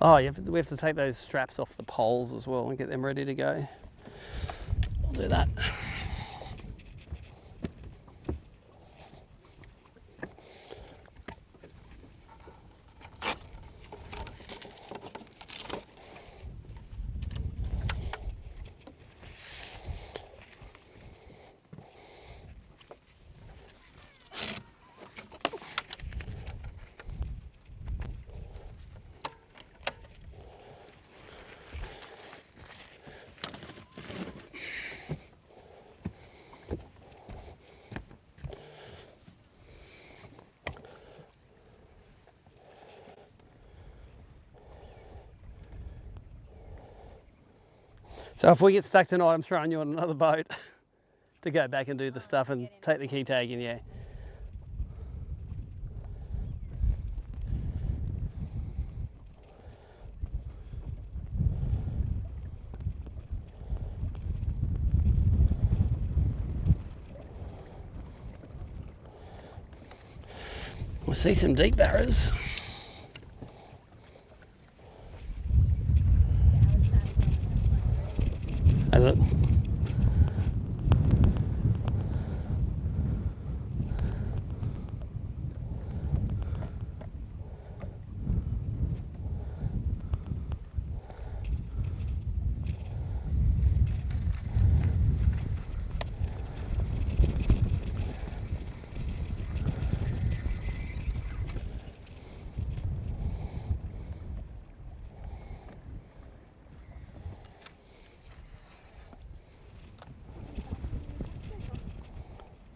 Oh, we have to take those straps off the poles as well and get them ready to go. I'll do that. So if we get stuck tonight, I'm throwing you on another boat to go back and do the stuff and take the key tag in, yeah. We'll see some deep barras. Has it?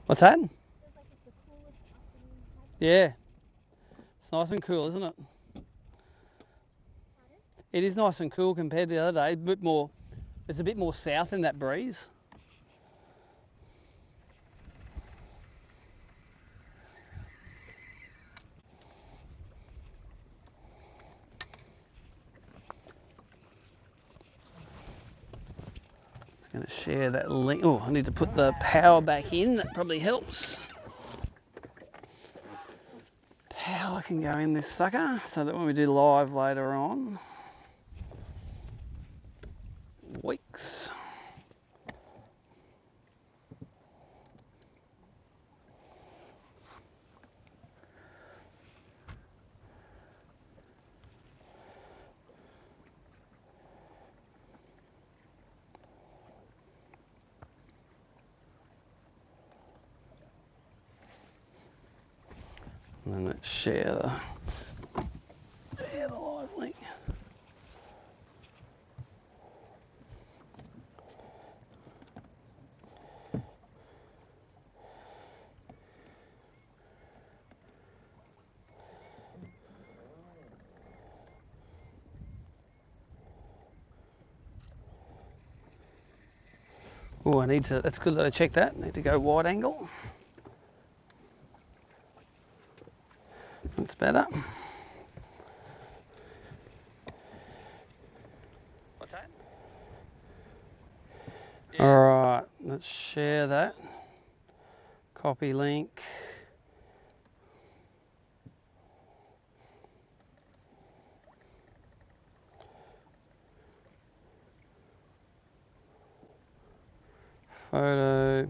What's that? Yeah. It's nice and cool, isn't it? It is nice and cool compared to the other day. A bit more, it's a bit more south in that breeze. It's going to share that link. Oh, I need to put the power back in. That probably helps. Power can go in this sucker so that when we do live later on, weeks. And then let's share the live link. Oh, I need to, that's good that I checked that. I need to go wide angle. That's better. What's that? Yeah. All right, let's share that. Copy link. Photo.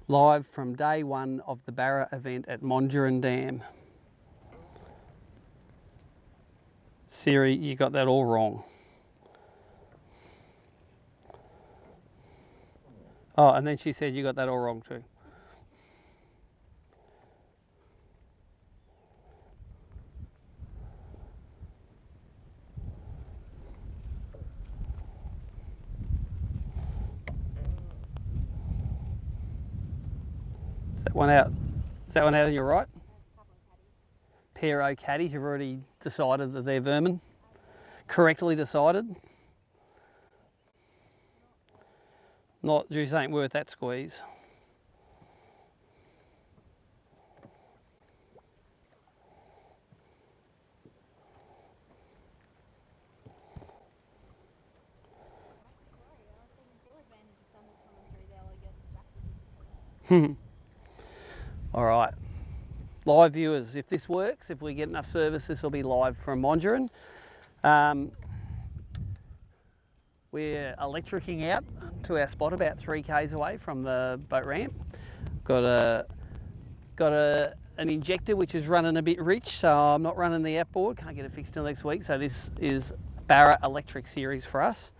Live from day one of the BARRA event at Monduran Dam. Siri, you got that all wrong. Oh, and then she said you got that all wrong too. Is that one out? Is that one out on your right? Pair of caddies, you've already decided that they're vermin. correctly decided? Not just ain't worth that squeeze. All right. Live viewers, if this works, if we get enough service, this will be live from Monduran. We're electricking out to our spot about 3 k's away from the boat ramp. Got an injector which is running a bit rich, so I'm not running the outboard. Can't get it fixed till next week. So this is BARRA electric series for us,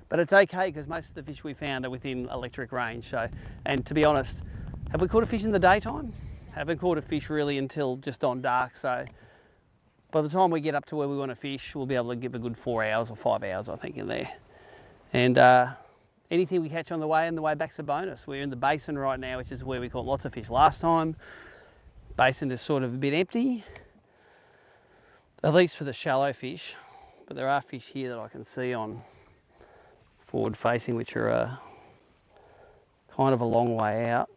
but it's okay because most of the fish we found are within electric range. So, and to be honest, have we caught a fish in the daytime? Haven't caught a fish really until just on dark. So by the time we get up to where we want to fish, we'll be able to give a good 4 hours or 5 hours, I think, in there. And anything we catch on the way back's a bonus. We're in the basin right now, which is where we caught lots of fish last time. Basin is sort of a bit empty, at least for the shallow fish, but there are fish here that I can see on forward facing, which are kind of a long way out.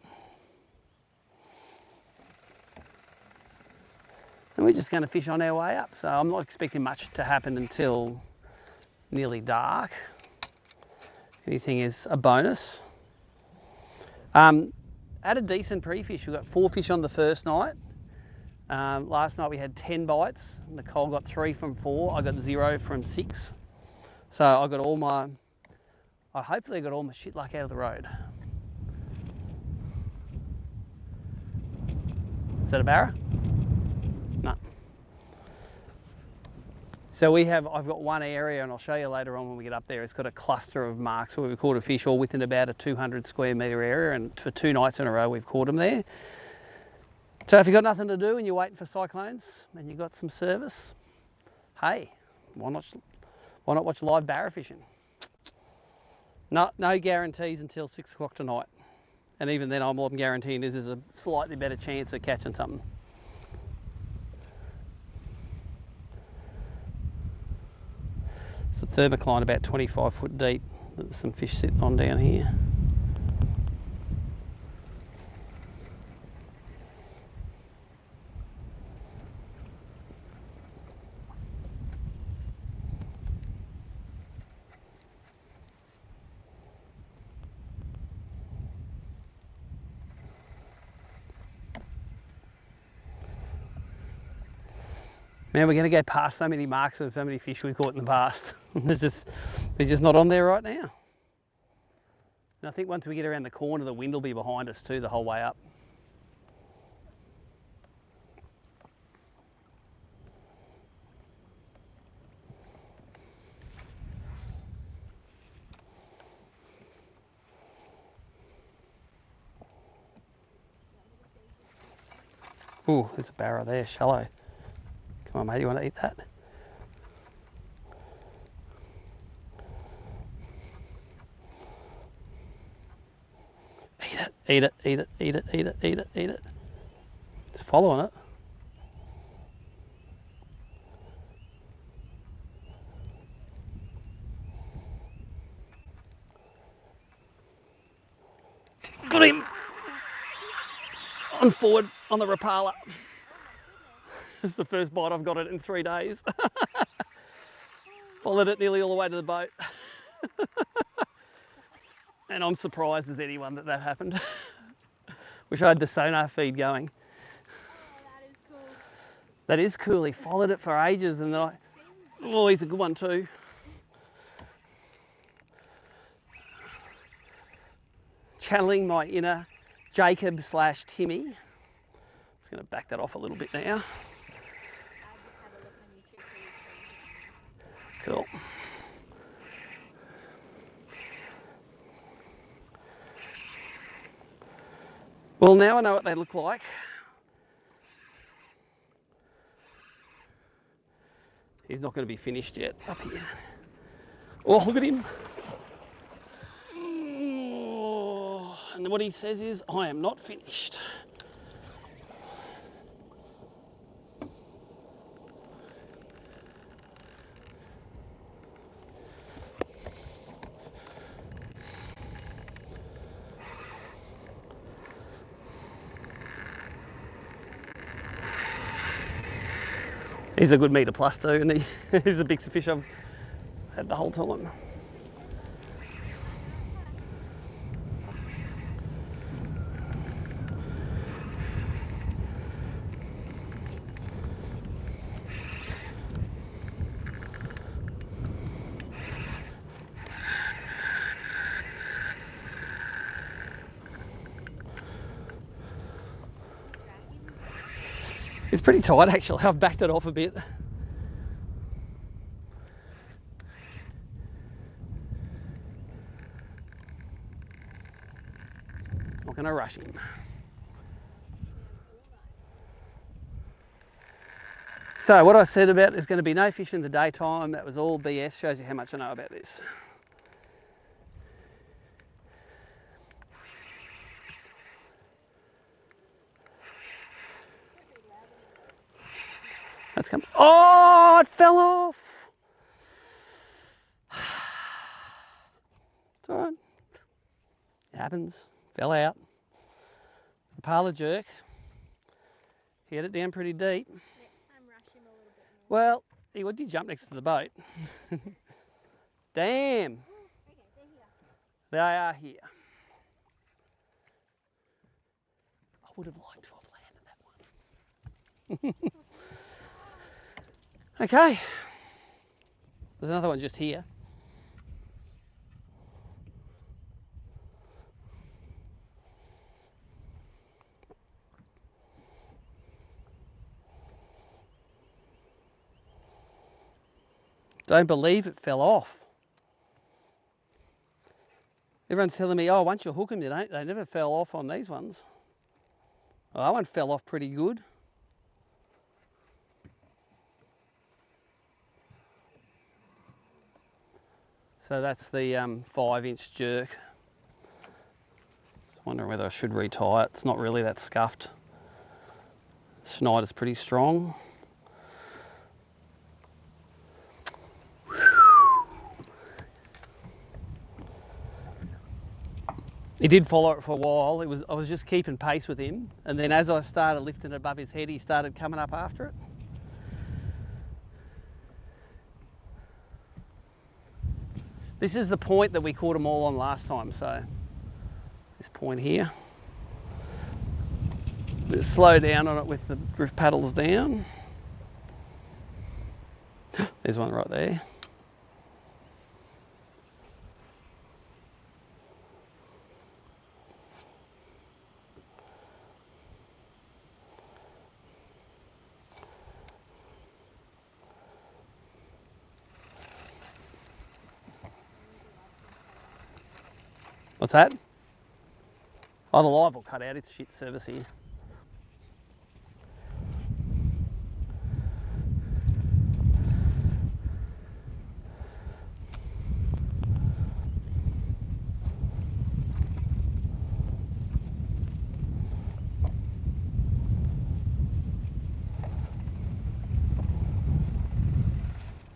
And we're just going to fish on our way up, so I'm not expecting much to happen until nearly dark. Anything is a bonus. Had a decent pre-fish. We got 4 fish on the first night. Last night we had 10 bites. Nicole got 3 from 4. I got 0 from 6. So I got all my, I hopefully got all my shit luck out of the road. Is that a barra? No. So I've got one area, and I'll show you later on when we get up there. It's got a cluster of marks where we've caught a fish all within about a 200 square metre area, and for 2 nights in a row we've caught them there. So if you've got nothing to do and you're waiting for cyclones and you've got some service, hey, why not watch live barra fishing? No guarantees until 6 o'clock tonight. And even then, I'm guaranteeing there's a slightly better chance of catching something. It's a thermocline about 25 foot deep. There's some fish sitting on down here. Man, we're going to go past so many marks of so many fish we caught in the past. They're just not on there right now. And I think once we get around the corner, the wind will be behind us too the whole way up. Ooh, there's a barra there, shallow. Come on, mate, you want to eat that? Eat it, eat it, eat it, eat it, eat it, eat it. It's following it. Got him! On forward on the Rapala. This is the first bite I've got it in 3 days. Followed it nearly all the way to the boat. And I'm surprised as anyone that happened. Wish I had the Sonar feed going. Oh, that is cool. That is cool. He followed it for ages, and then oh, he's a good one too. Channeling my inner Jacob / Timmy. Just going to back that off a little bit now. Cool. Well, now I know what they look like. He's not going to be finished yet up here. Oh, look at him. Oh, and what he says is, I am not finished. He's a good metre plus too, and he's the biggest fish I've had the whole time. It's pretty tight actually. I've backed it off a bit. It's not going to rush him. So what I said about there's going to be no fish in the daytime, that was all BS. Shows you how much I know about this. Let's come. Oh, it fell off. It's all right. It happens. Fell out. Rapala jerk. He had it down pretty deep. Next time rush him a little bit more. Well, he did jump next to the boat. Damn. Ooh, okay, they're here. They are here. I would have liked to have landed that one. Okay. There's another one just here. Don't believe it fell off. Everyone's telling me, oh, once you hook them, they never fell off on these ones. Well, that one fell off pretty good. So that's the 5-inch jerk. Just wondering whether I should retie it. It's not really that scuffed. The Schneider's pretty strong. He did follow it for a while. I was just keeping pace with him, and then as I started lifting it above his head, he started coming up after it. This is the point that we caught them all on last time, so this point here. Bit slow down on it with the drift paddles down. There's one right there. What's that? Oh, the live will cut out. It's shit service here.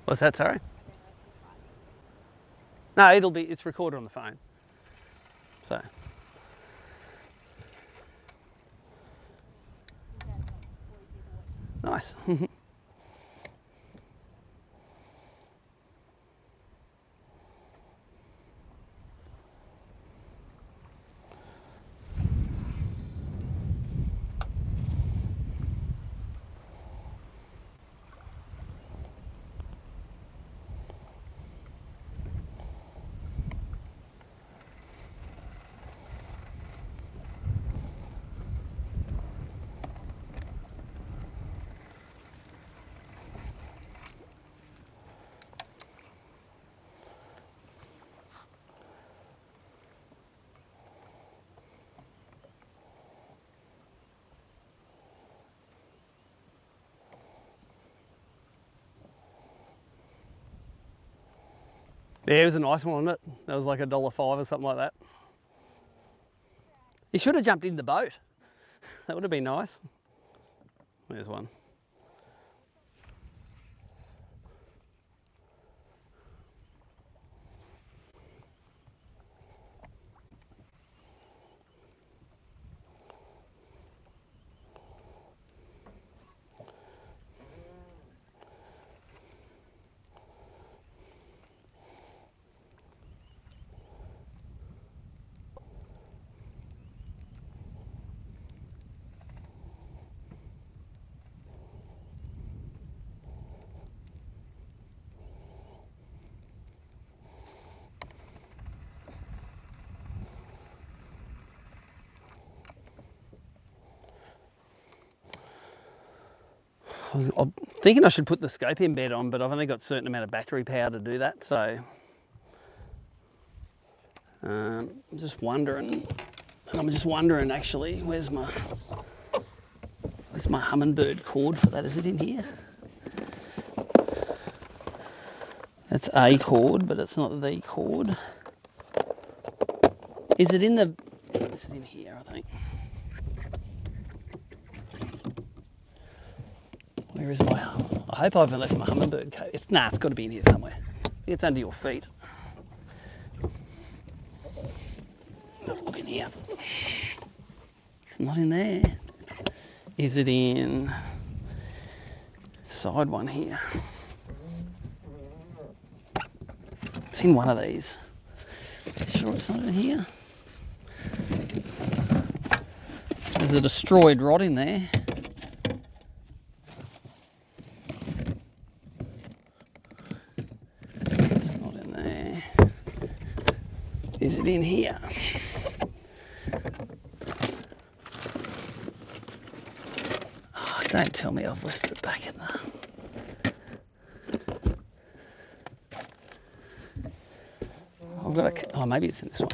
What's that, sorry? No, it's recorded on the phone. So. Nice. Yeah, it was a nice one, wasn't it? That was like $1.05 or something like that. He should have jumped in the boat. That would have been nice. There's one. I'm thinking I should put the scope embed on, but I've only got a certain amount of battery power to do that, so I'm just wondering actually, where's my Hummingbird cord for that? Is it in here? That's a cord, but it's not the cord. Is it in the... Is it in here, I think? Where is my... I hope I haven't left my Hummingbird code. It's got to be in here somewhere. I think it's under your feet. Look in here. It's not in there. Is it in... side one here? It's in one of these. Sure it's not in here? There's a destroyed rod in there. It's not in there. Is it in here? Oh, don't tell me I've left it back in there. I've got a... Oh, maybe it's in this one.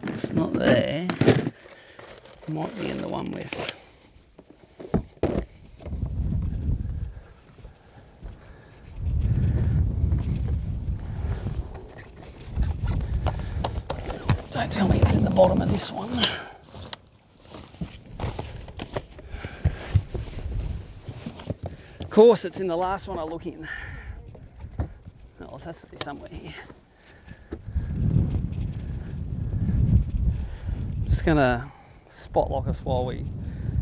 It's not there. Might be in the one with... Don't tell me it's in the bottom of this one. Of course, it's in the last one I look in. Oh, it has to be somewhere here. Just gonna spot lock us while we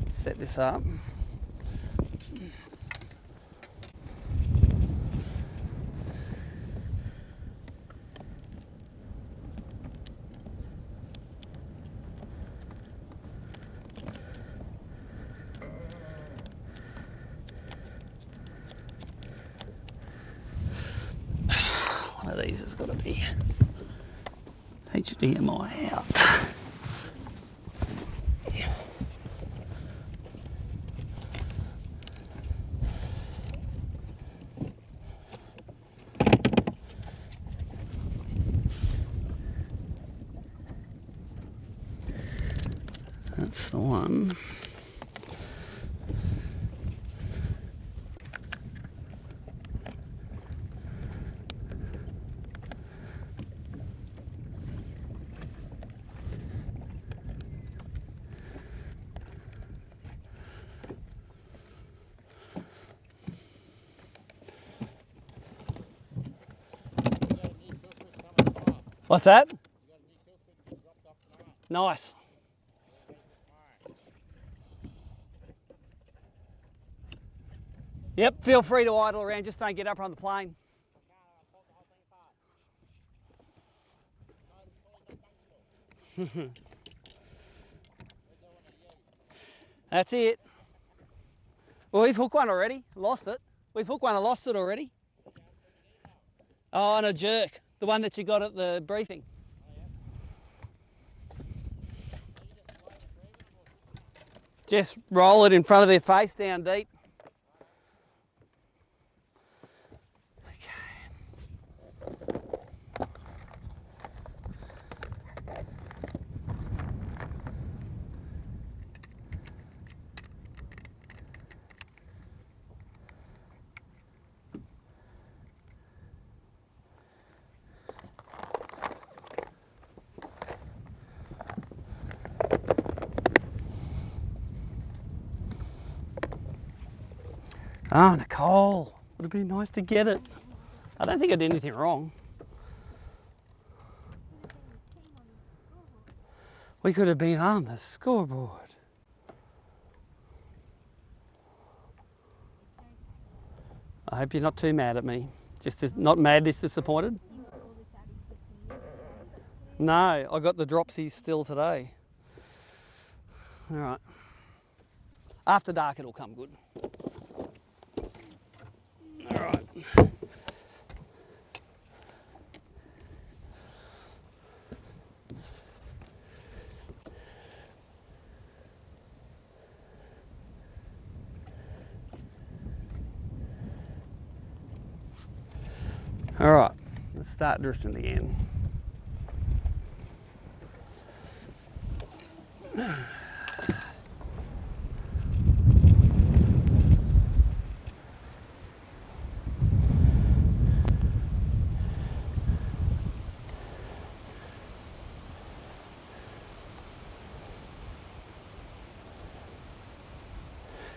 set this up. One of these has got to be HDMI out. That's the one. What's that? Nice. Yep, feel free to idle around, just don't get up on the plane. That's it. Well, we've hooked one already, lost it. We've hooked one and lost it already. Oh, and a jerk, the one that you got at the briefing. Just roll it in front of their face down deep. Oh, Nicole, would it be nice to get it? I don't think I did anything wrong. We could have been on the scoreboard. I hope you're not too mad at me. Not mad, just disappointed. No, I got the dropsies still today. All right. After dark, it'll come good. All right. All right, let's start drifting again.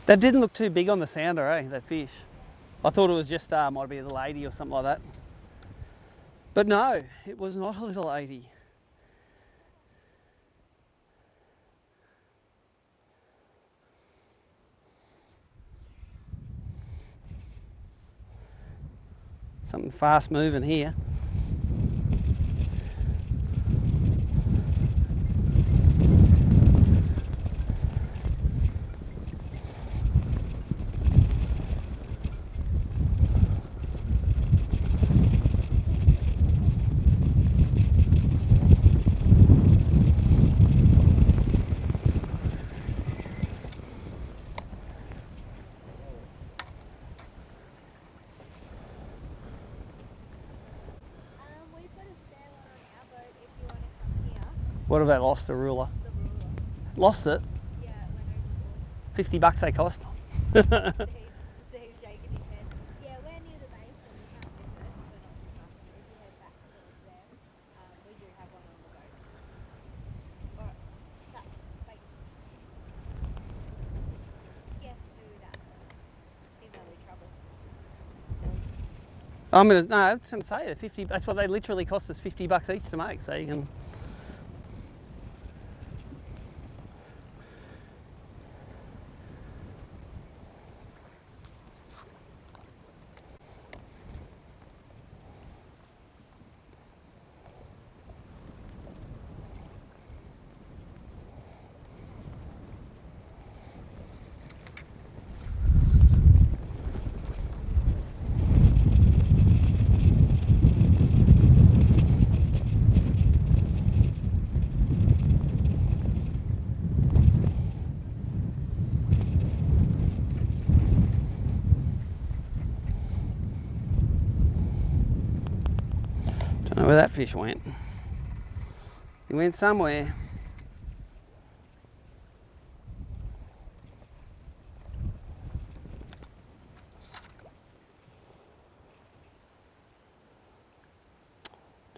That didn't look too big on the sounder, eh, that fish. I thought it was just, might be a little 80 or something like that. But no, it was not a little 80. Something fast moving here. We've got a spare one on our boat if you want to come here. What about lost the ruler? The ruler. Lost it? Yeah, it went overboard. $50 they cost. He's shaking his head. Yeah, we're near the basin. You can't miss it. We're not too far from it. If you head back towards there, we do have one on the boat. Alright, cut, bait. Yes, do that. He's no trouble. I was gonna say it. 50. That's what they literally cost us, $50 each to make. So you can. Don't know where that fish went. He went somewhere.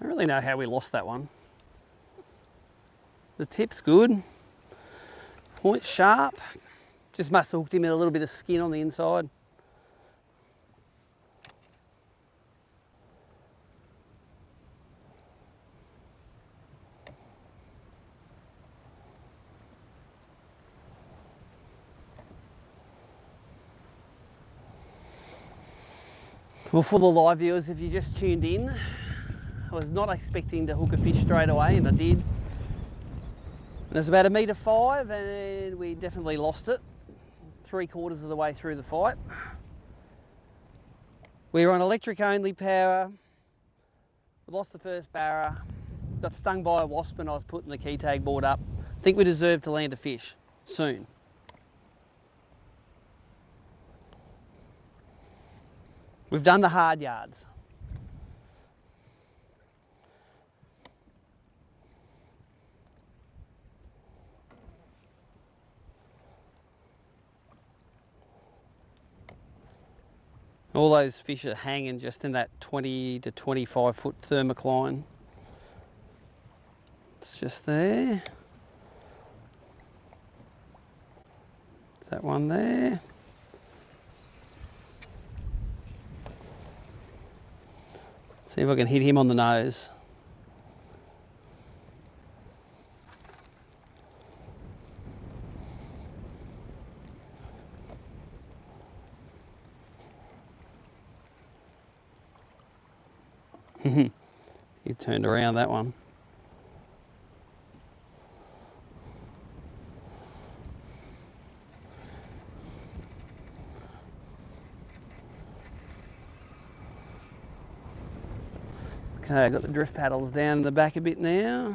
Don't really know how we lost that one. The tip's good. Point sharp. Just must have hooked him in a little bit of skin on the inside. Well, for the live viewers, if you just tuned in, I was not expecting to hook a fish straight away, and I did. And it was about 1.5 meters, and we definitely lost it 3/4 of the way through the fight. We were on electric only power. We lost the first barra. Got stung by a wasp and I was putting the key tag board up. I think we deserve to land a fish soon. We've done the hard yards. All those fish are hanging just in that 20 to 25 foot thermocline. It's just there. Is that one there? See if I can hit him on the nose. He turned around that one. Okay, I've got the drift paddles down in the back a bit now.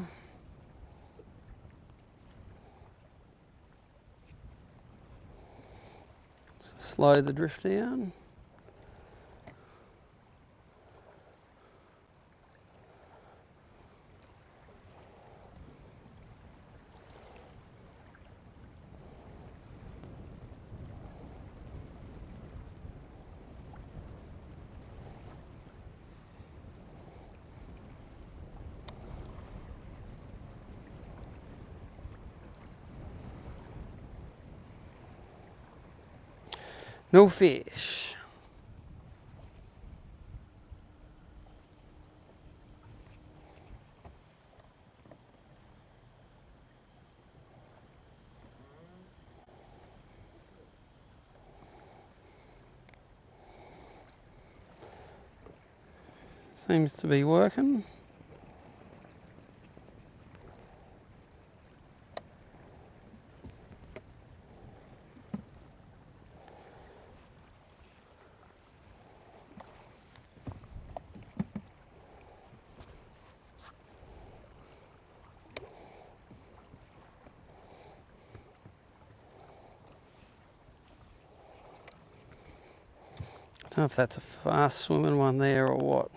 Slow the drift down. No fish. Seems to be working. I don't know if that's a fast swimming one there or what.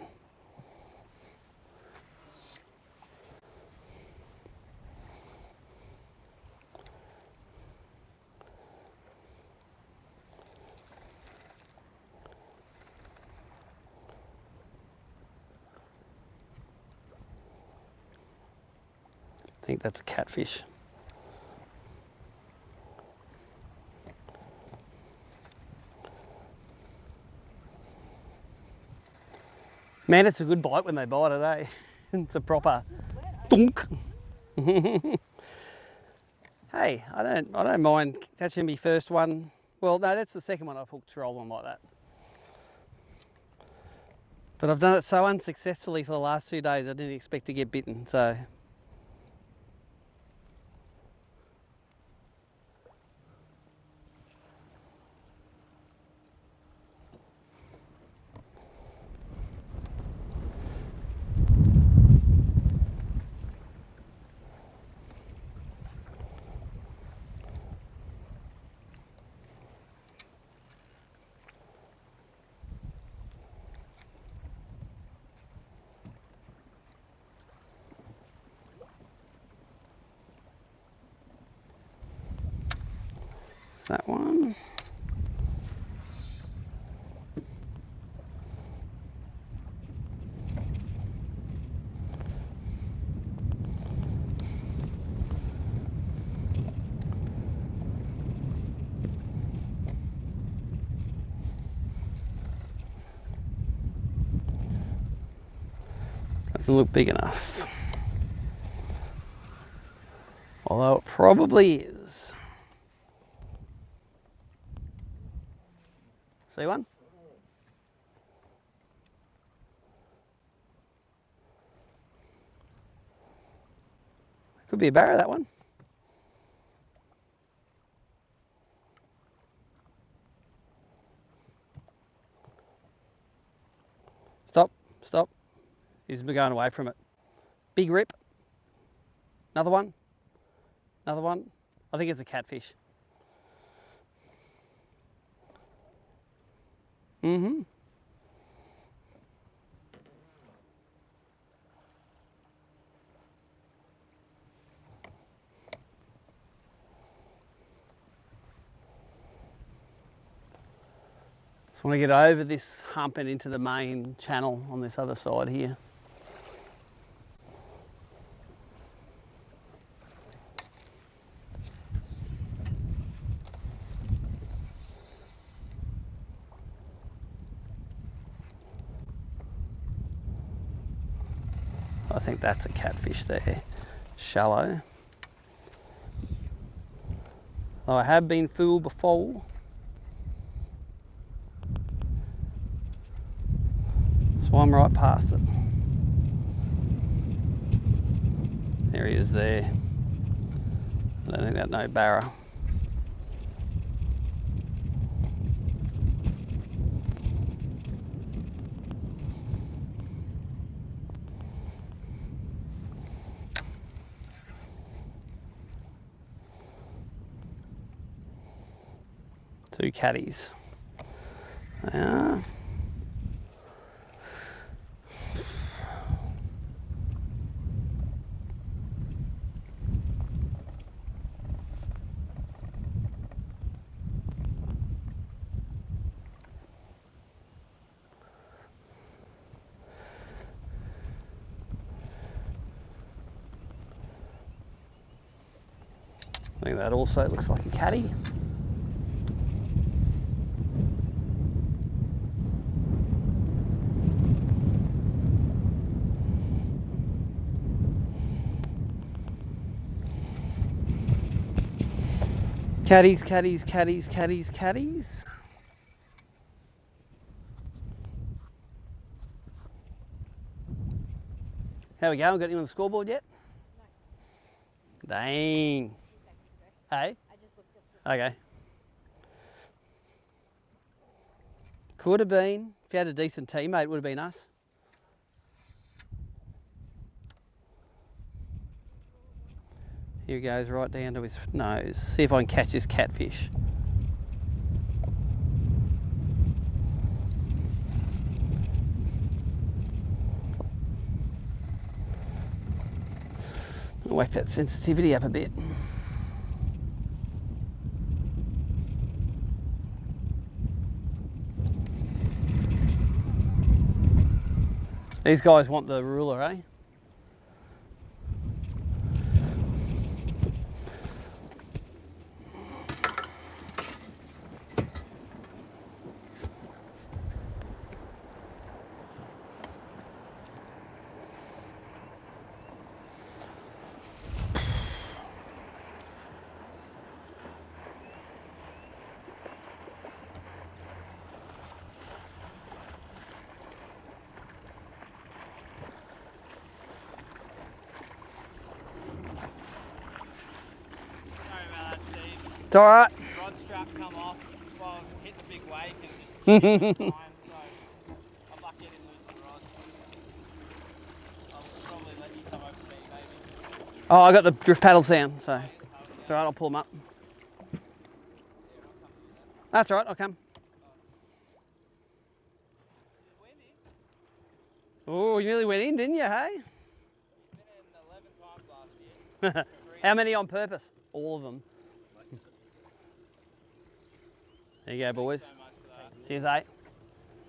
I think that's a catfish. Man, it's a good bite when they bite it, eh? It's a proper dunk. Hey, I don't mind catching me first one. Well, no, that's the second one I've hooked troll on like that. But I've done it so unsuccessfully for the last 2 days, I didn't expect to get bitten, so. It's that one. Doesn't look big enough. Although it probably is. See one? Could be a barra, that one. Stop, stop. He's been going away from it. Big rip. Another one. Another one. I think it's a catfish. Mm-hmm. Just want to get over this hump and into the main channel on this other side here. I think that's a catfish there. Shallow. Oh, I have been fooled before. Swam right past it. There he is there. I don't think that no barra. Two caddies. I think that also looks like a caddy. Caddies, caddies, caddies, caddies, caddies. How we going? Got anyone on the scoreboard yet? No. Dang. You take me first. Hey? I just looked at Okay. Could have been. If you had a decent teammate, it would have been us. Here he goes right down to his nose. See if I can catch this catfish. I'll whack that sensitivity up a bit. These guys want the ruler, eh? Sorry about that, Steve. It's all right. Rod strap come off while I was hitting the big wake and just shooting at time, so I'm lucky I didn't lose the rod. I'll probably let you come over to me, maybe. Oh, I got the drift paddle sound, so it's all right. I'll pull them up. That's all right. I'll come. Oh, you nearly went in, didn't you? Hey. Been in 11 times last year. How many on purpose? All of them. There you go, boys. So much for that. Cheers, eh?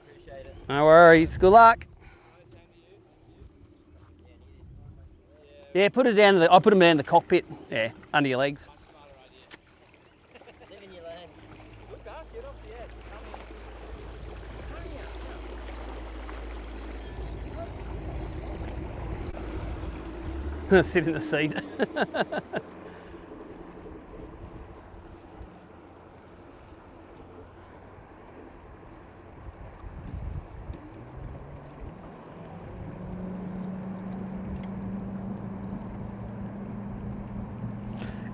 Appreciate it. No worries. Good luck. Same to you. Yeah, put it down. I put them down in the cockpit. Yeah, under your legs. Much smarter idea. Live in your lane. Look, guys, get off the edge. Sit in the seat.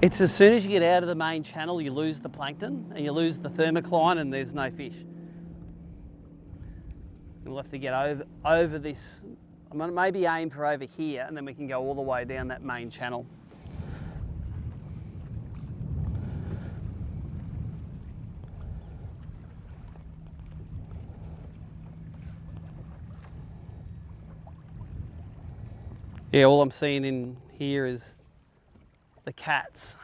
It's as soon as you get out of the main channel, you lose the plankton and you lose the thermocline and there's no fish. We'll have to get over this. I'm gonna maybe aim for over here and then we can go all the way down that main channel. Yeah, all I'm seeing in here is the cats.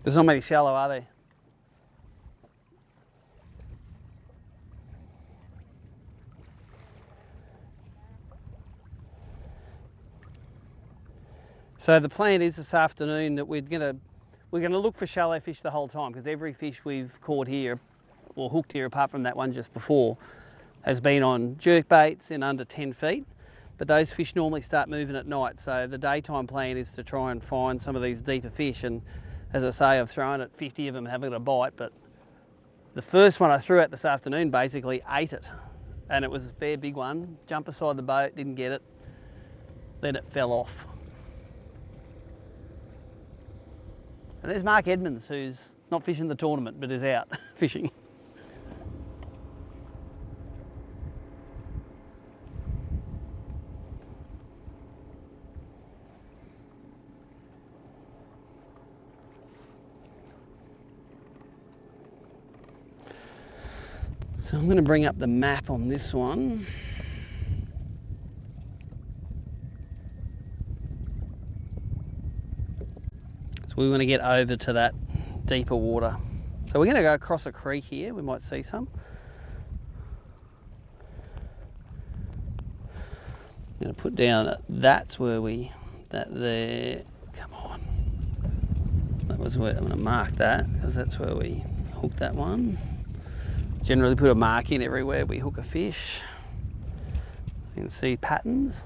There's not many shallow, are there? So the plan is this afternoon that we're gonna look for shallow fish the whole time, because every fish we've caught here, or hooked here apart from that one just before, has been on jerk baits in under 10 feet. But those fish normally start moving at night, so the daytime plan is to try and find some of these deeper fish. And as I say, I've thrown at 50 of them and haven't got a bite, but the first one I threw at this afternoon basically ate it. And it was a fair big one. Jumped beside the boat, didn't get it, then it fell off. And there's Mark Edmonds, who's not fishing the tournament, but is out fishing. So I'm going to bring up the map on this one. So we want to get over to that deeper water. So we're going to go across a creek here. We might see some. I'm going to put down, that's where that there, come on. That was where, I'm going to mark that because that's where we hooked that one. Generally put a mark in everywhere we hook a fish. You can see patterns.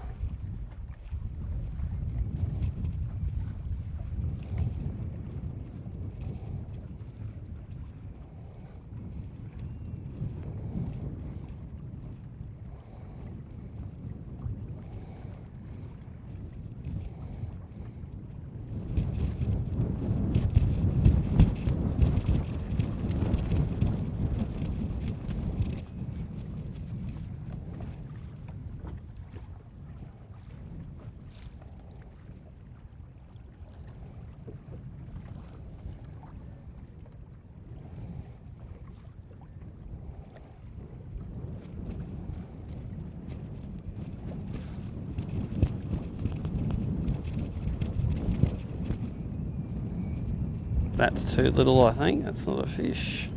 That's too little, I think. That's not a fish.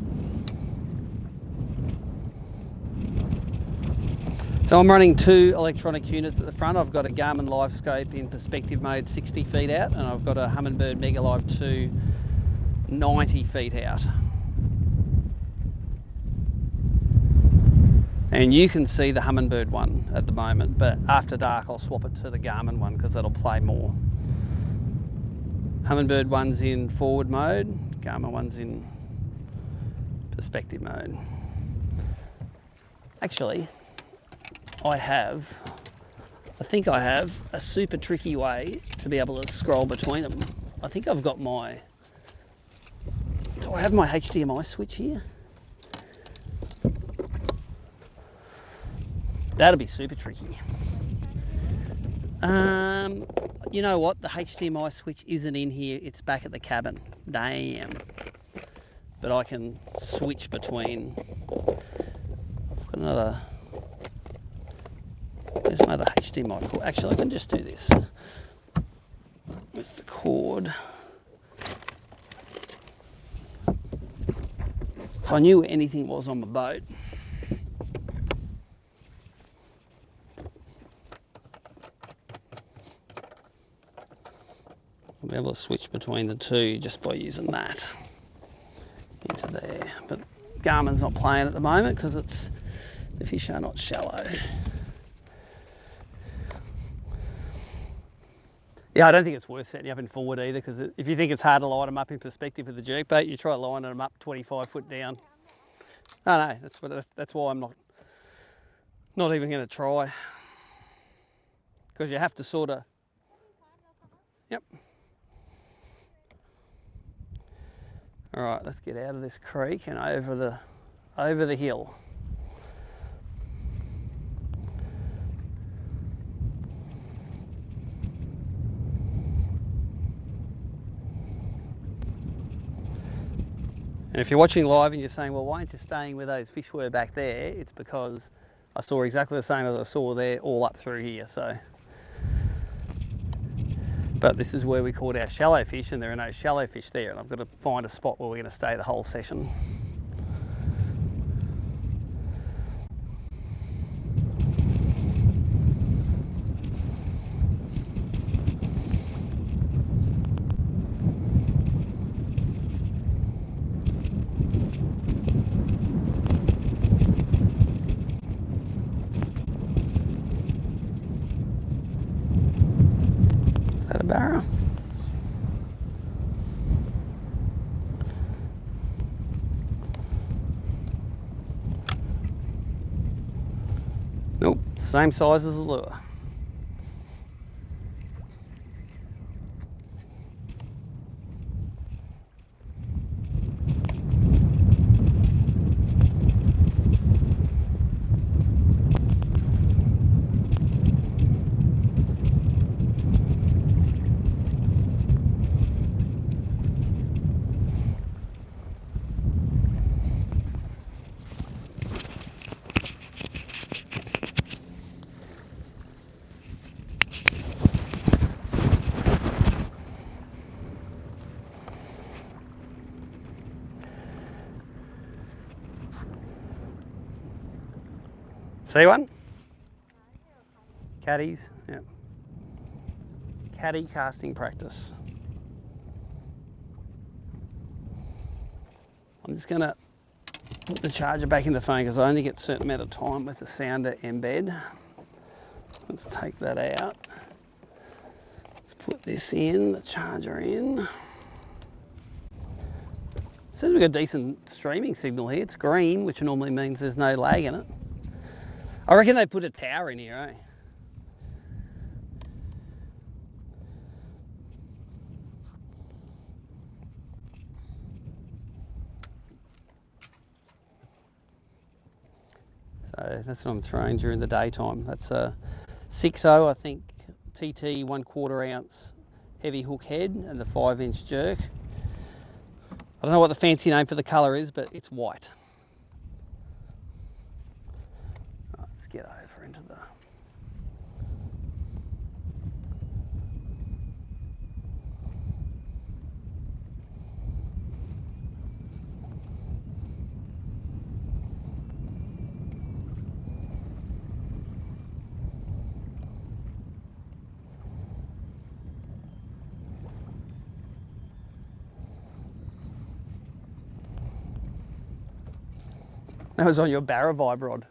So I'm running 2 electronic units at the front. I've got a Garmin LiveScope in perspective mode 60 feet out, and I've got a Humminbird Mega Live 2 90 feet out. And you can see the Humminbird one at the moment, but after dark I'll swap it to the Garmin one because that'll play more. Humminbird one's in forward mode, Garmin one's in perspective mode. Actually, I think I have a super tricky way to be able to scroll between them. I think I've got my... Do I have my HDMI switch here? That'll be super tricky. You know what? The HDMI switch isn't in here. It's back at the cabin. Damn. But I can switch between... I've got another... There's my other HDMI cord. Actually, I can just do this with the cord. If I knew where anything was on the boat, I'll be able to switch between the two just by using that into there. But Garmin's not playing at the moment because the fish are not shallow. Yeah, I don't think it's worth setting up in forward either, because if you think it's hard to line them up in perspective with the jerkbait, you try lining them up 25 foot down. No, that's why I'm not even going to try, because you have to sort of. Yep. All right, let's get out of this creek and over the hill. And if you're watching live and you're saying, well, why aren't you staying where those fish were back there? It's because I saw exactly the same as I saw there all up through here. So, but this is where we caught our shallow fish, and there are no shallow fish there, and I've got to find a spot where we're going to stay the whole session. Is that a barra? Nope, same size as the lure. See one? Caddies, yeah. Caddy casting practice. I'm just gonna put the charger back in the phone because I only get a certain amount of time with the sounder embed. Let's take that out. Let's put this in, the charger in. Says we've got a decent streaming signal here. It's green, which normally means there's no lag in it. I reckon they put a tower in here, eh? So that's what I'm throwing during the daytime. That's a 6.0, I think, TT 1/4 ounce heavy hook head and the 5-inch jerk. I don't know what the fancy name for the colour is, but it's white. Right, let's get over into the... That was on your Barra vibe rod.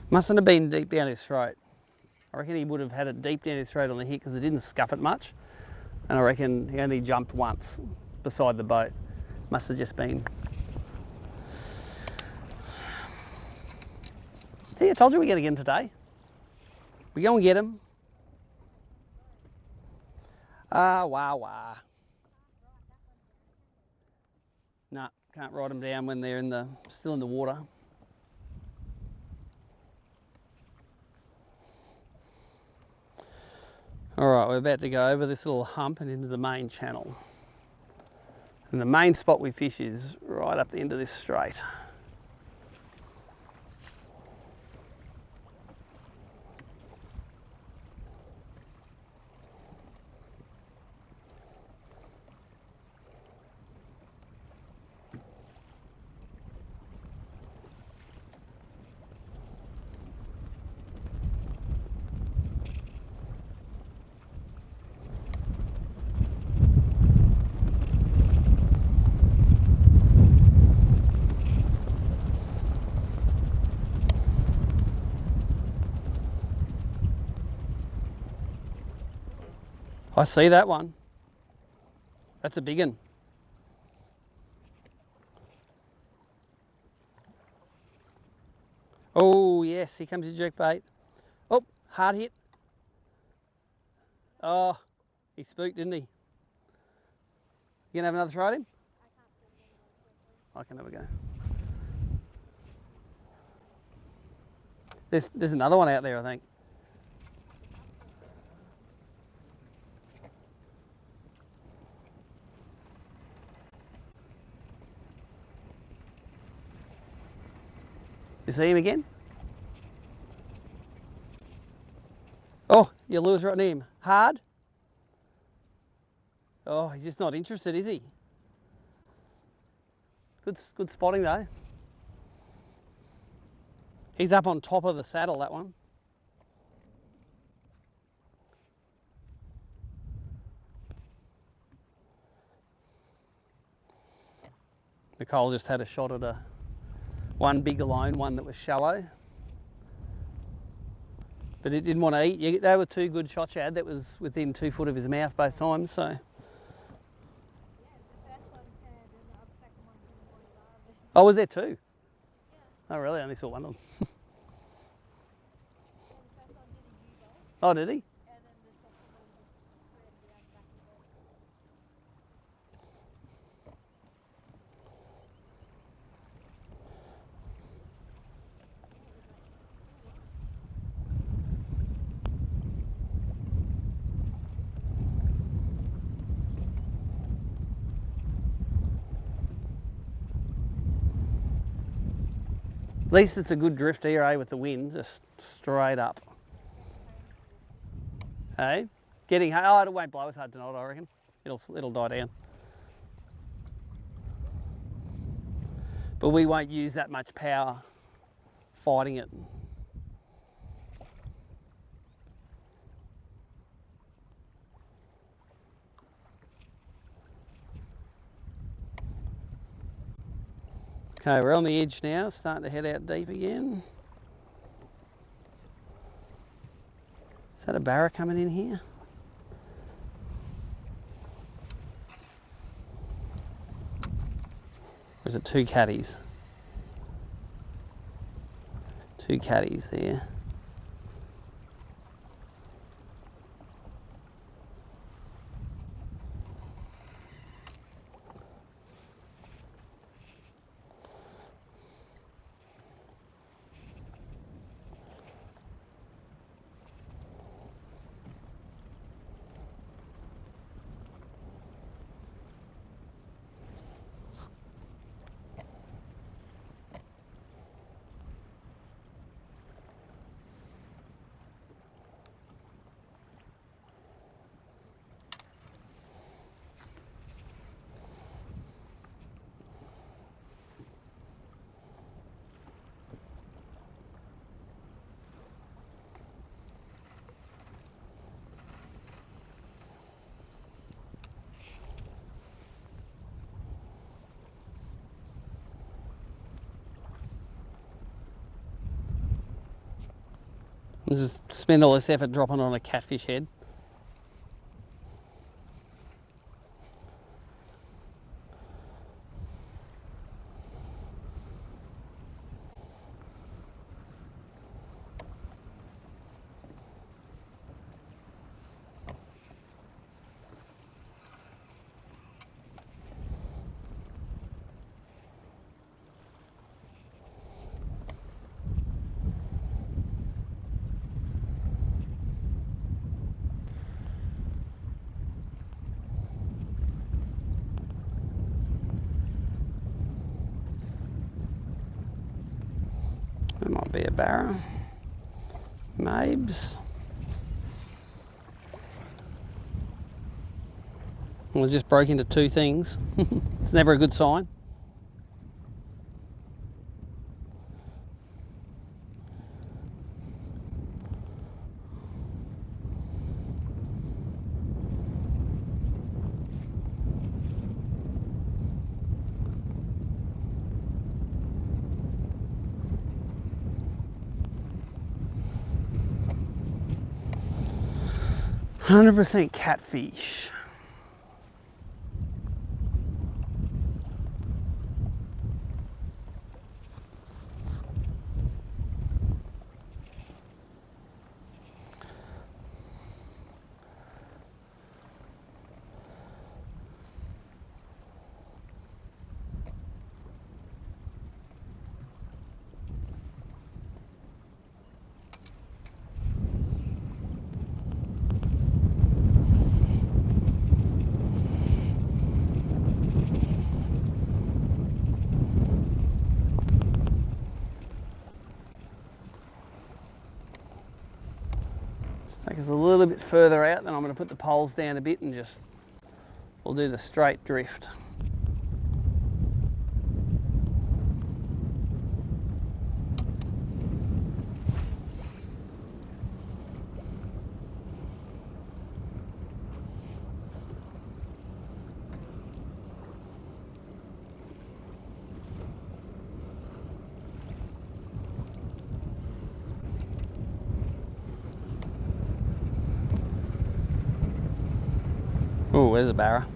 Mustn't have been deep down his throat. I reckon he would have had it deep down his throat on the hit because it didn't scuff it much. And I reckon he only jumped once beside the boat. Must have just been... See, I told you we're going to get him today. We go and get him. Ah, wah, wah. No, can't ride them down when they're still in the water. All right, we're about to go over this little hump and into the main channel. And the main spot we fish is right up the end of this straight. I see that one. That's a big one. Oh, yes, here comes your jerkbait. Oh, hard hit. Oh, he spooked, didn't he? You gonna have another throw at him? I can have a go. There's another one out there, I think. You see him again? Oh, your lure's right near him. Hard? Oh, he's just not interested, is he? Good spotting though. He's up on top of the saddle, that one. Nicole just had a shot at one big line, one that was shallow. But it didn't want to eat. They were two good shots you had. That was within 2 foot of his mouth both times, so. Yeah, the first one turned and the second one didn't want to rather. Oh, was there two? Yeah. Oh, really? I only saw one of them. Yeah, the first one did a U-bolt, Oh, did he? and then the second one just swam around the back of the boat. Yeah, it was like, oh wow. At least it's a good drift here, eh, with the wind, just straight up. Hey? Getting, oh, it won't blow as hard tonight, I reckon. It'll die down. but we won't use that much power fighting it. Okay, we're on the edge now, starting to head out deep again. Is that a barra coming in here? Or is it two caddies? Two caddies there. We'll just spend all this effort dropping on a catfish head. That might be a barra. Mabes. Well, it just broke into two things. It's never a good sign. %, catfish. Take us a little bit further out, then I'm going to put the poles down a bit and just, we'll do the straight drift. Oh, there's a barra.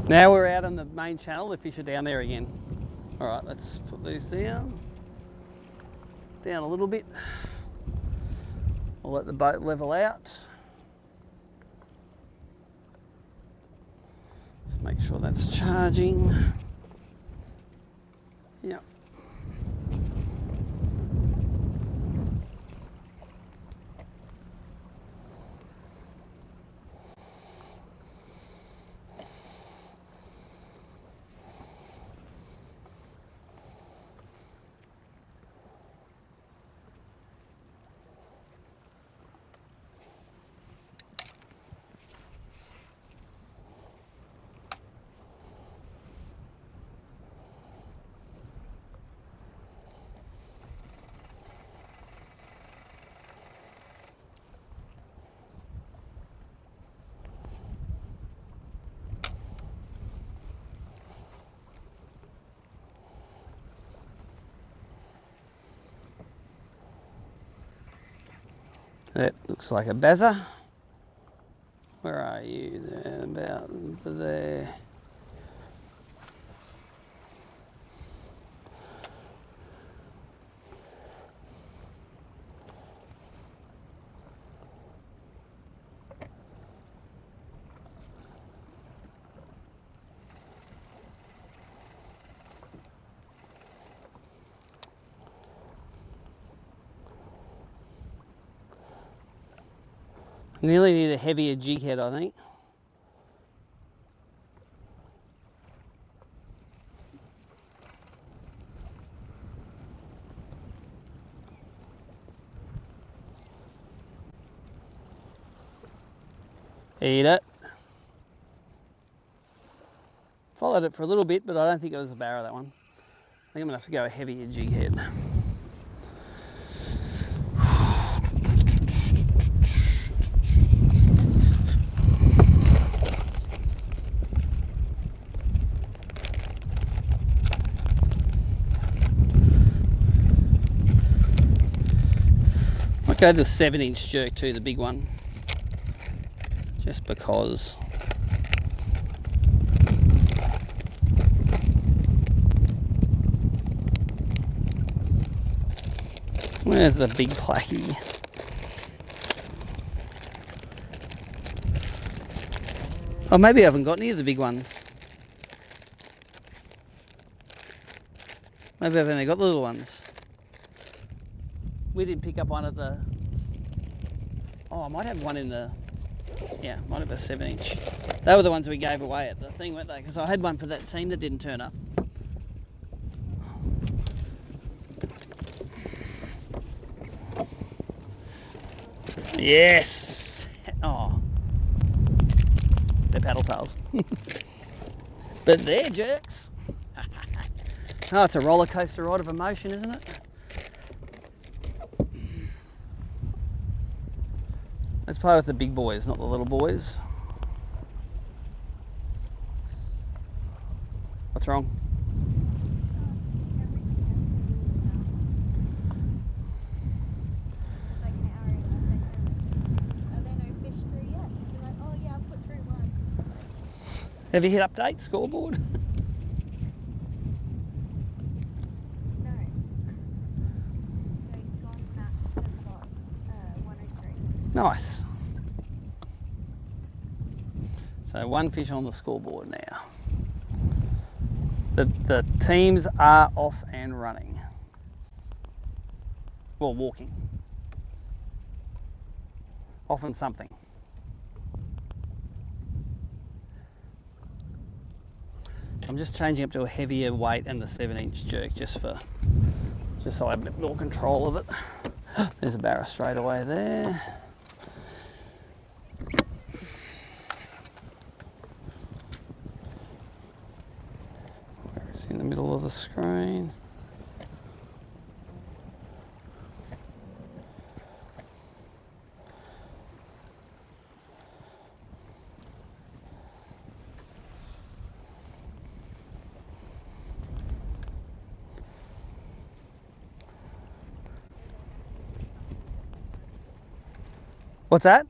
Now we're out on the main channel, the fish are down there again. All right, let's put these down a little bit. We'll let the boat level out. Let's make sure that's charging. Yep. That looks like a bazza. Where are you? There, about there. Nearly need a heavier jig head, I think. Eat it. Followed it for a little bit, but I don't think it was a barra, that one. I think I'm gonna have to go a heavier jig head. Might go to the 7-inch jerk too, the big one. Just because. Where's the big placky? Oh, maybe I haven't got any of the big ones. Maybe I've only got the little ones. We didn't pick up one of the... Oh, I might have one in the... Yeah, might have a 7-inch. They were the ones we gave away at the thing, weren't they? Because I had one for that team that didn't turn up. Yes! Oh. They're paddle tails. But they're jerks. Oh, it's a roller coaster ride of emotion, isn't it? Let's play with the big boys, not the little boys. What's wrong? It's like my hour, I was like, are there no fish through yet? She's like, oh yeah, I've put through one. Have you hit update scoreboard? No. So gone max and got 103. Nice. So one fish on the scoreboard now. The teams are off and running. Well, walking. Off and something. I'm just changing up to a heavier weight and the 7-inch jerk just so I have a bit more control of it. There's a barra straight away there. Where is he? In the middle of the screen? What's that?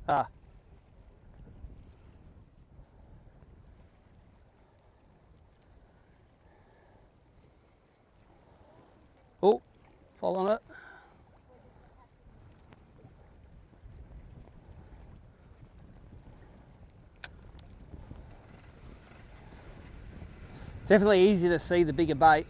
Ah. Oh, fall on it. Definitely easier to see the bigger bait.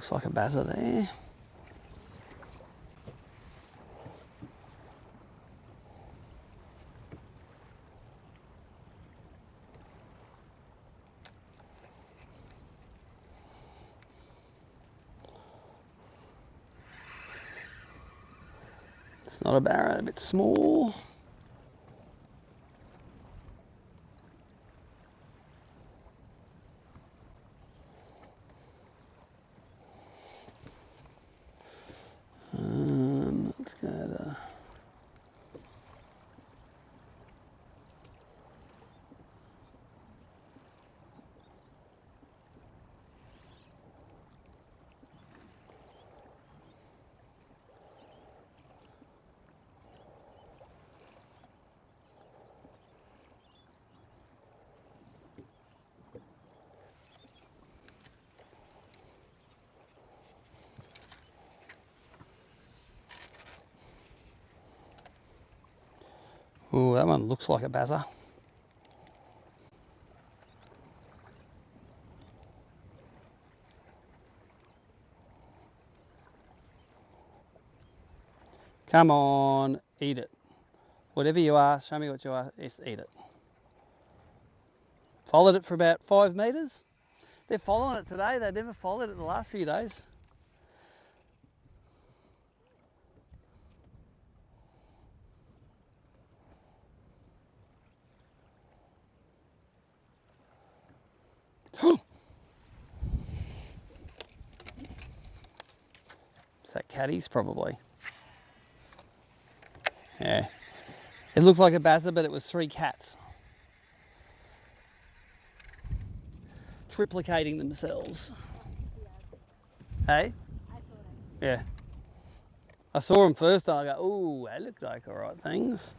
looks like a bazza there. It's not a barra, a bit small. Let's go to... Oh, that one looks like a bazza. Come on, eat it. Whatever you are, show me what you are, just eat it. Followed it for about 5 metres. They're following it today. They never followed it the last few days. Is that caddies? Probably. Yeah. It looked like a bazza, but it was 3 cats. Triplicating themselves. Hey? Yeah. I saw them first and I go, ooh, they look like alright things.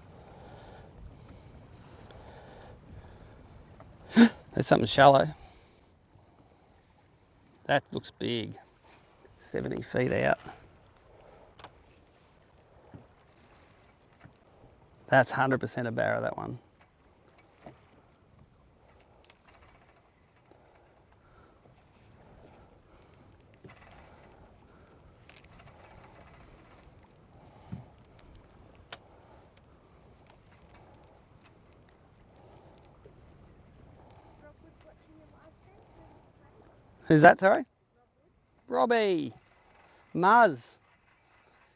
There's something shallow. That looks big. 70 feet out. That's 100% a barra, that one. Who's that, sorry? Robbie. Muzz.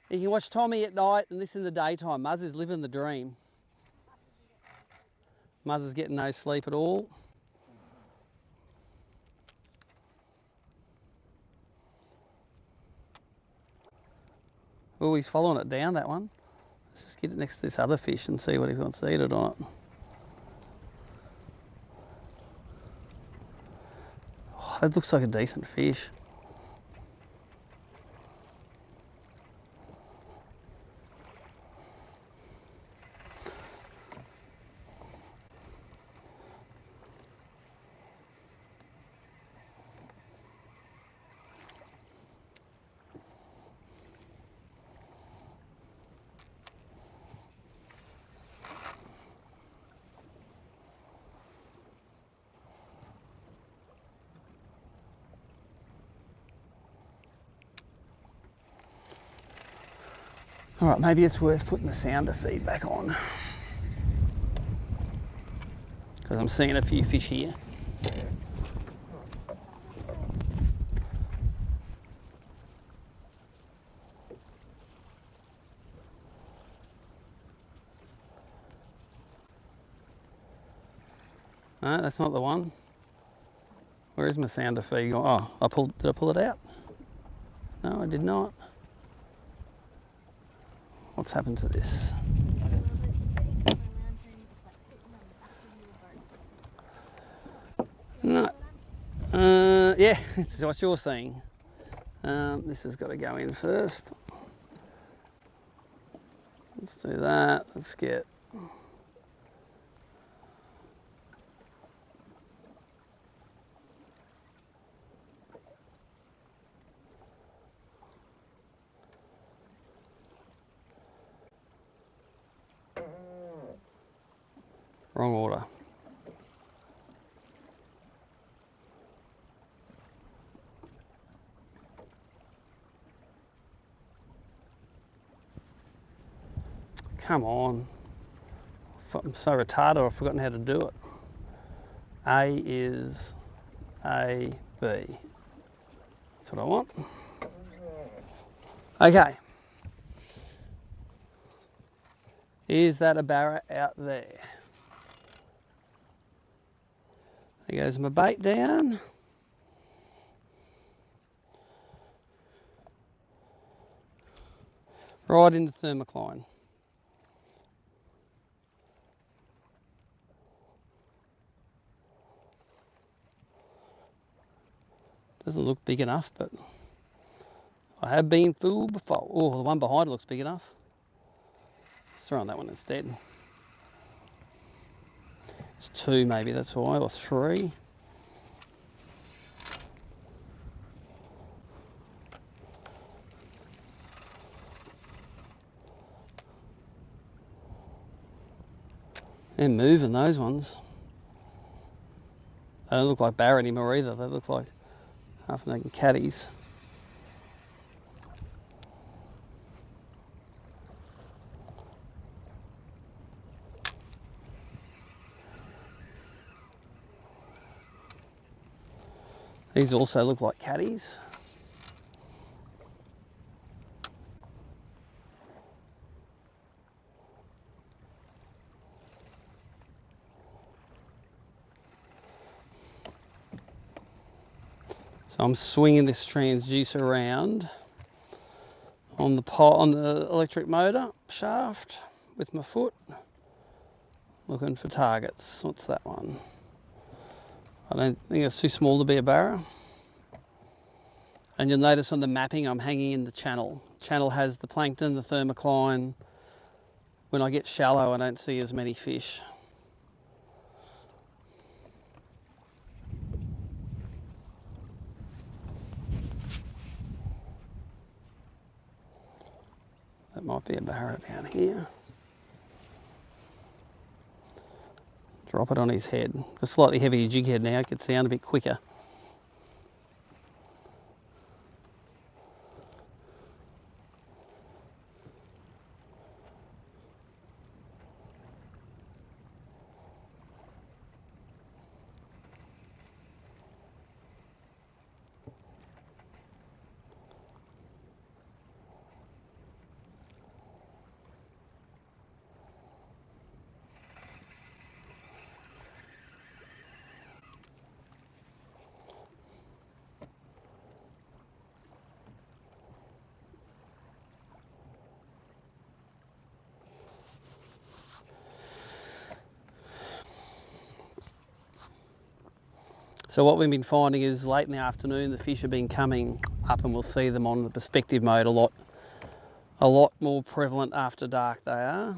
You can watch Tommy at night and this in the daytime. Muzz is living the dream. Muzz is getting no sleep at all. Oh, he's following it down, that one. Let's just get it next to this other fish and see what he wants to eat it on it. Oh, that looks like a decent fish. All right, maybe it's worth putting the sounder feed back on because I'm seeing a few fish here. No, that's not the one. Where is my sounder feed? Oh, did I pull it out? No, I did not. What's happened to this? No. Yeah, it's what you're seeing. This has got to go in first. Let's do that. Let's get... Wrong order. Come on. I'm so retarded, I've forgotten how to do it. A is A, B. That's what I want. Okay. Is that a barra out there? There goes my bait down. Right in the thermocline. Doesn't look big enough, but I have been fooled before. Oh, the one behind it looks big enough. Let's throw on that one instead. It's 2 maybe, that's why, or 3. They're moving, those ones. They don't look like barra anymore either. They look like half naked caddies. These also look like caddies. So I'm swinging this transducer around on the electric motor shaft with my foot, looking for targets. What's that one? I don't think it's too small to be a barra. And you'll notice on the mapping I'm hanging in the channel. Channel has the plankton, the thermocline. When I get shallow, I don't see as many fish. That might be a barra down here. Drop it on his head. A slightly heavier jig head now, it gets down a bit quicker. So what we've been finding is late in the afternoon the fish have been coming up, and we'll see them on the perspective mode a lot more prevalent after dark they are.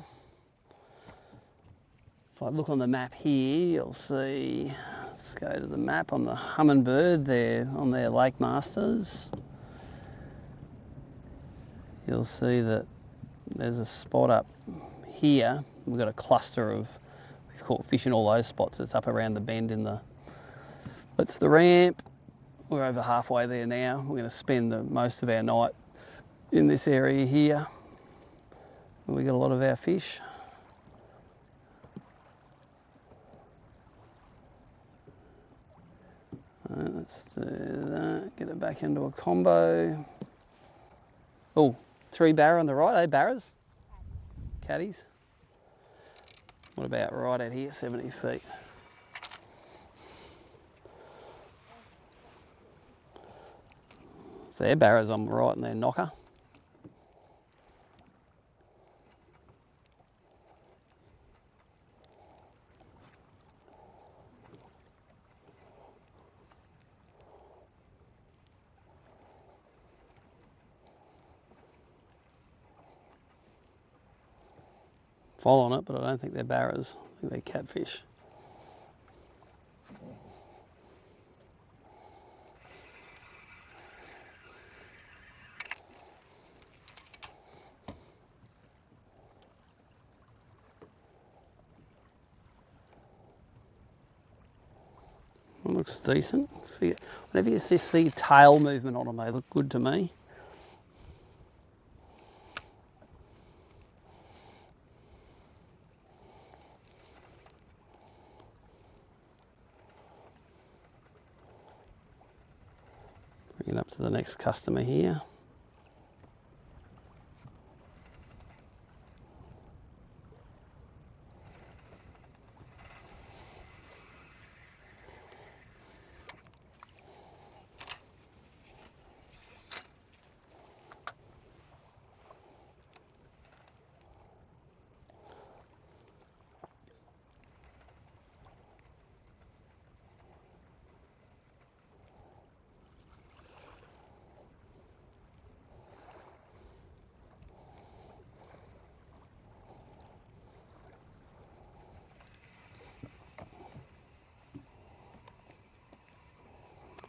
If I look on the map here, you'll see, let's go to the map on the Hummingbird there on their Lake Masters. You'll see that there's a spot up here. We've got a cluster of, we've caught fish in all those spots. It's up around the bend in the, that's the ramp. We're over halfway there now. We're going to spend most of our night in this area here. We got a lot of our fish. Let's do that, get it back into a combo. Oh, 3 barra on the right, barras? Caddies. What about right out here, 70 feet? So they're barras on the right and they're knocker. Following it, but I don't think they're barras. I think they're catfish. It looks decent. See, whenever you see tail movement on them, they look good to me. to the next customer here.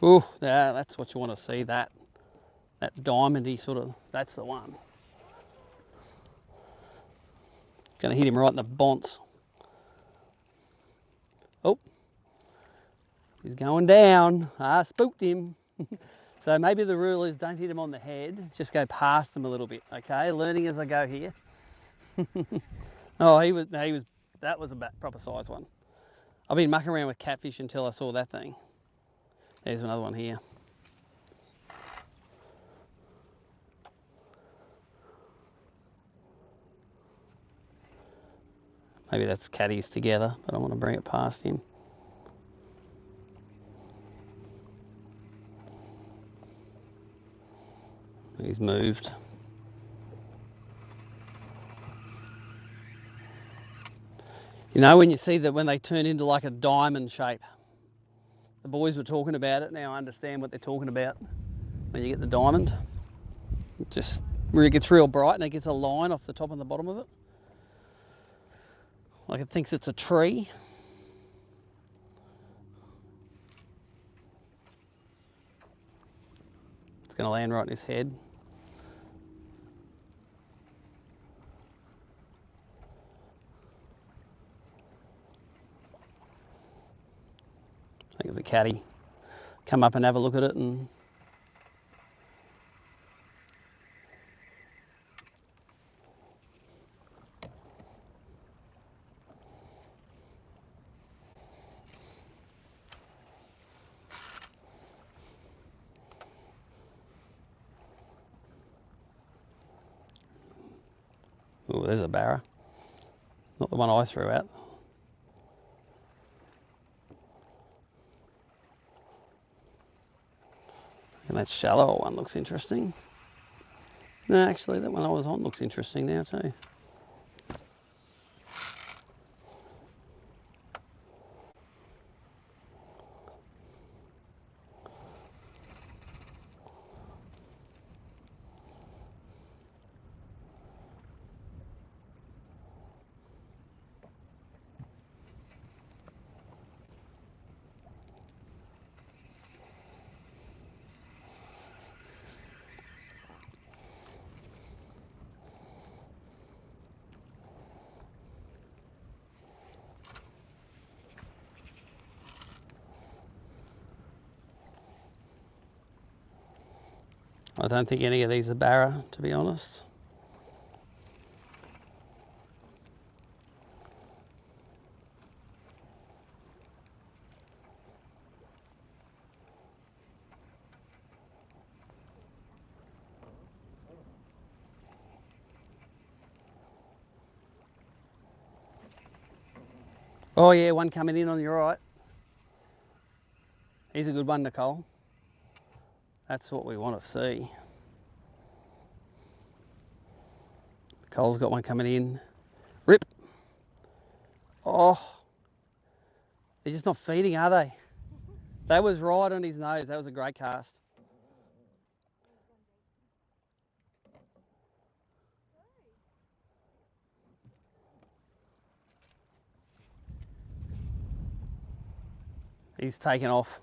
Oh, yeah, that's what you want to see, that diamondy sort of, that's the one. Going to hit him right in the bonce. Oh, he's going down. Ah, spooked him. So maybe the rule is don't hit him on the head, just go past him a little bit, okay? Learning as I go here. Oh, that was a proper size one. I've been mucking around with catfish until I saw that thing. There's another one here. Maybe that's catties together, but I want to bring it past him. He's moved. You know, when you see that when they turn into like a diamond shape, the boys were talking about it. Now I understand what they're talking about. When you get the diamond, it just where it gets real bright and it gets a line off the top and the bottom of it. Like it thinks it's a tree. It's going to land right in his head. I think it's a catty. Come up and have a look at it and oh, there's a barra. Not the one I threw out. And that shallow one looks interesting. No, actually, that one I was on looks interesting now too. I don't think any of these are barra, to be honest. Oh yeah, one coming in on your right. He's a good one, Nicole. That's what we want to see. Nicole's got one coming in. Rip. Oh, they're just not feeding, are they? That was right on his nose. That was a great cast. He's taken off.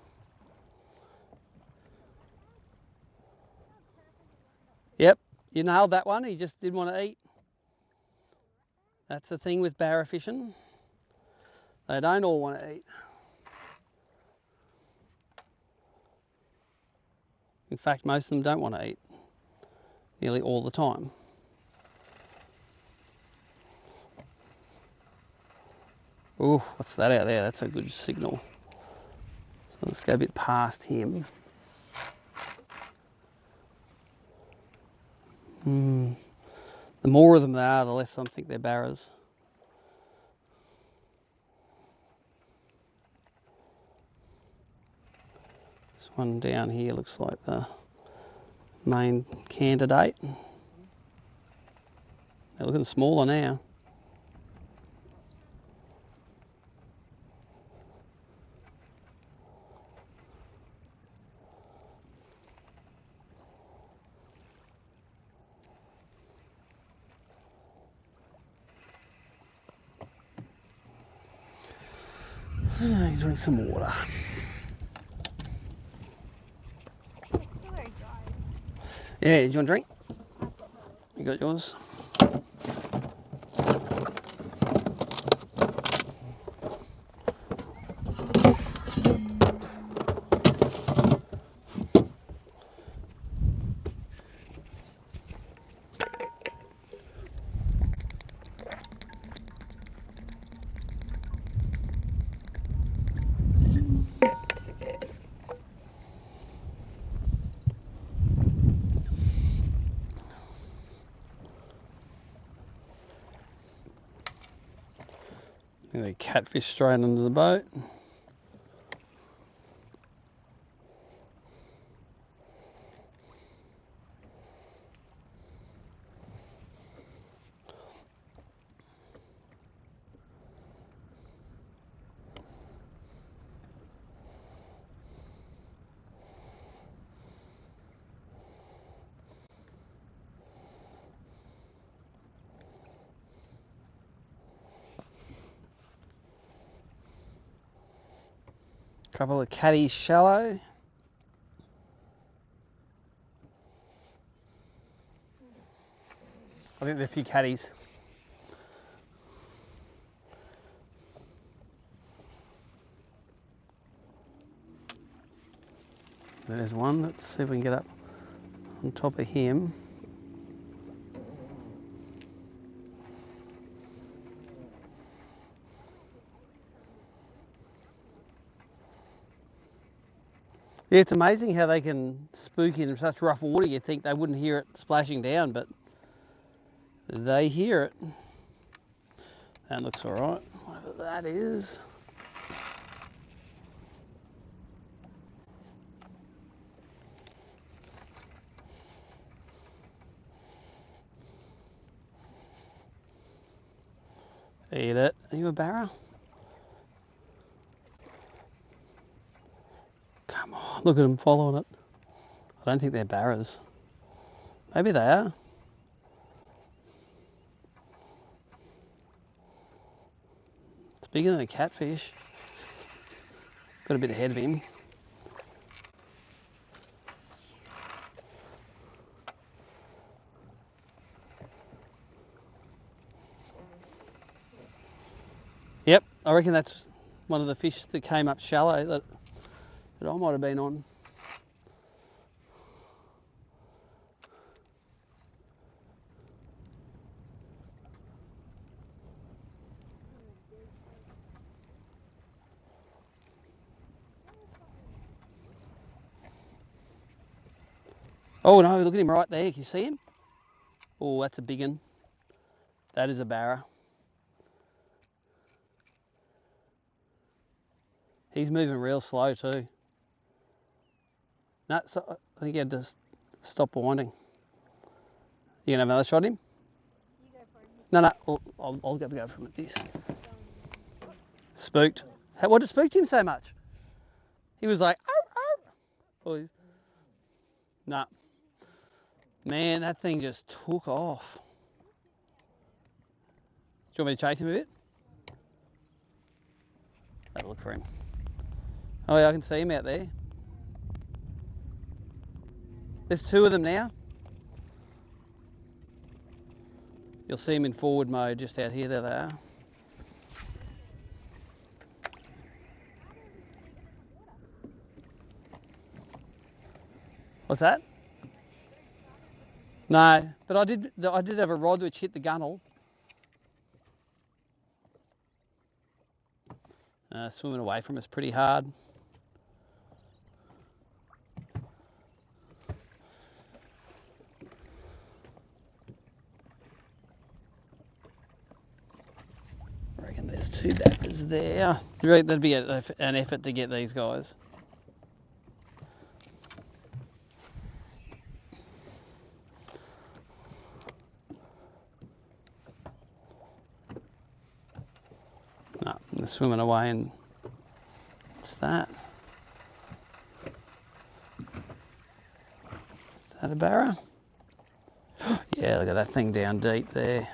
Yep, you nailed that one. He just didn't want to eat. That's the thing with barra fishing. They don't all want to eat. In fact, most of them don't want to eat. Nearly all the time. Ooh, what's that out there? That's a good signal. So let's go a bit past him. The more of them there are, the less I think they're barras. This one down here looks like the main candidate. They're looking smaller now. He's drinking some water. It's still very dry. Yeah, do you want a drink? You got yours? They catfish straight under the boat. Couple of caddies shallow. I think they're a few caddies. There's one. Let's see if we can get up on top of him. Yeah, it's amazing how they can spook in such rough water. You'd think they wouldn't hear it splashing down, but they hear it. That looks all right, whatever that is. Eat it. Are you a barra? Come on, look at them following it. I don't think they're barras. Maybe they are. It's bigger than a catfish. Got a bit ahead of him. Yep, I reckon that's one of the fish that came up shallow that I might have been on. Oh no, look at him right there. Can you see him? Oh, that's a big one. That is a barra. He's moving real slow too. No, so I think he had to stop winding. You gonna have another shot at him? You go for him. No, I'll go for him with this. Spooked. What spooked him so much? He was like, oh, oh. Oh, nah. Man, that thing just took off. Do you want me to chase him a bit? Have a look for him. Oh yeah, I can see him out there. There's two of them now. You'll see him in forward mode just out here. There they are. What's that? No, but I did have a rod which hit the gunnel. Swimming away from us pretty hard. There's 2 backers there. That'd be an effort to get these guys. No, they're swimming away, and what's that? Is that a barra? Yeah, look at that thing down deep there.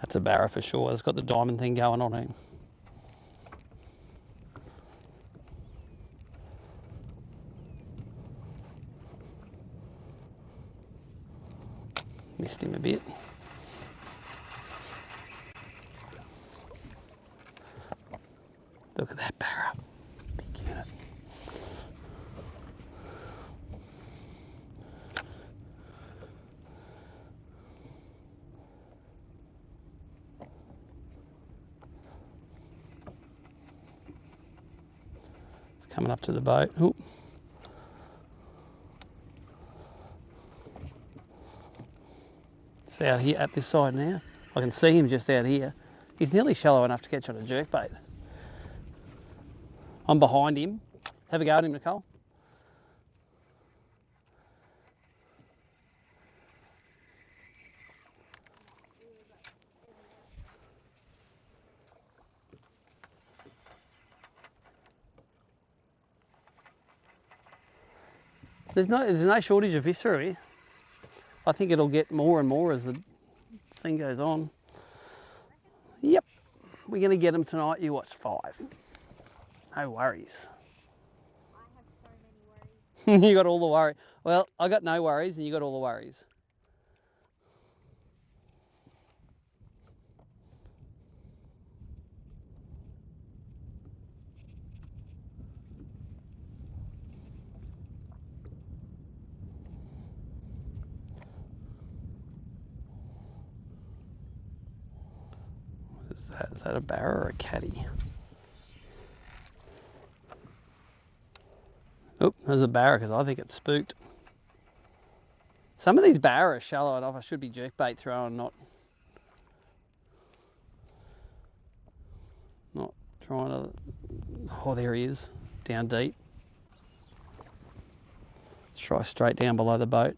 That's a barra for sure. It's got the diamond thing going on it. Missed him a bit. Look at that barra. Big unit. It's coming up to the boat. Ooh. It's out here at this side now. I can see him just out here. He's nearly shallow enough to catch on a jerkbait. I'm behind him. Have a go at him, Nicole. There's no shortage of fish through here. I think it'll get more and more as the thing goes on. Yep, we're going to get them tonight. You watch 5. No worries. I have so many worries. You got all the worry. Well, I got no worries and you got all the worries. What is that? Is that a barra or a caddy? Oh, there's a barra because I think it's spooked. Some of these barra are shallow enough. I should be jerkbait throwing, not trying to. Oh, there he is, down deep. Let's try straight down below the boat.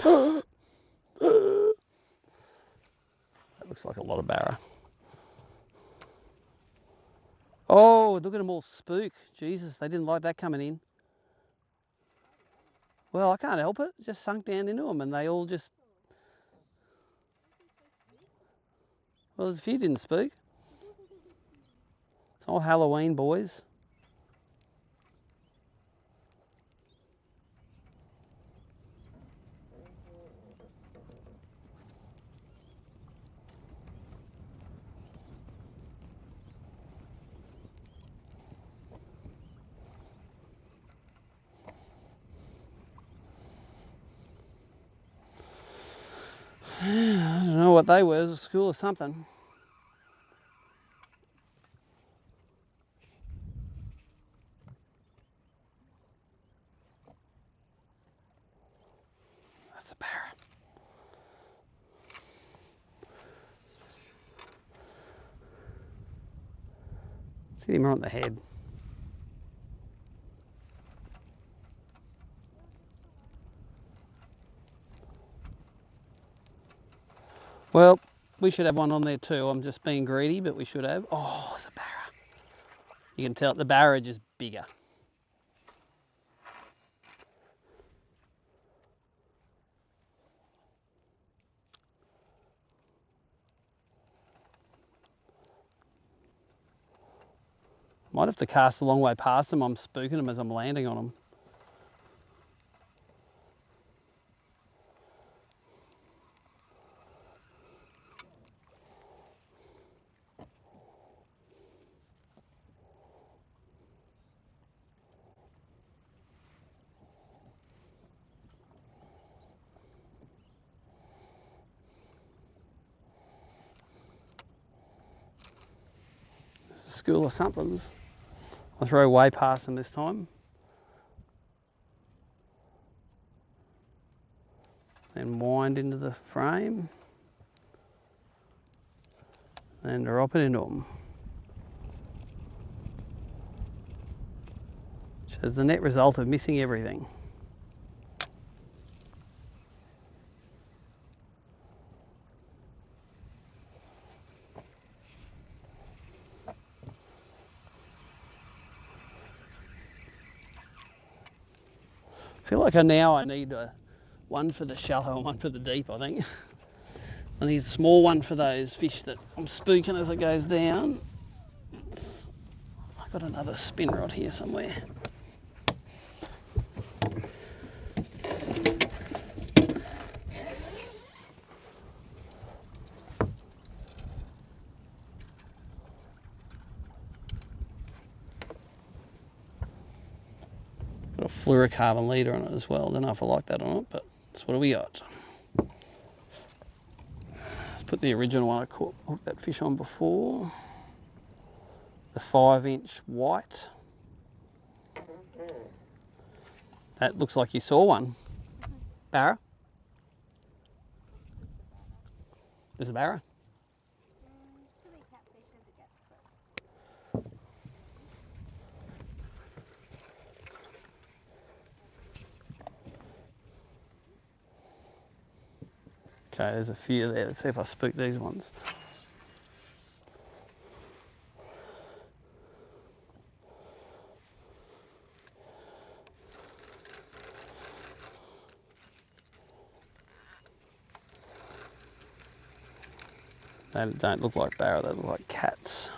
That looks like a lot of barra. Oh, look at them all spook. Jesus, they didn't like that coming in. Well, I can't help it. It just sunk down into them and they all just... Well, there's a few didn't spook. It's all Halloween, boys. I don't know what they were. It was a school or something. That's a barra. Let's hit him right on the head. Well, we should have one on there too. I'm just being greedy, but we should have. Oh, it's a barra. You can tell the barrage is bigger. Might have to cast a long way past them. I'm spooking them as I'm landing on them. It's a school of somethings. I'll throw way past them this time. Then wind into the frame. And drop it into them. Which is the net result of missing everything. I feel like I need one for the shallow and one for the deep, I think. I need a small one for those fish that I'm spooking as it goes down. I've got another spin rod here somewhere. Got a fluorocarbon leader on it as well. Don't know if I like that or not, but that's what we got. Let's put the original one I hooked that fish on before. The 5-inch white. That looks like you saw one. Barra? There's a barra. Too many catfish as it gets. Okay, there's a few there. Let's see if I spook these ones. They don't look like barra, they look like cats.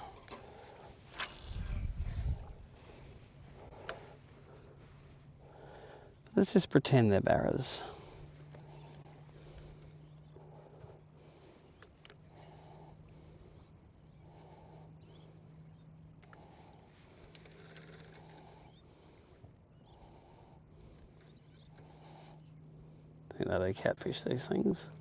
Let's just pretend they're barras. I think they catfish, these things.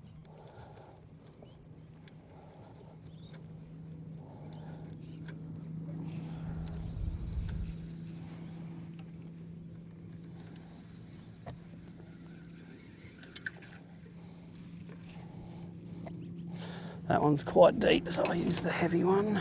That one's quite deep, so I'll use the heavy one.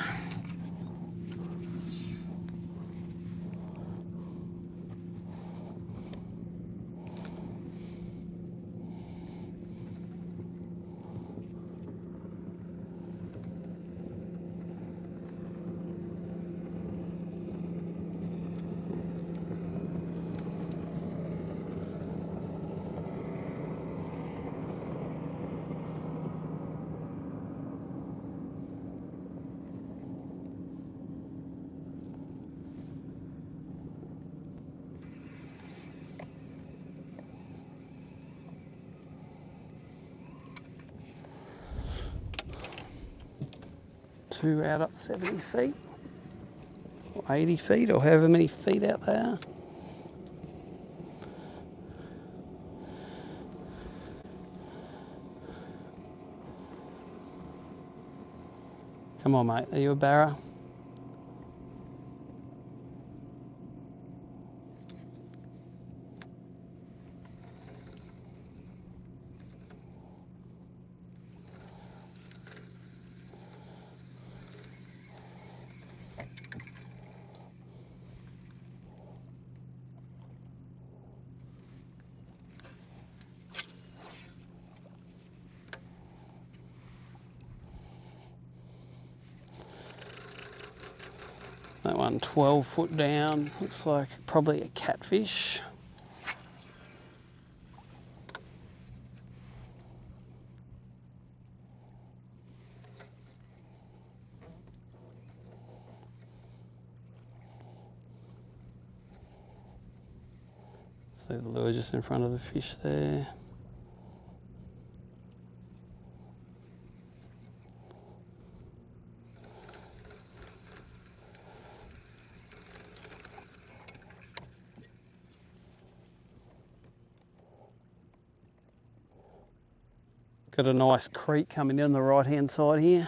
Two out at 70 feet, or 80 feet, or however many feet out there. Come on, mate, are you a barra? That one 12 foot down, looks like probably a catfish. So the lure just in front of the fish there. Got a nice creek coming in on the right hand side here.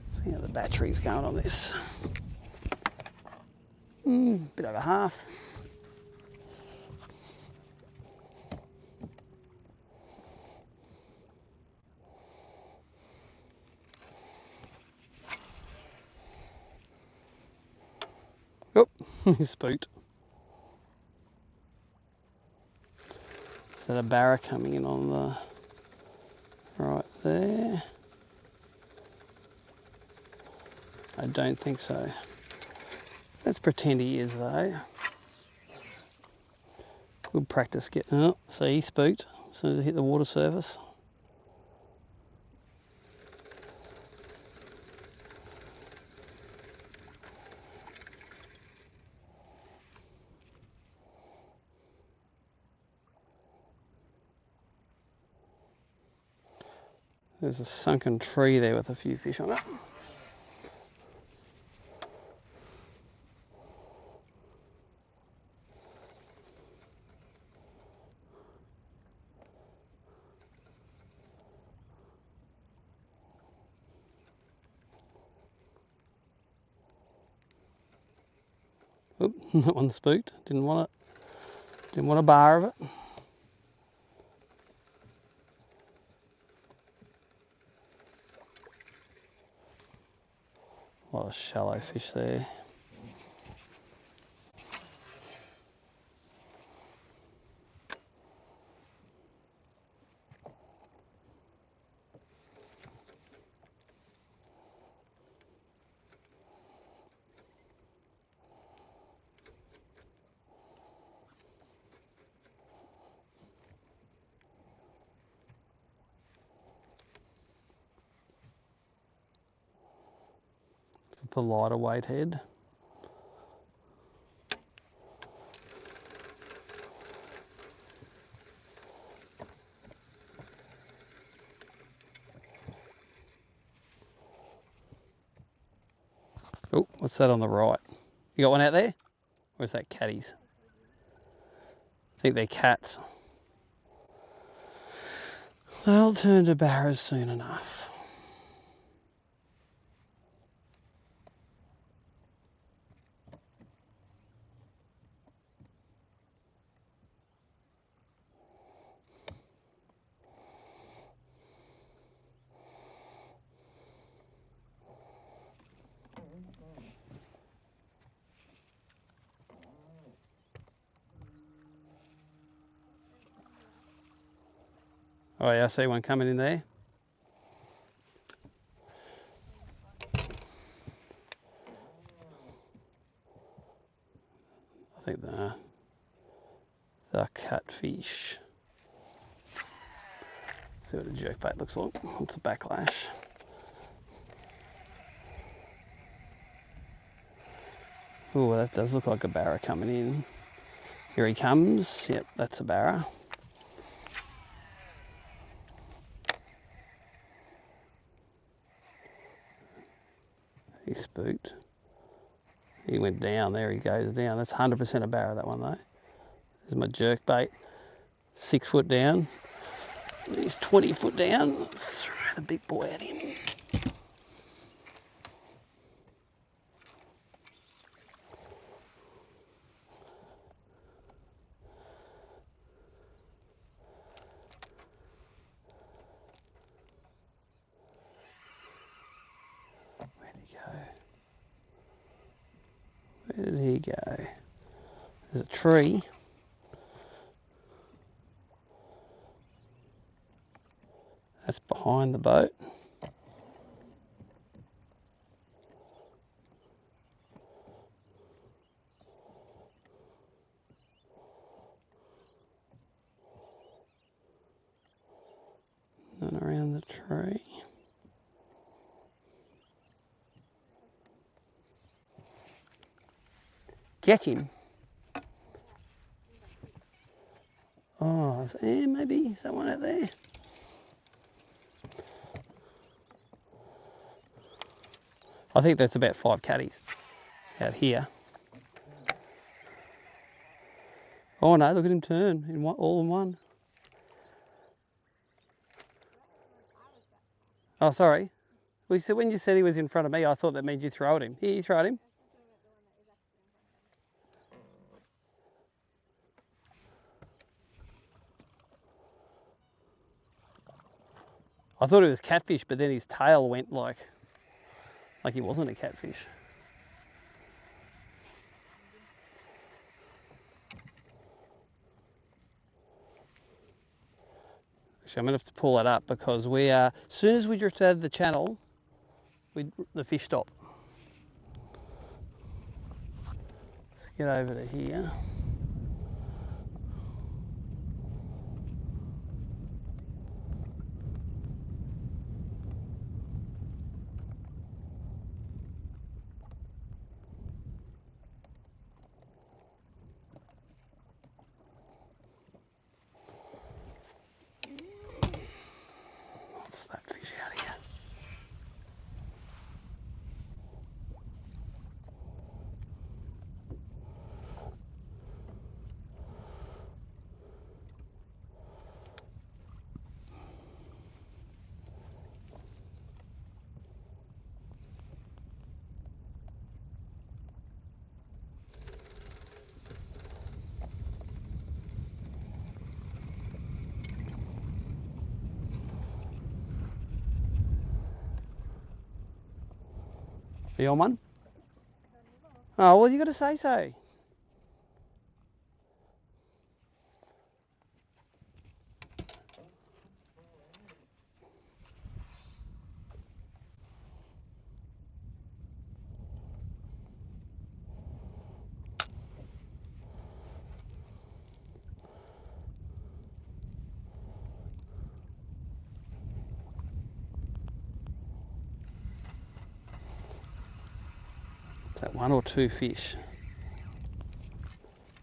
See how the battery's going on this. Bit over half. Oh, he's spooked. Is that a barra coming in on the right there? I don't think so. Let's pretend he is though. Good practice getting up. See, he spooked as soon as he hit the water surface. There's a sunken tree there with a few fish on it. Oop, that one spooked. Didn't want it. Didn't want a bar of it. A lot of shallow fish there. The lighter weight head. Oh, what's that on the right? You got one out there? Or is that catties? I think they're cats. They'll turn to barras soon enough. Oh yeah, I see one coming in there. I think the catfish. Let's see what a jerkbait looks like. It's a backlash. Oh, that does look like a barra coming in. Here he comes. Yep, that's a barra. He's spooked. He went down. There he goes down. That's 100% a barra, that one though. There's my jerk bait. 6 foot down. He's 20 foot down. Let's throw the big boy at him. Where'd he go? Where did he go? There's a tree. That's behind the boat. And around the tree. Get him. Oh, maybe someone out there. I think that's about 5 caddies out here. Oh no, look at him turn in one, all in one. Oh, sorry. Well, when you said he was in front of me, I thought that meant you throwed him. Here, you throwed him. I thought it was catfish, but then his tail went like he wasn't a catfish. Actually, I'm going to have to pull that up because we are, as soon as we drift out of the channel, the fish stop. Let's get over to here. What's that fish out here? Are you on one? Oh, well, you got to say so. Is that 1 or 2 fish?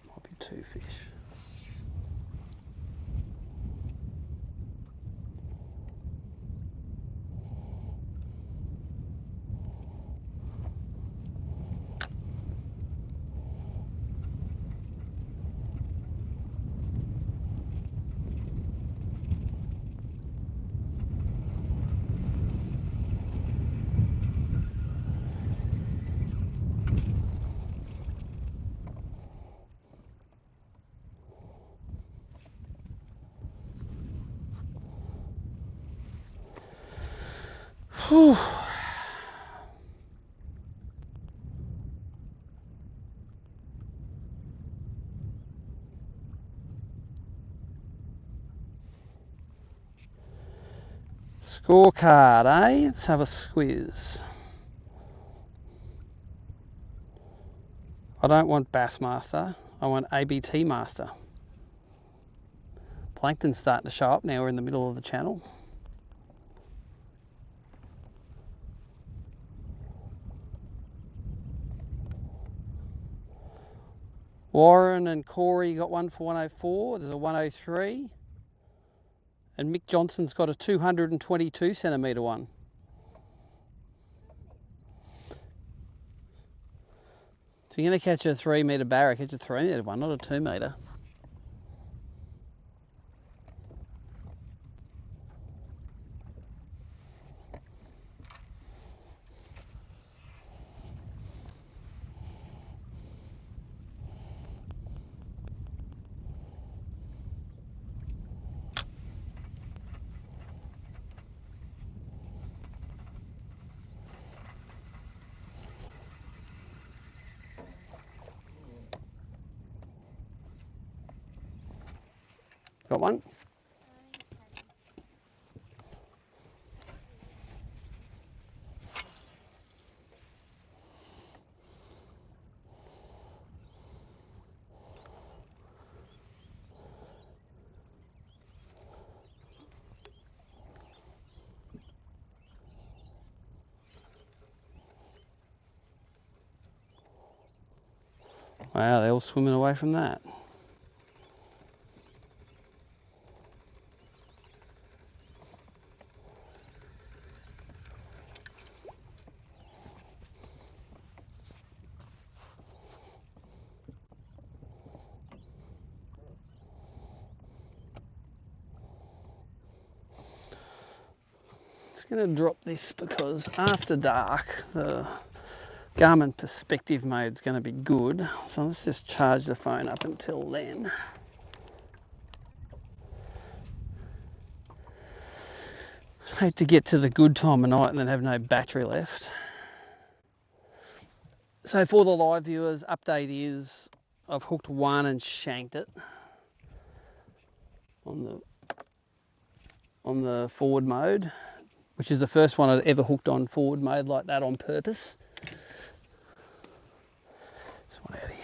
Might be 2 fish. Whew. Scorecard, eh? Let's have a squiz. I don't want Bassmaster, I want ABT Master. Plankton's starting to show up now, we're in the middle of the channel. Warren and Corey got one for 104, there's a 103. And Mick Johnson's got a 222 centimetre one. If you're going to catch a 3 metre barra, catch a 3 metre one, not a 2 metre. Got one? Wow, they're all swimming away from that. Just going to drop this because after dark the Garmin perspective mode is going to be good. So let's just charge the phone up until then. Hate to get to the good time of night and then have no battery left. So for the live viewers, update is I've hooked one and shanked it on the forward mode, which is the first one I'd ever hooked on forward mode like that on purpose. This one out of here.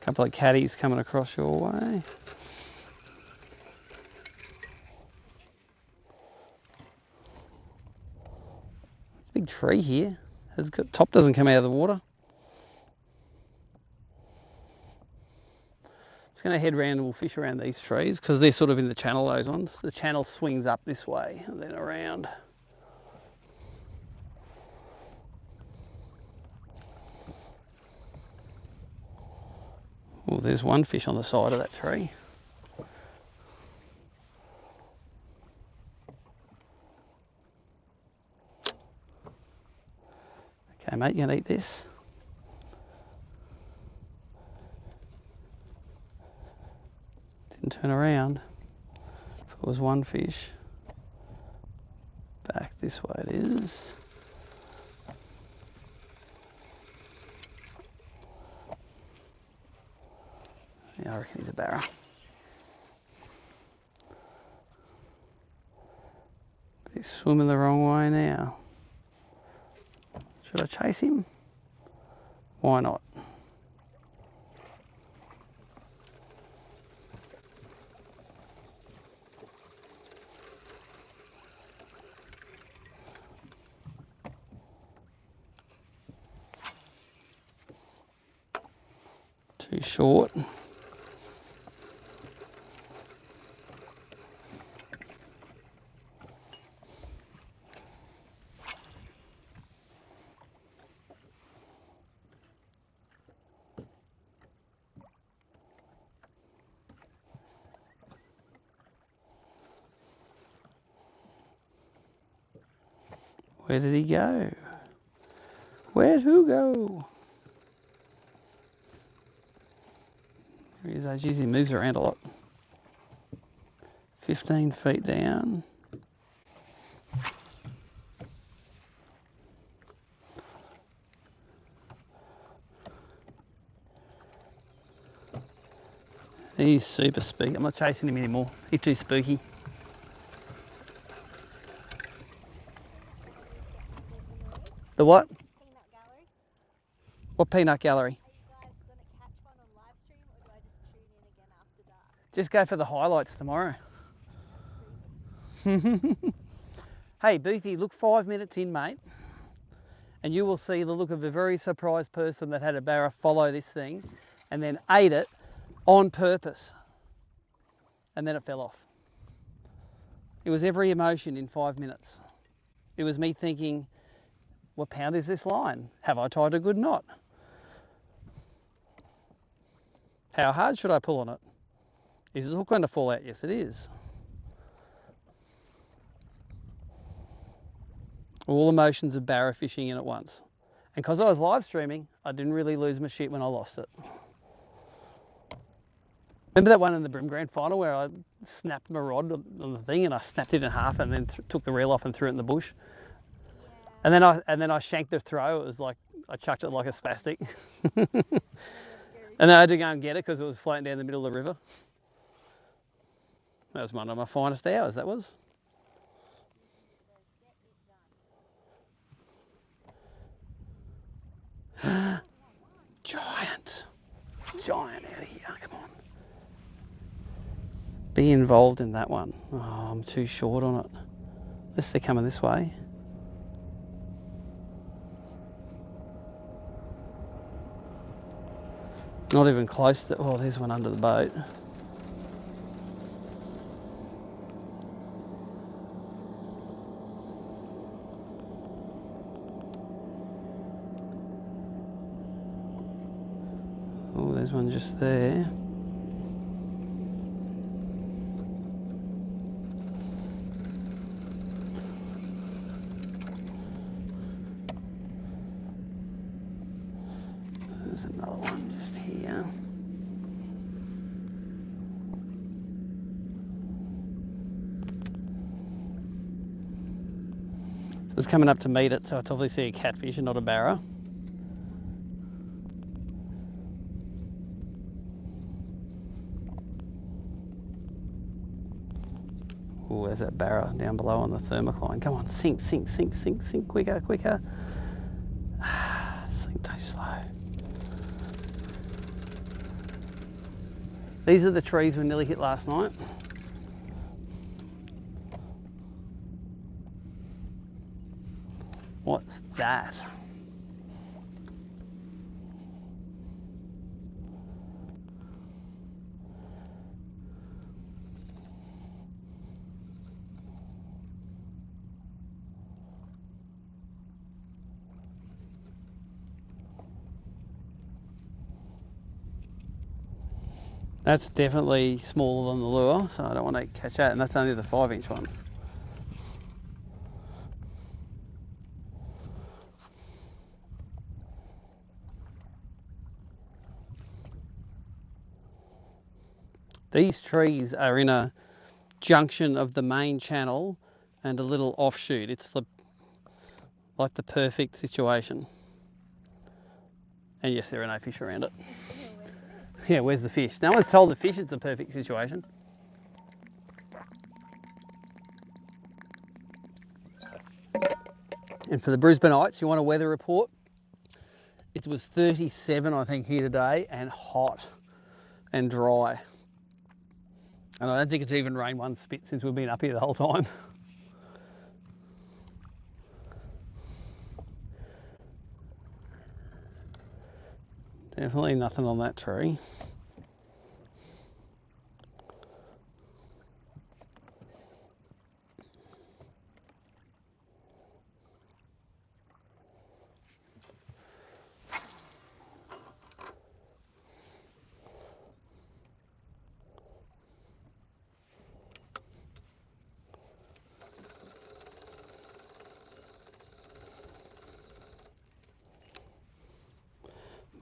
Couple of caddies coming across your way. It's a big tree here. Top doesn't come out of the water. Just going to head round and we'll fish around these trees because they're sort of in the channel, those ones. The channel swings up this way and then around. Oh, there's one fish on the side of that tree. Okay, mate, you gonna eat this? Didn't turn around. If it was one fish. Back this way it is. Yeah, I reckon he's a barra. But he's swimming the wrong way now. Should I chase him? Why not? Too short. Where did he go? Where'd who go? There he is. Geez, he moves around a lot. 15 feet down. He's super spooky. I'm not chasing him anymore. He's too spooky. The what? Peanut gallery. What peanut gallery? Are you guys going to catch one on live stream or do I just tune in again after dark? Just go for the highlights tomorrow. Hey, Boothie, look 5 minutes in, mate, and you will see the look of a very surprised person that had a barra follow this thing and then ate it on purpose. And then it fell off. It was every emotion in 5 minutes. It was me thinking, what pound is this line? Have I tied a good knot? How hard should I pull on it? Is the hook going to fall out? Yes, it is. All emotions of barra fishing in at once. And because I was live streaming, I didn't really lose my shit when I lost it. Remember that one in the Brim Grand Final where I snapped my rod on the thing and I snapped it in half and then took the reel off and threw it in the bush? Yeah. And then I shanked the throw. It was like I chucked it like a spastic. And then I had to go and get it because it was floating down the middle of the river. That was one of my finest hours, that was. Giant out of here, come on. Be involved in that one. Oh, I'm too short on it. Unless they're coming this way. Not even close to, oh, there's one under the boat. Oh, there's one just there. There's another one just here. So it's coming up to meet it, so it's obviously a catfish and not a barra. Oh, there's that barra down below on the thermocline. Come on, sink, sink, sink, sink, sink, quicker, quicker. Sink too slow. These are the trees we nearly hit last night. What's that? That's definitely smaller than the lure, so I don't want to catch that, and that's only the 5-inch one. These trees are in a junction of the main channel and a little offshoot. It's like the perfect situation. And yes, there are no fish around it. Yeah, where's the fish? No one's told the fish it's a perfect situation. And for the Brisbaneites, you want a weather report? It was 37, I think, here today, and hot and dry. And I don't think it's even rained one spit since we've been up here the whole time. Definitely nothing on that tree.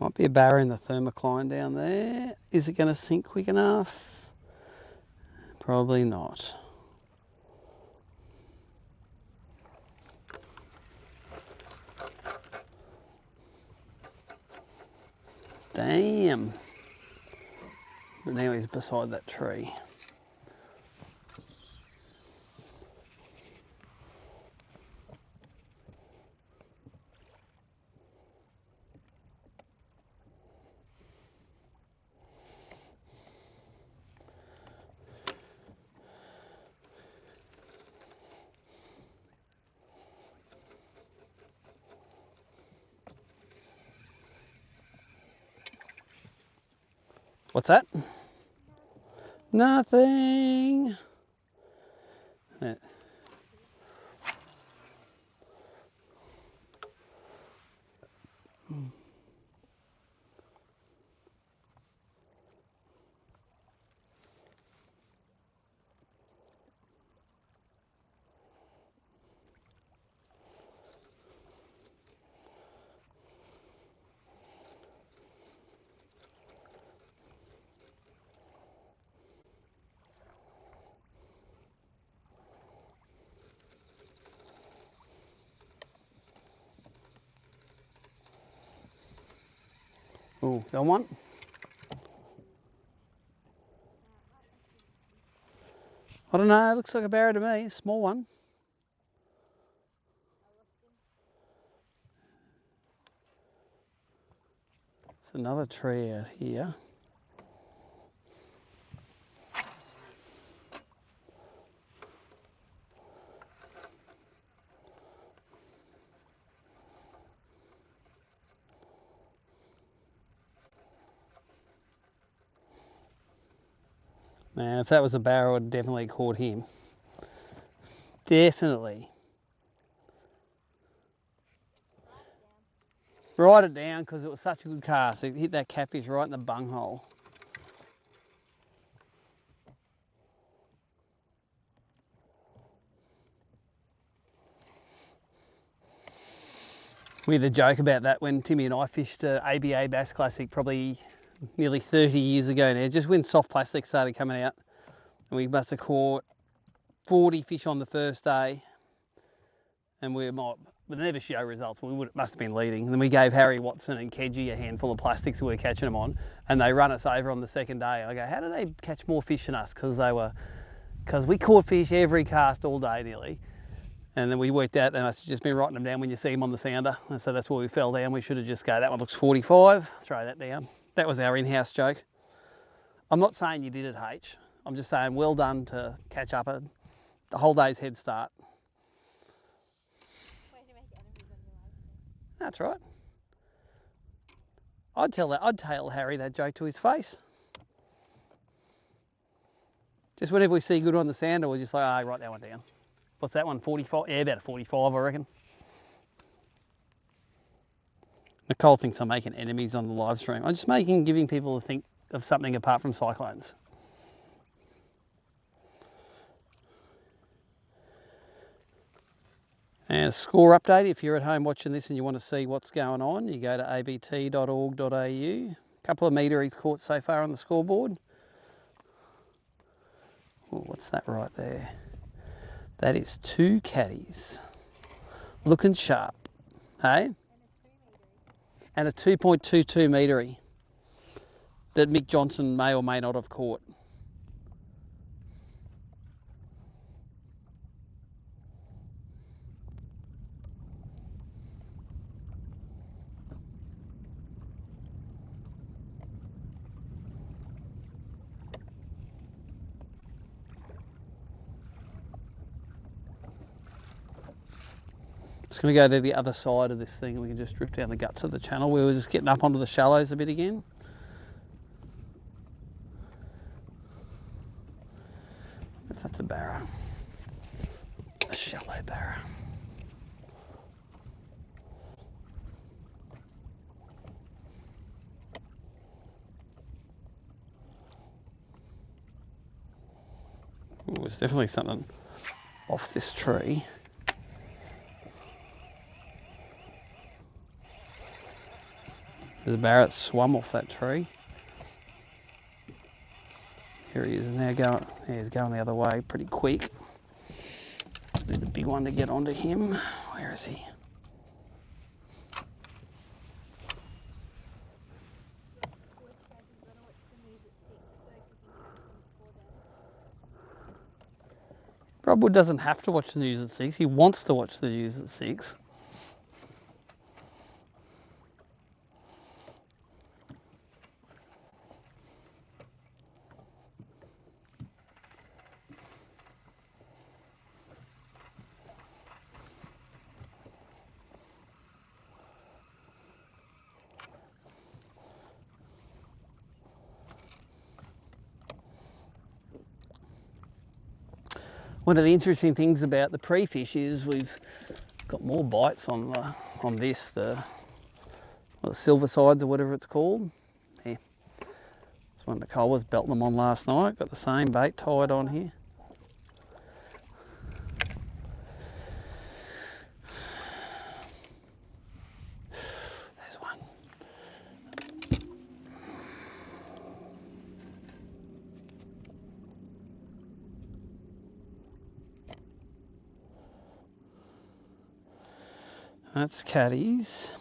Might be a barra in the thermocline down there. Is it going to sink quick enough? Probably not. Damn. But now he's beside that tree. What's that? Nothing. Yeah. Oh, got one? I don't know, it looks like a barra to me, small one. It's another tree out here. Man, if that was a barra, I would have definitely caught him. Definitely. Write it down because it was such a good cast. It hit that catfish right in the bunghole. We had a joke about that when Timmy and I fished ABA Bass Classic probably nearly 30 years ago now, just when soft plastic started coming out. And we must have caught 40 fish on the first day. And we never show results. Must have been leading. And then we gave Harry Watson and Kedgie a handful of plastics we were catching them on, and they run us over on the second day. And I go, how do they catch more fish than us? Because we caught fish every cast all day nearly. And then we worked out, and I just been writing them down when you see them on the sounder. And so that's where we fell down. We should have just go, that one looks 45, throw that down. That was our in-house joke. I'm not saying you did it, H. I'm just saying well done to catch up at the whole day's head start. That's right. I'd tell Harry that joke to his face. Just whenever we see good on the sounder, we're just like, write that one down. What's that one, 45? Yeah, about a 45, I reckon. Nicole thinks I'm making enemies on the live stream. I'm just giving people to think of something apart from cyclones. And a score update, if you're at home watching this and you want to see what's going on, you go to abt.org.au. A couple of metres caught so far on the scoreboard. Oh, what's that right there? That is 2 caddies. Looking sharp, hey? And a 2.22 metre that Mick Johnson may or may not have caught. Just going to go to the other side of this thing and we can just drift down the guts of the channel. We were just getting up onto the shallows a bit again. If that's a barra. A shallow barra. Ooh, there's definitely something off this tree. There's a barra that swum off that tree. Here he is now going. He's going the other way pretty quick. Need a big one to get onto him. Where is he? Rob doesn't have to watch the news at 6. He wants to watch the news at 6. One of the interesting things about the pre-fish is we've got more bites on this, the silver sides or whatever it's called. Here, that's one Nicole was belting them on last night. Got the same bait tied on here. There's one. That's caddies.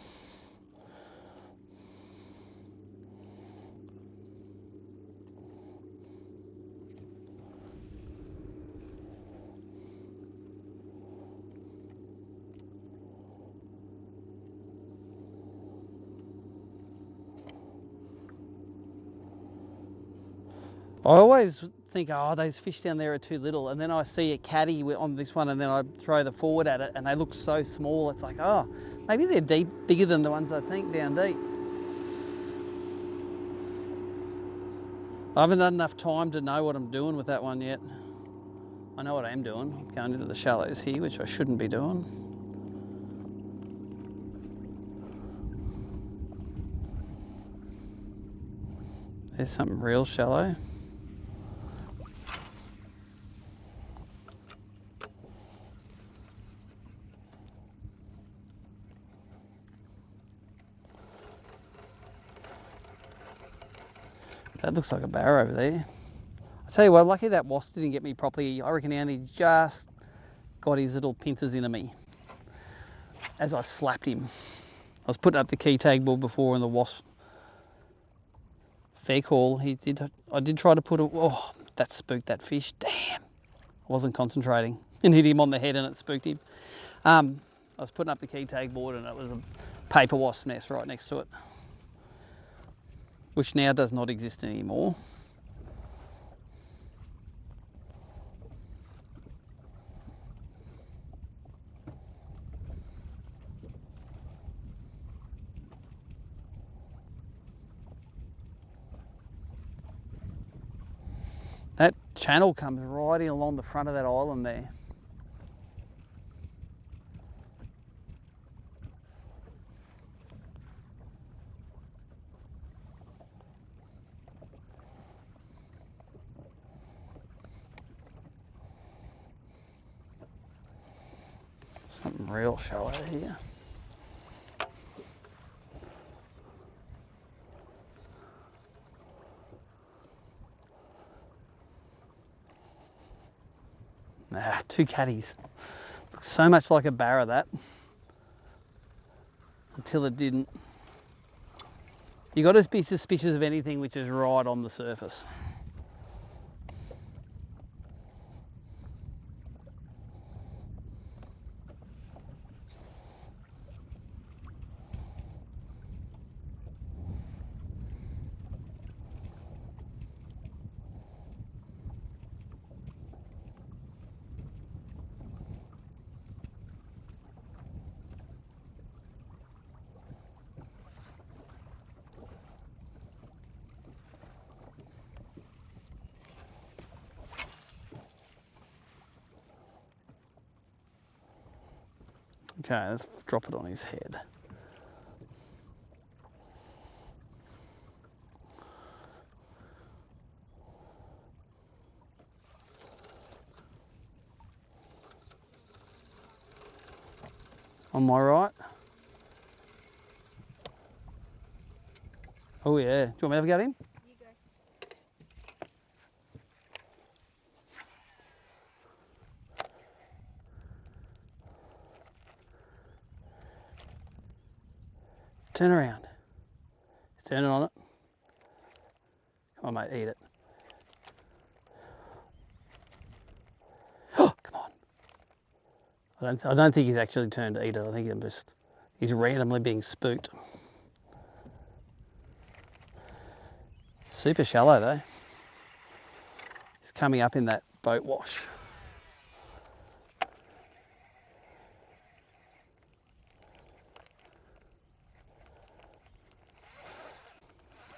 I always think, oh, those fish down there are too little, and then I see a caddy on this one and then I throw the forward at it and they look so small. It's like, oh, maybe they're bigger than the ones I think down deep. I haven't had enough time to know what I'm doing with that one yet. I know what I am doing. I'm going into the shallows here, which I shouldn't be doing. There's something real shallow. That looks like a barra over there. I tell you what, lucky that wasp didn't get me properly. I reckon he only just got his little pincers into me as I slapped him. I was putting up the key tag board before and the wasp, fair call. I did try to put a, oh, that spooked that fish. Damn. I wasn't concentrating and hit him on the head and it spooked him. I was putting up the key tag board and it was a paper wasp nest right next to it, which now does not exist anymore. That channel comes right in along the front of that island there. Something real shallow here. Ah, two caddies. Looks so much like a barra, that. Until it didn't. You got to be suspicious of anything which is right on the surface. Okay, let's drop it on his head. On my right. Oh yeah. Do you want me to have a go at him? You go. Turn around. He's turning on it. Come on, mate, eat it. Oh, come on. I don't think he's actually turned to eat it. I think he's randomly being spooked. Super shallow though. He's coming up in that boat wash.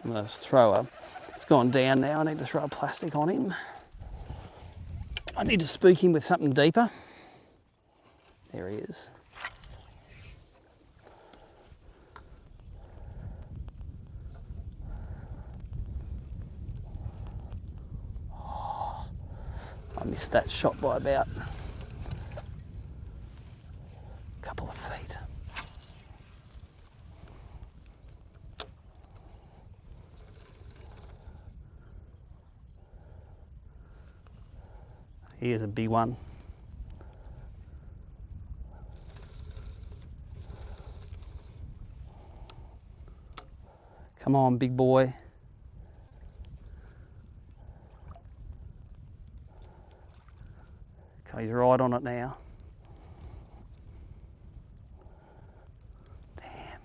I'm going to throw a, it's gone down now. I need to throw a plastic on him. I need to spook him with something deeper. There he is. Oh, I missed that shot by about a couple of feet. Here's a big one. Come on, big boy. Okay, he's right on it now. Damn.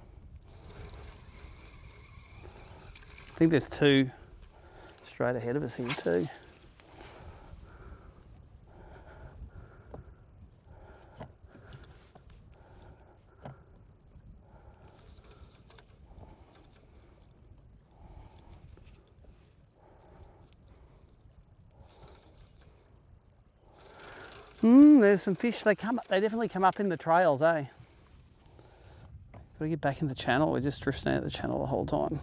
I think there's two straight ahead of us here too. There's some fish. They definitely come up in the trails, eh? Got to get back in the channel. We're just drifting out the channel the whole time.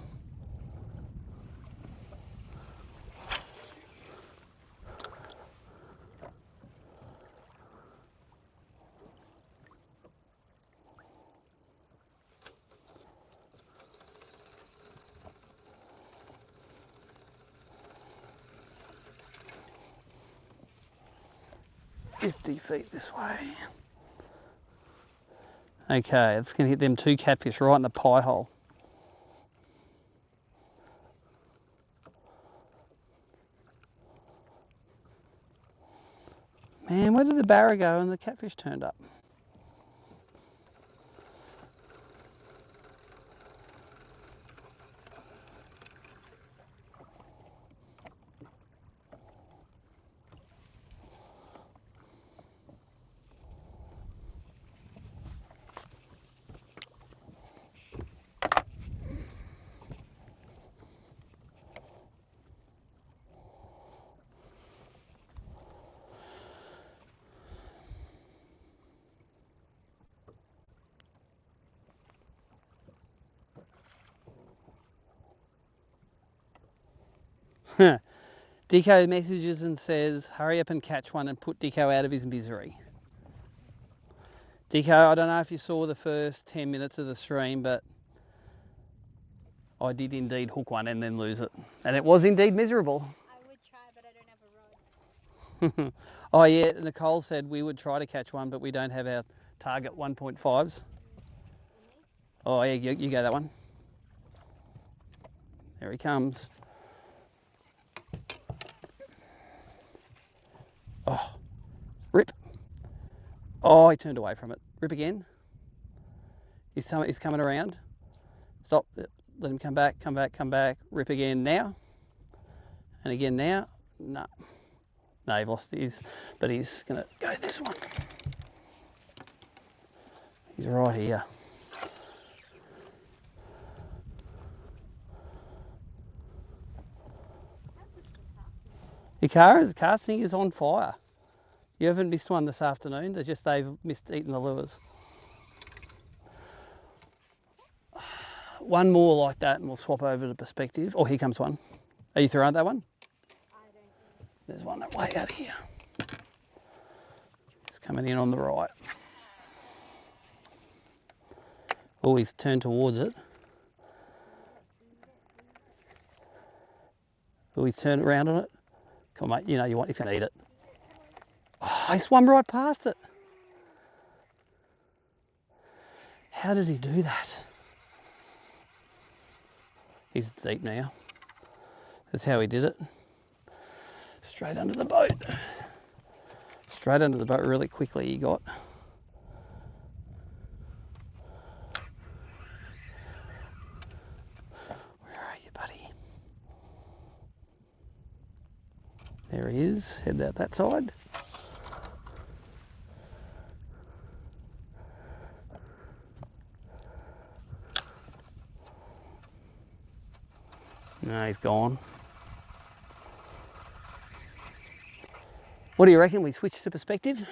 $50 this way. Okay, it's going to hit them 2 catfish right in the pie hole. Man, where did the barra go and the catfish turned up? Dico messages and says, hurry up and catch one and put Dico out of his misery. Dico, I don't know if you saw the first 10 minutes of the stream, but I did indeed hook one and then lose it. And it was indeed miserable. I would try, but I don't have a rod. Oh yeah, Nicole said we would try to catch one, but we don't have our target 1.5s. Oh yeah, you go that one. There he comes. Oh, rip. Oh, he turned away from it. Rip again. He's coming around. Stop. Let him come back, come back, come back. Rip again now. And again now. No. No, he lost his, but he's going to go this one. He's right here. The casting is on fire. You haven't missed one this afternoon. They've missed eating the lures. One more like that and we'll swap over to perspective. Oh, here comes one. Are you throwing that one? I don't know. There's one way out here. It's coming in on the right. Oh, he's turned towards it. Oh, he's turned around on it. Come on, mate, you know you want, he's going to eat it. Oh, he swum right past it. How did he do that? He's deep now. That's how he did it. Straight under the boat. Straight under the boat really quickly he got. Where are you, buddy? There he is, headed out that side. No, he's gone. What do you reckon? We switch to perspective?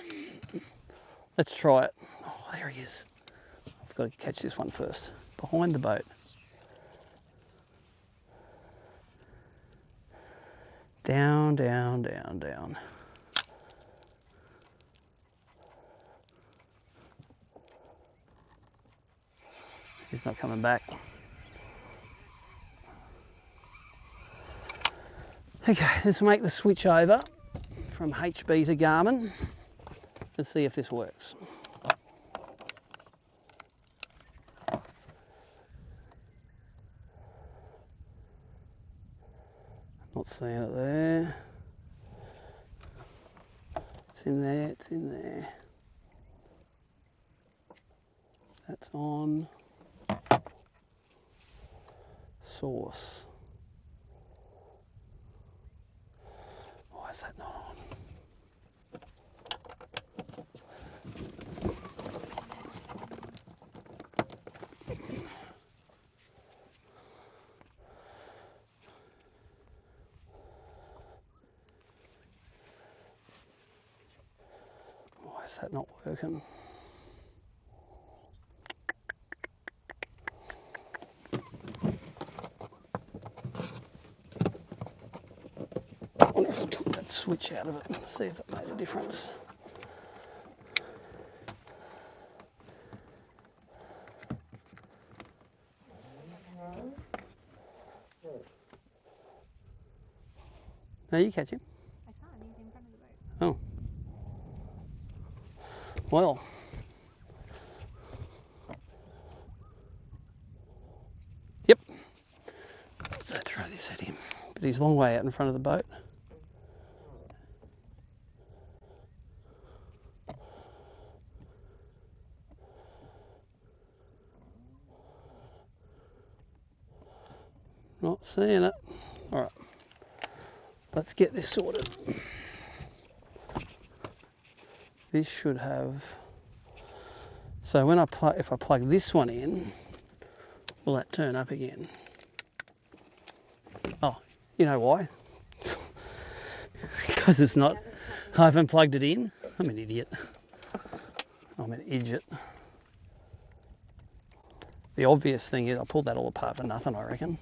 Let's try it. Oh, there he is. I've got to catch this one first. Behind the boat. Down, down, down, down. He's not coming back. Okay, let's make the switch over from HB to Garmin. Let's see if this works. Not seeing it there. It's in there, it's in there. That's on. Source. Why is that not on? Why is that not working? I wonder if I took that switch out of it and see if it made a difference. No, you catch him. I can't, he's in front of the boat. Oh. Well. Yep. So throw this at him. But he's a long way out in front of the boat. Not seeing it. All right. Let's get this sorted. This should have. So when if I plug this one in, will that turn up again? Oh, you know why? Because it's not. I haven't plugged it in. I'm an idiot. I'm an idiot. The obvious thing is I pulled that all apart for nothing, I reckon.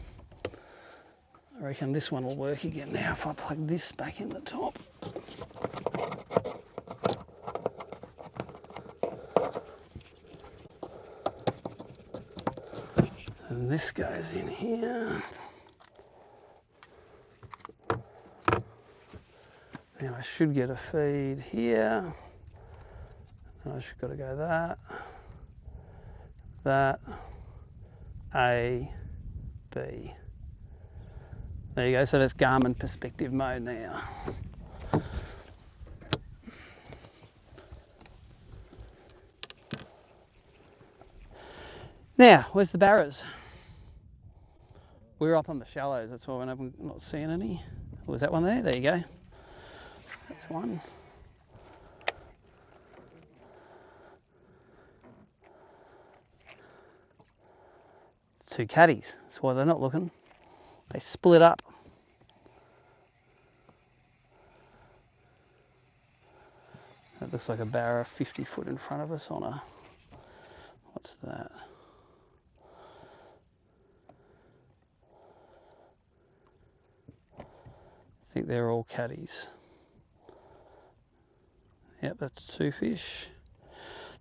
I reckon this one will work again now if I plug this back in the top. And this goes in here. Now I should get a feed here. And I should got to go that, A, B. There you go, so that's Garmin perspective mode now. Now, where's the barras? We're up on the shallows, that's why I'm not seeing any. Was that one there? There you go. That's one. Two caddies, that's why they're not looking. They split up. That looks like a barra 50 foot in front of us on a, what's that? I think they're all caddies. Yep, that's two fish.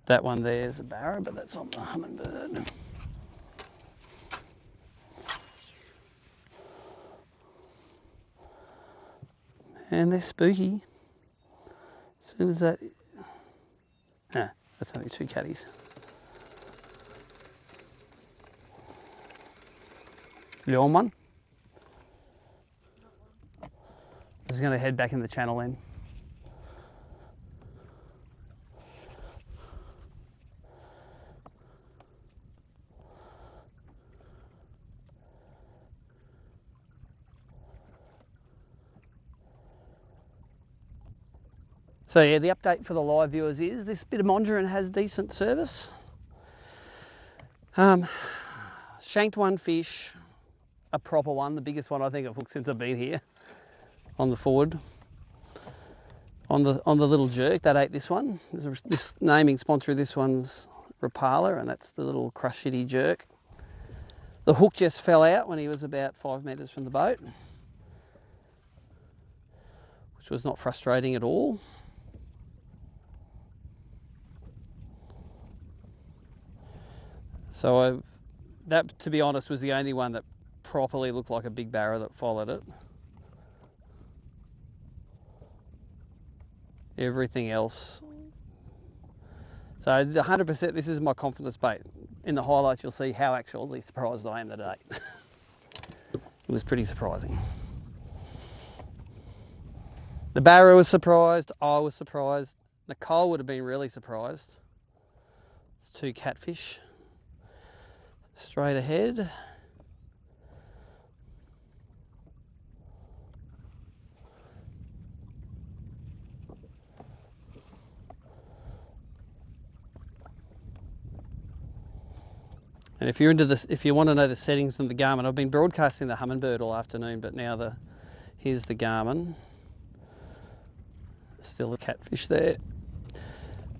That one there is a barra, but that's on the hummingbird. And they're spooky. As soon as that... Ah, that's only two caddies. You on one? This is going to head back in the channel then. So yeah, the update for the live viewers is this bit of Monduran has decent service. Shanked one fish, a proper one, the biggest one I think I've hooked since I've been here, on the forward. On the little jerk, that ate this one. This naming sponsor of this one's Rapala, and that's the little crush shitty jerk. The hook just fell out when he was about 5 metres from the boat, which was not frustrating at all. So that, to be honest, was the only one that properly looked like a big barra that followed it. Everything else. So the 100%, this is my confidence bait. In the highlights, you'll see how actually surprised I am that it ate. It was pretty surprising. The barra was surprised. I was surprised. Nicole would have been really surprised. It's two catfish. Straight ahead. And if you're into this, if you want to know the settings on the Garmin, I've been broadcasting the hummingbird all afternoon, but now here's the Garmin. Still a catfish there.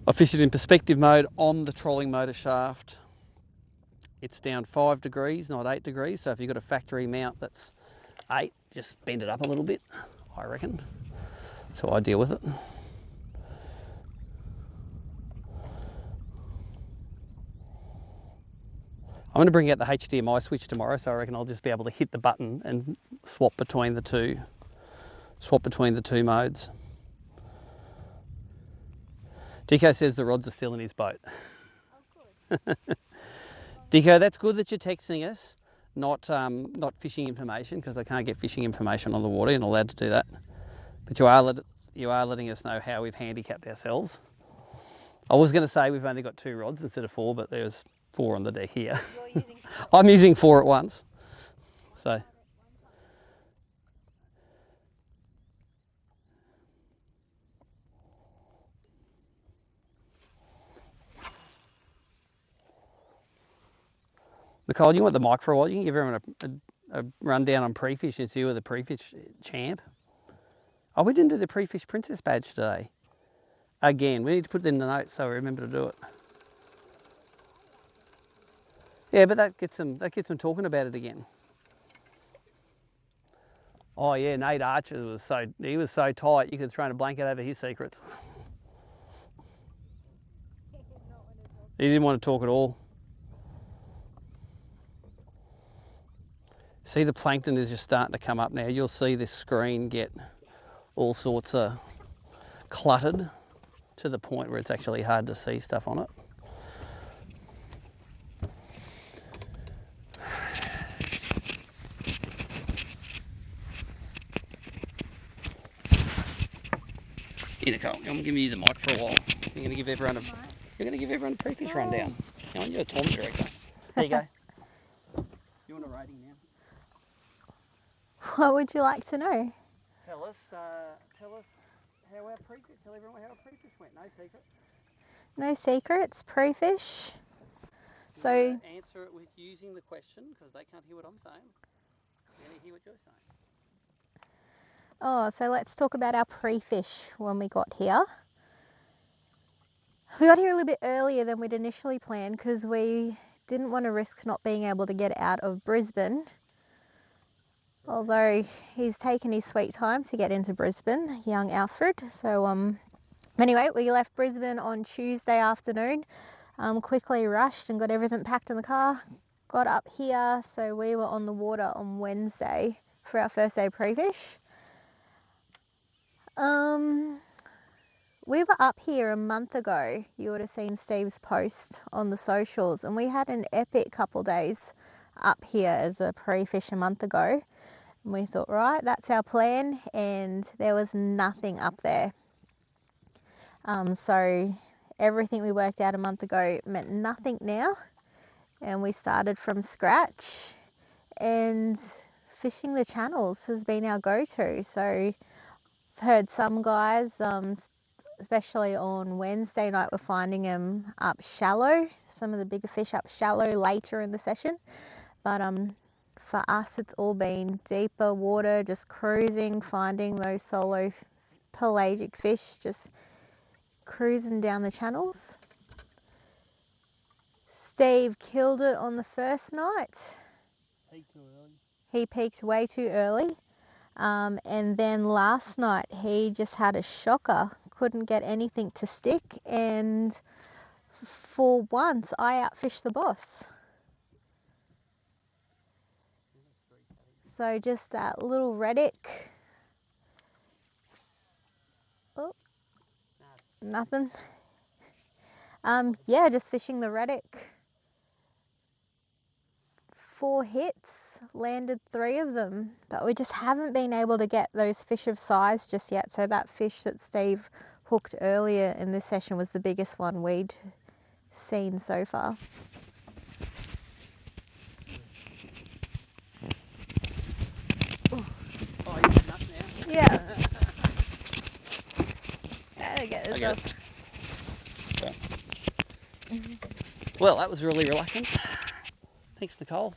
I fished it in perspective mode on the trolling motor shaft. It's down 5 degrees, not 8 degrees. So if you've got a factory mount that's 8, just bend it up a little bit, I reckon. That's how I deal with it. I'm going to bring out the HDMI switch tomorrow, so I reckon I'll just be able to hit the button and swap between the two modes. Dico says the rods are still in his boat. Oh, good. Dico, that's good that you're texting us, not fishing information, because I can't get fishing information on the water. You're not allowed to do that. But you are letting us know how we've handicapped ourselves. I was going to say we've only got 2 rods instead of 4, but there's 4 on the deck here. You're using 4. I'm using 4 at once. So. Nicole, you want the mic for a while? You can give everyone a rundown on pre-fish since you were the pre-fish champ. Oh, we didn't do the pre-fish princess badge today. Again, we need to put it in the notes so we remember to do it. Yeah, but that gets them talking about it again. Oh yeah, Nate Archer was so tight you could throw a blanket over his secrets. He didn't want to talk at all. See, the plankton is just starting to come up now. You'll see this screen get all sorts of cluttered to the point where it's actually hard to see stuff on it. Here, Nicole, I'm giving you the mic for a while. You're going to give everyone a pre-fish rundown. You're a tournament director. There you go. You want a rating now? What would you like to know? Tell us how our pre-fish. Tell everyone how our pre-fish went. No secrets. No secrets, pre-fish. So answer it with using the question because they can't hear what I'm saying. They only hear what you're saying. Oh, so let's talk about our pre-fish when we got here. We got here a little bit earlier than we'd initially planned because we didn't want to risk not being able to get out of Brisbane. Although he's taken his sweet time to get into Brisbane, young Alfred. So anyway, we left Brisbane on Tuesday afternoon, quickly rushed and got everything packed in the car, got up here. So we were on the water on Wednesday for our first day pre-fish. We were up here a month ago. You would have seen Steve's post on the socials, and we had an epic couple days up here as a pre-fish a month ago. And we thought, right, that's our plan, and there was nothing up there. So everything we worked out a month ago meant nothing now, and we started from scratch, and fishing the channels has been our go-to. So I've heard some guys, especially on Wednesday night, we're finding them up shallow, some of the bigger fish up shallow later in the session. But for us, it's all been deeper water, just cruising, finding those solo pelagic fish, just cruising down the channels. Steve killed it on the first night. Peaked too early. He peaked way too early. And then last night he just had a shocker, couldn't get anything to stick, and for once I outfished the boss. So just that little reddick. Oh, nothing. Yeah, just fishing the reddick. 4 hits, landed 3 of them, but we just haven't been able to get those fish of size just yet. So that fish that Steve hooked earlier in this session was the biggest one we'd seen so far. Oh, you're nuts now. Yeah. Gotta get this up. Okay. Well, that was really reluctant. Thanks, Nicole.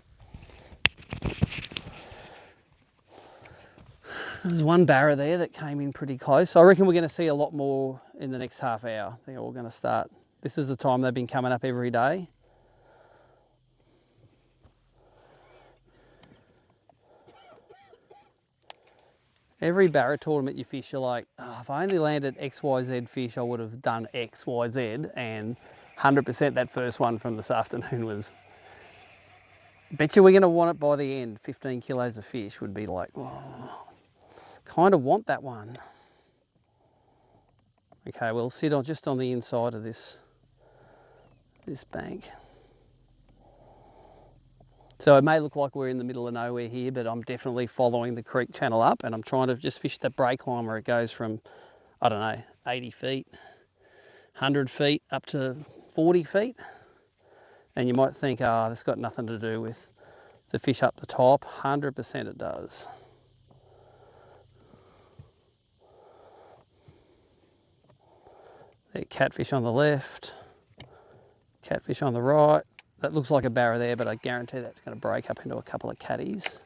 There's one barra there that came in pretty close. I reckon we're going to see a lot more in the next half hour. I think we're going to start. This is the time they've been coming up every day. Every barra tournament you fish, you're like, oh, if I only landed XYZ fish, I would have done XYZ. And 100% that first one from this afternoon was, bet you we're going to want it by the end. 15 kilos of fish would be like, oh, kind of want that one. Okay, we'll sit on just on the inside of this bank. So it may look like we're in the middle of nowhere here, but I'm definitely following the creek channel up, and I'm trying to just fish that break line where it goes from, I don't know, 80 feet, 100 feet up to 40 feet. And you might think, oh, that's got nothing to do with the fish up the top. 100% it does. There, catfish on the left, catfish on the right. That looks like a barra there, but I guarantee that's going to break up into a couple of catties.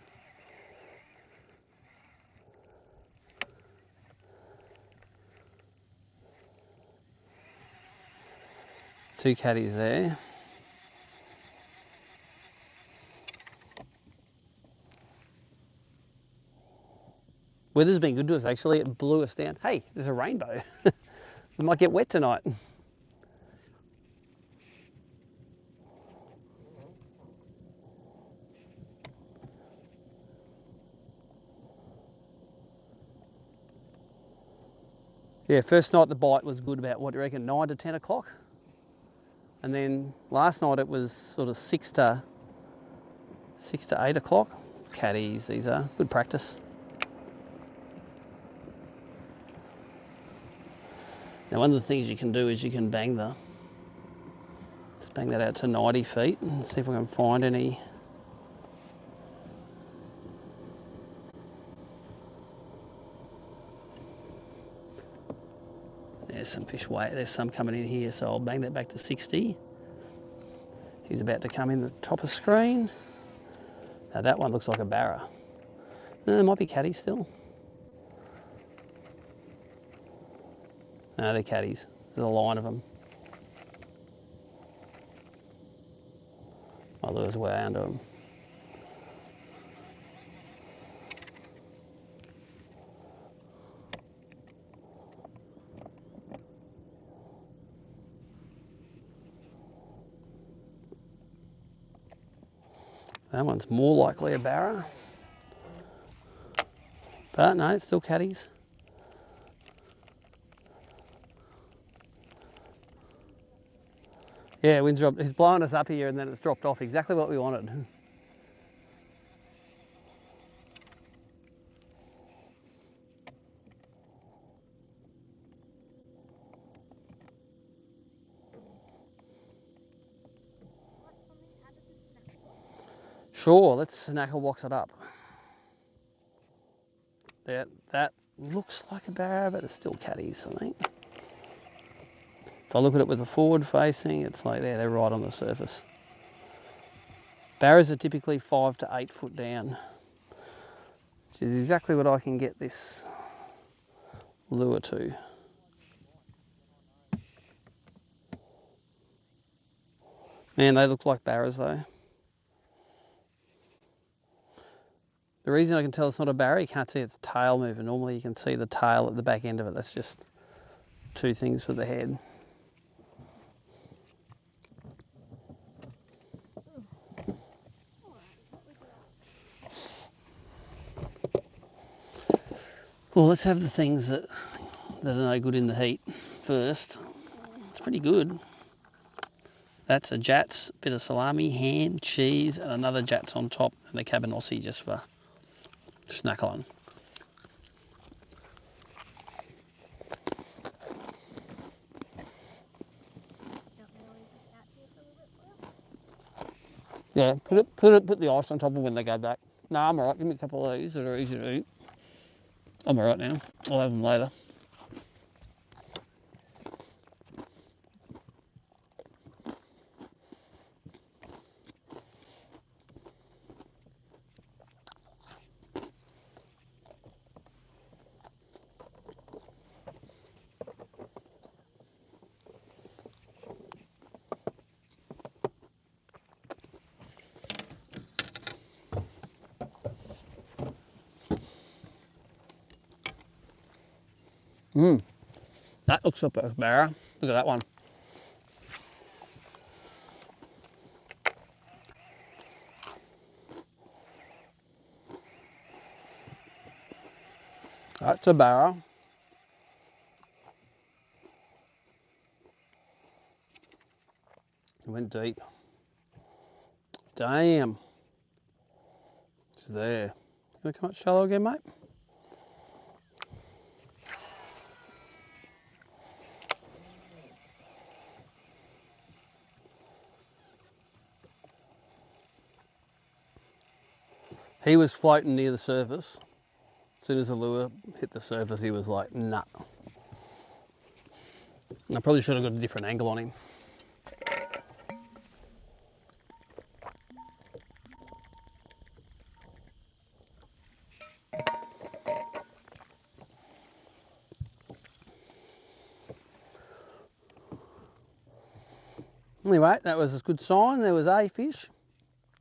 Two catties there. Weather's been good to us actually. It blew us down. Hey, there's a rainbow. We might get wet tonight. Yeah, first night the bite was good about, what do you reckon, 9 to 10 o'clock? And then last night it was sort of 6 to 8 o'clock. Caddies, these are good practice. Now one of the things you can do is you can let's bang that out to 90 feet and see if we can find any. There's some fish weight, there's some coming in here, so I'll bang that back to 60. He's about to come in the top of screen. Now that one looks like a barra. There might be caddies still. No, they're caddies. There's a line of them. My lure's way under them. That one's more likely a barra. But no, it's still caddies. Yeah, wind's dropped. He's blowing us up here and then it's dropped off. Exactly what we wanted. Sure, let's snackle box it up. That looks like a barra, but it's still caddies, I think. If I look at it with the forward facing, it's like they're right on the surface. Barras are typically 5 to 8 foot down, which is exactly what I can get this lure to. Man, they look like barras though. The reason I can tell it's not a barra, you can't see its tail moving. Normally you can see the tail at the back end of it. That's just two things for the head. Well, let's have the things that are no good in the heat first. It's pretty good. That's a Jats, bit of salami, ham, cheese, and another Jats on top, and a cabanossi just for snack on. Yeah, put the ice on top of when they go back. No, I'm alright. Give me a couple of these that are easy to eat. I'm alright now. I'll have them later. That looks up a barra. Look at that one. That's a barra. It went deep. Damn. It's there. You want to come up shallow again, mate? He was floating near the surface. As soon as the lure hit the surface, he was like, nah. I probably should have got a different angle on him. Anyway, that was a good sign. There was a fish.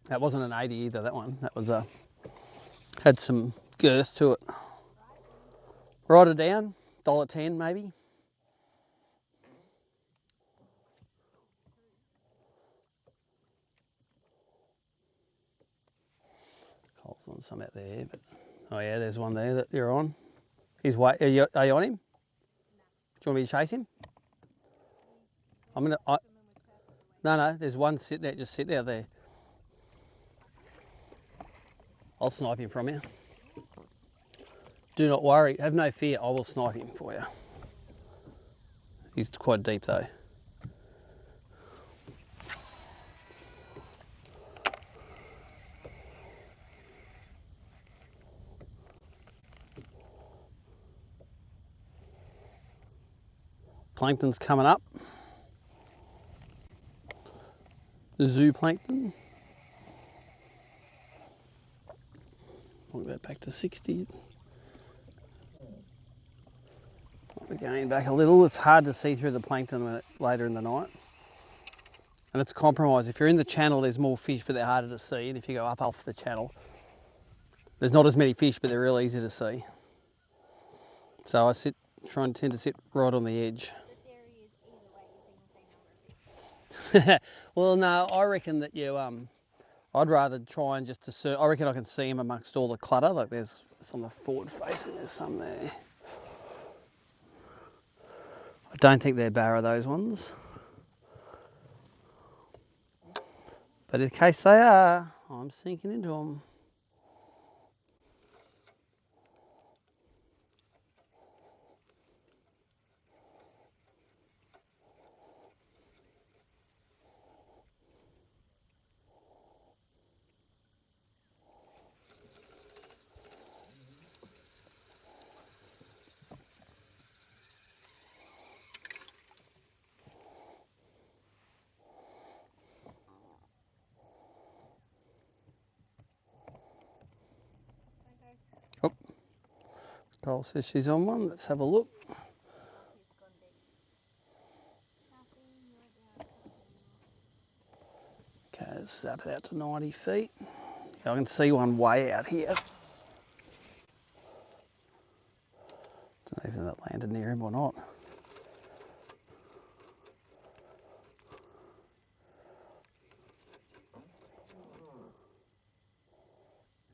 That wasn't an 80 either, that one. That was had some girth to it. Write it down, $1.10 maybe. Cole's on some out there, but oh yeah, there's one there that you're on. He's are you on him? Do you want me to chase him? No, there's one sitting there, just sitting out there. I'll snipe him from you. Do not worry, have no fear, I will snipe him for you. He's quite deep though. Plankton's coming up. Zooplankton. Look that back to 60. Again, back a little. It's hard to see through the plankton later in the night. And it's a compromise. If you're in the channel, there's more fish, but they're harder to see. And if you go up off the channel, there's not as many fish, but they're real easy to see. So I tend to sit right on the edge. The theory is either way, you're seeing the same number of fish. Well, no, I reckon that I'd rather try and just I reckon I can see them amongst all the clutter. Like there's on the forward facing, there's some there. I don't think they're barra, those ones. But in case they are, I'm sinking into them. Oh, Cole says she's on one. Let's have a look. Okay, let's zap it out to 90 feet. I can see one way out here. Don't know if that landed near him or not.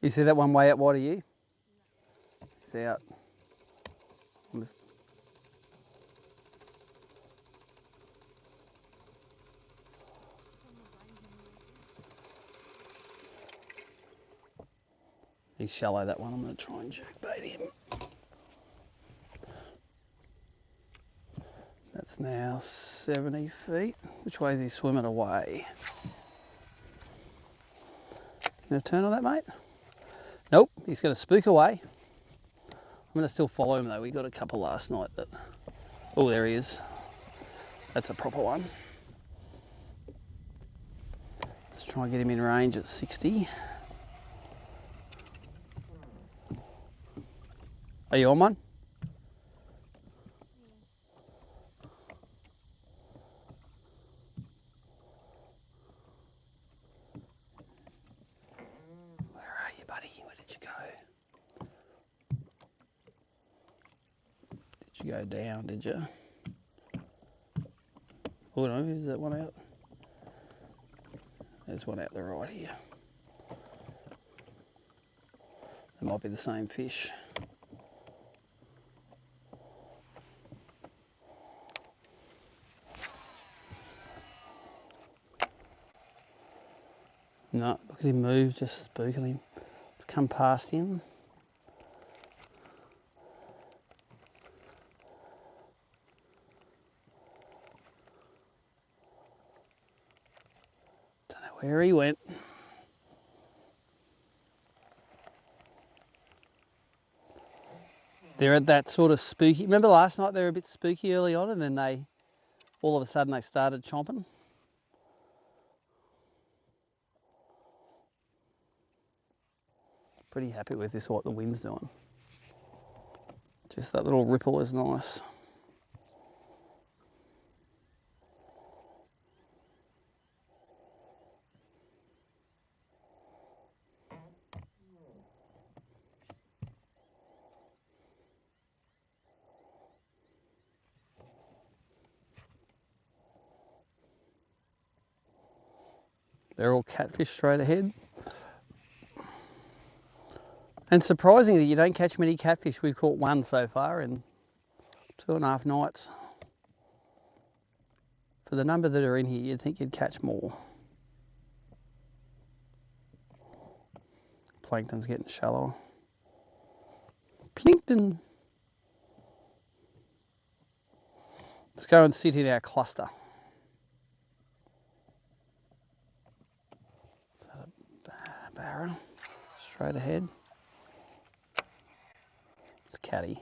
You see that one way out wide of you? He's out. He's shallow, that one. I'm going to try and jerkbait him. That's now 70 feet. Which way is he swimming away? You going to turn on that, mate? Nope, he's going to spook away. I'm going to still follow him though. We got a couple last night that... Oh, there he is. That's a proper one. Let's try and get him in range at 60. Are you on one? Where are you, buddy? Where did you go? Did you You go down, did you? Oh no, is that one out? There's one out the right here. That might be the same fish. No, look at him move, just spooking him. Let's come past him. Don't know where he went. They're at that sort of spooky. Remember last night they were a bit spooky early on, and then they, all of a sudden, they started chomping. Pretty happy with this, what the wind's doing. Just that little ripple is nice. They're all catfish straight ahead. And surprisingly, you don't catch many catfish. We've caught one so far in 2.5 nights. For the number that are in here, you'd think you'd catch more. Plankton's getting shallower. Plankton! Let's go and sit in our cluster. Is that a barra? Straight ahead. It's catty.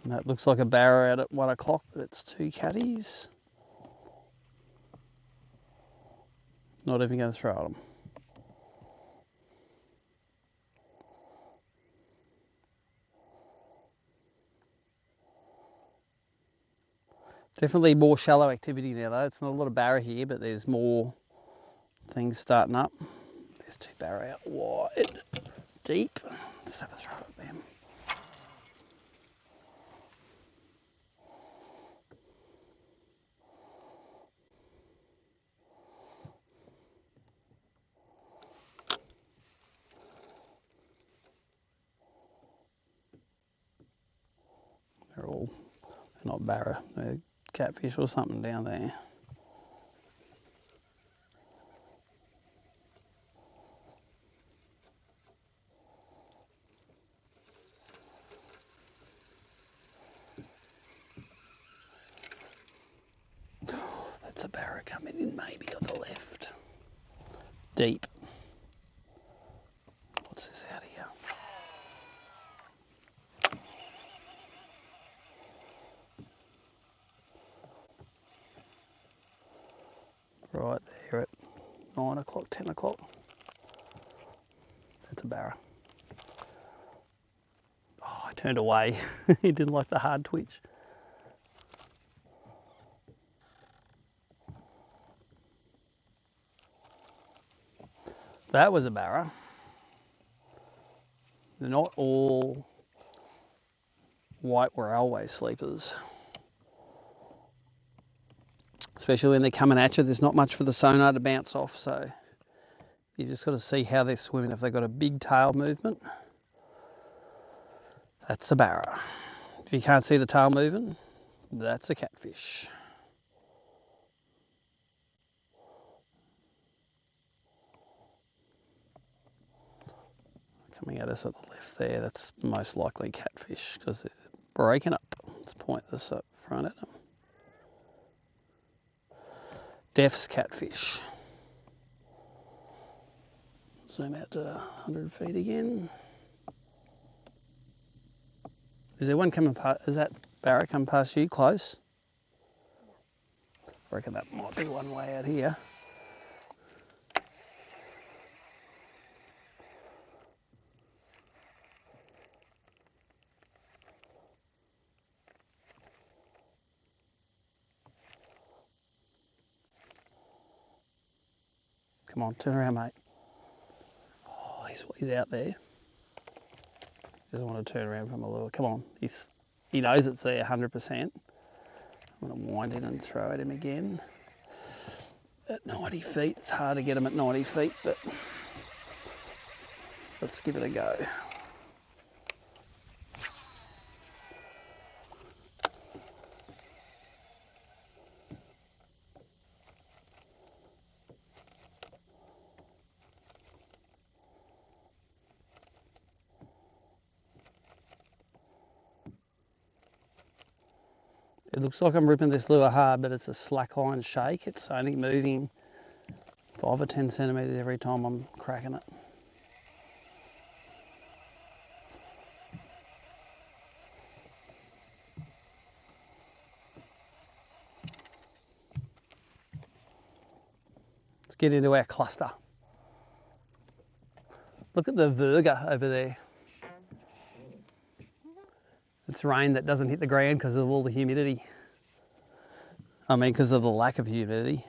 And that looks like a barra out at 1 o'clock, but it's 2 catties. Not even going to throw at them. Definitely more shallow activity now though. It's not a lot of barra here, but there's more things starting up. There's 2 barra out wide, deep. Let's have a throw at them. They're not barra, they're catfish or something down there. That's a barra coming in maybe on the left. Deep. What's this out here? Right there at 9 o'clock, 10 o'clock. That's a barra. Oh, I turned away. He didn't like the hard twitch. That was a barra. They're not all white railway sleepers. Especially when they're coming at you, there's not much for the sonar to bounce off, so you just got to see how they're swimming. If they've got a big tail movement, that's a barra. If you can't see the tail moving, that's a catfish. Coming at us at the left there, that's most likely catfish because they're breaking up. Let's point this up front at them. Deaf's catfish. Zoom out to 100 feet again. Is there one coming past? Is that barra coming past you close? I reckon that might be one way out here. Come on, turn around, mate. Oh, he's out there. Doesn't want to turn around from a lure. Come on, he knows it's there 100%. I'm going to wind in and throw at him again. At 90 feet, it's hard to get him at 90 feet, but let's give it a go. It looks like I'm ripping this lure hard, but it's a slackline shake. It's only moving 5 or 10 centimetres every time I'm cracking it. Let's get into our cluster. Look at the virga over there. It's rain that doesn't hit the ground because of all the humidity. I mean, because of the lack of humidity.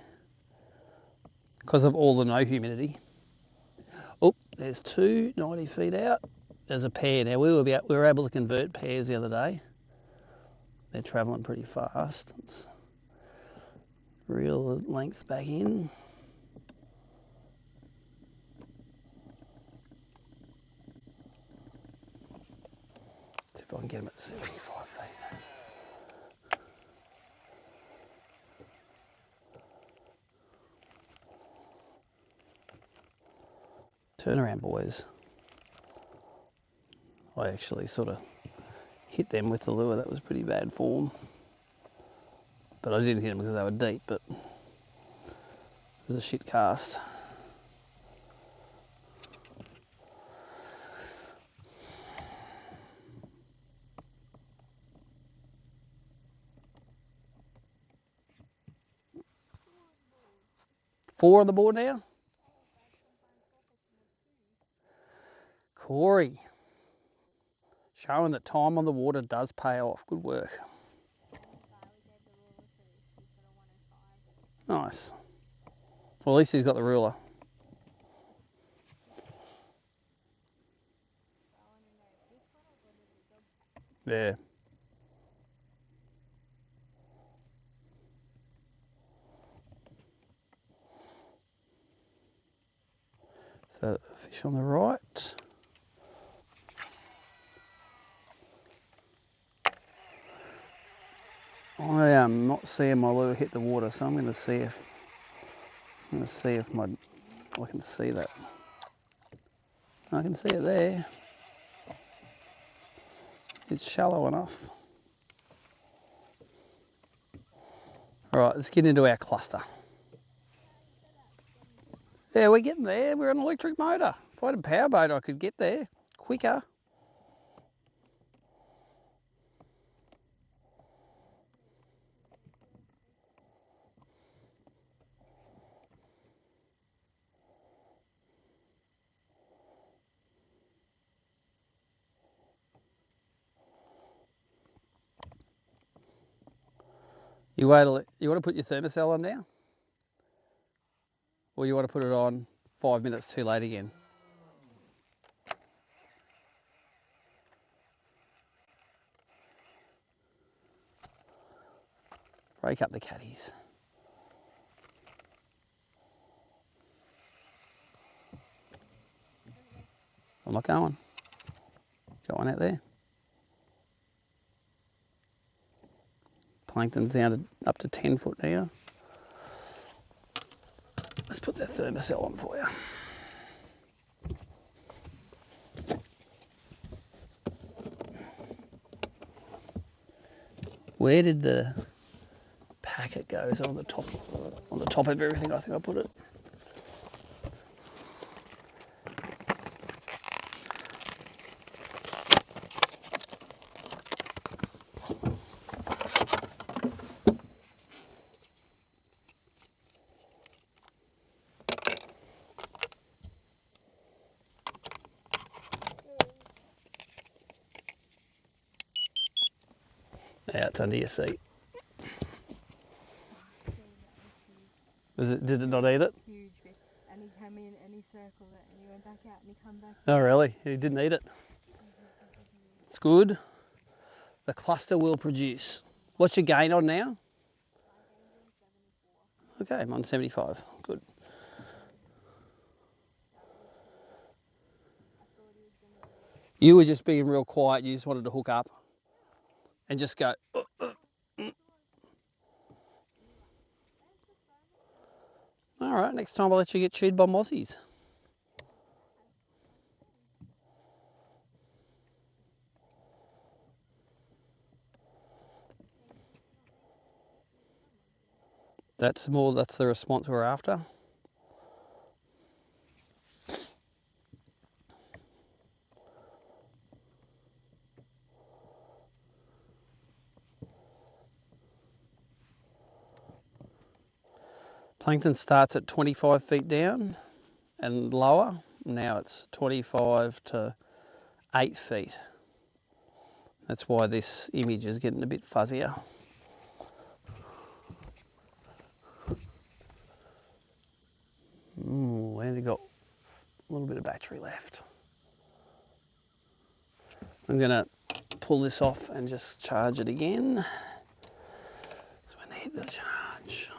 Because of all the no humidity. Oh, there's two 90 feet out. There's a pair. Now we were able to convert pairs the other day. They're travelling pretty fast. Let's reel the length back in. See if I can get them at 75 feet. Turn around, boys. I actually sort of hit them with the lure. That was pretty bad form. But I didn't hit them because they were deep, but it was a shit cast. Four on the board now. Corey, showing that time on the water does pay off. Good work. Nice. Well, at least he's got the ruler. Yeah. So fish on the right. I am not seeing my lure hit the water, so I'm going to see if I can see that. I can see it there. It's shallow enough. All right, let's get into our cluster. Yeah, we're getting there. We're an electric motor. If I had a powerboat, I could get there quicker. You want to put your thermocell on now? Or you want to put it on 5 minutes too late again? Break up the caddies. I'm not going. Go on out there. Plankton's down to up to 10 foot now. Let's put that thermocell on for you. Where did the packet go? Is it on the top of everything? I think I put it. Yeah, it's under your seat. Did it not eat it? Huge fish. And and he came in and he circled it and he went back out and he come back. Oh, really? He didn't eat it. It's good. The cluster will produce. What's your gain on now? Okay, I'm on 75. Good. You were just being real quiet. You just wanted to hook up and just go. All right, next time I'll let you get chewed by mozzies. That's the response we're after. Plankton starts at 25 feet down and lower. Now it's 25 to 8 feet. That's why this image is getting a bit fuzzier. Ooh, only got a little bit of battery left. I'm going to pull this off and just charge it again. So I need the charge.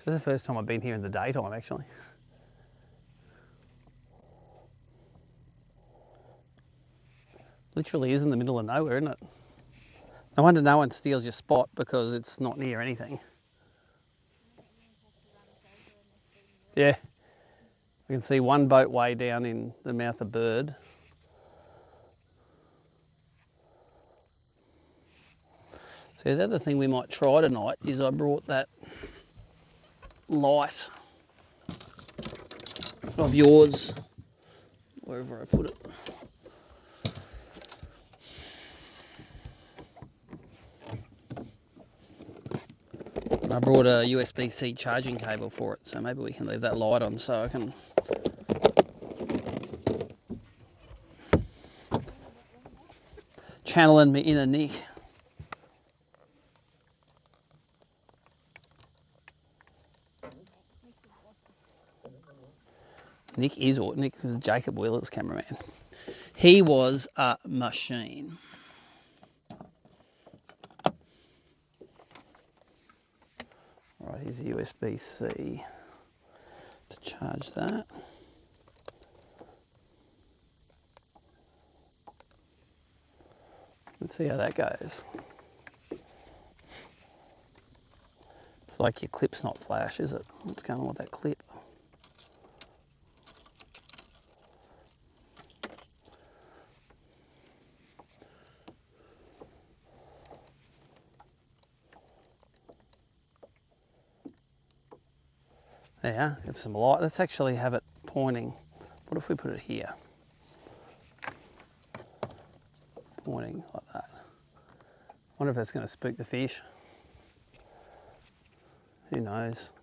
This is the first time I've been here in the daytime, actually. Literally is in the middle of nowhere, isn't it? No wonder no one steals your spot because it's not near anything. Yeah. I can see one boat way down in the mouth of Bird. So the other thing we might try tonight is I brought that light of yours, wherever I put it. I brought a USB-C charging cable for it, so maybe we can leave that light on so I can channel in my inner Nick. Nick was Jacob Wheeler's cameraman. He was a machine. Right, here's a USB-C to charge that. Let's see how that goes. It's like your clip's not flash, is it? What's going on with that clip? There, have some light. Let's actually have it pointing. What if we put it here? Pointing like that. Wonder if that's going to spook the fish. Who knows?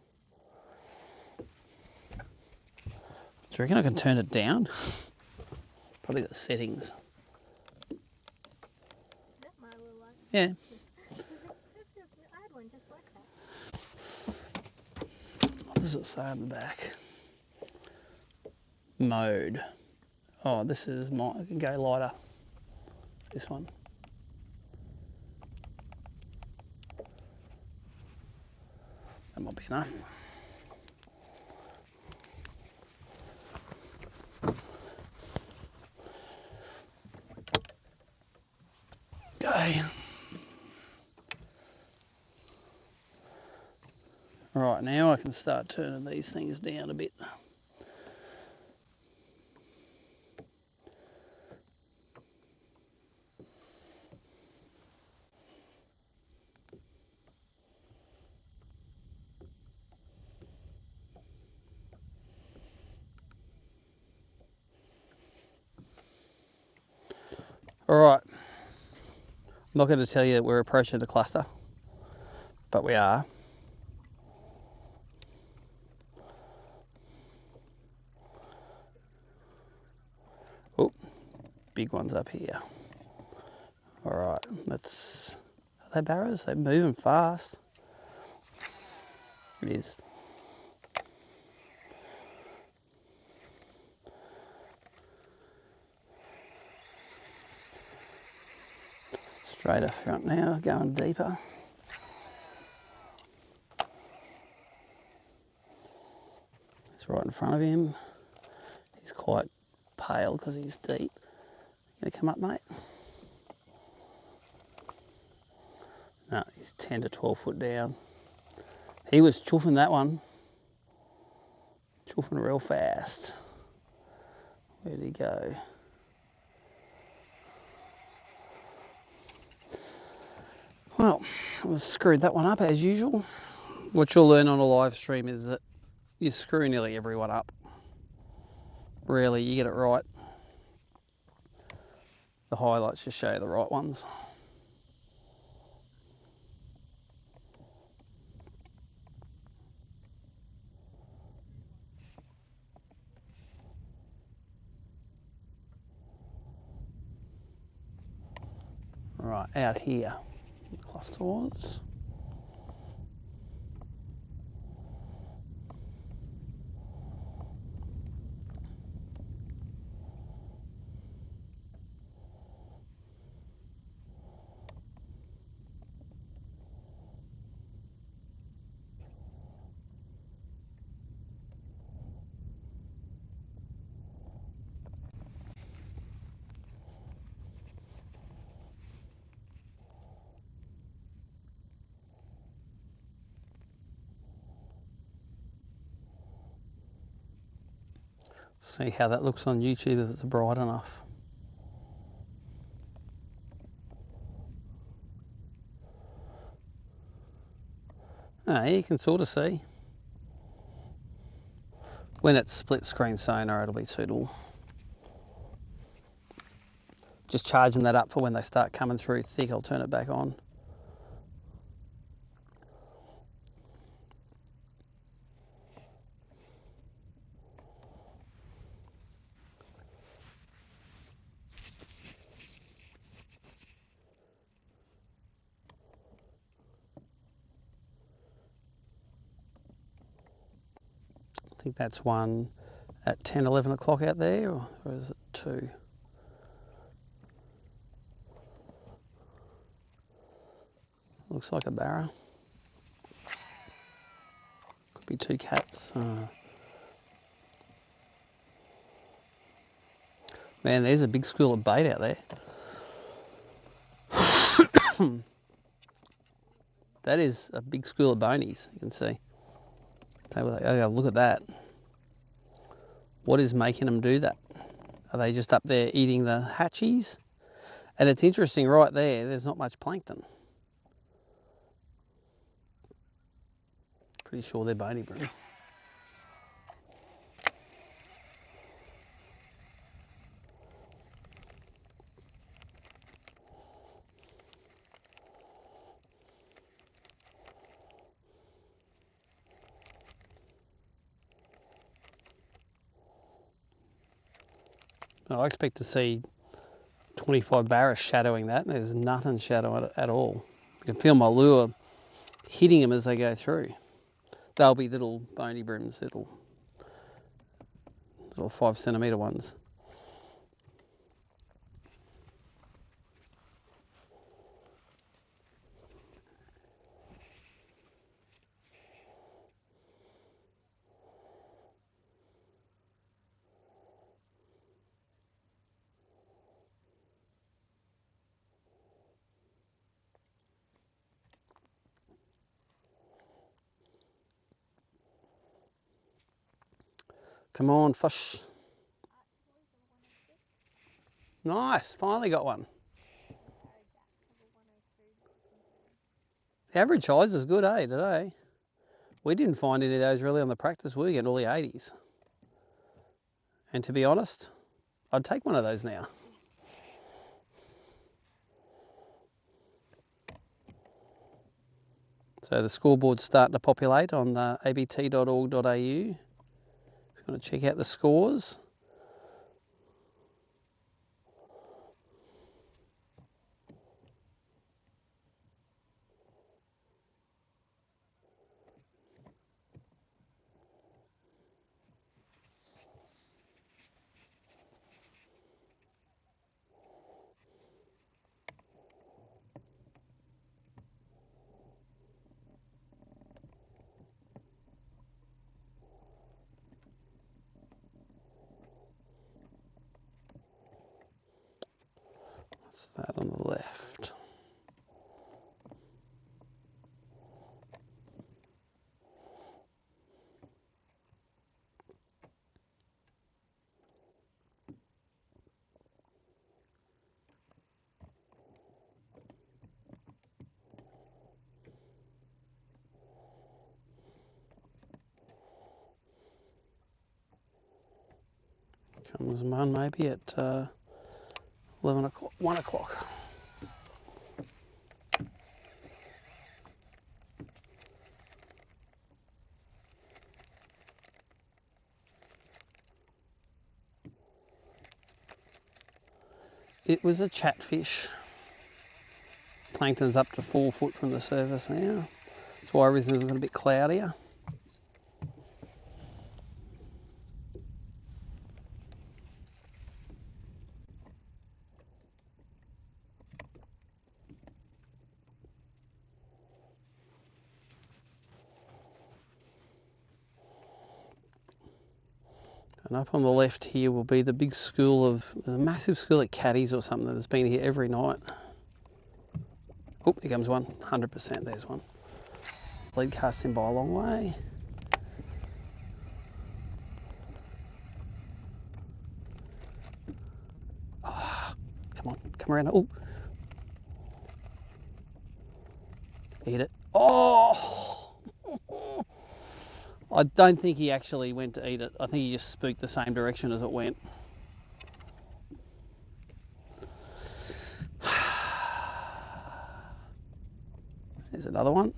Do you reckon I can turn it down? Probably got settings. That my little one. Yeah. I had one just like that. What does it say on the back? Mode. Oh, this is I can go lighter. This one. That might be enough. Okay. Right, now I can start turning these things down a bit. All right, I'm not going to tell you that we're approaching the cluster but we are. Oh, big ones up here. All right, let's. Are they barras? They're moving fast. It is. Straighter front now, going deeper. It's right in front of him. He's quite pale because he's deep. Gonna come up, mate? No, he's 10 to 12 foot down. He was chuffing that one. Chuffing real fast. Where'd he go? Well, I screwed that one up as usual. What you'll learn on a live stream is that you screw nearly everyone up. Rarely you get it right. The highlights just show you the right ones. Right, out here, the cluster was. See how that looks on YouTube if it's bright enough. Ah, you can sort of see. When it's split screen sonar, it'll be suitable. Just charging that up for when they start coming through thick, I'll turn it back on. I think that's one at 10, 11 o'clock out there, or is it 2? Looks like a barra. Could be 2 cats. Man, there's a big school of bait out there. That is a big school of bonies, you can see. Oh, look at that. What is making them do that? Are they just up there eating the hatchies? And it's interesting right there, there's not much plankton. Pretty sure they're bony bream. I expect to see 25 barras shadowing that, and there's nothing shadowing it at all. You can feel my lure hitting them as they go through. They'll be little bony brims, little 5 centimetre ones. Come on, fish. Nice, finally got one. The average size is good, eh, today? We didn't find any of those really on the practice. We were getting all the 80s. And to be honest, I'd take one of those now. So the scoreboard's starting to populate on abt.org.au. If you want to check out the scores. What's that on the left? Comes one maybe at 11 o'clock, 1 o'clock. It was a chatfish. Plankton's up to 4 foot from the surface now. That's why everything's looking a bit cloudier. And up on the left here will be the big school of, the massive school of caddies or something that's been here every night. Oh, here comes one, 100%, there's one. Lead cast in by a long way. Oh, come on, come around. Oh, eat it. Oh! I don't think he actually went to eat it. I think he just spooked the same direction as it went. There's another one.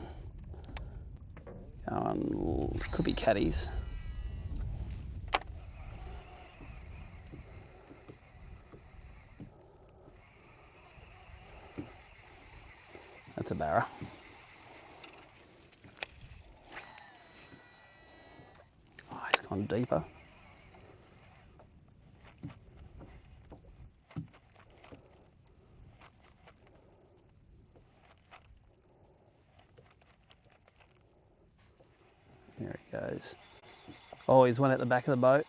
Could be caddies. That's a barra. Oh, he's gone deeper. There he goes. Oh, he's one at the back of the boat.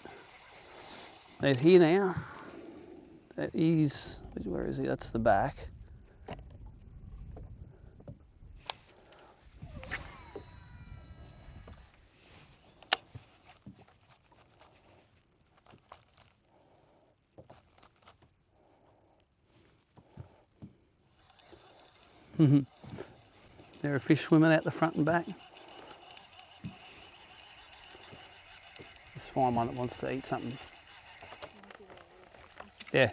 He's here now. He's, where is he? That's the back. There are fish swimming out the front and back. Let's find one that wants to eat something. Yeah.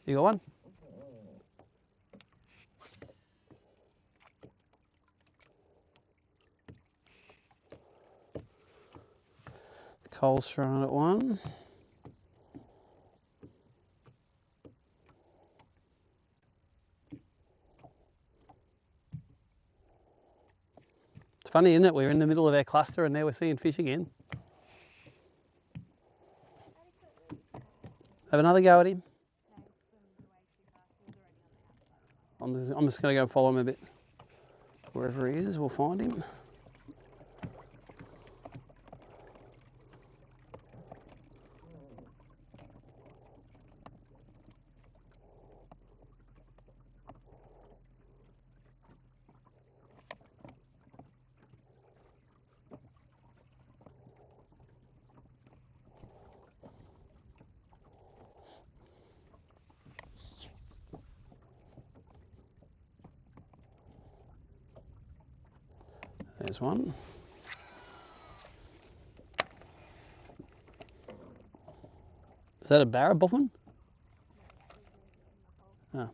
You got one? Cole's throwing at one. It's funny, isn't it? We're in the middle of our cluster and now we're seeing fish again. Have another go at him. I'm just going to go and follow him a bit. Wherever he is, we'll find him. There's one. Is that a barra boffin? Oh.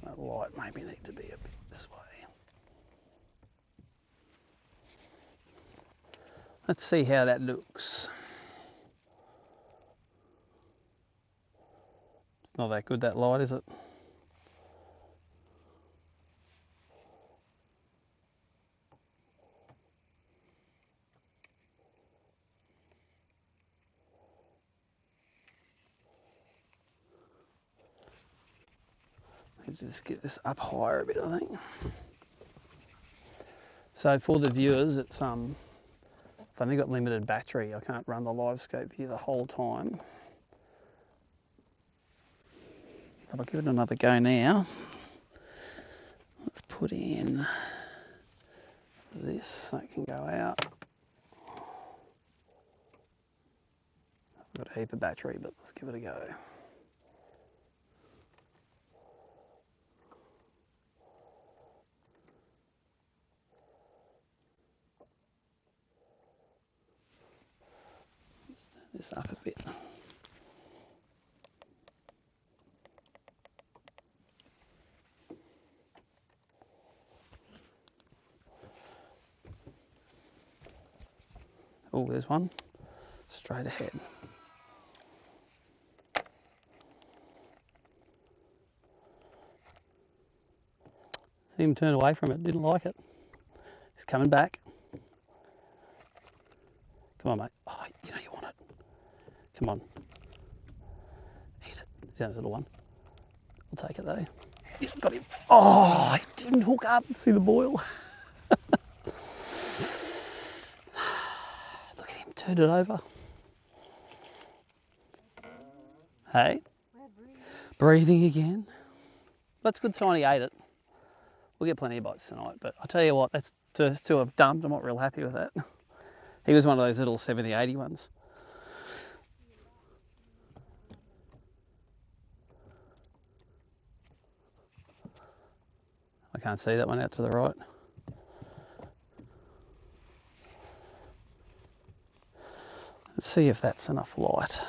That light maybe need to be a bit this way. Let's see how that looks. It's not that good, that light, is it? Need to just get this up higher a bit, I think. So for the viewers, it's I've only got limited battery. I can't run the live scope view the whole time. But I'll give it another go now. Let's put in this so it can go out. I've got a heap of battery, but let's give it a go. Let's turn this up a bit. Oh, there's one straight ahead. See him turn away from it, didn't like it. He's coming back. Come on, mate. Oh, you know you want it. Come on. Eat it. He's that little one. I'll take it though. Yeah, got him. Oh, he didn't hook up. See the boil? Look at him, turn it over. Hey? Breathing again. That's a good sign he ate it. We'll get plenty of bites tonight, but I'll tell you what, that's to have dumped. I'm not real happy with that. He was one of those little 70, 80 ones. I can't see that one out to the right. Let's see if that's enough light.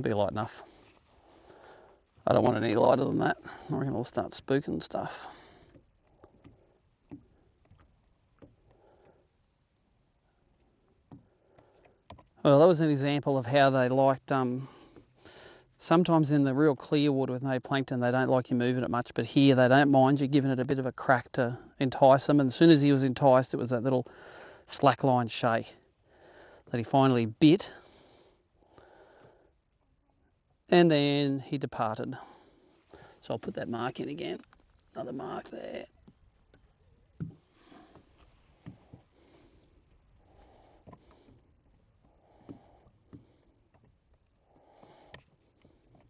Be light enough. I don't want any lighter than that. I reckon it'll start spooking stuff. Well, that was an example of how they liked, sometimes in the real clear water with no plankton, they don't like you moving it much, but here they don't mind you giving it a bit of a crack to entice them. And as soon as he was enticed, it was that little slackline shay that he finally bit. And then he departed. So I'll put that mark in again. Another mark there.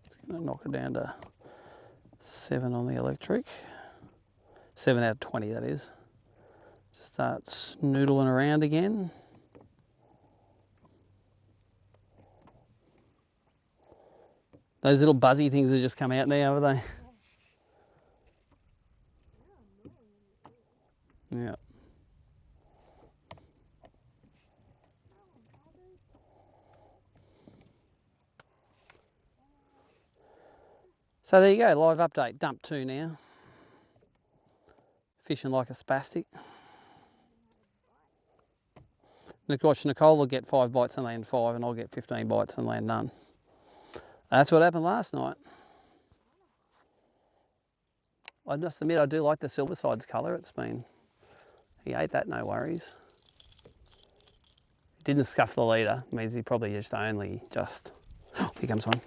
It's going to knock it down to 7 on the electric. 7 out of 20, that is. Just start snoodling around again. Those little buzzy things have just come out now, have they? Yeah. So there you go, live update, dump 2 now. Fishing like a spastic. And of course, Nicole will get 5 bites and land 5, and I'll get 15 bites and land none. That's what happened last night. I must admit, I do like the silver sides colour. It's been, he ate that, no worries. He didn't scuff the leader. It means he probably just here comes one.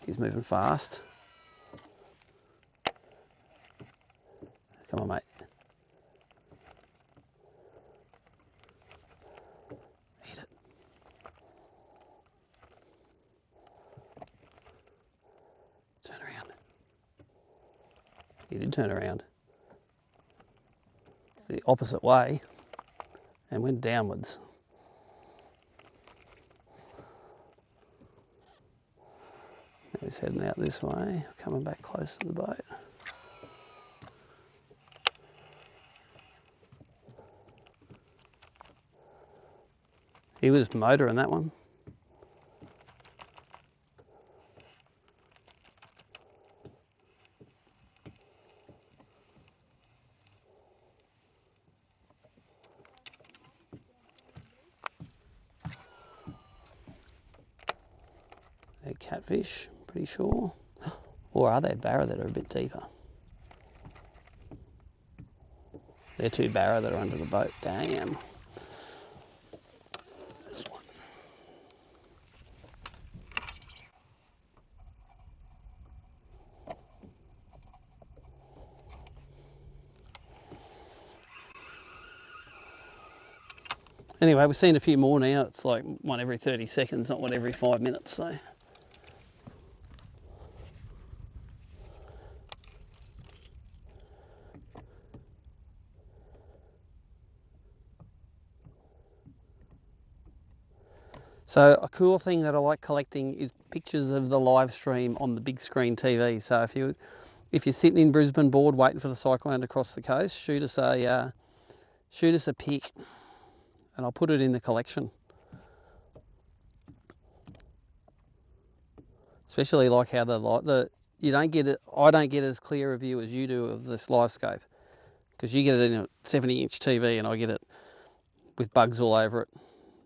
He's moving fast. Come on, mate. Eat it. Turn around. He did turn around. The opposite way and went downwards. Now he's heading out this way, coming back close to the boat. He was motoring that one. They're catfish, pretty sure. Or are they barra that are a bit deeper? They're 2 barra that are under the boat. Damn. This one. Anyway, we've seen a few more now. It's like one every 30 seconds, not one every 5 minutes. So a cool thing that I like collecting is pictures of the live stream on the big screen TV. So if you're sitting in Brisbane bored waiting for the cyclone to cross the coast, shoot us a pic, and I'll put it in the collection. Especially like how you don't get it. I don't get as clear a view as you do of this live scope, because you get it in a 70-inch TV, and I get it with bugs all over it,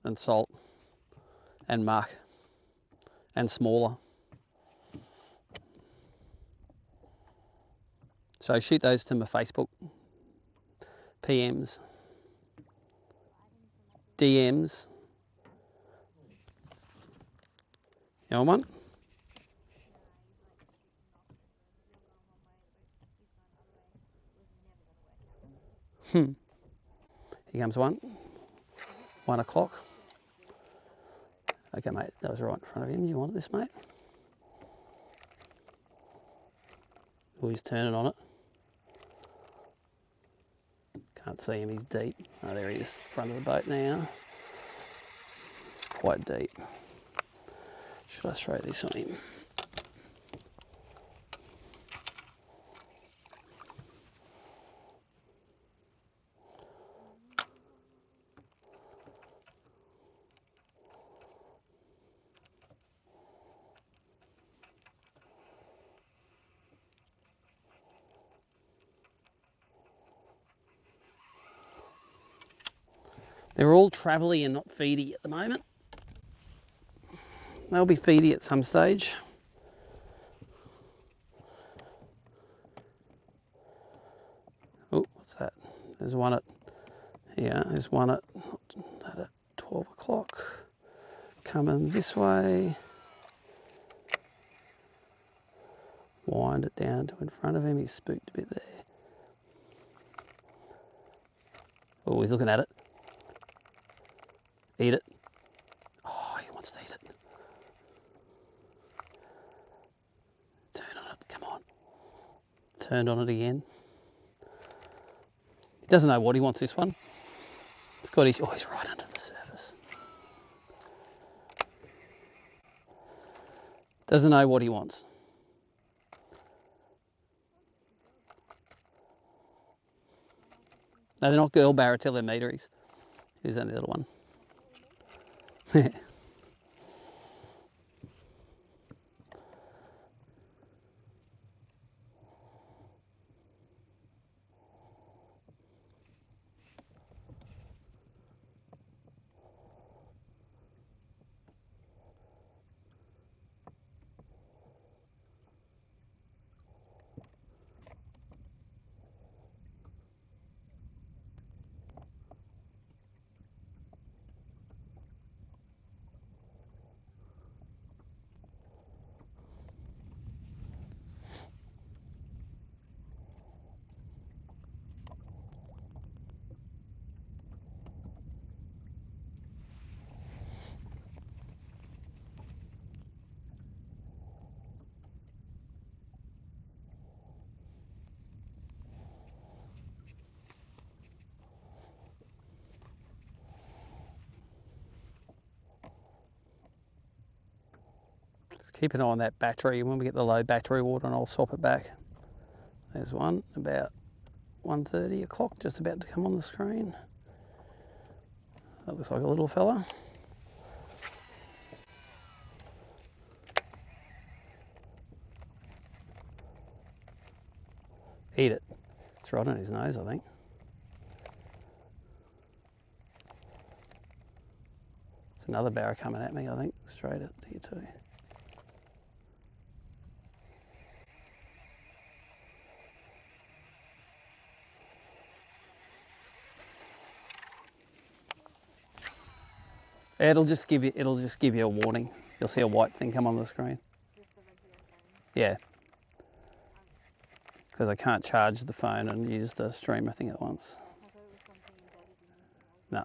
and salt, and muck, and smaller. So shoot those to my Facebook, PMs, DMs. You want one? Here comes one. 1 o'clock. Okay, mate, that was right in front of him. You want this, mate? Oh, he's turning on it. Can't see him, he's deep. Oh, there he is, front of the boat now. It's quite deep. Should I throw this on him? They're all travelly and not feedy at the moment. They'll be feedy at some stage. Oh, what's that? There's one at 12 o'clock. Coming this way. Wind it down to in front of him. He's spooked a bit there. Oh, he's looking at it. Eat it. Oh, he wants to eat it. Turn on it, come on. Turned on it again. He doesn't know what he wants, this one. It's got his, he's right under the surface. Doesn't know what he wants. No, they're not girl barra till they're meteries. Here's that little one. Just keep an eye on that battery. When we get the low battery water, and I'll swap it back. There's one about 1:30 o'clock, just about to come on the screen. That looks like a little fella. Eat it. It's right on his nose, I think. It's another barra coming at me, I think, straight at you too. It'll just give you a warning. You'll see a white thing come on the screen. Just the regular phone. Yeah. Because I can't charge the phone and use the streamer thing at once. I thought it was something embedded in it. No.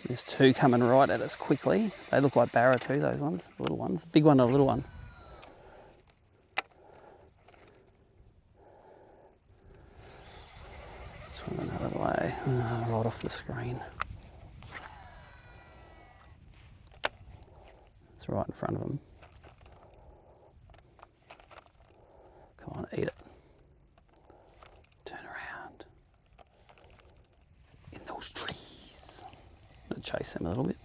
There's two coming right at us quickly. They look like barra too, those ones, the little ones. Big one and a little one. Swim another way, right off the screen. It's right in front of them. Come on, eat it. Turn around. In those trees. I'm going to chase them a little bit.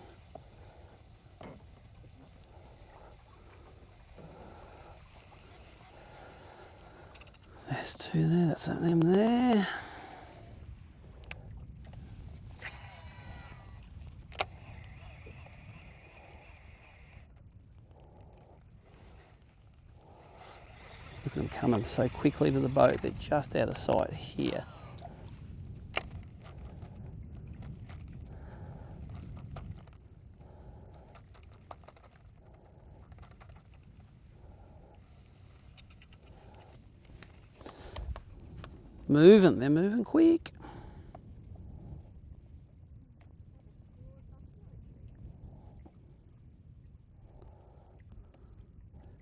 There's two there, that's them there. Look at them coming so quickly to the boat, they're just out of sight here. Moving, they're moving quick.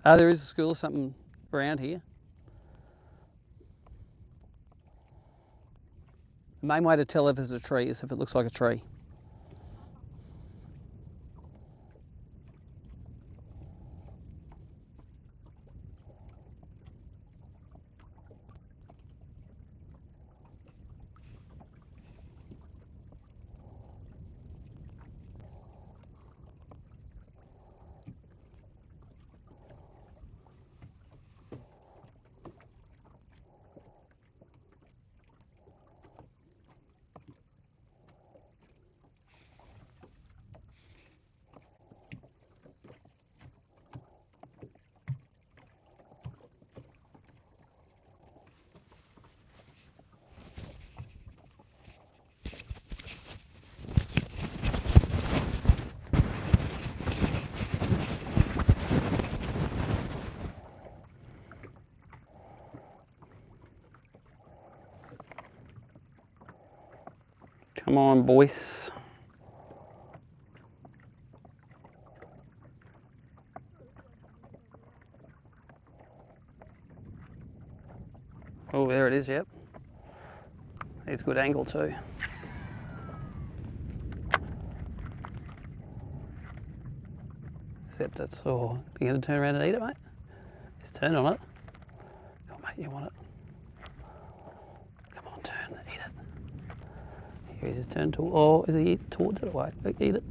There is a school or something around here. The main way to tell if it's a tree is if it looks like a tree. Come on, boys. Oh, there it is, yep. It's a good angle too. Except it's, oh, you going to turn around and eat it, mate? Just turn on it. Come on, mate, you want it? Come on, turn, eat it. Here he's turned to, oh, is he towards it? Away, eat it.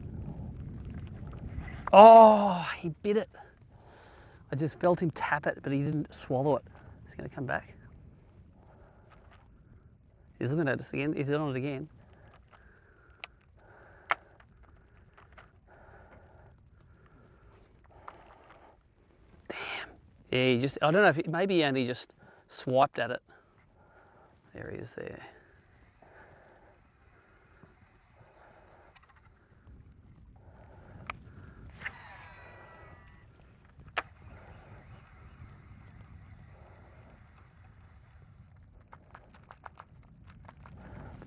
Oh, he bit it. I just felt him tap it, but he didn't swallow it. He's going to come back. He's looking at us again. He's on it again. Damn. Yeah, he just, I don't know if, maybe he only just swiped at it. There he is there.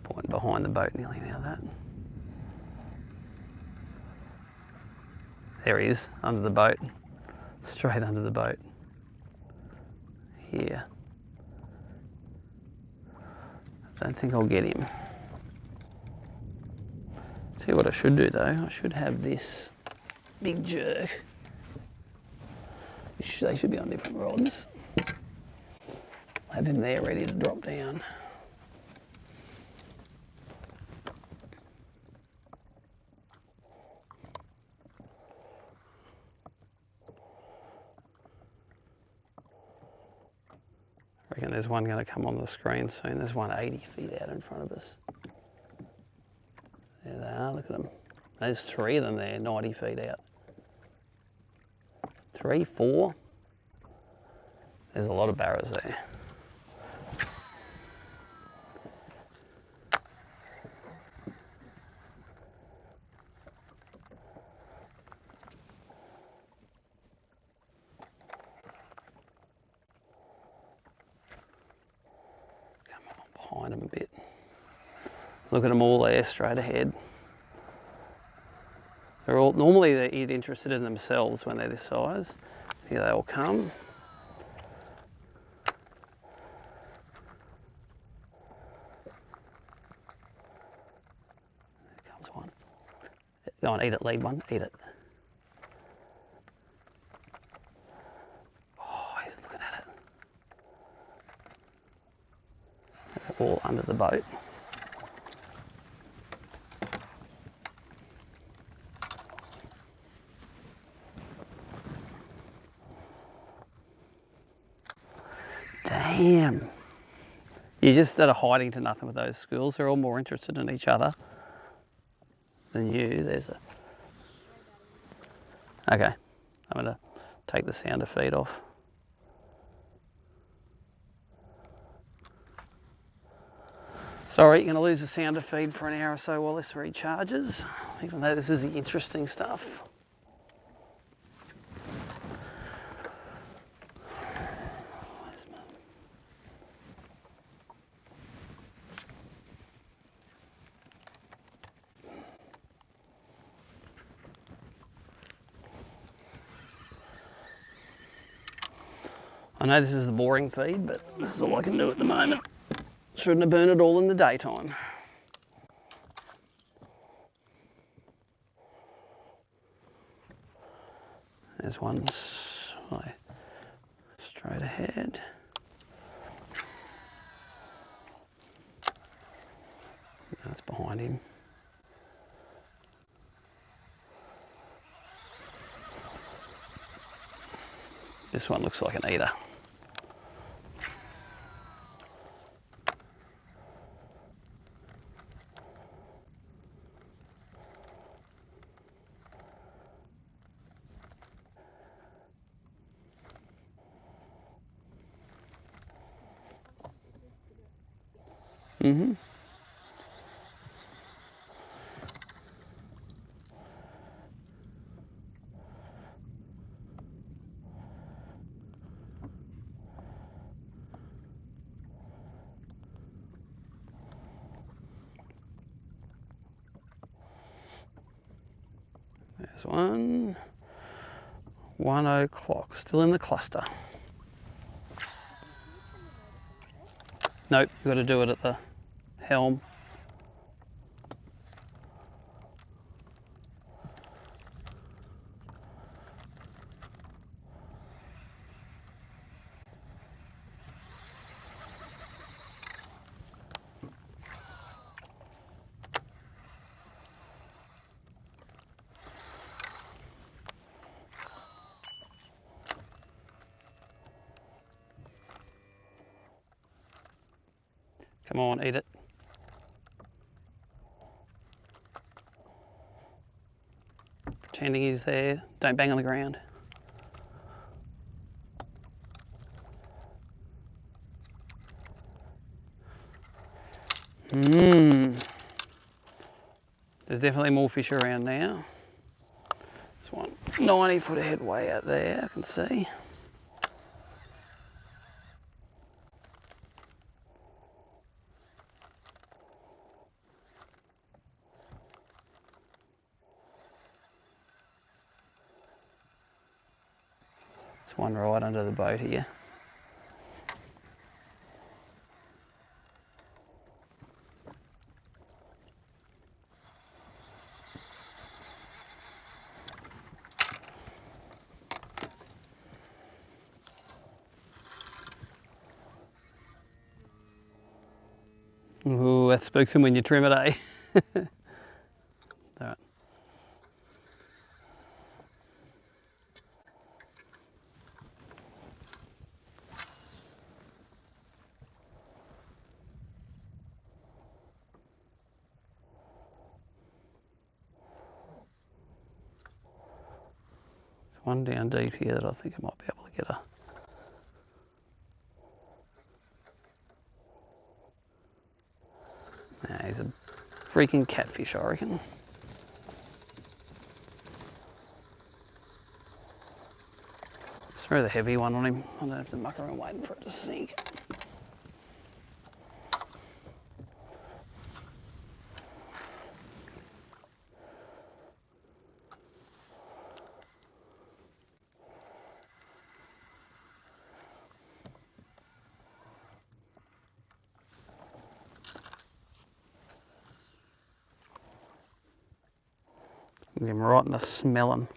Point behind the boat nearly now that. There he is, under the boat. Straight under the boat. Here. don't think I'll get him. See what I should do though, I should have this big jerk. They should be on different rods. Have him there ready to drop down. I reckon there's one going to come on the screen soon. There's one 80 feet out in front of us. There they are, look at them. There's 3 of them there, 90 feet out. 3, 4. There's a lot of barras there. Come on, behind them a bit. Look at them all there, straight ahead. They're all normally they're interested in themselves when they're this size. Here they all come. There comes one. Go on, eat it, lead one, eat it. Oh, he's looking at it. They're all under the boat. Damn. You just are hiding to nothing with those schools. They're all more interested in each other than you. There's a... Okay. I'm going to take the sounder feed off. Sorry, you're going to lose the sounder feed for an hour or so while this recharges, even though this is the interesting stuff. I know this is the boring feed, but this is all I can do at the moment. Shouldn't have burned it all in the daytime. There's one straight ahead. That's behind him. This one looks like an eater. Mm-hmm. There's one. 1 o'clock, still in the cluster. Nope, you've got to do it at the helm. Come on, eat it. Pretending he's there. Don't bang on the ground. There's definitely more fish around now. There's one 90 foot ahead way out there, I can see. There's one right under the boat here. Oh, that spooks them when you trim it, eh? All right. There's one down deep here that I think I might be able to get a. Nah, he's a freaking catfish, I reckon. Throw the heavy one on him. I don't have to muck around waiting for it to sink. Get him right in the smelling.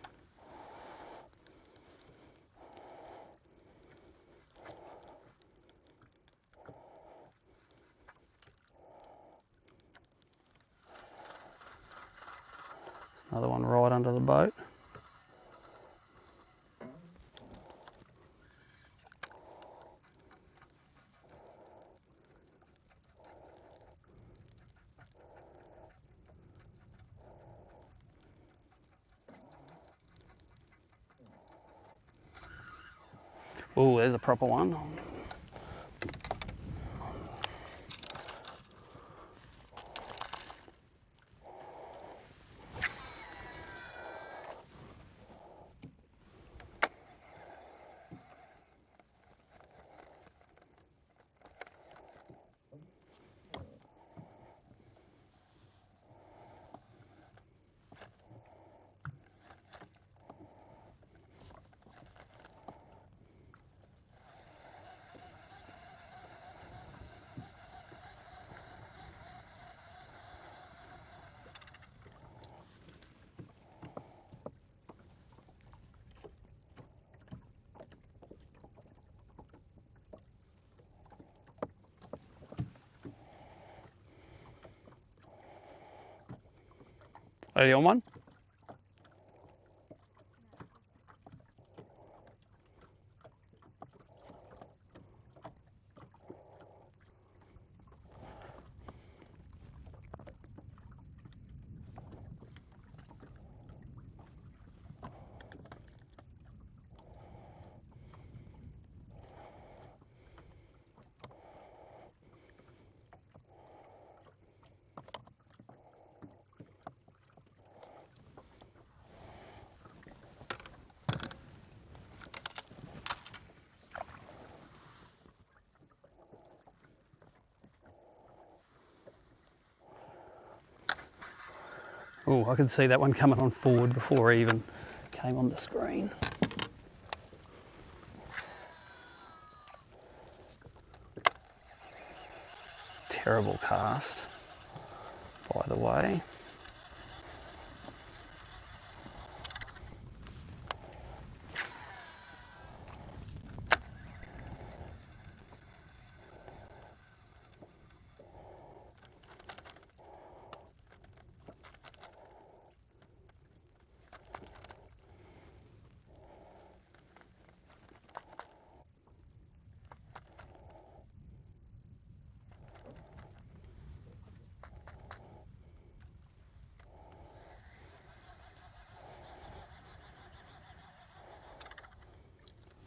Another one right under the boat. Oh, there's a proper one. Are you on one? Oh, I could see that one coming on forward before it even came on the screen. Terrible cast, by the way.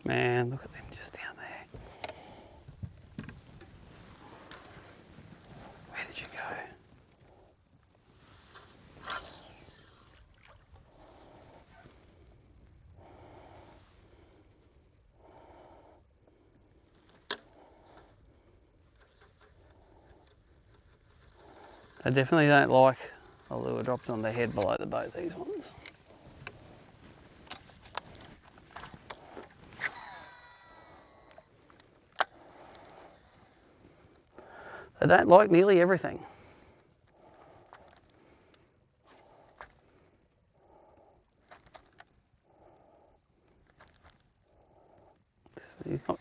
Man, look at them just down there. Where did you go? I definitely don't like a lure dropped on their head below the boat, these ones. They don't like nearly everything.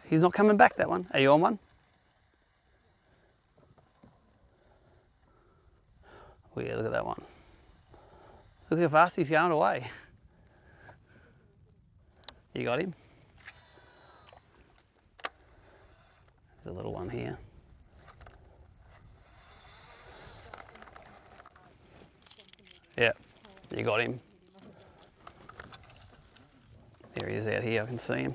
He's not coming back, that one. Are you on one? Look how fast he's going away. You got him? There's a little one here. Yeah, you got him. There he is out here, I can see him.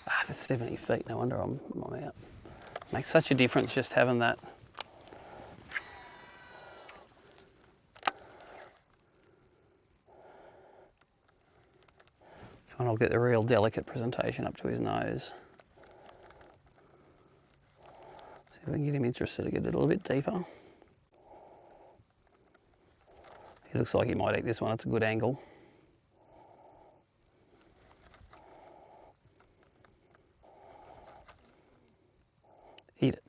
Ah, that's 70 feet, no wonder I'm out. Makes such a difference just having that. And I'll get the real delicate presentation up to his nose. See if I can get him interested to get a little bit deeper. He looks like he might eat this one, it's a good angle. Eat it.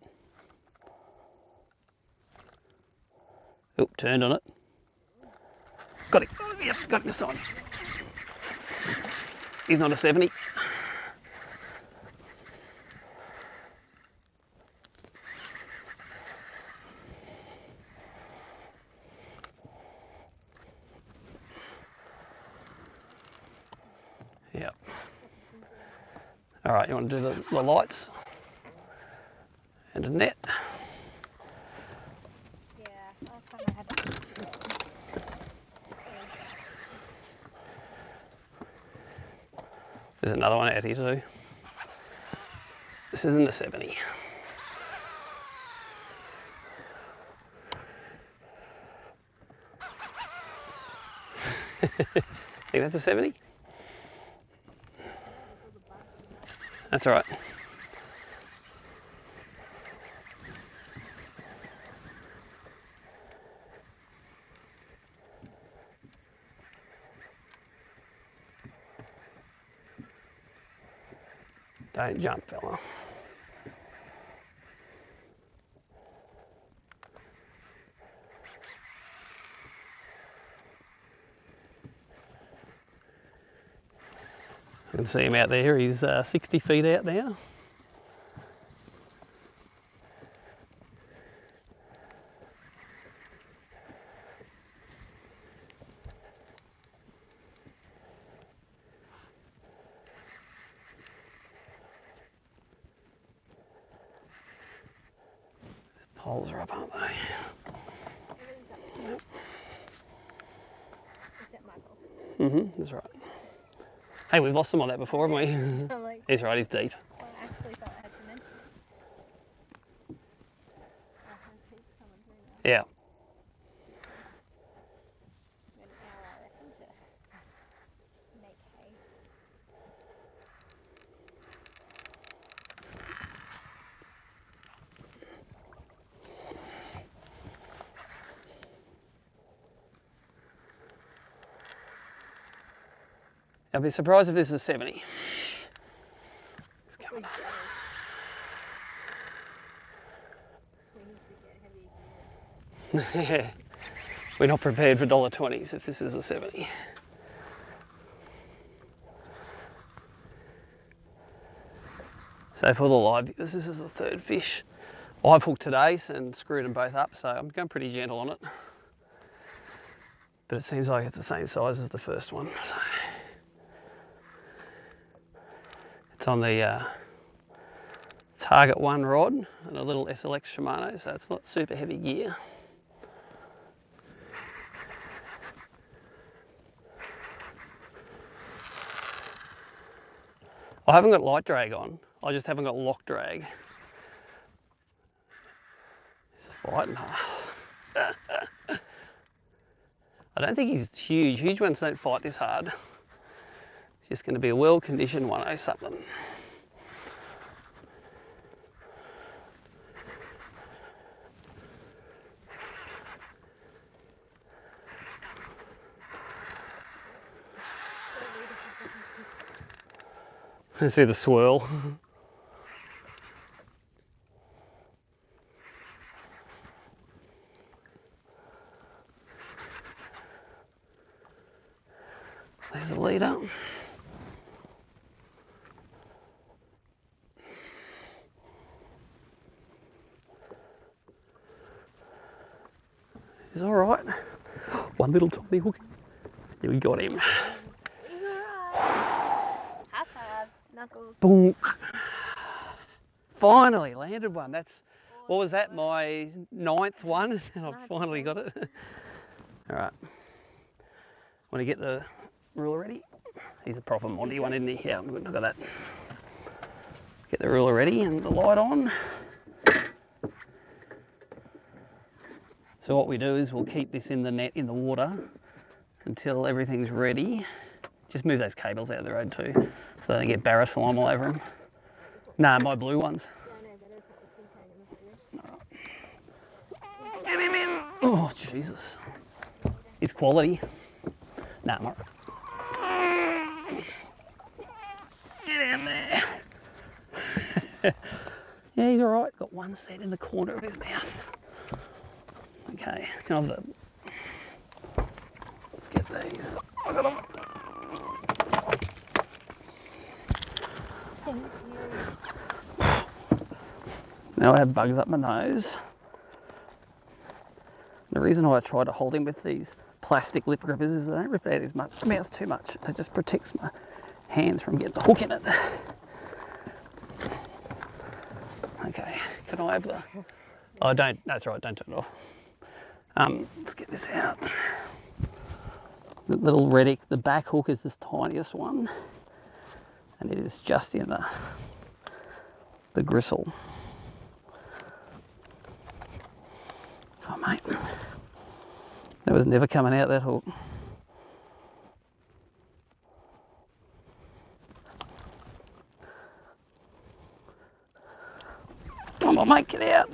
Oh, turned on it. Got it. Oh, yep, got it this time. He's not a 70. Yep. All right, you want to do the lights and a net? Yeah, last time I had it. There's another one out here too. This isn't a 70. Think that's a 70? That's all right. Don't jump, fella. You can see him out there. He's 60 feet out now. Poles are up, aren't they? Everything's up. Except Michael. That's right. Hey, we've lost him on that before, haven't we? I'm like, He's right, he's deep. I actually thought I had to mention it. He's coming through now. Yeah. Got an hour, I reckon, to make hay. I'd be surprised if this is 70. He's coming up. We need to get heavier gear. We're not prepared for $1.20s if this is a 70. So for the live viewers, this is the third fish I've hooked today and screwed them both up, so I'm going pretty gentle on it. But it seems like it's the same size as the first one. So it's on the Target 1 rod and a little SLX Shimano, so it's not super heavy gear. I haven't got light drag on, I just haven't got lock drag. He's fighting hard. I don't think he's huge. Huge ones don't fight this hard. It's just going to be a well-conditioned 1.0 something. Let's see the swirl. He's all right. One little tiny hook. Yeah, we got him. He's alright. High fives, knuckles. Boom. Finally landed one. That's, what was that, my 9th one? And I've finally got it. All right. Want to get the ruler ready? He's a proper Monty one, isn't he? Yeah, I'm good. Look at that. Get the ruler ready and the light on. So what we do is we'll keep this in the net in the water until everything's ready. Just move those cables out of the road too, so they don't get Barra slime all over them. Nah, my blue ones. Get him in. Oh, Jesus. It's quality. Nah, I'm all right. Get in there. Yeah, he's all right. Got one set in the corner of his mouth. Okay, can I have the... Let's get these. I got them. Thank you. Now I have bugs up my nose. The reason why I try to hold him with these plastic lip grippers is they don't rip out his mouth too much. It just protects my hands from getting the hook in it. Okay, can I have the... Oh, don't, that's right, don't turn it off. Let's get this out. The little Reddick, the back hook is this tiniest one, and it is just in the gristle. Oh, mate, that was never coming out, that hook. Come on, mate, get out.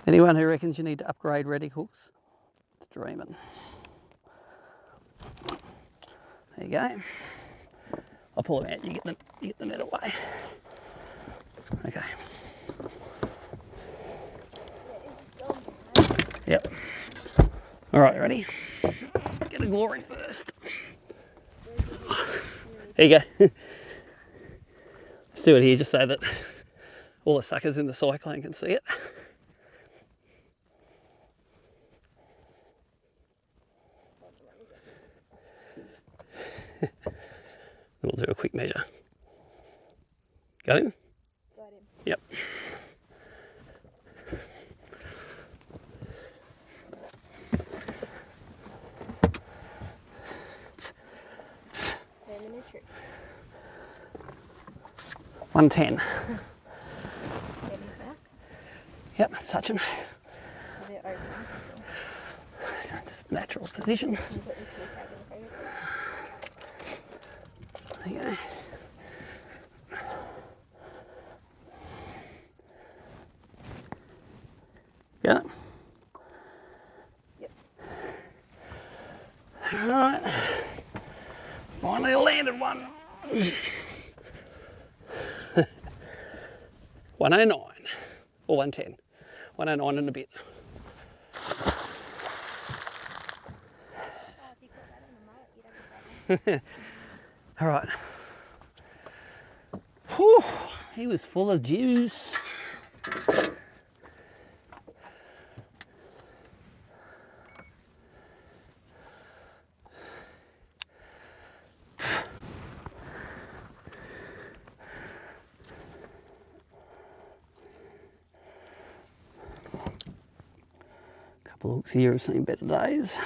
Anyone who reckons you need to upgrade Reddick hooks, it's dreaming. There you go. I'll pull them out, you get the net away. Okay. Yep. All right, ready? Let's get a glory first. There you go. Let's do it here just so that all the suckers in the cyclone can see it. We'll do a quick measure. Got him? Got him. Yep. Miniature. 110. Get his back. Yep, touch him. Is it open? It's natural position. Can you put this key tag in the frame? There you go. Got it? Yep. Alright. Finally landed one. 109 or 110. 109 and a bit. Oh, if you caught that on the mullet, you'd have a problem. All right. Whew, he was full of juice. Couple of hooks here have seen better days.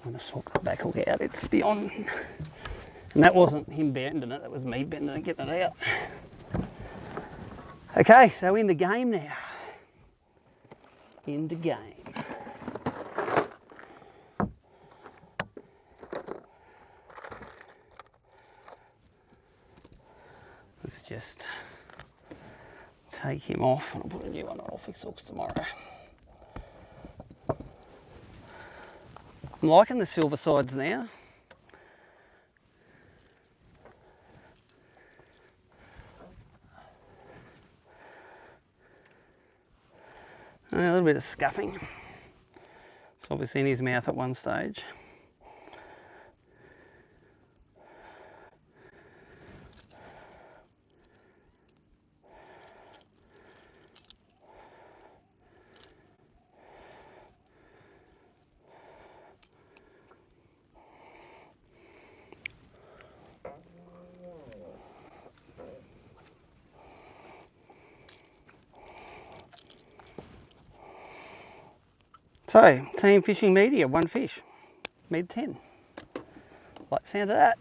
I'm going to swap the back hook out, it's beyond. And that wasn't him bending it, that was me bending it, getting it out. Okay, so in the game now. In the game. Let's just take him off and I'll put a new one on. I'll fix hooks tomorrow. I'm liking the silver sides now. A little bit of scuffing. It's obviously in his mouth at one stage. So, team fishing media, 1 fish, made 10. Like the sound of that.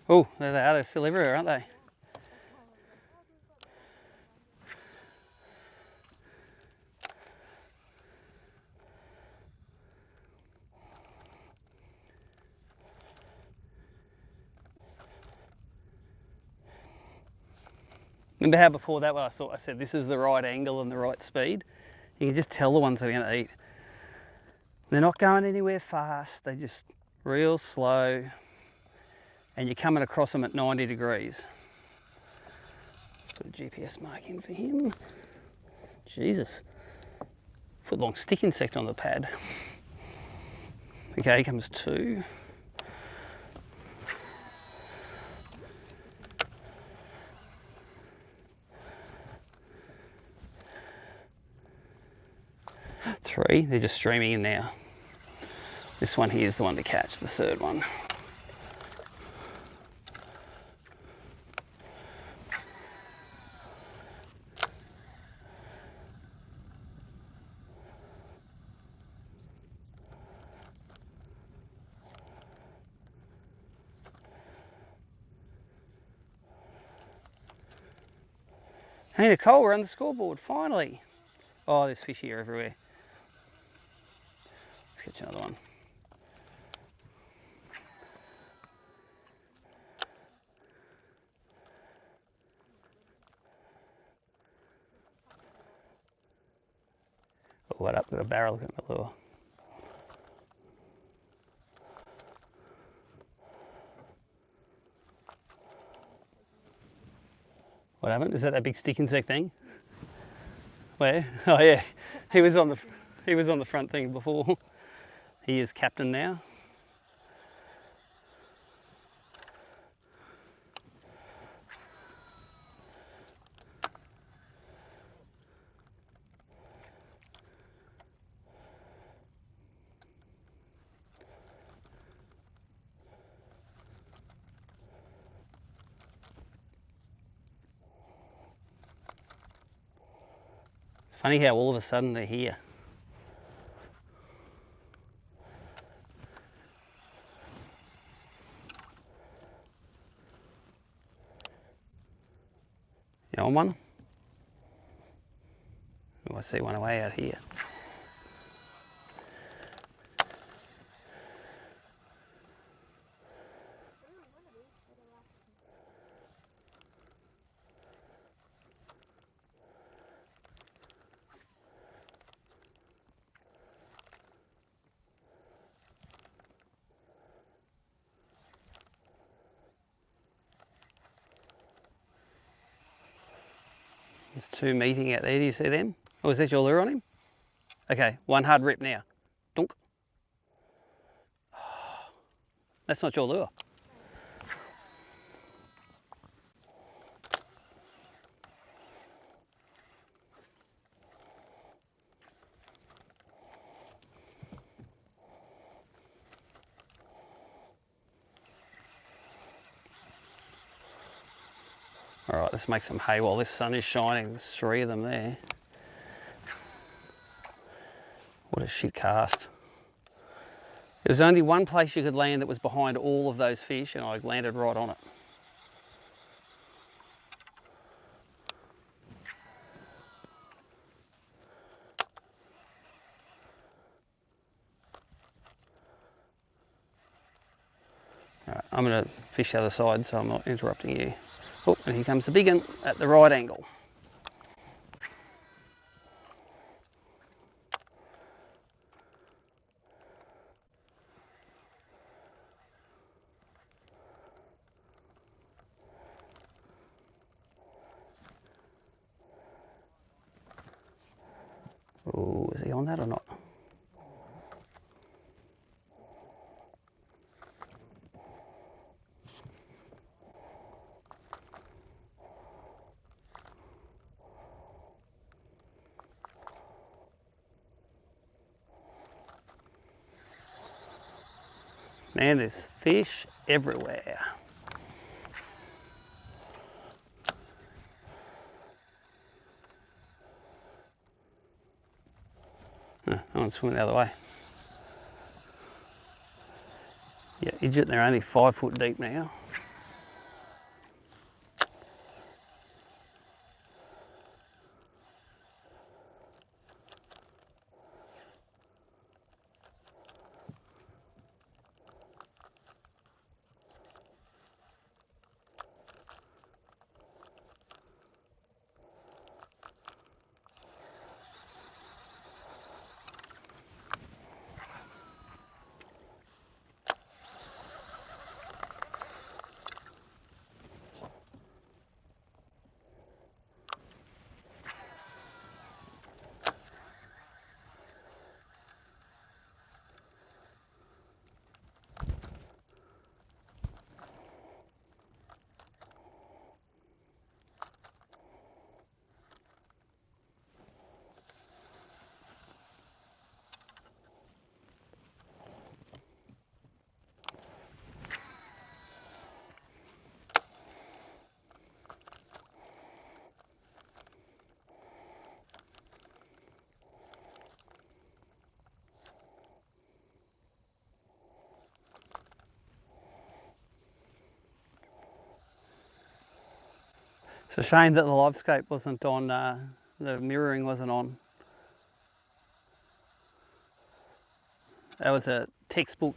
Oh, there they are, they're still everywhere, aren't they? Remember how before that, I said this is the right angle and the right speed? You can just tell the ones that are going to eat. They're not going anywhere fast, they're just real slow, and you're coming across them at 90 degrees. Let's put a GPS mark in for him. Jesus. Foot-long stick insect on the pad. Okay, here comes 2. Three, they're just streaming in now. This one here is the one to catch, the third one. Hey Nicole, we're on the scoreboard, finally. Oh, there's fish here everywhere. Let's catch another one. Oh, what up? Got a barrel looking at my lure. What happened? Is that big stick insect thing? Where? Oh yeah, he was on the front thing before. He is captain now. Funny how all of a sudden they're here. You on one? Oh, I see one away out here. There's 2 meeting out there, do you see them? Oh, is that your lure on him? Okay, one hard rip now. Dunk. That's not your lure. All right, let's make some hay while this sun is shining. There's 3 of them there. What a shit cast. There was only one place you could land that was behind all of those fish, and I landed right on it. All right, I'm going to fish the other side so I'm not interrupting you. Oh, and here comes the big one at the right angle. Oh, is he on that or not? Man, there's fish everywhere. I want to swim the other way. Yeah, Idjit, they're only 5 foot deep now. It's a shame that the livescape wasn't on, the mirroring wasn't on. That was a textbook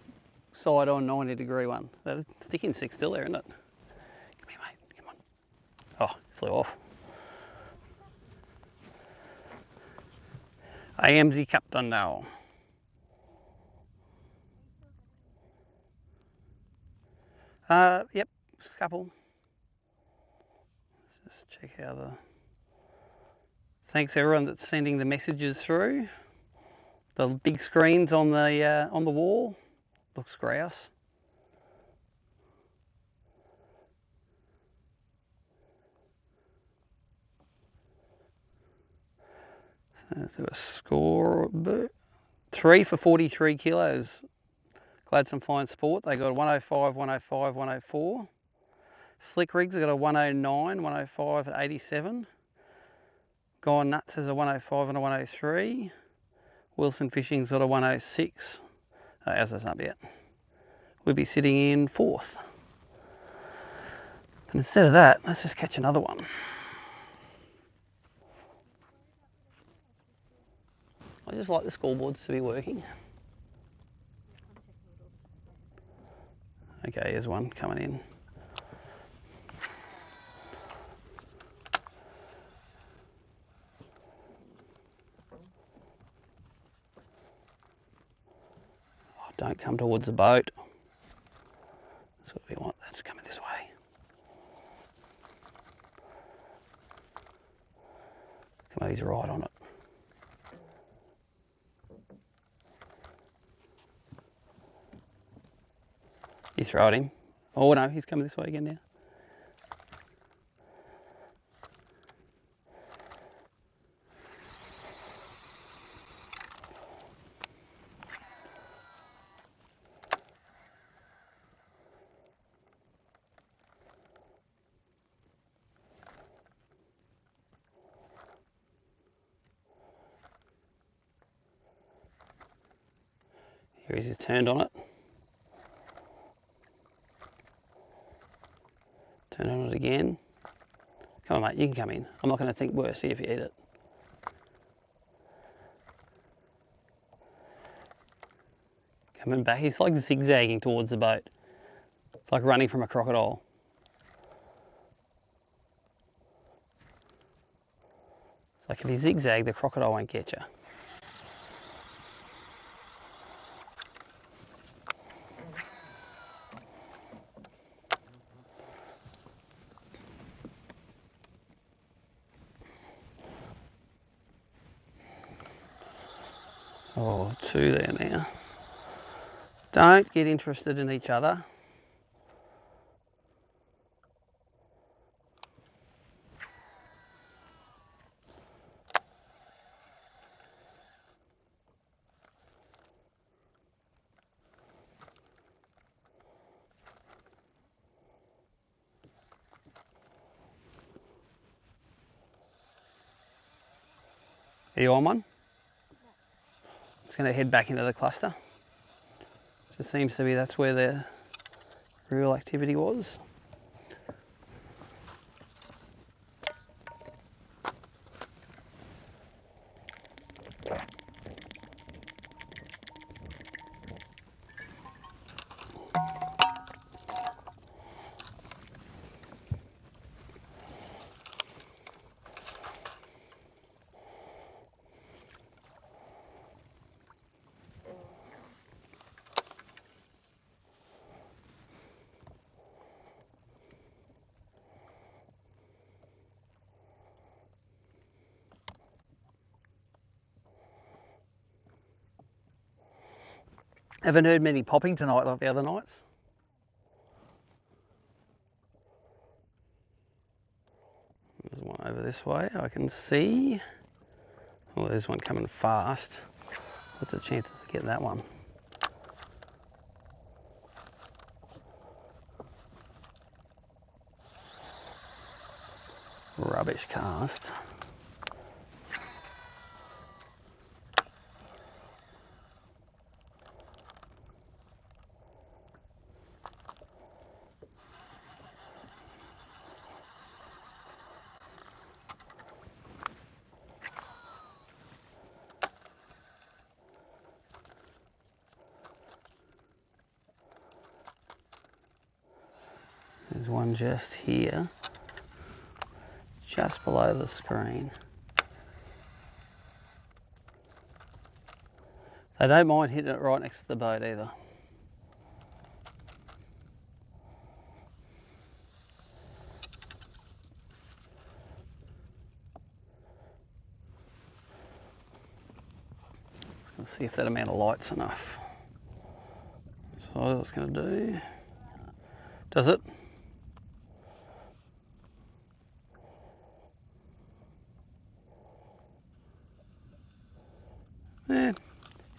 side on 90-degree one. That sticking stick still there, isn't it? Come here, mate. Come on. Oh, flew off. I am the captain now. Yep, couple. Let's just check how the. Thanks everyone that's sending the messages through. The big screens on the wall. Looks grouse. Let's do a score. 3 for 43 kilos. Gladstone Fine Sport. They got 105, 105, 104. Slick Rigs have got a 109, 105 at 87. Gone Nuts has a 105 and a 103. Wilson Fishing's got a 106. Ours is up yet. We'll be sitting in 4th. And instead of that, let's just catch another one. I just like the scoreboards to be working. Okay, here's one coming in. Oh, don't come towards the boat. That's what we want. That's coming this way. Come on, he's right on it. You throw at him. Oh no, he's coming this way again now. Here he's turned on it. Turn on it again. Come on, mate, you can come in. I'm not going to think worse if you eat it. Coming back, he's like zigzagging towards the boat. It's like running from a crocodile. It's like if you zigzag, the crocodile won't get you. Oh, 2 there now. Don't get interested in each other. Are you on one? It's going to head back into the cluster. Just seems to be that's where the real activity was. Haven't heard many popping tonight like the other nights. There's one over this way I can see. Oh, there's one coming fast. What's the chances of getting that one? Rubbish cast. There's one just here, just below the screen. They don't mind hitting it right next to the boat either. Just going to see if that amount of light's enough. So what it's going to do. Does it? Yeah,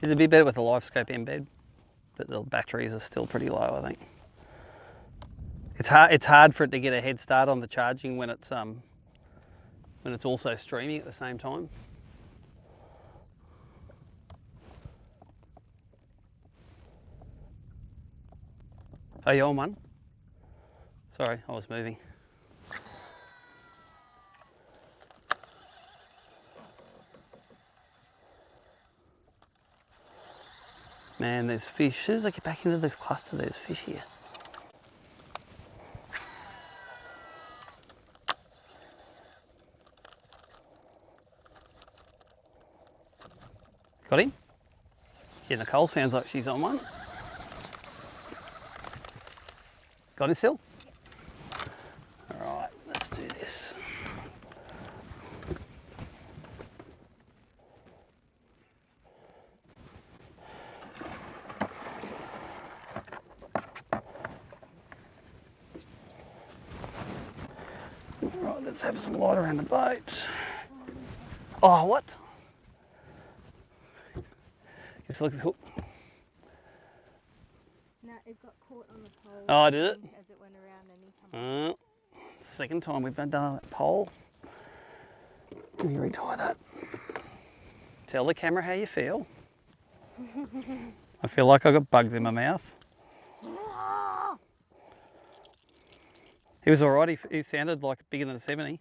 it'd be better with a live scope embed, but the batteries are still pretty low, I think. It's hard for it to get a head start on the charging when it's also streaming at the same time. Are you on one? Sorry, I was moving. Man, there's fish. As soon as I get back into this cluster, there's fish here. Got him? Yeah, Nicole sounds like she's on one. Got him still? Alright, let's do this. Right, let's have some light around the boat. Oh, what? Just look at the hook. No, it got caught on the pole. Oh, did it? As it went around and he come up. Second time we've done that pole. Let me retie that. Tell the camera how you feel. I feel like I got bugs in my mouth. He was alright. He sounded like bigger than a 70.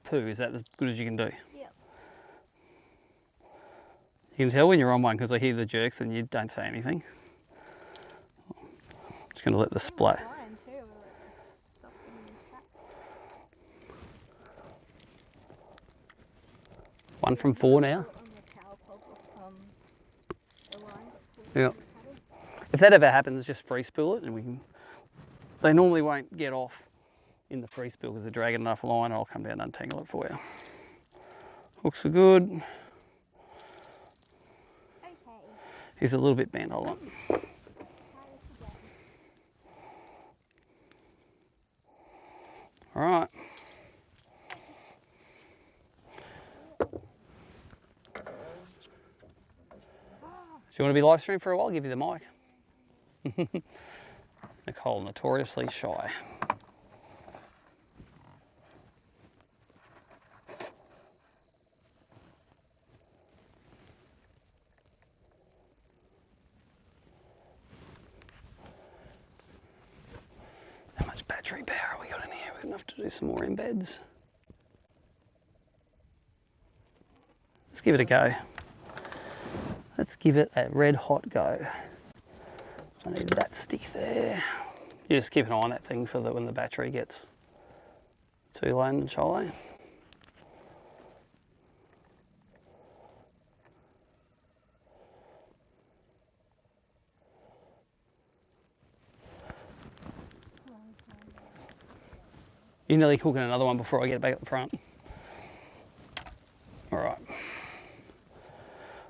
Poo, is that as good as you can do? Yep. You can tell when you're on one because I hear the jerks and you don't say anything. I'm just going to let the splat. One from 4 now. Yeah. If that ever happens, just free spool it and we can. They normally won't get off in the free spool because they're dragging enough line. I'll come down and untangle it for you. Hooks are good. Okay. He's a little bit bent, hold on. Tie this again. All right. Do you want to be live streamed for a while? I'll give you the mic. Nicole, notoriously shy. How much battery power have we got in here? We're going to have to do some more embeds. Let's give it a go. Let's give it a red hot go. I need that stick there. You just keep an eye on that thing for when the battery gets too low and shallow. You're nearly cooking another one before I get back up the front. All right.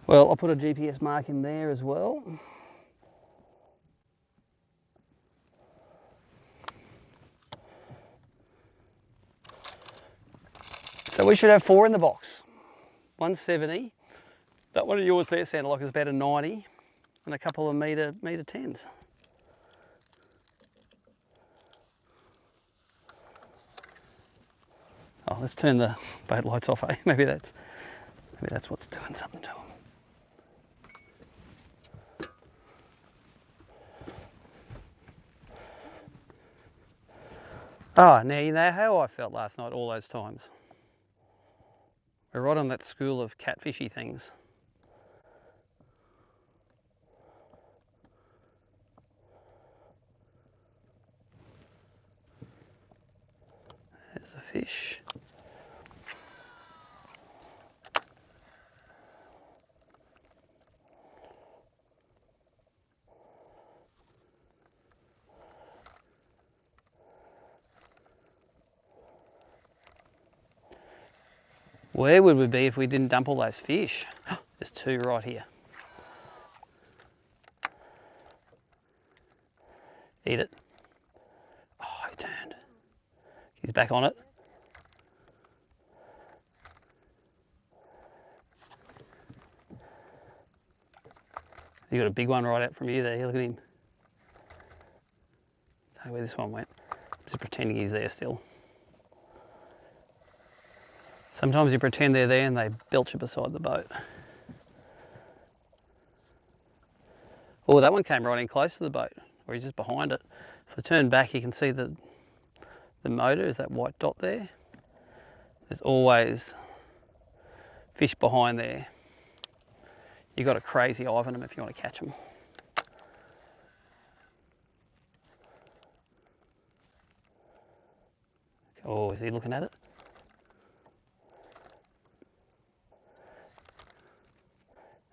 Well, I'll put a GPS mark in there as well. So we should have 4 in the box. 170. That one of yours there sounded like it was about a 90, and a couple of metre 10s. Oh, let's turn the boat lights off, eh? Maybe that's what's doing something to them. Oh, now you know how I felt last night all those times. We're right on that school of catfishy things. There's a fish. Where would we be if we didn't dump all those fish? There's 2 right here. Eat it. Oh, he turned. He's back on it. You got a big one right out from you there. Look at him. I don't know where this one went. I'm just pretending he's there still. Sometimes you pretend they're there and they belch you beside the boat. Oh, that one came right in close to the boat, or he's just behind it. If I turn back, you can see the motor is that white dot there. There's always fish behind there. You've got a crazy eye on them if you want to catch them. Oh, is he looking at it?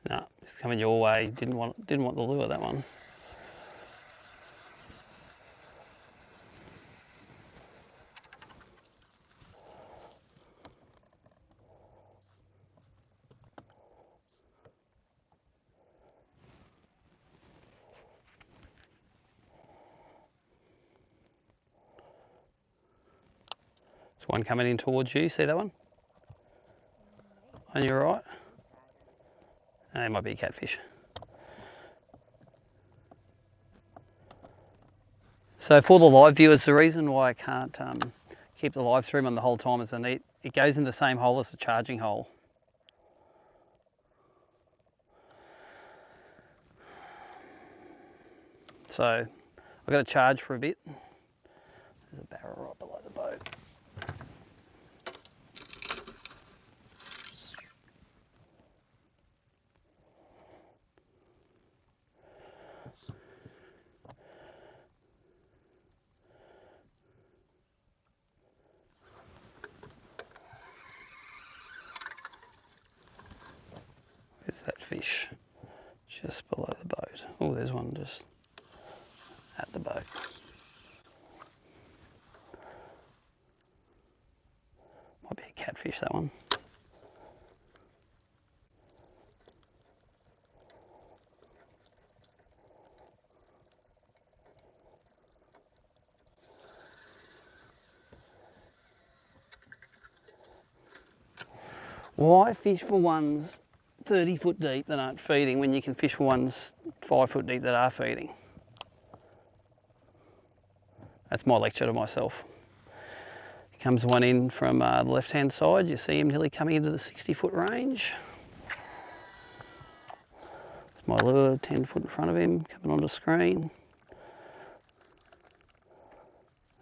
No, it's coming your way. Didn't want the lure, that one. There's one coming in towards you. See that one? On your right? Oh, it might be a catfish. So for the live viewers, the reason why I can't keep the live stream on the whole time is it goes in the same hole as the charging hole. So I've got to charge for a bit. There's a barrel right below the boat. Where's that fish? Just below the boat. Oh, there's one just at the boat. Might be a catfish, that one. Why fish for ones 30 foot deep that aren't feeding when you can fish for ones 5 foot deep that are feeding? That's my lecture to myself. Comes one in from the left hand side, you see him nearly coming into the 60 foot range. It's my lure 10 foot in front of him, coming onto screen.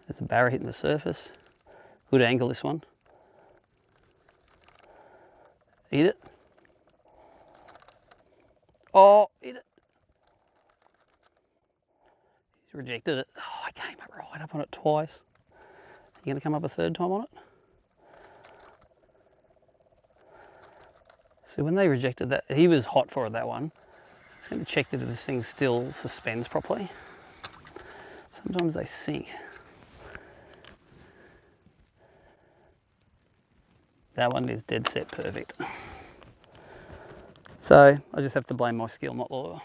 There's a barra hitting the surface. Good angle this one. Eat it. Oh, eat it. He's rejected it. Oh, I came up right up on it twice. You gonna come up a third time on it? So when they rejected that, he was hot for it, that one. Just going to check that this thing still suspends properly. Sometimes they sink. That one is dead set perfect. So I just have to blame my skill, not the lure.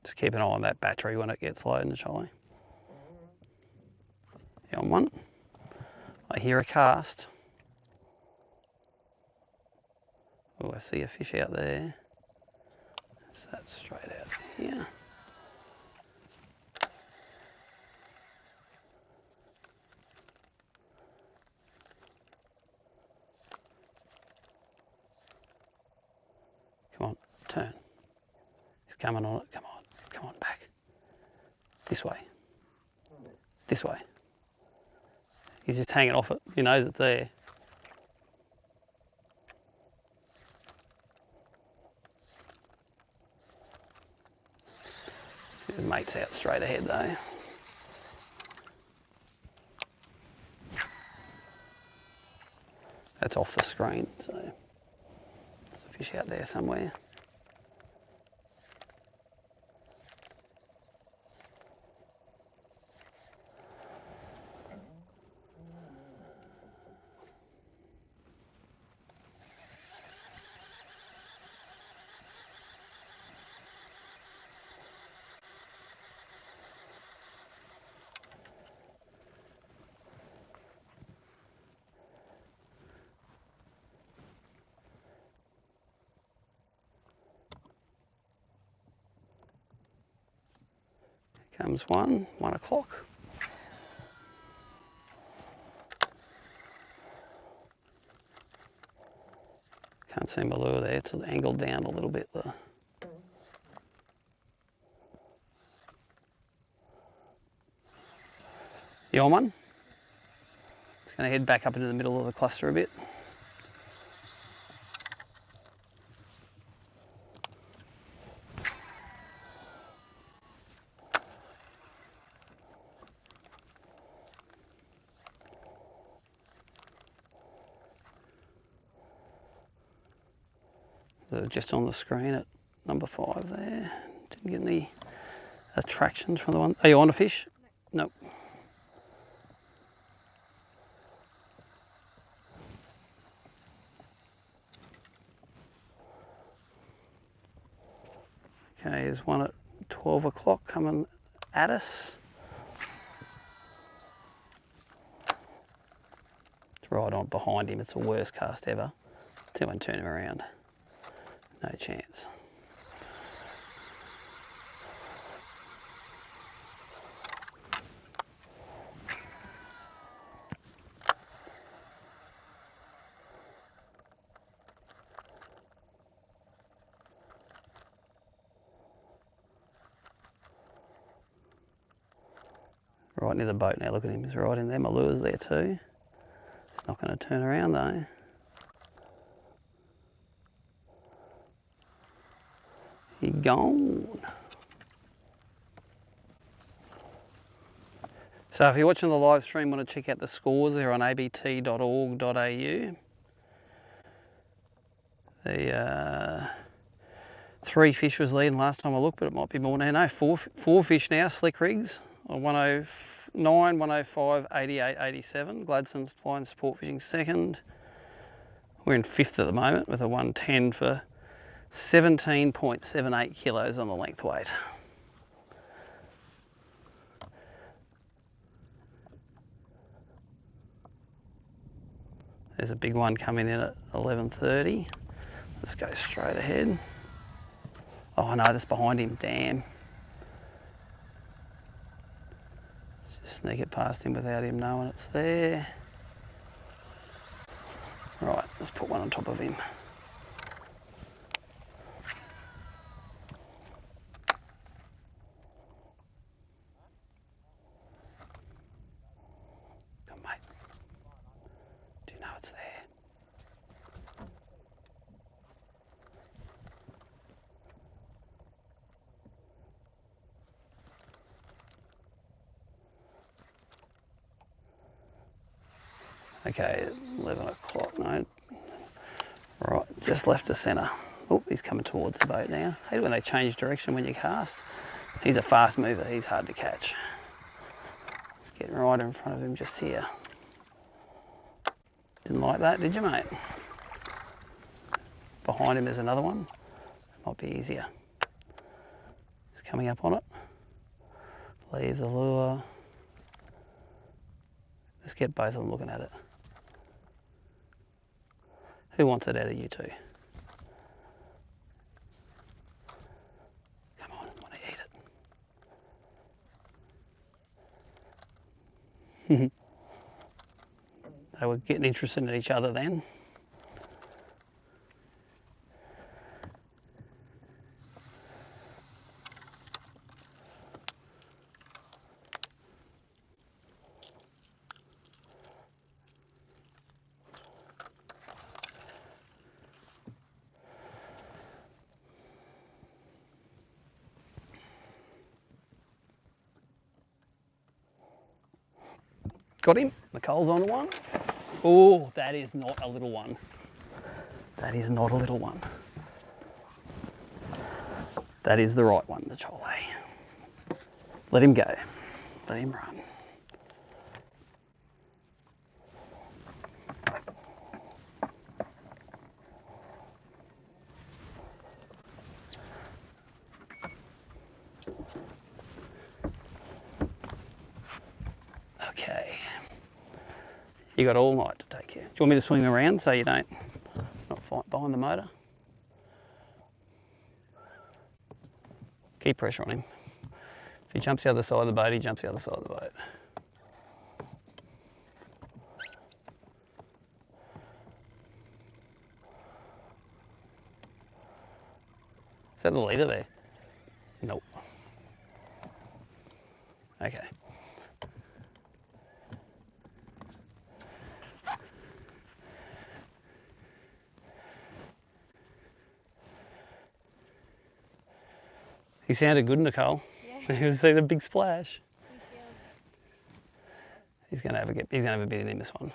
Just keep an eye on that battery when it gets low in the trolley. Yeah, on one. I hear a cast. Oh, I see a fish out there. So that's straight out here. Come on, turn. He's coming on it. Come on, back. This way. This way. He's just hanging off it. He knows it's there. His mate's out straight ahead though. That's off the screen, so there's a fish out there somewhere. Comes 1 o'clock. Can't see my lure there, it's angled down a little bit though. You on one? It's going to head back up into the middle of the cluster a bit. So just on the screen at number 5 there. Didn't get any attractions from the one. Are you on a fish? Nope. Okay, there's one at 12 o'clock coming at us. It's right on behind him. It's the worst cast ever. See if I can turn him around. No chance. Right near the boat now, look at him, he's right in there. My lure's there too. It's not going to turn around though. He gone. So if you're watching the live stream, want to check out the scores, they're on abt.org.au. The 3 fish was leading last time I looked, but it might be more now. No, four fish now, slick rigs. 9, 105, 88, 87. Gladstone's flying sport fishing second. We're in 5th at the moment with a 110 for 17.78 kilos on the length weight. There's a big one coming in at 11:30. Let's go straight ahead. Oh no, that's behind him, damn. Let's just sneak it past him without him knowing it's there. Right, let's put one on top of him. Come on, mate. Do you know it's there? Okay, 11 o'clock, no. Right, just left the centre. Oh, he's coming towards the boat now. I hate it when they change direction when you cast. He's a fast mover, he's hard to catch. Let's get right in front of him just here. Didn't like that, did you, mate? Behind him there's another one. Might be easier. He's coming up on it. Leave the lure. Let's get both of them looking at it. Who wants it out of you two? Come on, I want to eat it. They were getting interested in each other then. Got him. Nicole's on the one. Oh, that is not a little one. That is not a little one. That is the right one, the Chole. Let him go. Let him run. Okay. You got all night to take care. Do you want me to swing around so you don't not fight behind the motor? Keep pressure on him. If he jumps the other side of the boat, he jumps the other side of the boat. Is that the leader there? Nope. Okay. He sounded good, Nicole. Yeah. You see the big splash. He feels. He's gonna have a bit in him this one.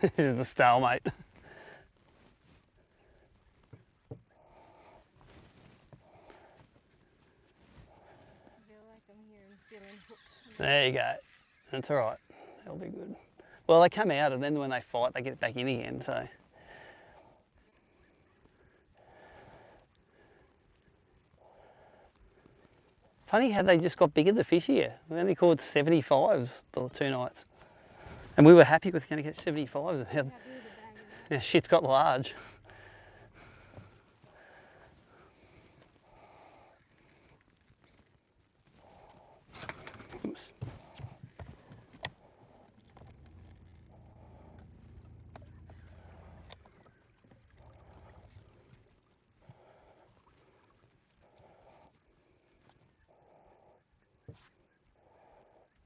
This is the stalemate. I feel like I'm hearing feeling hooked. There you go. That's all right. That'll be good. Well, they come out, and then when they fight, they get back in again. So. Funny how they just got bigger, the fish here. We only caught 75s for the 2 nights. And we were happy with going to catch 75s. Happy with the bag Now shit's got large. Oops.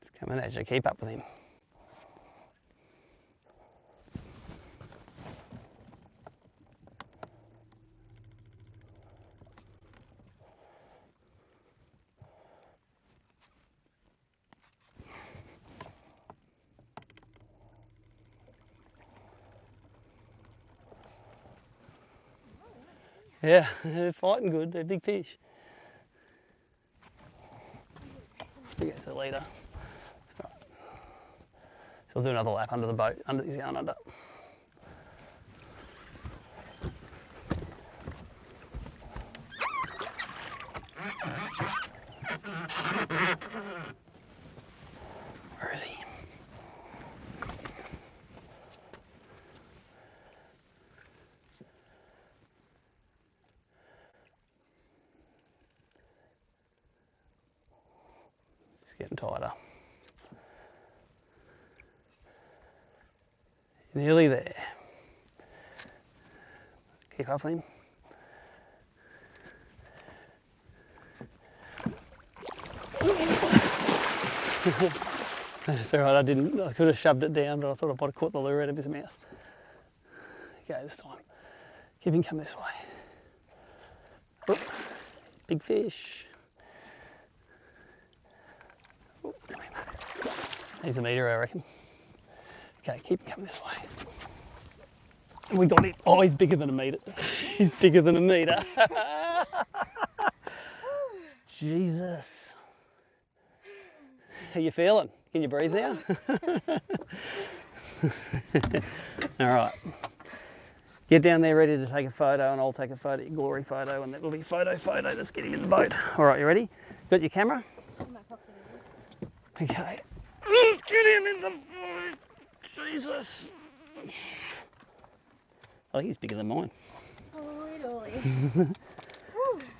It's coming at you. Keep up with him. Yeah, they're fighting good. They're big fish. There goes the leader. So I'll do another lap under the boat. He's going under. Where is he? He's getting tighter. Nearly there. Keep up with him. That's alright, I could have shoved it down, but I thought I might have caught the lure out of his mouth. Okay, this time. Keep him come this way. Oh, big fish. Oh, come here, mate. He's a metre, I reckon. Okay, keep him coming this way. And we got it. Oh, he's bigger than a metre. He's bigger than a metre. Jesus. How you feeling? Can you breathe now? All right. Get down there ready to take a photo, and I'll take a photo, glory photo, and that'll be photo. Let's get him in the boat. All right, you ready? Got your camera? In my pocket it is. Okay. Let's get him in the boat. Jesus. I think he's bigger than mine. Holy dolly.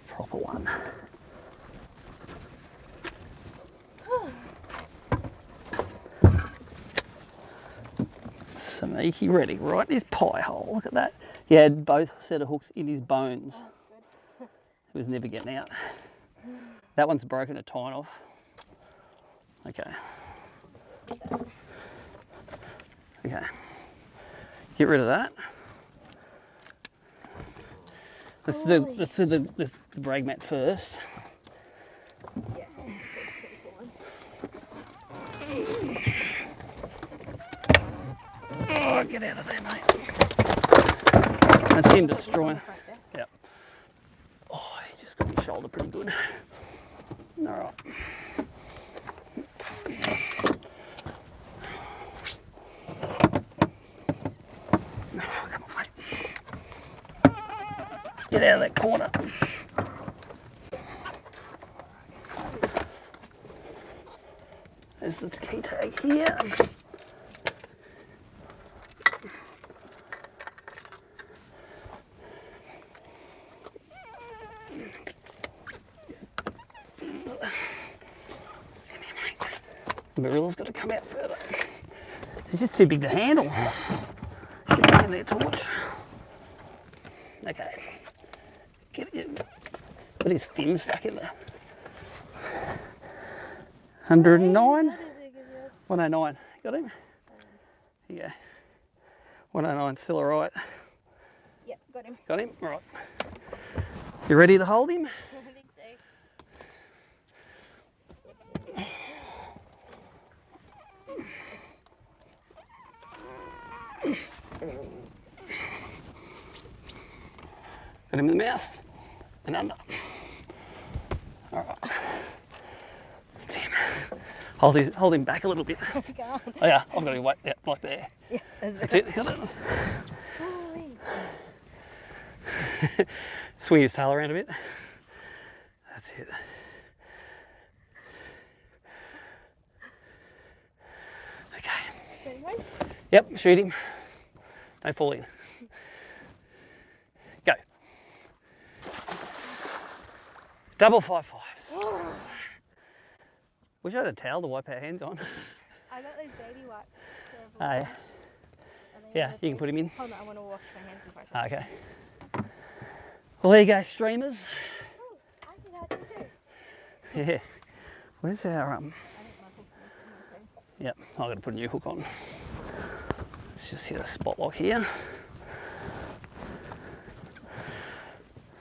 Proper one. Sneaky ready, right in his pie hole. Look at that. He had both set of hooks in his bones. Oh, good. He was never getting out. That one's broken a tine off. Okay. Okay. Get rid of that. Let's do the brag mat first. Yeah. Oh, get out of there, mate. That's him destroying. Yep. Oh, he just got his shoulder pretty good. All right. Oh, come on, mate. Get out of that corner. There's the key tag here. The Marilla's got to come out further. It's just too big to handle. Get back in there, Torch. Okay. Get his fin stuck in there. 109? 109. Got him? Here you go. 109, still alright. Yep, got him. Got him? Alright. You ready to hold him? I think so. Got him in the mouth and under. Alright. That's him. Hold him back a little bit. I can't. Oh yeah, I've got to wait. Yeah, like there. Yeah, That's it. Got it. Holy. Swing his tail around a bit. That's it. Okay. Anyway. Yep, shoot him. Don't fall in. Go. Double 5.5s. Oh. Wish I had a towel to wipe our hands on. I got those baby wipes. Oh, yeah. Yeah, you can put him in. Hold on, I want to wash my hands before I Okay. Well, there you go, streamers. Oh, I can have them too. Yeah. Where's our I think my hook is in the Yep, I've got to put a new hook on. Let's just hit a spot lock here.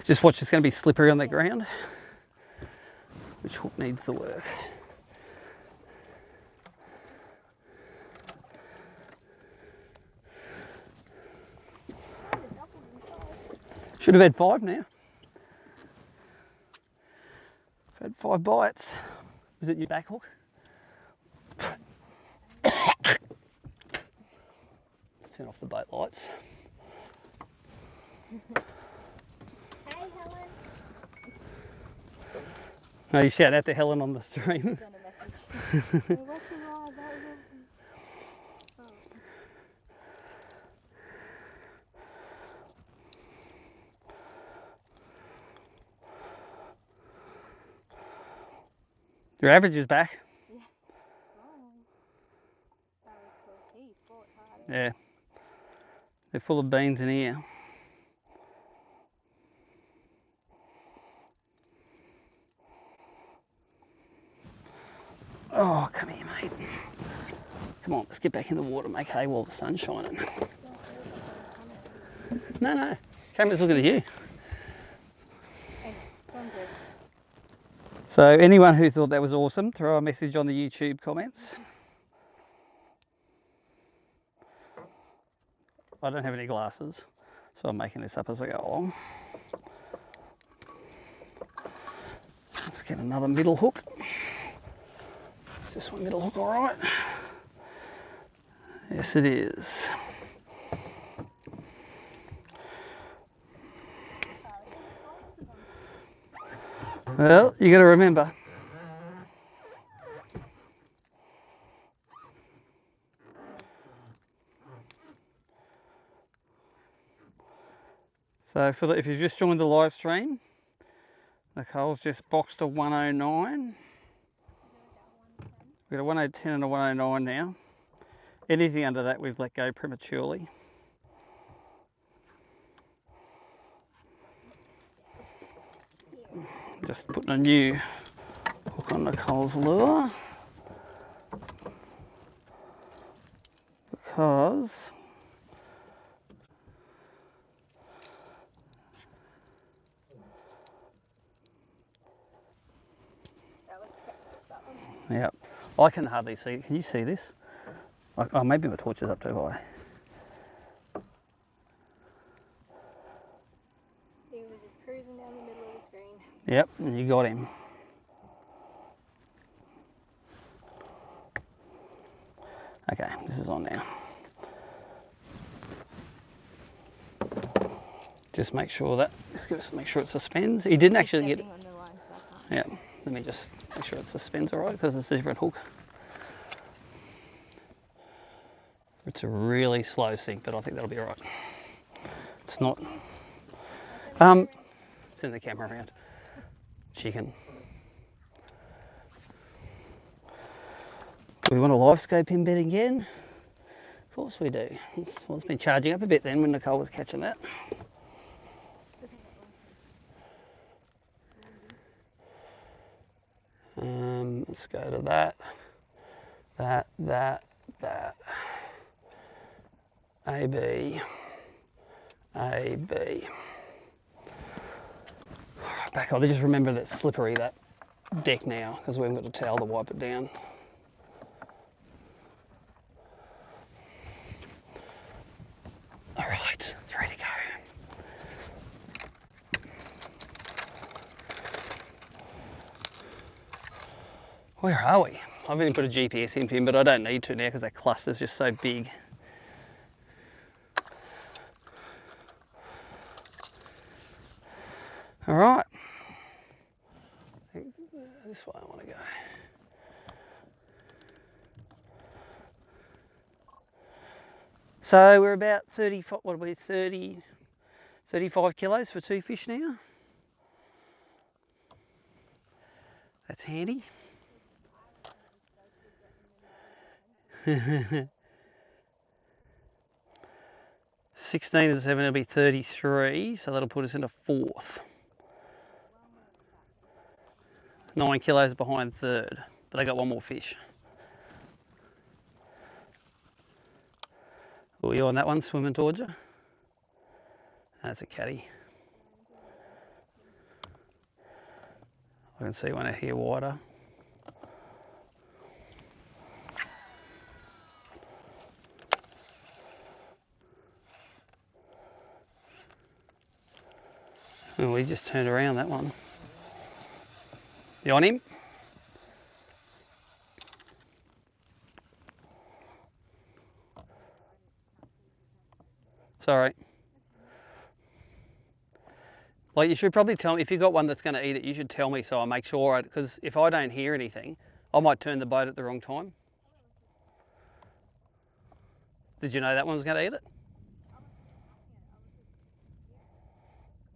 Just watch, it's going to be slippery on the ground. Which hook needs the work? Should have had 5 now. 5 bites. Is it your back hook? Let's turn off the boat lights. Hey, Helen. No, you shout out to Helen on the stream. Send a message. We're watching live. That was awesome. Oh. Your average is back. Yeah. Oh. That was cool. He fought hard. Yeah. They're full of beans in here. Oh, come here, mate. Come on, let's get back in the water, make hay while the sun's shining. No. Camera's looking at you. Okay, go on, Zerek. So anyone who thought that was awesome, throw a message on the YouTube comments. I don't have any glasses, so I'm making this up as I go along. Let's get another middle hook. Is this one middle hook all right? Yes, it is. Well, you got to remember. So if you've just joined the live stream, Nicole's just boxed a 109. We've got a 110 and a 109 now. Anything under that we've let go prematurely. Just putting a new hook on Nicole's lure. Because yep, I can hardly see. Can you see this? Oh, maybe my torch is up too high. He was just cruising down the middle of the screen. Yep, and you got him. Okay, this is on now. Just make sure make sure it suspends. He didn't actually get it. On the line, so I can't. Yeah, let me just make sure it suspends all right because it's a different hook. It's a really slow sink, but I think that'll be all right. It's not. Turn the camera around. Chicken. Do we want a live scope in bed again? Of course we do. It's been charging up a bit then when Nicole was catching that. Let's go to that. AB. Back on. Just remember that it's slippery, that deck now, because we haven't got a towel to wipe it down. All right, 3 to go. Where are we? I've even put a GPS imp in, but I don't need to now because that cluster's just so big. All right. This way I want to go. So we're about 35 kilos for 2 fish now. That's handy. 16 and 7 will be 33, so that'll put us into 4th. 9 kilos behind 3rd, but I got one more fish. Are you on that one swimming towards you? That's a caddy. I can see one out here wider. Oh, we just turned around that one. You on him? Sorry. Like, you should probably tell me, if you've got one that's going to eat it, you should tell me so I make sure, because if I don't hear anything, I might turn the boat at the wrong time. Did you know that one was going to eat it?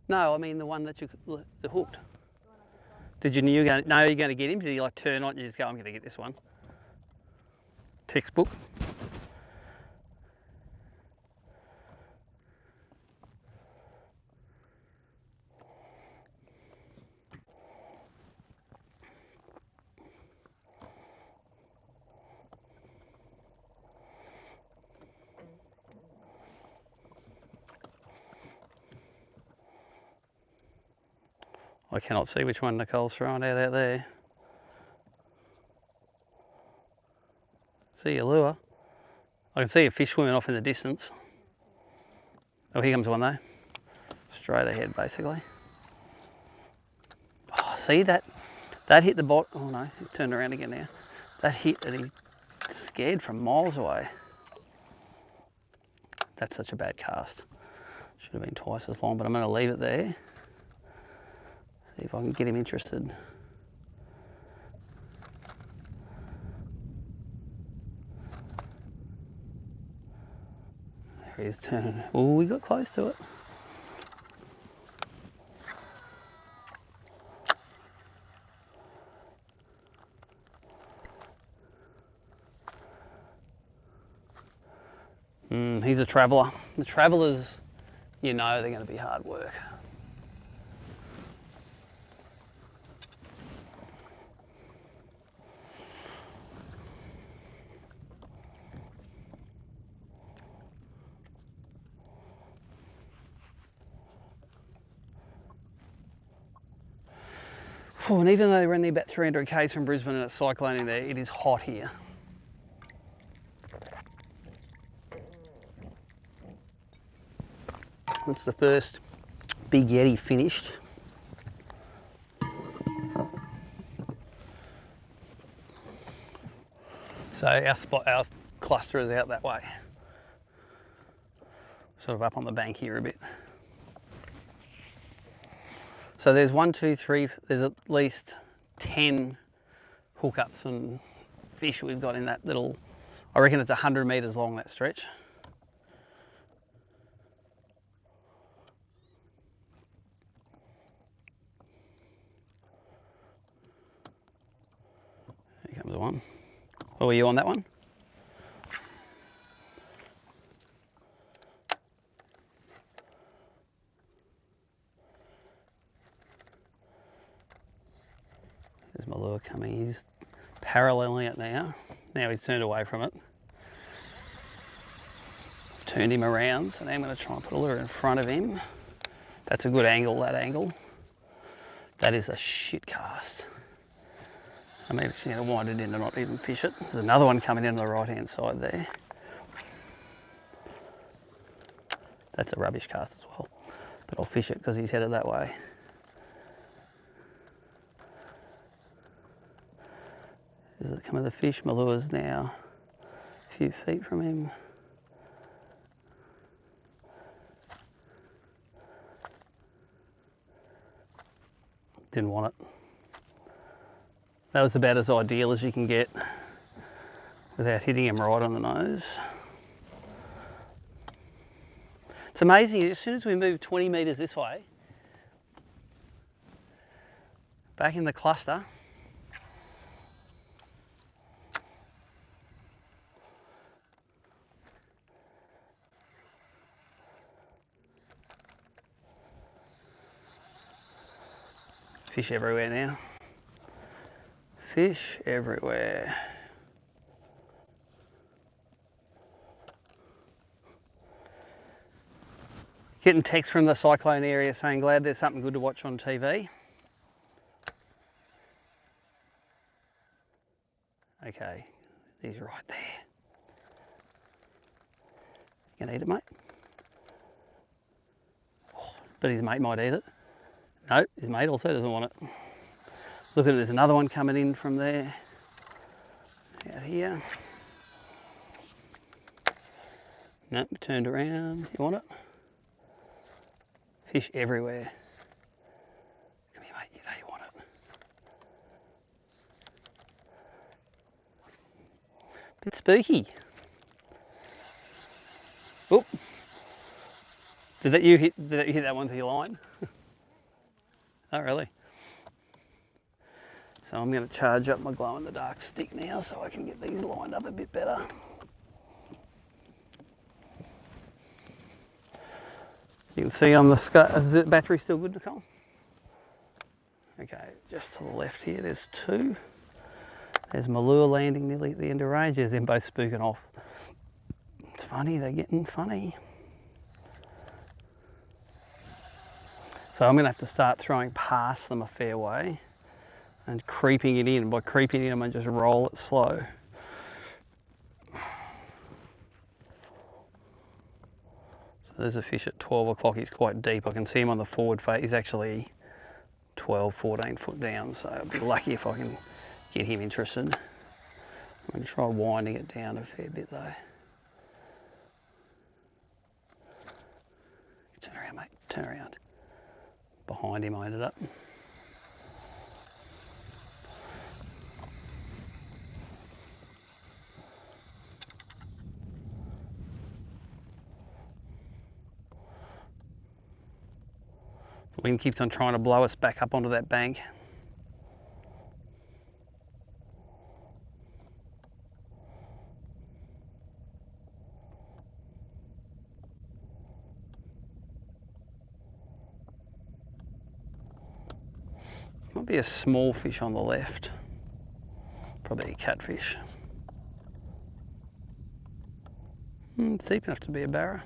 No, I mean the one that the hooked. Did you know you're going to get him? Did he like turn on and you just go, I'm going to get this one? Textbook. I cannot see which one Nicole's throwing out there. See a lure. I can see a fish swimming off in the distance. Oh, here comes one though. Straight ahead, basically. Oh, see that hit the bot. Oh no, he's turned around again now. That hit that he scared from miles away. That's such a bad cast. Should have been twice as long, but I'm going to leave it there. See if I can get him interested. There he is turning. Oh, we got close to it. He's a traveller. The travellers, you know, they're going to be hard work. Oh, and even though we're only about 300 k's from Brisbane and it's cycloning there, it is hot here. It's the first big Yeti finished. So our cluster is out that way. Sort of up on the bank here a bit. So there's 1, 2, 3, there's at least 10 hookups and fish we've got in that little, I reckon it's 100 metres long, that stretch. Here comes one. Oh, were you on that one? There's my lure coming. He's paralleling it now. Now he's turned away from it. I've turned him around, so now I'm going to try and put a lure in front of him. That's a good angle, that angle. That is a shit cast. I'm actually going to wind it in and not even fish it. There's another one coming in on the right hand side there. That's a rubbish cast as well, but I'll fish it because he's headed that way. Is it coming? The fish? My lure's now a few feet from him. Didn't want it. That was about as ideal as you can get without hitting him right on the nose. It's amazing, as soon as we move 20 metres this way, back in the cluster, fish everywhere now. Fish everywhere. Getting texts from the cyclone area saying glad there's something good to watch on TV. Okay, he's right there. You gonna eat it, mate? Oh, but his mate might eat it. No, his mate also doesn't want it. Look at it, there's another one coming in from there. Out here. Nope, turned around. You want it? Fish everywhere. Come here, mate. You know you want it. Bit spooky. Oop. Did you hit that one to your line? Oh, really? So I'm going to charge up my glow-in-the-dark stick now so I can get these lined up a bit better. You can see on the scope, is the battery still good, Nicole? Okay, just to the left here, there's two. There's my lure landing nearly at the end of range. There's them both spooking off. It's funny, they're getting funny. So I'm going to have to start throwing past them a fair way and creeping it in. By creeping in, I'm going to just roll it slow. So there's a fish at 12 o'clock. He's quite deep. I can see him on the forward face. He's actually 12, 14 foot down. So I'll be lucky if I can get him interested. I'm going to try winding it down a fair bit though. Turn around, mate. Turn around. Behind him, I ended up. The wind keeps on trying to blow us back up onto that bank. Might be a small fish on the left. Probably a catfish. It's deep enough to be a barra.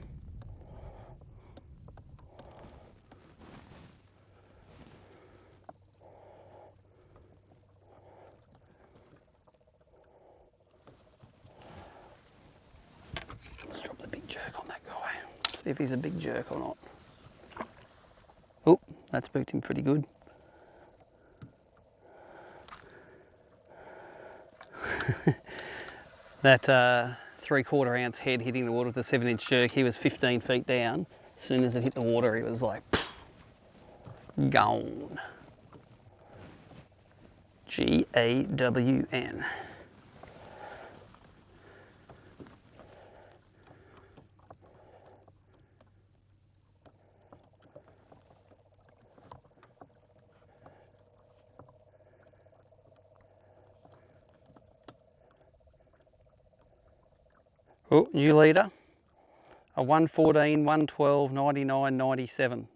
Let's drop the big jerk on that guy. See if he's a big jerk or not. Oh, that spooked him pretty good. That 3/4 ounce head hitting the water with a 7-inch jerk, he was 15 feet down. As soon as it hit the water, he was like, gone. G-A-W-N. Oh, new leader. A 114, 112, 99, 97.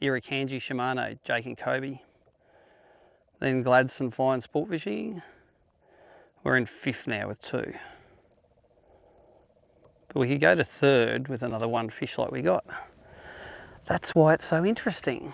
Irukandji Shimano, Jake and Kobe. Then Gladstone Fly and Sport Fishing. We're in 5th now with 2. But we could go to 3rd with another 1 fish like we got. That's why it's so interesting.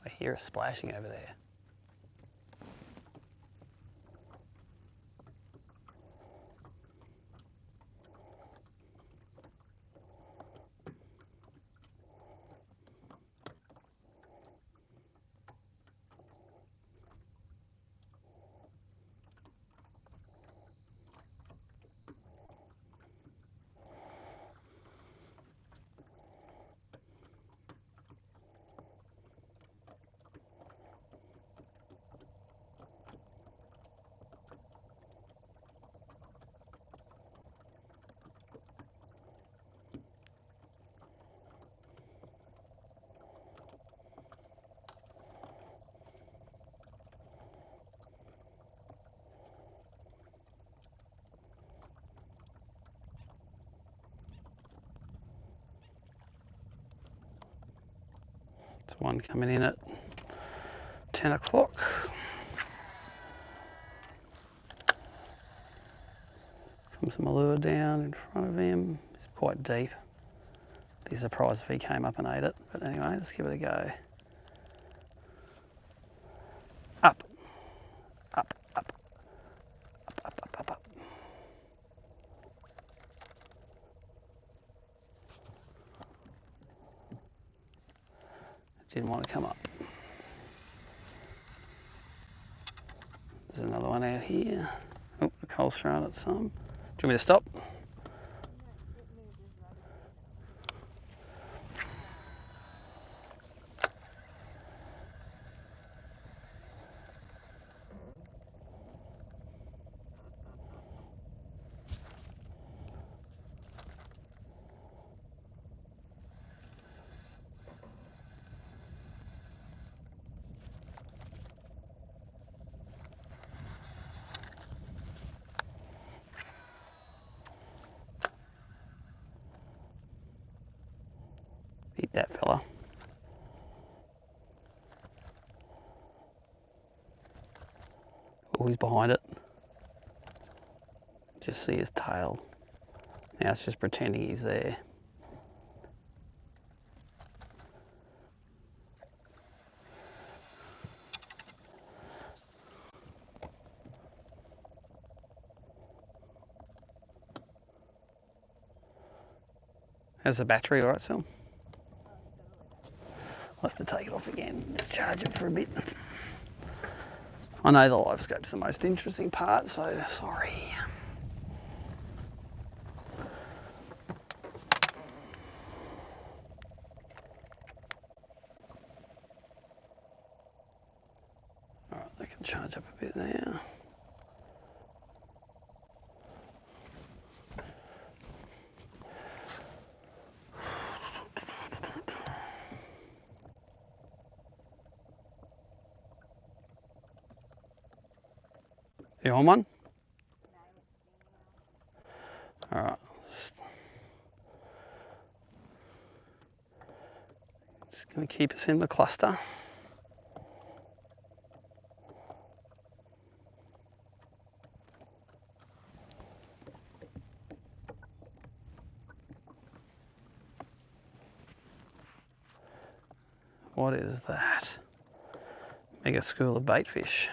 I hear a splashing over there. There's one coming in at 10 o'clock. Comes some lure down in front of him. It's quite deep. Be surprised if he came up and ate it. But anyway, let's give it a go. Up, up, up, up, up, up, up, up. Didn't want to come up. There's another one out here. Oh, the coal's thrown at some. Do you want me to stop? No, it moved as rapidly as Eat that fella. Oh, he's behind it. Just see his tail. Now it's just pretending he's there. How's the battery, alright, Sil? I'll have to take it off again, just charge it for a bit. I know the live scope's the most interesting part, so sorry. Alright, I can charge up a bit now. You on one? Alright. Just going to keep us in the cluster. What is that? Mega school of bait fish.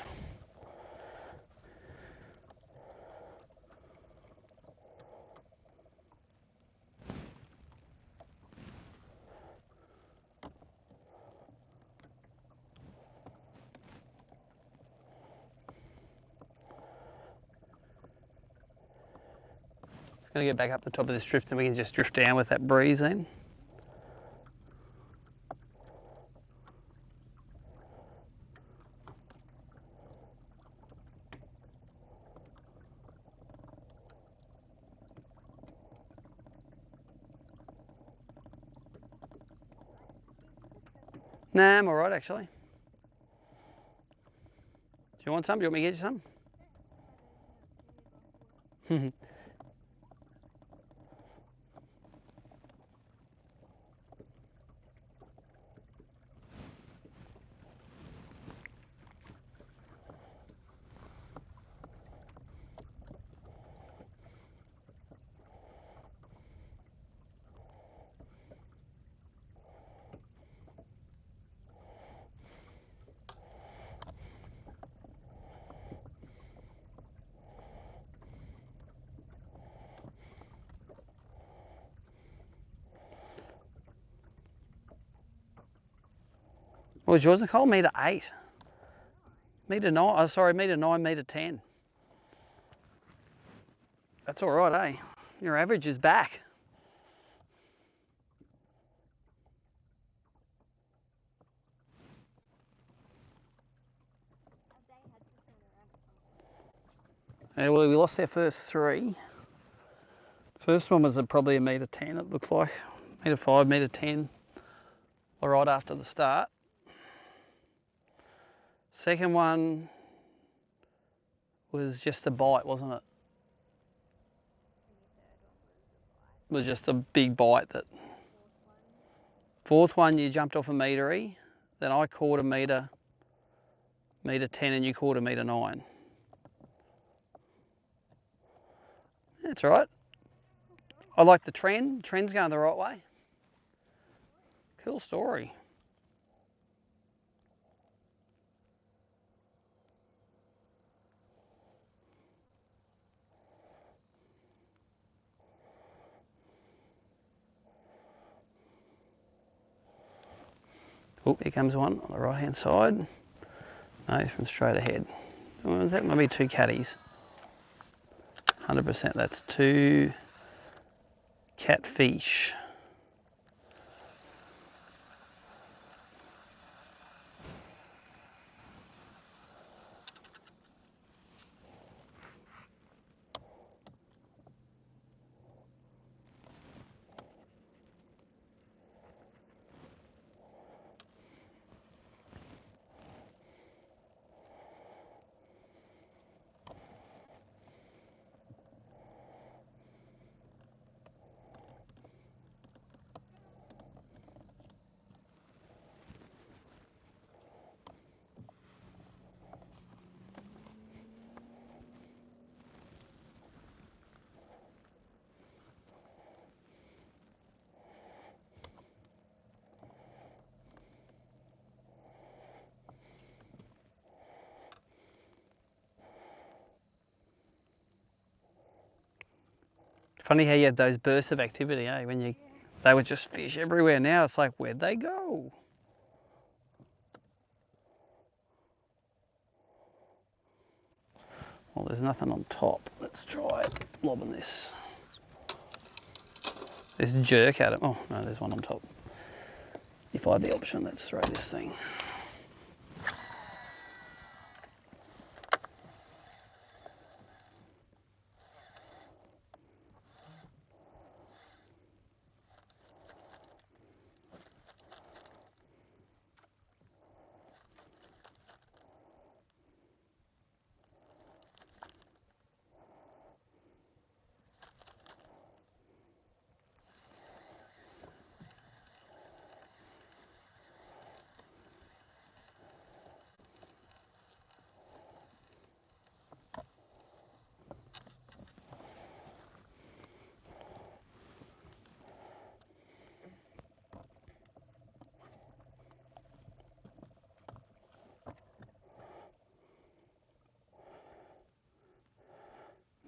It's going to get back up the top of this drift and we can just drift down with that breeze then. Nah, I'm alright actually. Do you want some? Do you want me to get you some? What was yours, Nicole? Metre 8. Metre 9. Oh, sorry, metre 9, metre 10. That's all right, eh? Your average is back. Yeah, well, we lost our first 3. First one was probably a metre 10, it looked like. Metre 5, metre 10. All right after the start. Second one was just a bite, wasn't it? It was just a big bite. That fourth one you jumped off a metre-y. then I caught a metre 10 and you caught a metre 9. That's all right. I like the trend. Trend's going the right way. Cool story. Oh, here comes one on the right hand side. No, from straight ahead. Well, that might be 2 catties. 100%, that's 2 catfish. Funny how you had those bursts of activity, eh? When they were just fish everywhere. Now it's like, where'd they go? Well, there's nothing on top. Let's try lobbing this. This jerk at it. Oh, no, there's one on top. If I had the option, let's throw this thing.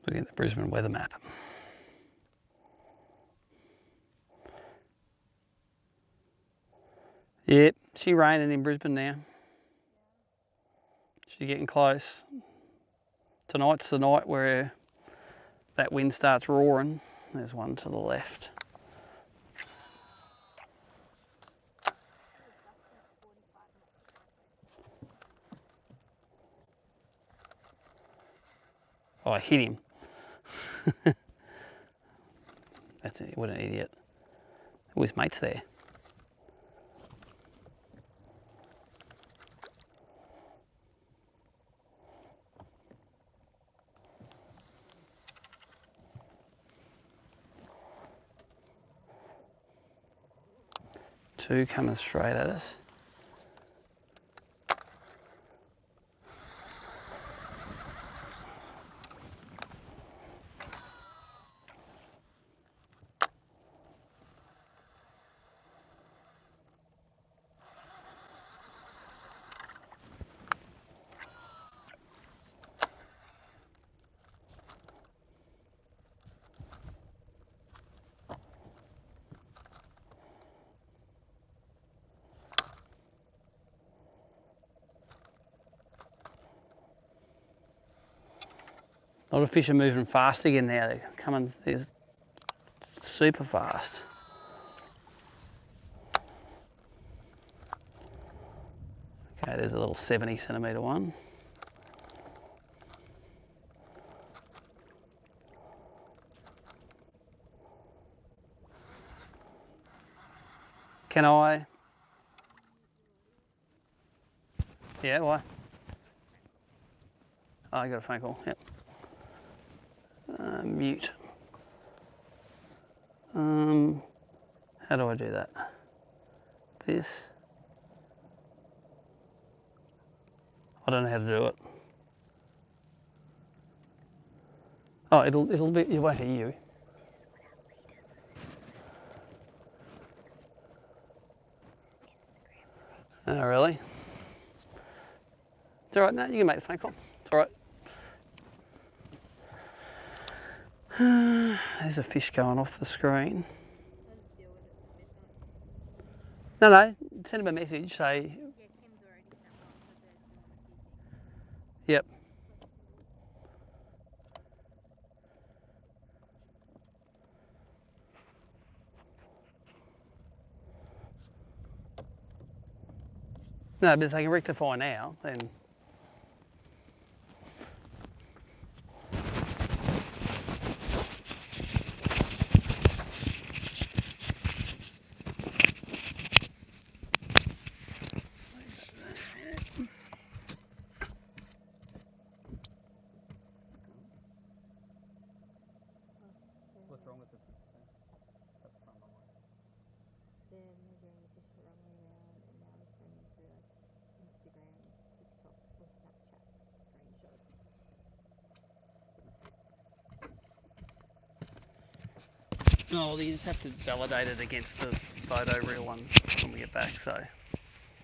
Looking at the Brisbane weather map. Yep, she's raining in Brisbane now. She's getting close. Tonight's the night where that wind starts roaring. There's one to the left. Oh, I hit him. That's it. What an idiot. Oh, his mate's there. Two coming straight at us. A lot of fish are moving fast again now. They're coming, they're super fast. Okay, there's a little 70 centimetre one. Can I? Yeah, why? Oh, I got a phone call, yep. Mute. How do I do that? This. I don't know how to do it. Oh, it'll be, it won't hear you. Oh, really? It's all right. No, you can make the phone call. It's all right. There's a fish going off the screen. I'll just deal with it from this one. No, send him a message. Say, Yeah, Kim's already sent one because they're doing a few things. yep. No, but if they can rectify now, then. What's wrong with the They're measuring the fish the wrong way around, and now they're sending through like Instagram, TikTok, or Snapchat screenshots. Oh, you just have to validate it against the photo real ones when we get back. So.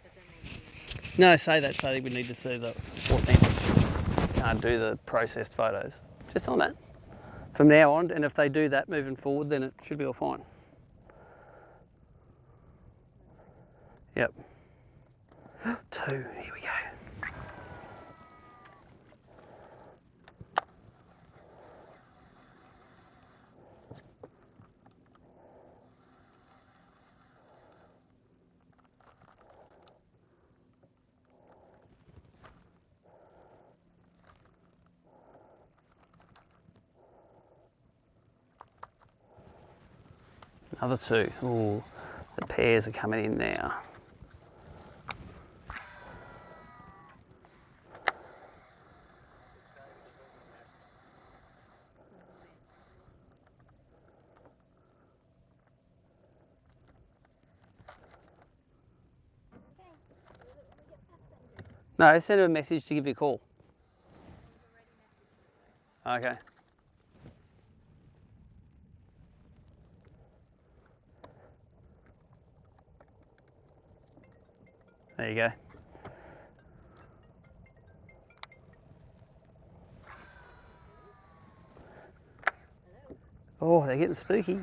But then they do. No, say that. So we need to see the authentic. Can't do the processed photos. Just tell them that. From now on, and if they do that moving forward, then it should be all fine. Yep. 2. Here we go. Another 2. Ooh, the pairs are coming in now. Okay, do it when we get past them. No, send him a message to give you a call. He's already messaged me. Okay. There you go. Hello? Oh, they're getting spooky.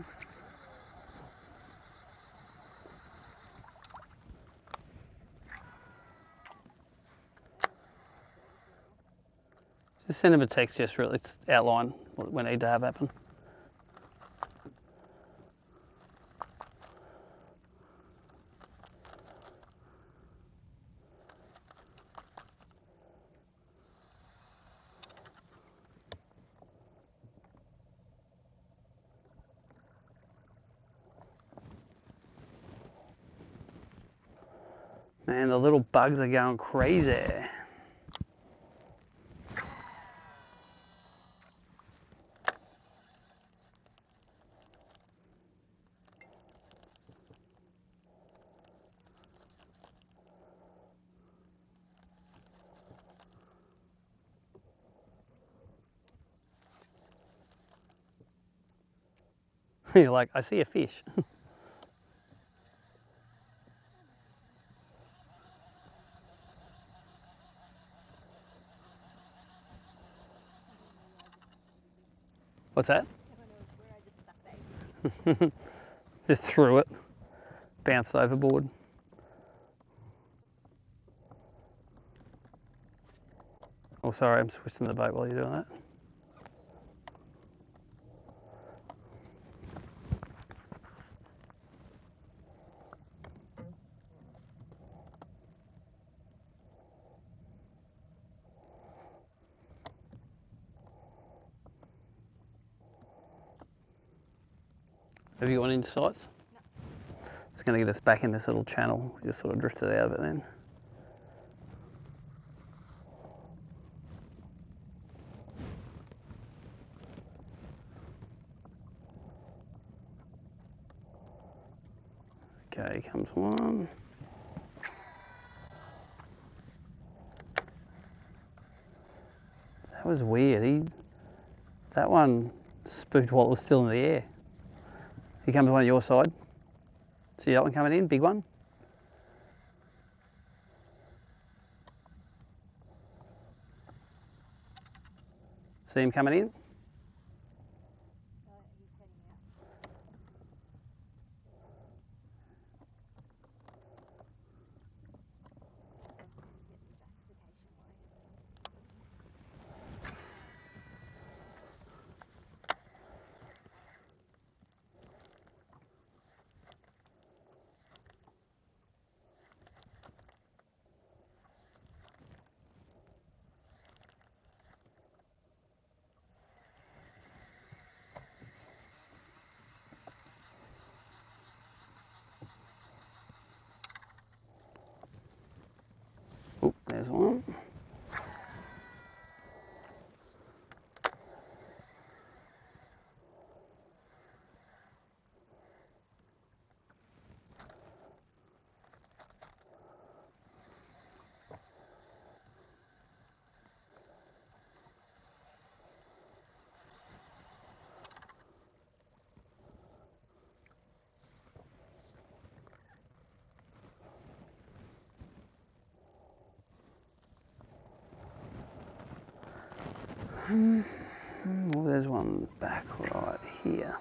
Just send him a text, just really outline what we need to have happen. Man, the little bugs are going crazy. You're like, I see a fish. What's that? I don't know where I just stuck that. Just threw it. Bounced overboard. Oh, sorry, I'm twisting the boat while you're doing that. Have you gone into sights? No. It's going to get us back in this little channel. We just sort of drifted out of it then. Okay, comes one. That was weird. That one spooked while it was still in the air. Here comes one on your side. See that one coming in, big one? See him coming in? He's heading out. Get the justification line. Oh, there's one. Well, there's one back right here.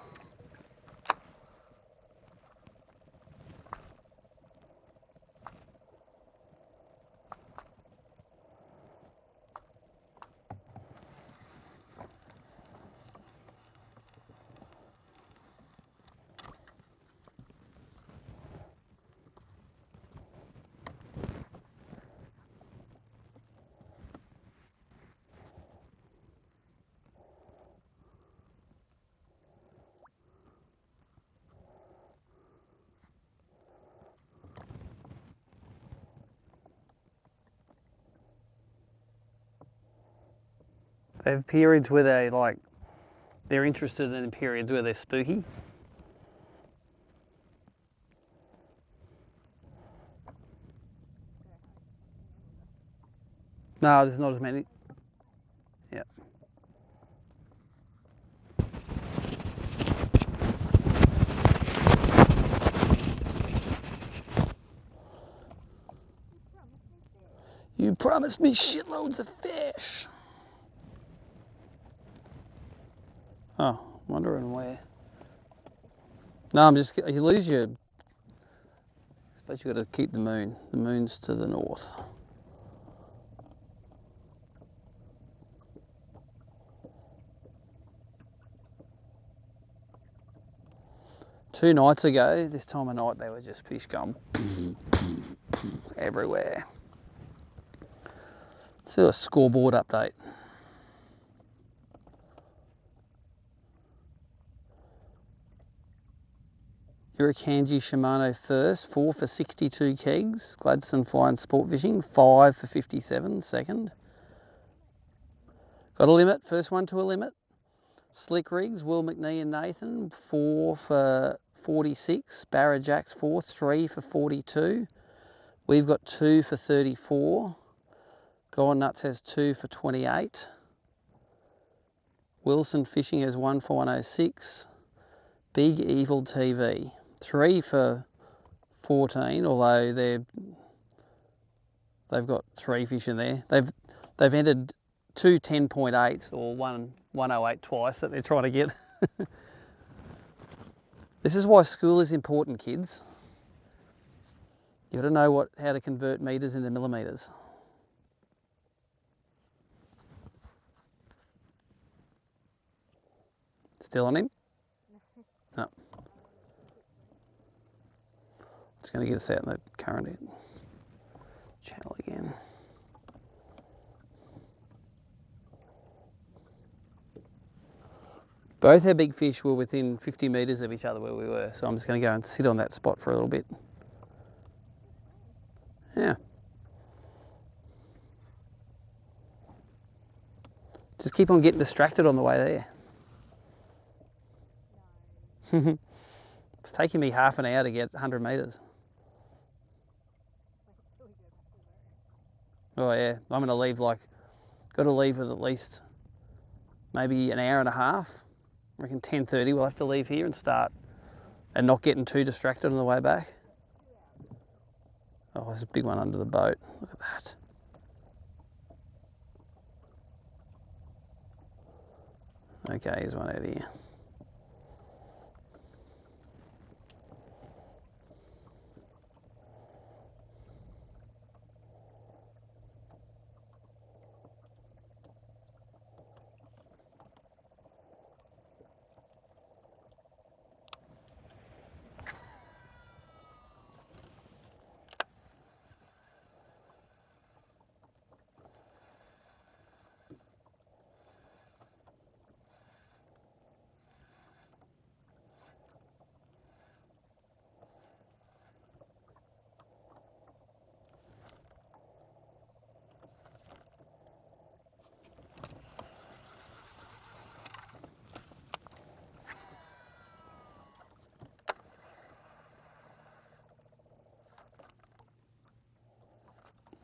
They have periods where they're interested and in periods where they're spooky. No, there's not as many. Yep. You promised me shitloads of fish. Oh, wondering where. No, I'm just. You lose your. I suppose you got to keep the moon. The moon's to the north. Two nights ago, this time of night, they were just fish going everywhere. Let's do a scoreboard update. Irukandji Shimano first, 4 for 62 kegs. Gladstone Flying Sport Fishing, 5 for 57, second. Got a limit, first one to a limit. Slick Rigs, Will McNee and Nathan, 4 for 46. Barra Jacks 4, 3 for 42. We've got 2 for 34. Gone Nuts has 2 for 28. Wilson Fishing has 1 for 106. Big Evil TV, 3 for 14, although they've got 3 fish in there. They've entered 2 10.8s or 108 twice that they're trying to get. This is why school is important, kids. You've got to know how to convert metres into millimetres. Still on him? No. It's going to get us out in the current channel again. Both our big fish were within 50 metres of each other where we were, so I'm just going to go and sit on that spot for a little bit. Yeah. Just keep on getting distracted on the way there. No. It's taking me half an hour to get 100 metres. Wait till we go back to where. Oh yeah, I'm going to leave got to leave with at least maybe an hour and a half. I reckon 10:30 we'll have to leave here and start, and not getting too distracted on the way back. Oh, there's a big one under the boat. Look at that. Okay, here's one out here.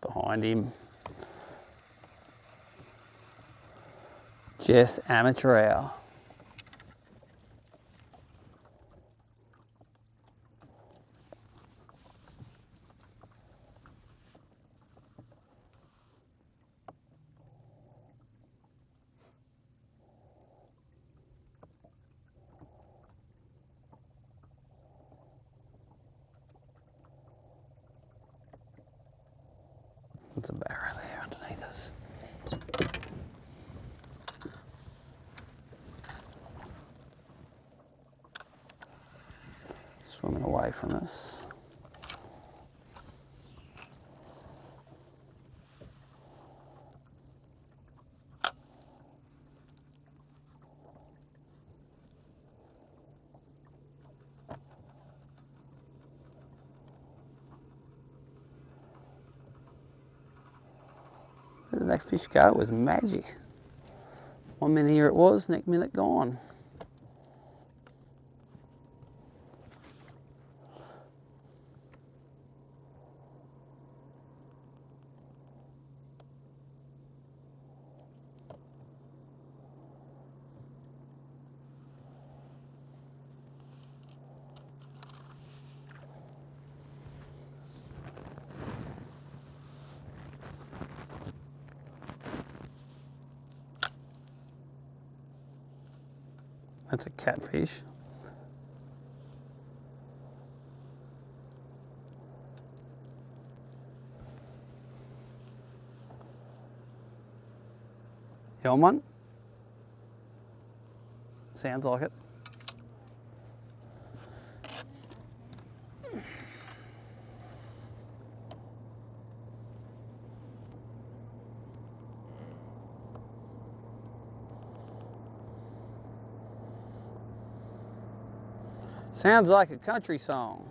Behind him. Just amateur hour. There's a barra there underneath us. Swimming away from us. Where did that fish go? It was magic. 1 minute here it was, next minute gone. That's a catfish. You on one? Sounds like it. Sounds like a country song.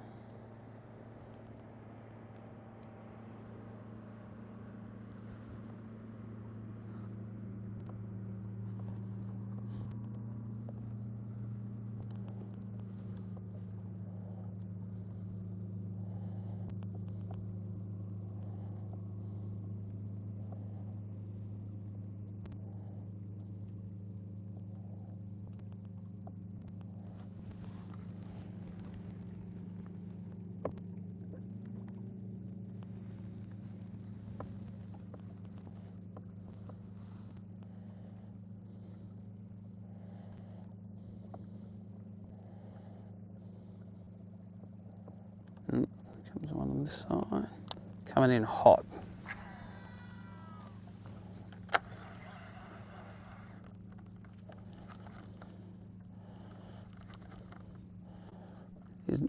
Comes one on this side. Coming in hot.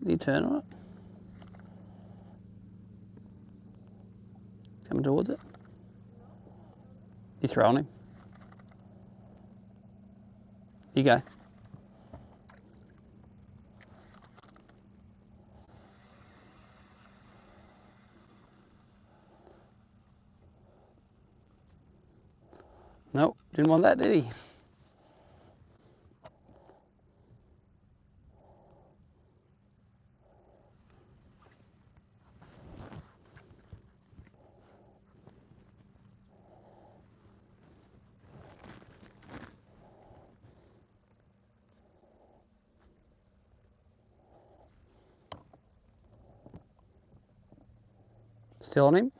You turn on it. Coming towards it. You throwing him. You go. Nope, didn't want that, did he? Still on him?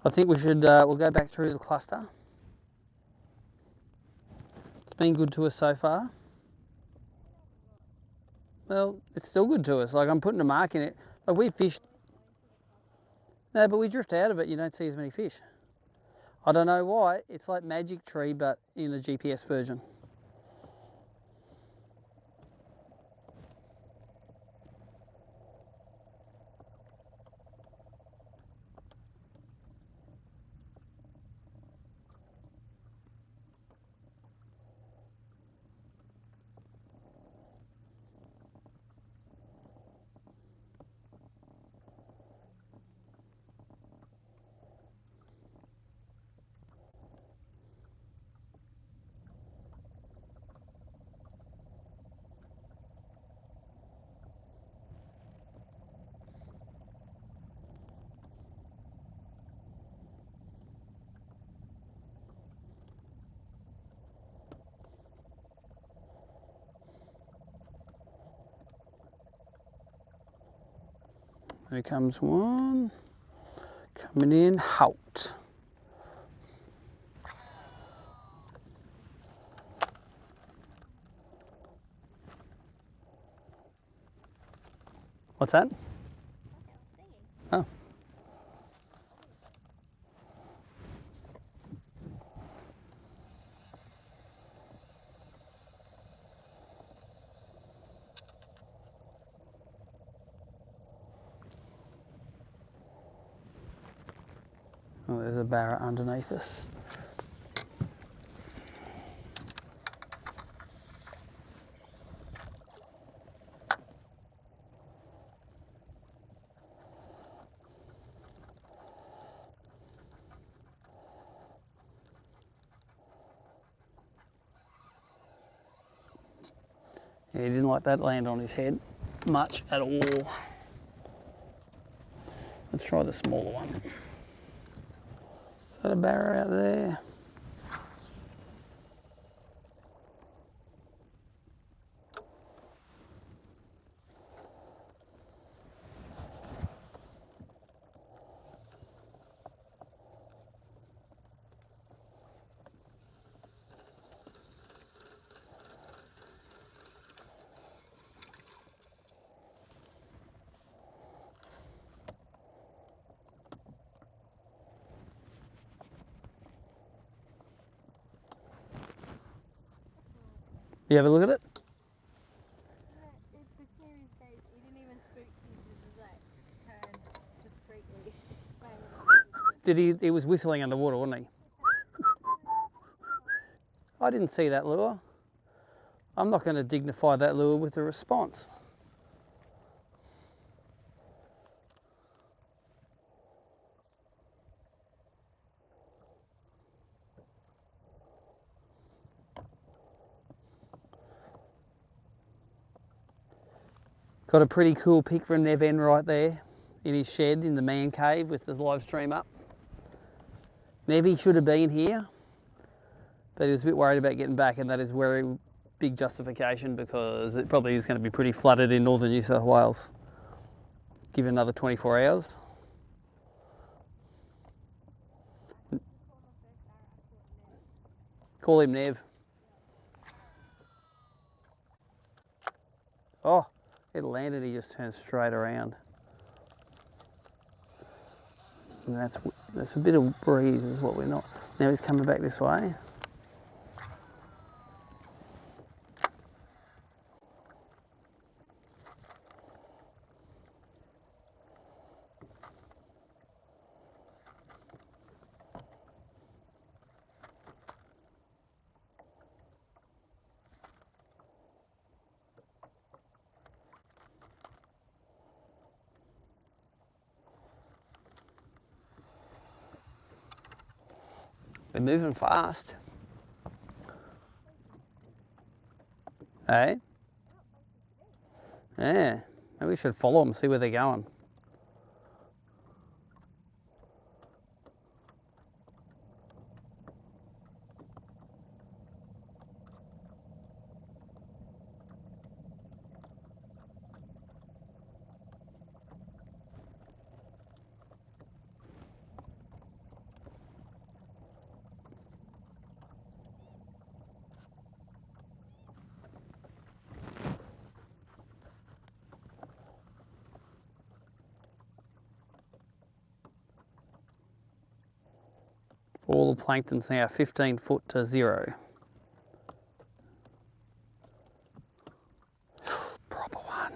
I think we should, we'll go back through the cluster. It's been good to us so far. Well, it's still good to us. Like, I'm putting a mark in it. Like, we fished. No, but we drift out of it. You don't see as many fish. I don't know why. It's like Magic Tree, but in a GPS version. Here comes one. Coming in, out. What's that? Oh. Oh, there's a barra underneath us. Yeah, he didn't like that land on his head much at all. Let's try the smaller one. Is that a barra out there? You have a look at it? Yeah, it's the clearest days. He didn't even spook. He just like turned discreetly. Did he was whistling underwater, wasn't he? I didn't see that lure. I'm not going to dignify that lure with a response. Got a pretty cool pic from Neven right there in his shed in the man cave with the live stream up. Nevy should have been here, but he was a bit worried about getting back, and that is very big justification because it probably is going to be pretty flooded in northern New South Wales. Give it another 24 hours. Call him Nev. Oh, it landed, he just turned straight around. And that's a bit of breeze is what we're not. Now he's coming back this way. They're moving fast. Hey? Yeah. Maybe we should follow them, see where they're going. All the plankton's now 15 foot to 0. Proper one.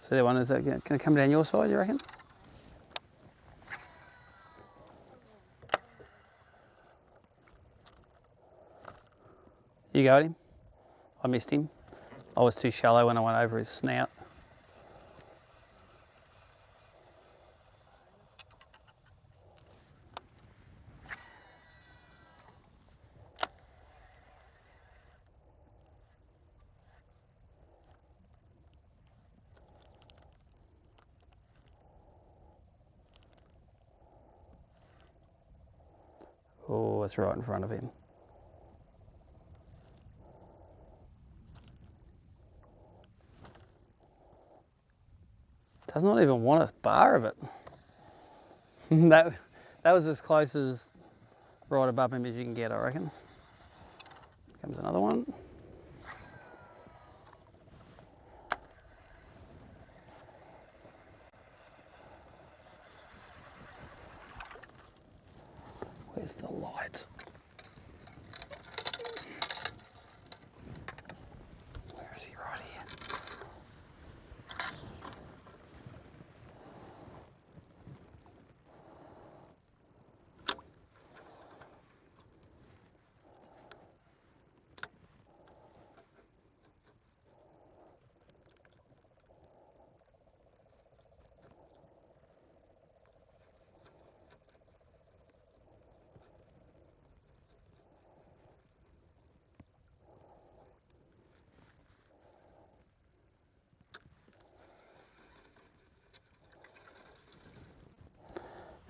So that one, is that going to come down your side, you reckon? You got him? I missed him. I was too shallow when I went over his snout. Oh, it's right in front of him. Does not even want a bar of it. that was as close as right above him as you can get, I reckon. Comes another one. Where's the light? Where is he? Right here.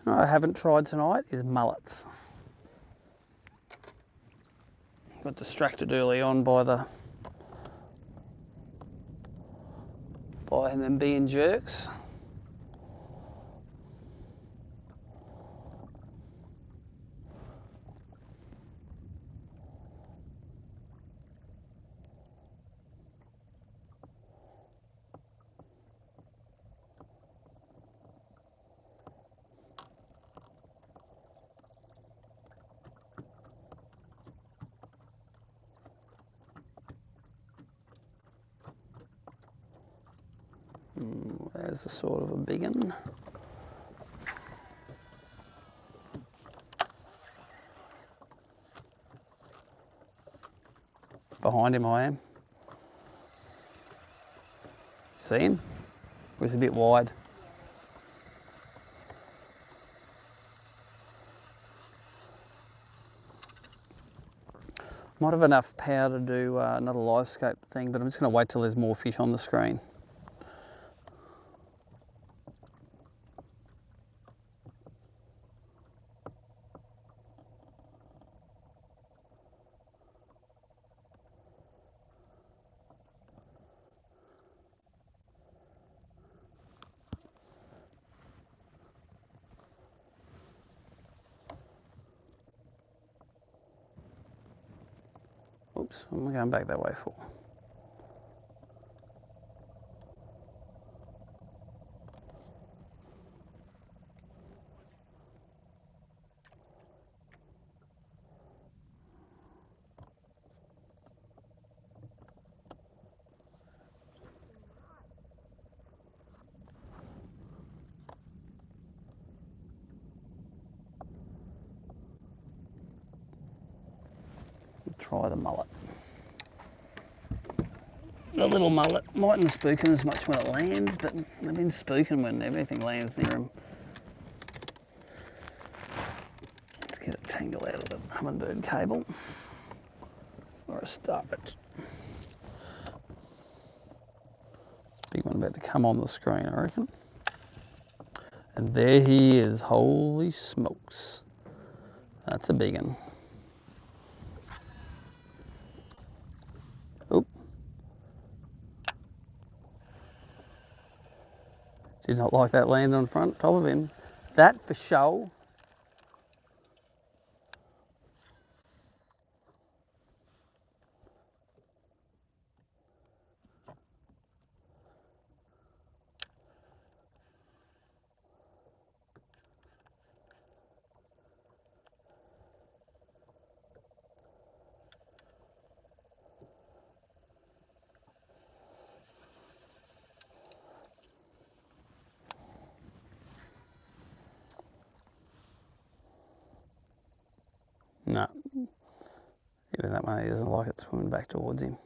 What I haven't tried tonight is mullets. Got distracted early on by them being jerks. There's a sort of a big one. Behind him I am. See him? He was a bit wide. Might have enough power to do another live scope thing, but I'm just going to wait till there's more fish on the screen. Oops, I'm going back that way for. Try the mullet. The little mullet mightn't spook them as much when it lands, but they've been spooking when everything lands near them. Let's get a tangle out of the hummingbird cable or a start it. It's a big one about to come on the screen, I reckon. And there he is. Holy smokes. That's a big one. Oop. Did not like that land on front top of him. That for show. Even that one, he doesn't like it swimming back towards him.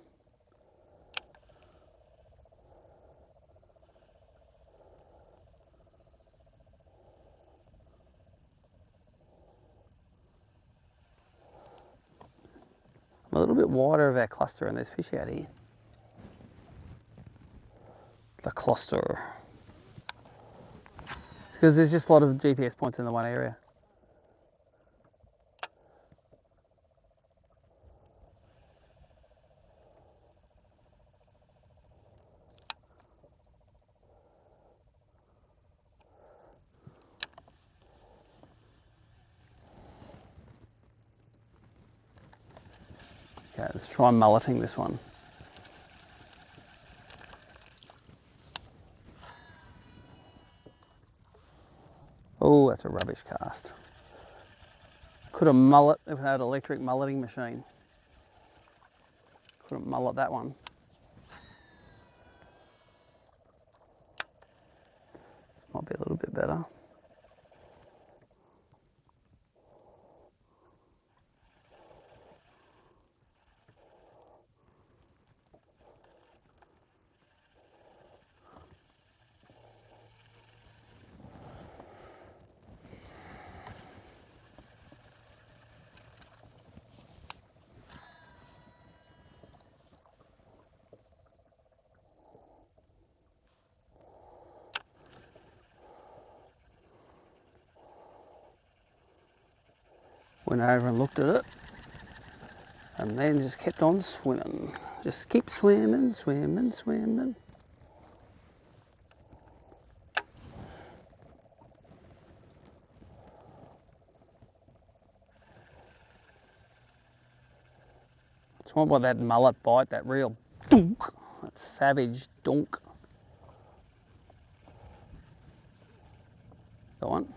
I'm a little bit wider of our cluster, and there's fish out here. The cluster. It's because there's just a lot of GPS points in the one area. Okay, let's try mulleting this one. Oh, that's a rubbish cast. Could have mullet if it had an electric mulleting machine. Couldn't mullet that one. This might be a little bit better. Went over and looked at it, and then just kept on swimming. Just keep swimming, swimming, swimming. It's not what that mullet bite, that real dunk, that savage dunk. Go on.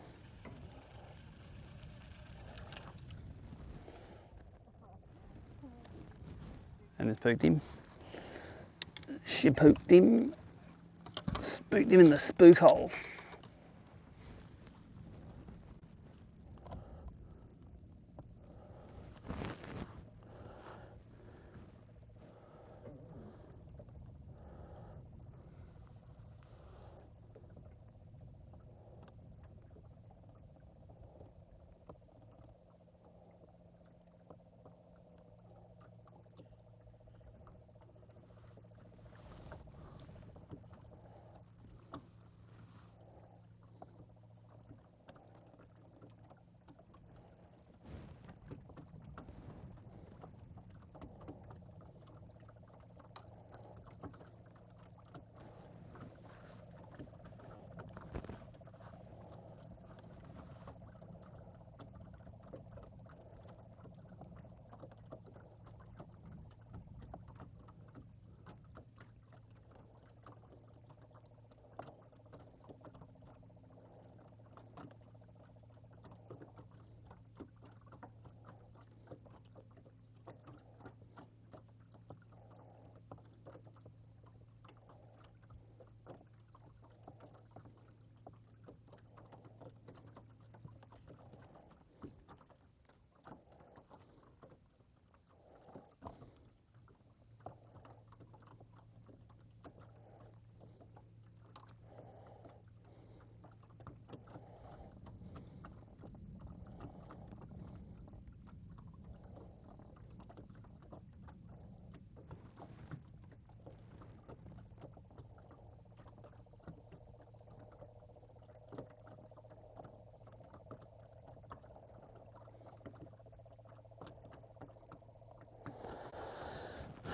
And it's spooked him. She pooped him. Spooked him in the spook hole.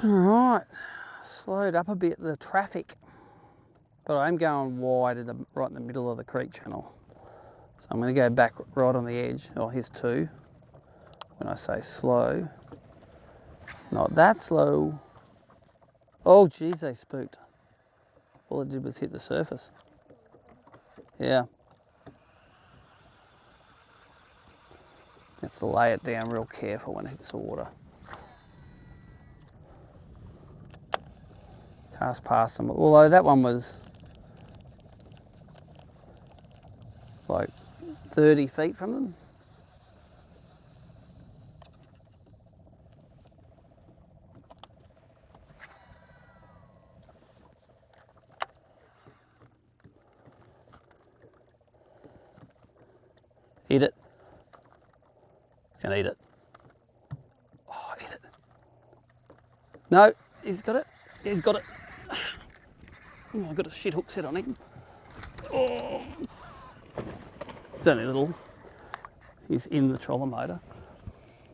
Alright, slowed up a bit the traffic, but I'm going wide right in the middle of the creek channel. So I'm going to go back right on the edge. Oh, here's two. When I say slow, not that slow. Oh geez, they spooked. All it did was hit the surface. Yeah. You have to lay it down real careful when it hits the water. Cast past them, although that one was like 30 feet from them. Gonna eat it. Oh, eat it. No, he's got it. He's got it. Oh, I've got a shit hook set on him. Oh. It's only a little. He's in the troller motor.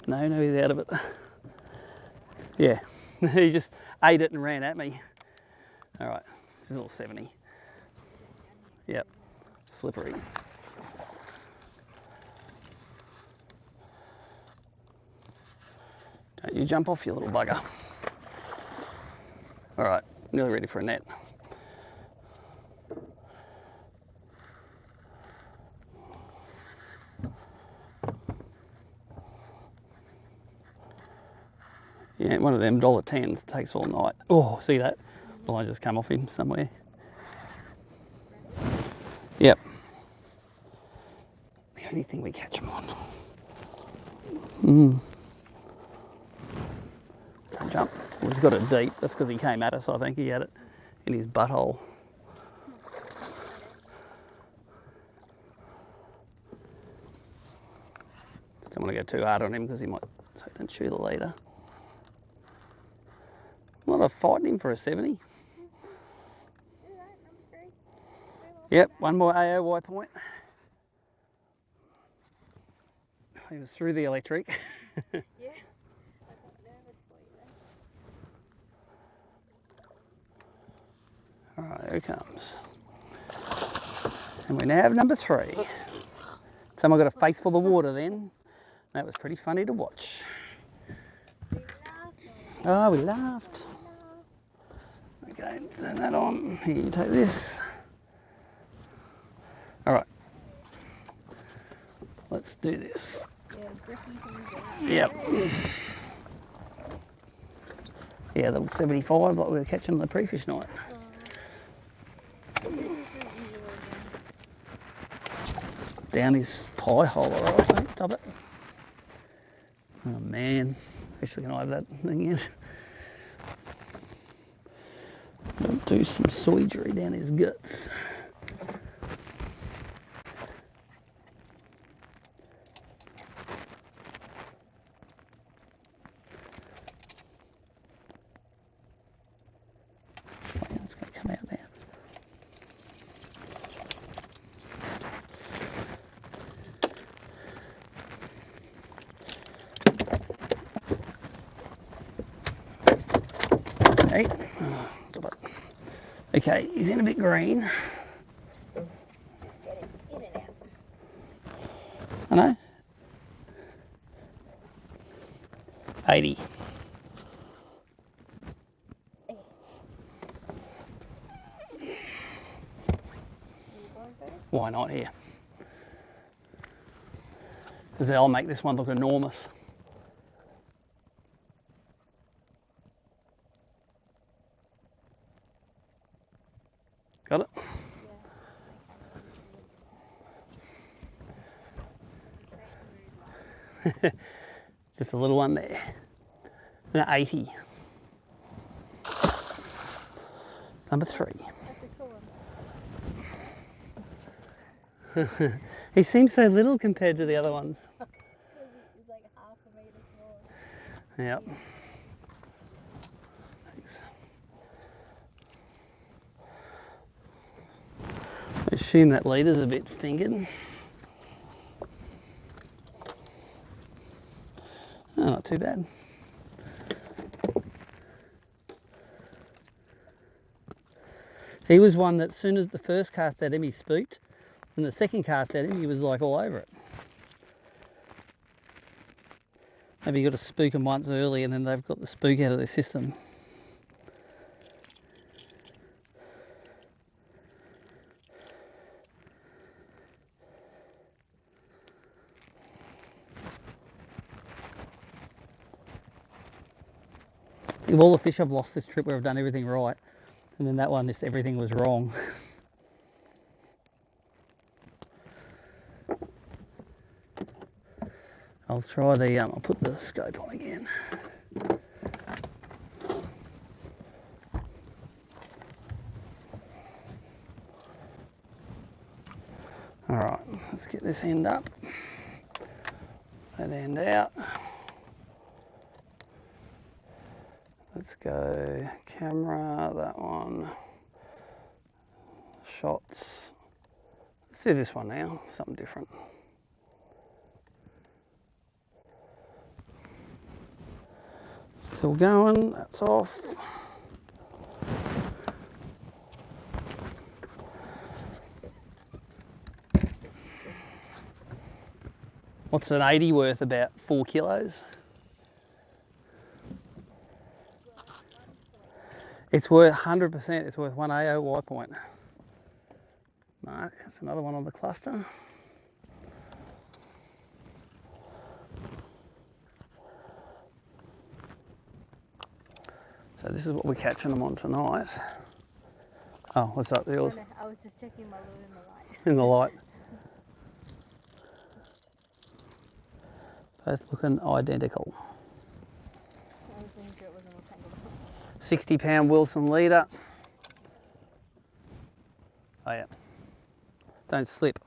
No, he's out of it. Yeah, he just ate it and ran at me. All right, it's a little 70. Yep, slippery. Don't you jump off, you little bugger. All right, nearly ready for a net. Yeah, one of them $10s takes all night. Oh, see that? Well, I just come off him somewhere. Yep. The only thing we catch him on. Don't jump. Well, he's got it deep. That's because he came at us, I think. He had it in his butthole. Just don't want to go too hard on him because he might take and chew the leader. I'm not fighting him for a 70. Yep, one more AOY point. He was through the electric. Yeah, I got nervous for you then. All right, there he comes. And we now have number 3. Someone got a face full of water then. That was pretty funny to watch. Oh, we laughed. Okay, turn that on. Here, you take this. All right. Let's do this. Yep. Yeah, the 75 like we were catching on the pre-fish night. Down his pie hole, all right, mate. Stop it. Oh, man. Actually, can I have that thing in? Do some soigery down his guts. It's going to come out now. Okay. Stop it. Okay, he's in a bit green. In and out. I know. 80. Why not here? Because they'll make this one look enormous. Got it? Just a little one there. And 80. It's number 3. He seems so little compared to the other ones. He's like half a metre smaller. Yep. Thanks. I assume that leader's a bit fingered. Oh, not too bad. He was one that as soon as the first cast at him, he spooked. And the second cast at him, he was like all over it. Maybe you got to spook them once early and then they've got the spook out of their system. I think of all the fish I've lost this trip where I've done everything right, and then that one just everything was wrong. I'll try the, I'll put the scope on again. All right, let's get this end up. That that end out. Let's go camera, that one. Shots. Let's do this one now, something different. Still going, that's off. What's an 80 worth? About 4 kilos? It's worth 100%, it's worth 1 AOY point. Mark, that's another one on the cluster. So this is what we're catching them on tonight. Oh, what's up, yours? I was just checking my lure in the light. In the light. Both looking identical. I was making sure it wasn't all tangled up. 60 pound Wilson leader. Oh yeah. Don't slip.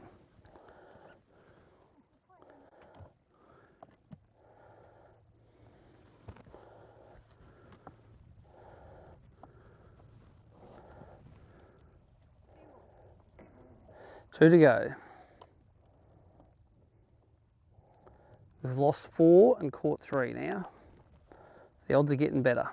Two to go. We've lost 4 and caught 3 now. The odds are getting better.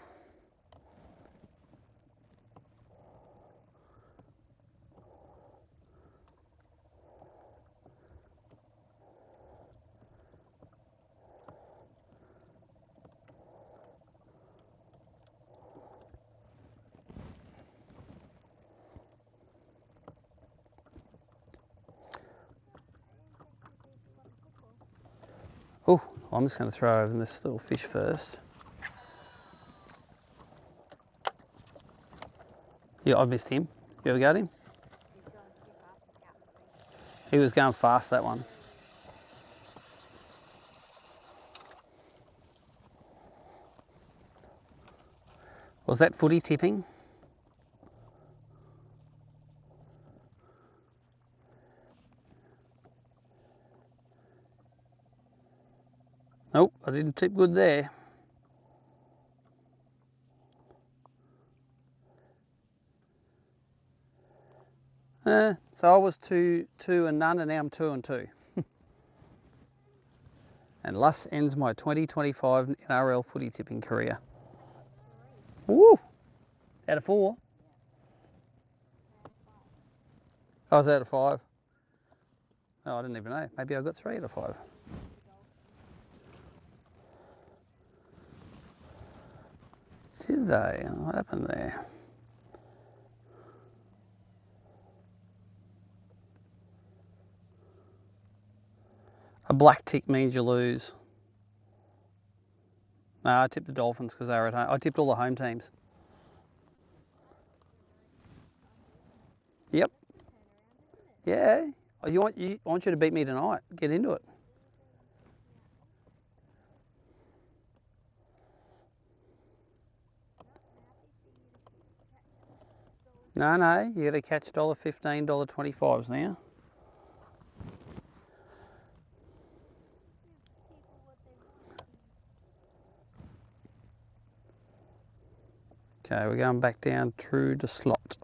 Oh, I'm just going to throw over this little fish first. Yeah, I missed him. You ever got him? He was going fast, that one. Was that footy tipping? Nope, I didn't tip good there. So I was 2 and none, and now I'm 2 and 2. And thus ends my 2025 NRL footy tipping career. Woo! Out of 4? I was out of 5. Oh, I didn't even know. Maybe I got 3 out of 5. Did they? What happened there? A black tick means you lose. No, I tipped the Dolphins because they were at home. I tipped all the home teams. Yep. Yeah. I want you to beat me tonight. Get into it. No, you got to catch $1.15, $1.25s now. Okay, we're going back down through the slot.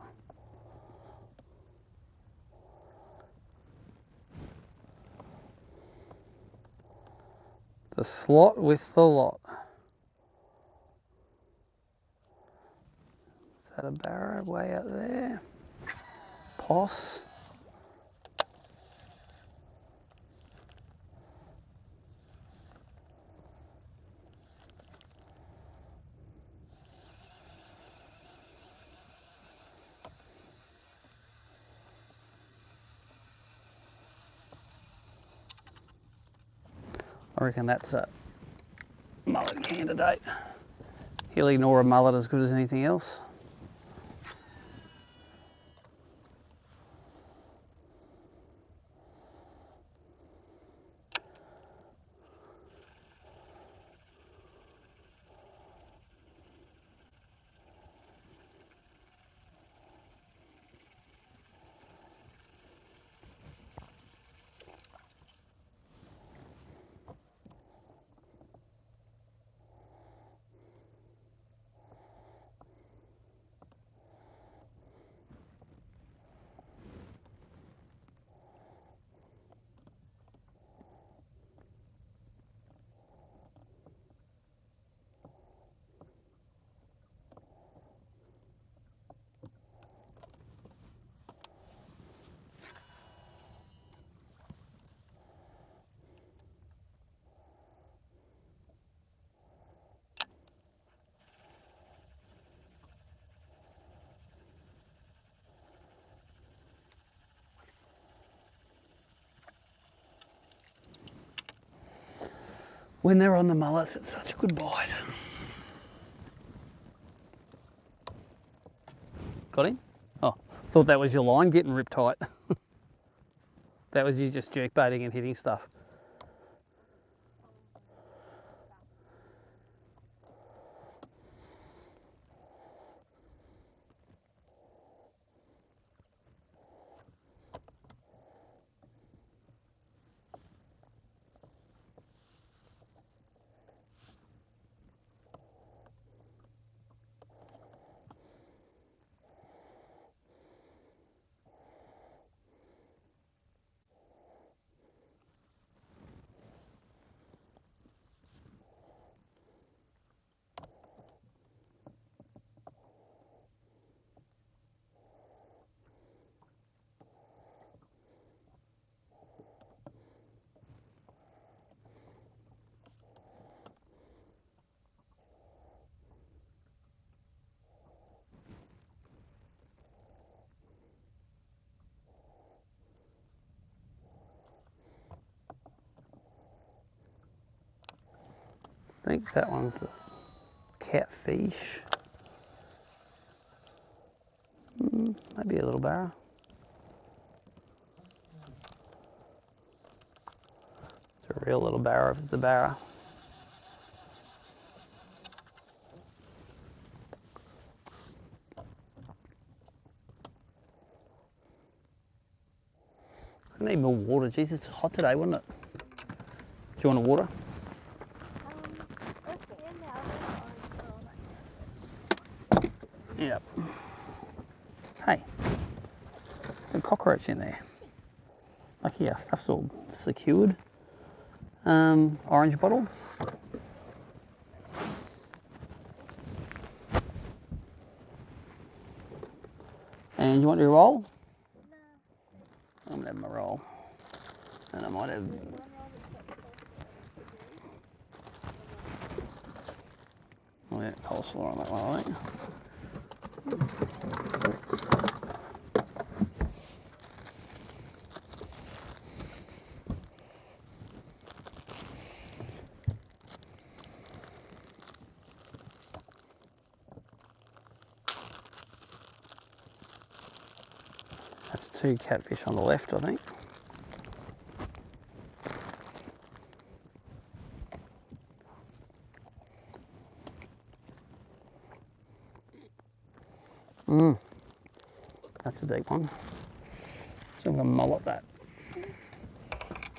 The slot with the lot. Is that a barra way out there? Poss. I reckon that's a mullet candidate. He'll ignore a mullet as good as anything else. When they're on the mullets, it's such a good bite. Got him? Oh, thought that was your line getting ripped tight. That was you just jerk baiting and hitting stuff. I think that one's a catfish. Maybe a little barra. It's a real little barra if it's a barra. I need more water. Jeez, it's hot today, wasn't it? Do you want a water? Let's get in there. Yep. Hey, a cockroach in there. Lucky our stuff's all secured. Orange bottle. And you want your roll? No. I'm gonna have my roll. And I might have. One roll that's got coleslaw and Oh yeah, coleslaw on that one, I think. That's 2 catfish on the left, I think. That's a deep one. So I'm going to mullet that.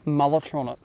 Mullet on it.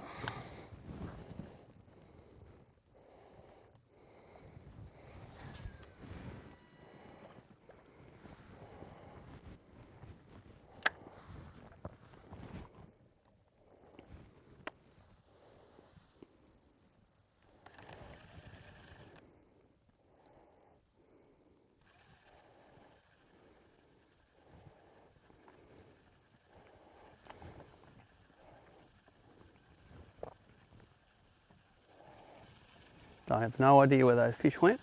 I have no idea where those fish went.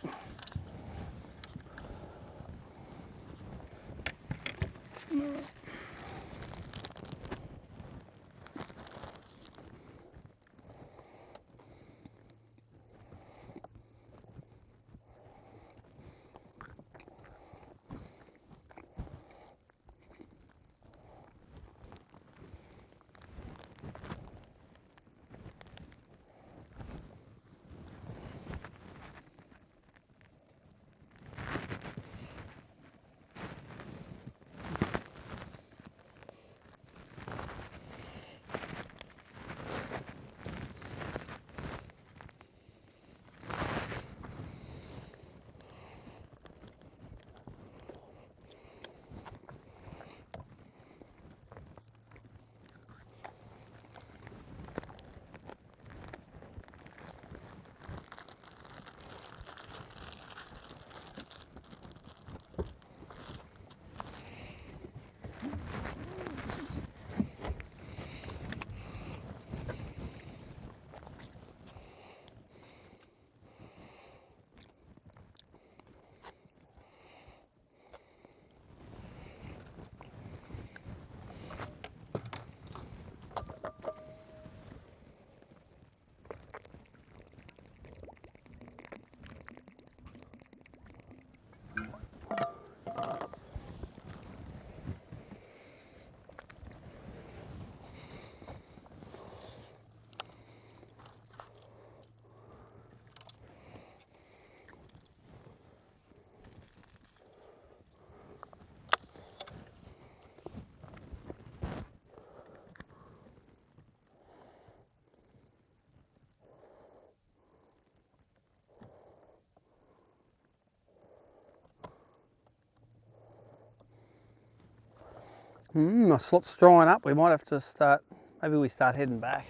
My slot's drying up. We might have to start, maybe we start heading back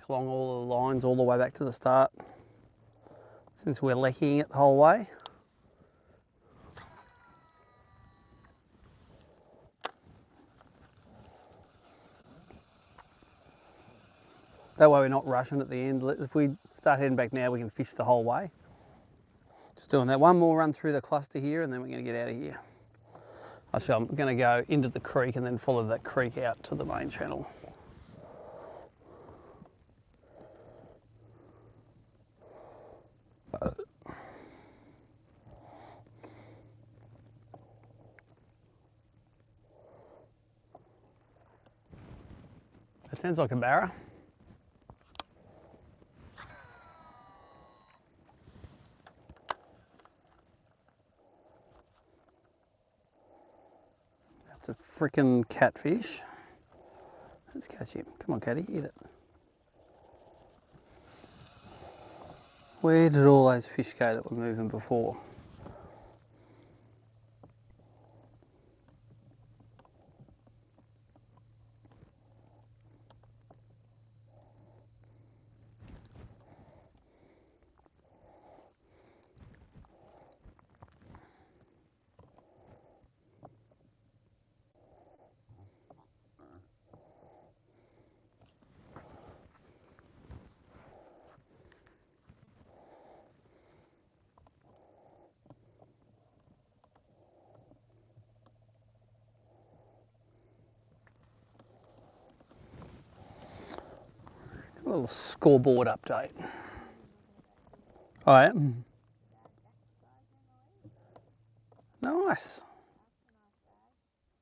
along all the lines, all the way back to the start, since we're lecking it the whole way. That way we're not rushing at the end. If we start heading back now, we can fish the whole way. Just doing that. One more run through the cluster here, and then we're going to get out of here. Actually, I'm going to go into the creek and then follow that creek out to the main channel. That sounds like a barra. That's a freaking catfish. Let's catch him. Come on, catty, eat it. Where did all those fish go that were moving before? A little scoreboard update. All right. Nice.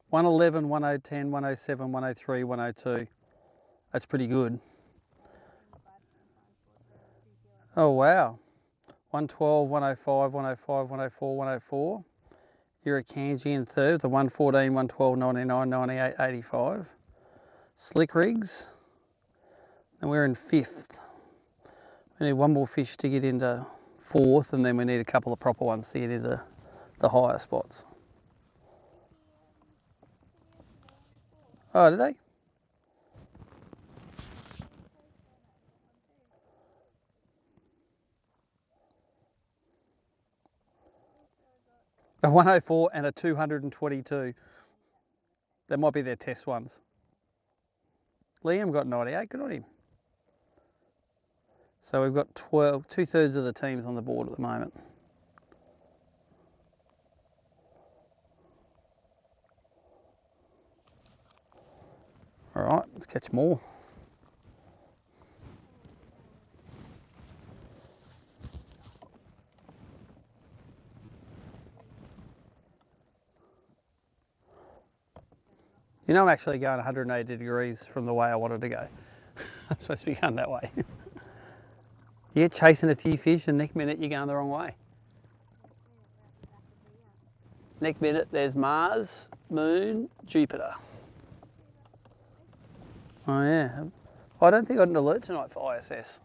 111, 1010, 107, 103, 102. That's pretty good. Oh, wow. 112, 105, 105, 104, 104. You're a Kanji in third, the 114, 112, 99, 98, 85. Slick rigs. And we're in fifth. We need one more fish to get into fourth, and then we need a couple of proper ones to get into the higher spots. Oh, did they? A 104 and a 222. That might be their test ones. Liam got 98, good on him. So we've got 12, 2/3 of the teams on the board at the moment. All right, let's catch more. You know, I'm actually going 180 degrees from the way I wanted to go. I'm supposed to be going that way. You're chasing a few fish, and next minute you're going the wrong way. Next minute there's Mars, Moon, Jupiter. Oh yeah. I don't think I got an alert tonight for ISS.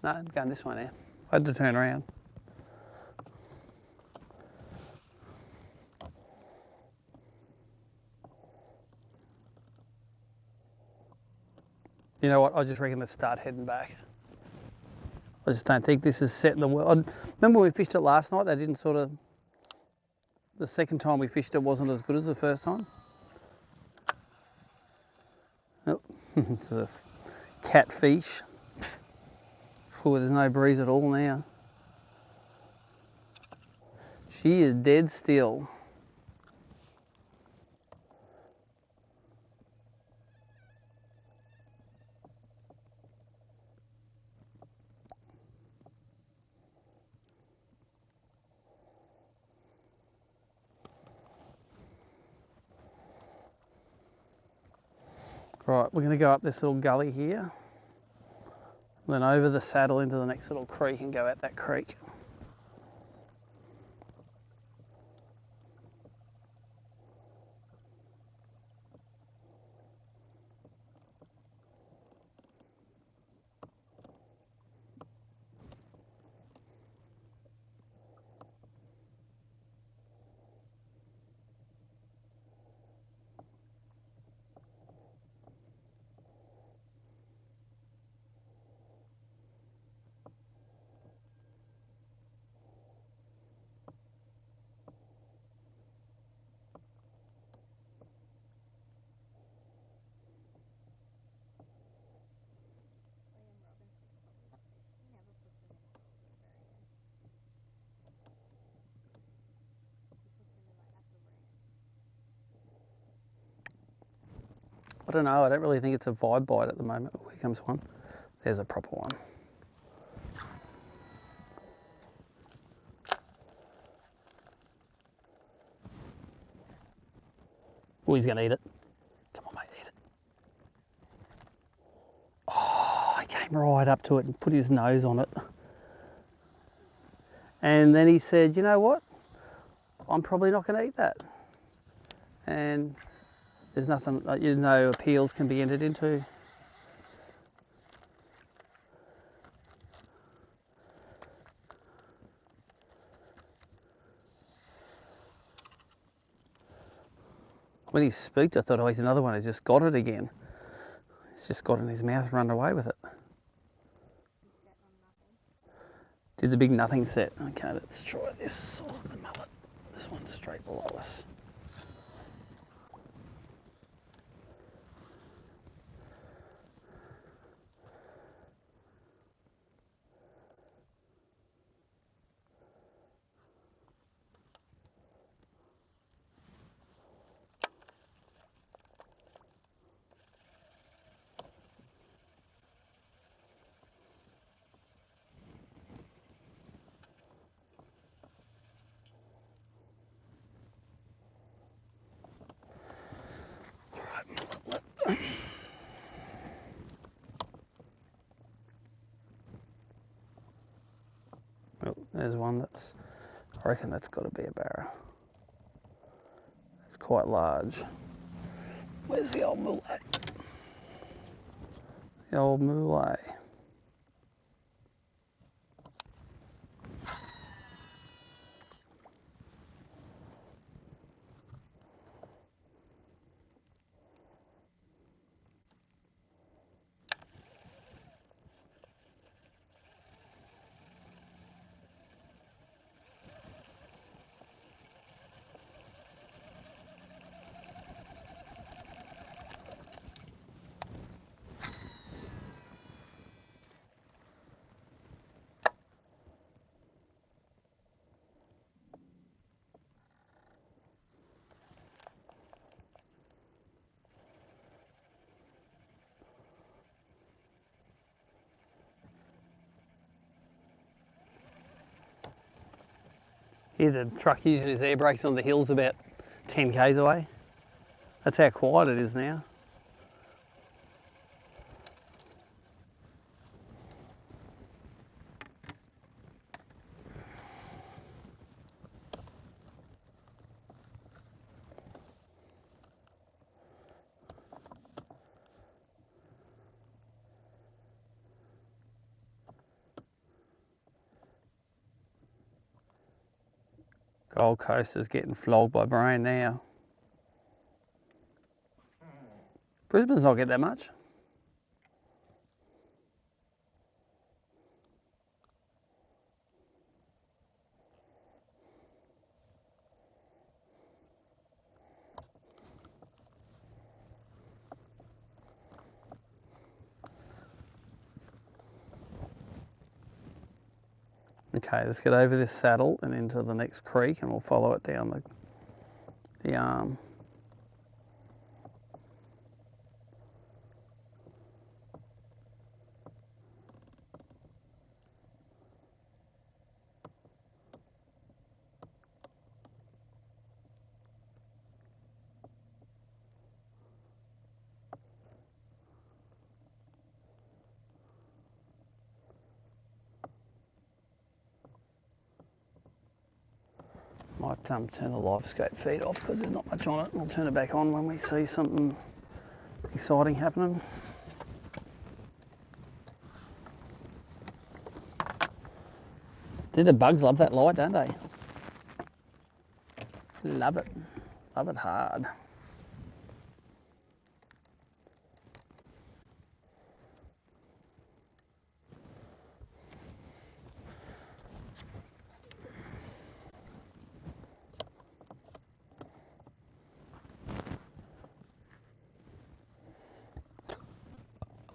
No, I'm going this way now. I had to turn around. You know what? I just reckon let's start heading back. I just don't think this is set in the world. Remember when we fished it last night? They didn't sort of. The second time we fished it wasn't as good as the first time. Oh, it's a catfish. Oh, there's no breeze at all now. She is dead still. Right, we're going to go up this little gully here, then over the saddle into the next little creek and go out that creek. I don't know. I don't really think it's a vibe bite at the moment. Oh, here comes one. There's a proper one. Oh, he's going to eat it. Come on, mate, eat it. Oh, I came right up to it and put his nose on it. And then he said, you know what? I'm probably not going to eat that. And there's nothing, no appeals can be entered into. When he spooked, I thought, oh, he's another one who just got it again. He's just got it in his mouth and run away with it. Did the big nothing set. Okay, let's try this. Oh, the mullet. This one's straight below us. Oh, there's one that's, I reckon that's got to be a barra. It's quite large. Where's the old mullet? The old mullet. Here the truck using his air brakes on the hills about 10 k's away. That's how quiet it is now. Gold Coast is getting flogged by Brain now. Brisbane's not getting that much. Okay, let's get over this saddle and into the next creek and we'll follow it down the arm. Might turn the live scope feed off because there's not much on it. We'll turn it back on when we see something exciting happening. Do the bugs love that light, don't they? Love it. Love it hard.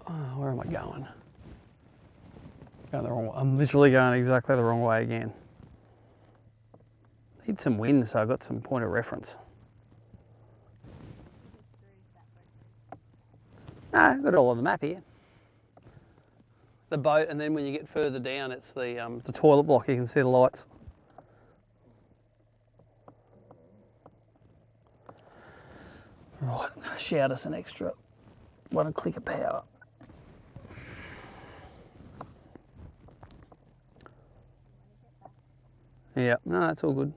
Oh, where am I going? Going the wrong way. I'm literally going exactly the wrong way again. Need some wind, so I've got some point of reference. I've got it all on the map here. The boat, and then when you get further down, it's the toilet block. You can see the lights. Right, shout us an extra 1 click of power. Yeah, no, that's all good.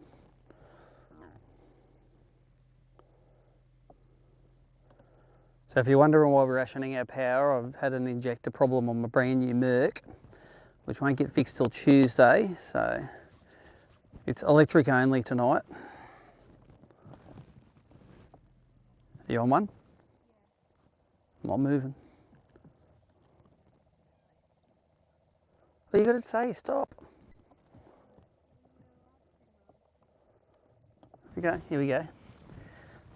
So if you're wondering why we're rationing our power, I've had an injector problem on my brand new Merc, which won't get fixed till Tuesday. So it's electric only tonight. Are you on one? I'm not moving. What you got to say? Stop. Okay, here we go.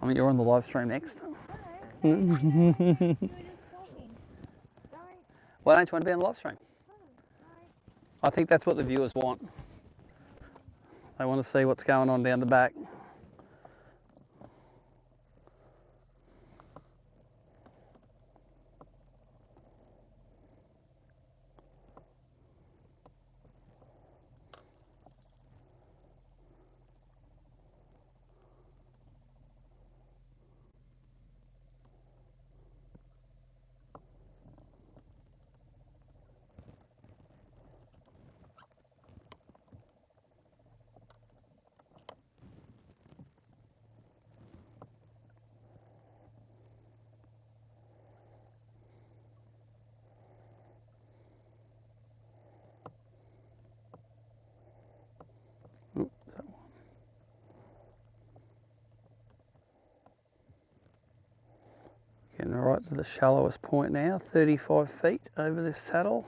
I mean, you're on the live stream next. No, you're just talking. Why don't you want to be on the live stream? No. I think that's what the viewers want. They want to see what's going on down the back. Getting right to the shallowest point now, 35 feet over this saddle.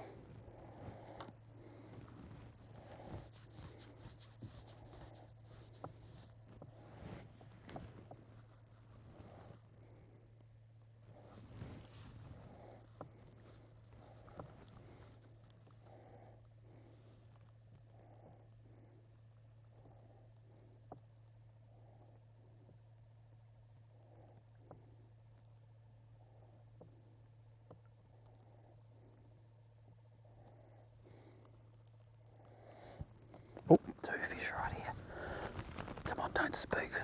Oh, 2 fish right here. Come on, don't spook.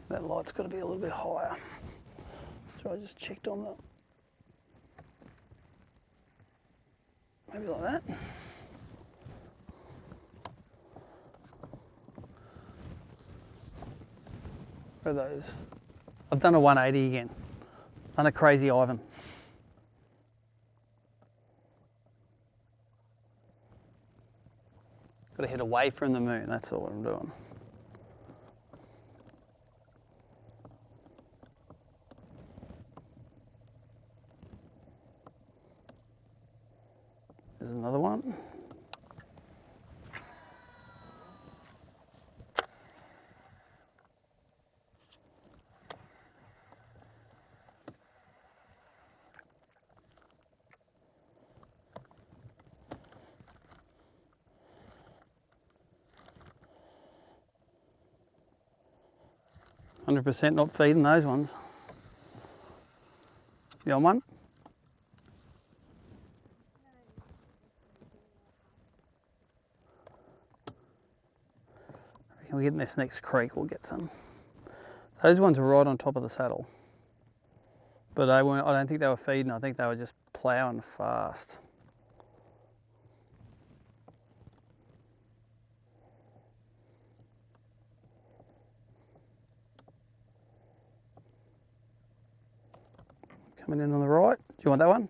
That light's got to be a little bit higher. So I just checked on that. Maybe like that. Where are those? I've done a 180 again. Done a crazy Ivan. Got to head away from the moon, that's all I'm doing. There's another one. %, not feeding those ones. You on one? Can we get in this next creek? We'll get some. Those ones are right on top of the saddle, but they weren't. I don't think they were feeding. I think they were just ploughing fast. Coming in on the right. Do you want that one?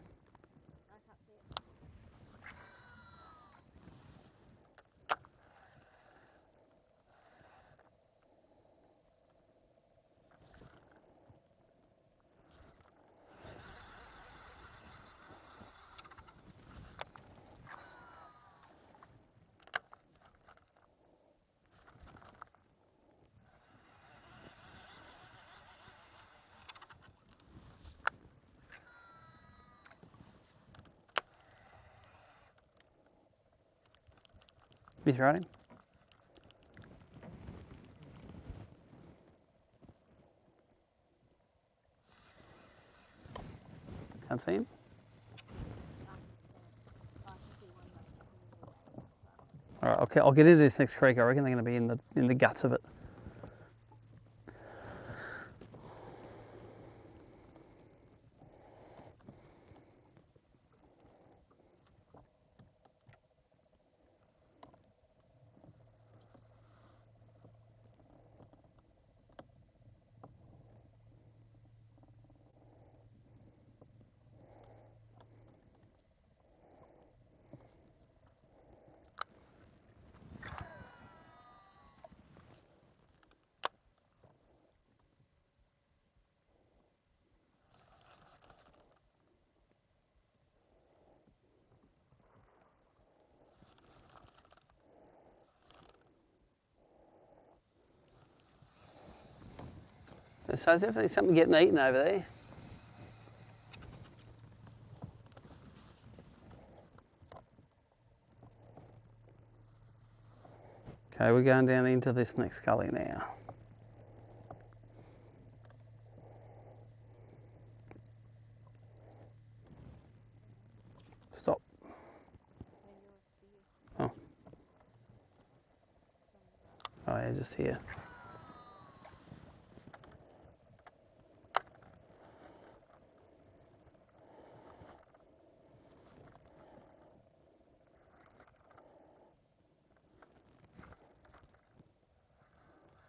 You thrown him? Can't see him. All right, okay. I'll get into this next creek. I reckon they're going to be in the guts of it. It sounds as if there's something getting eaten over there. Okay, we're going down into this next gully now. Stop. Oh. Oh yeah, just here.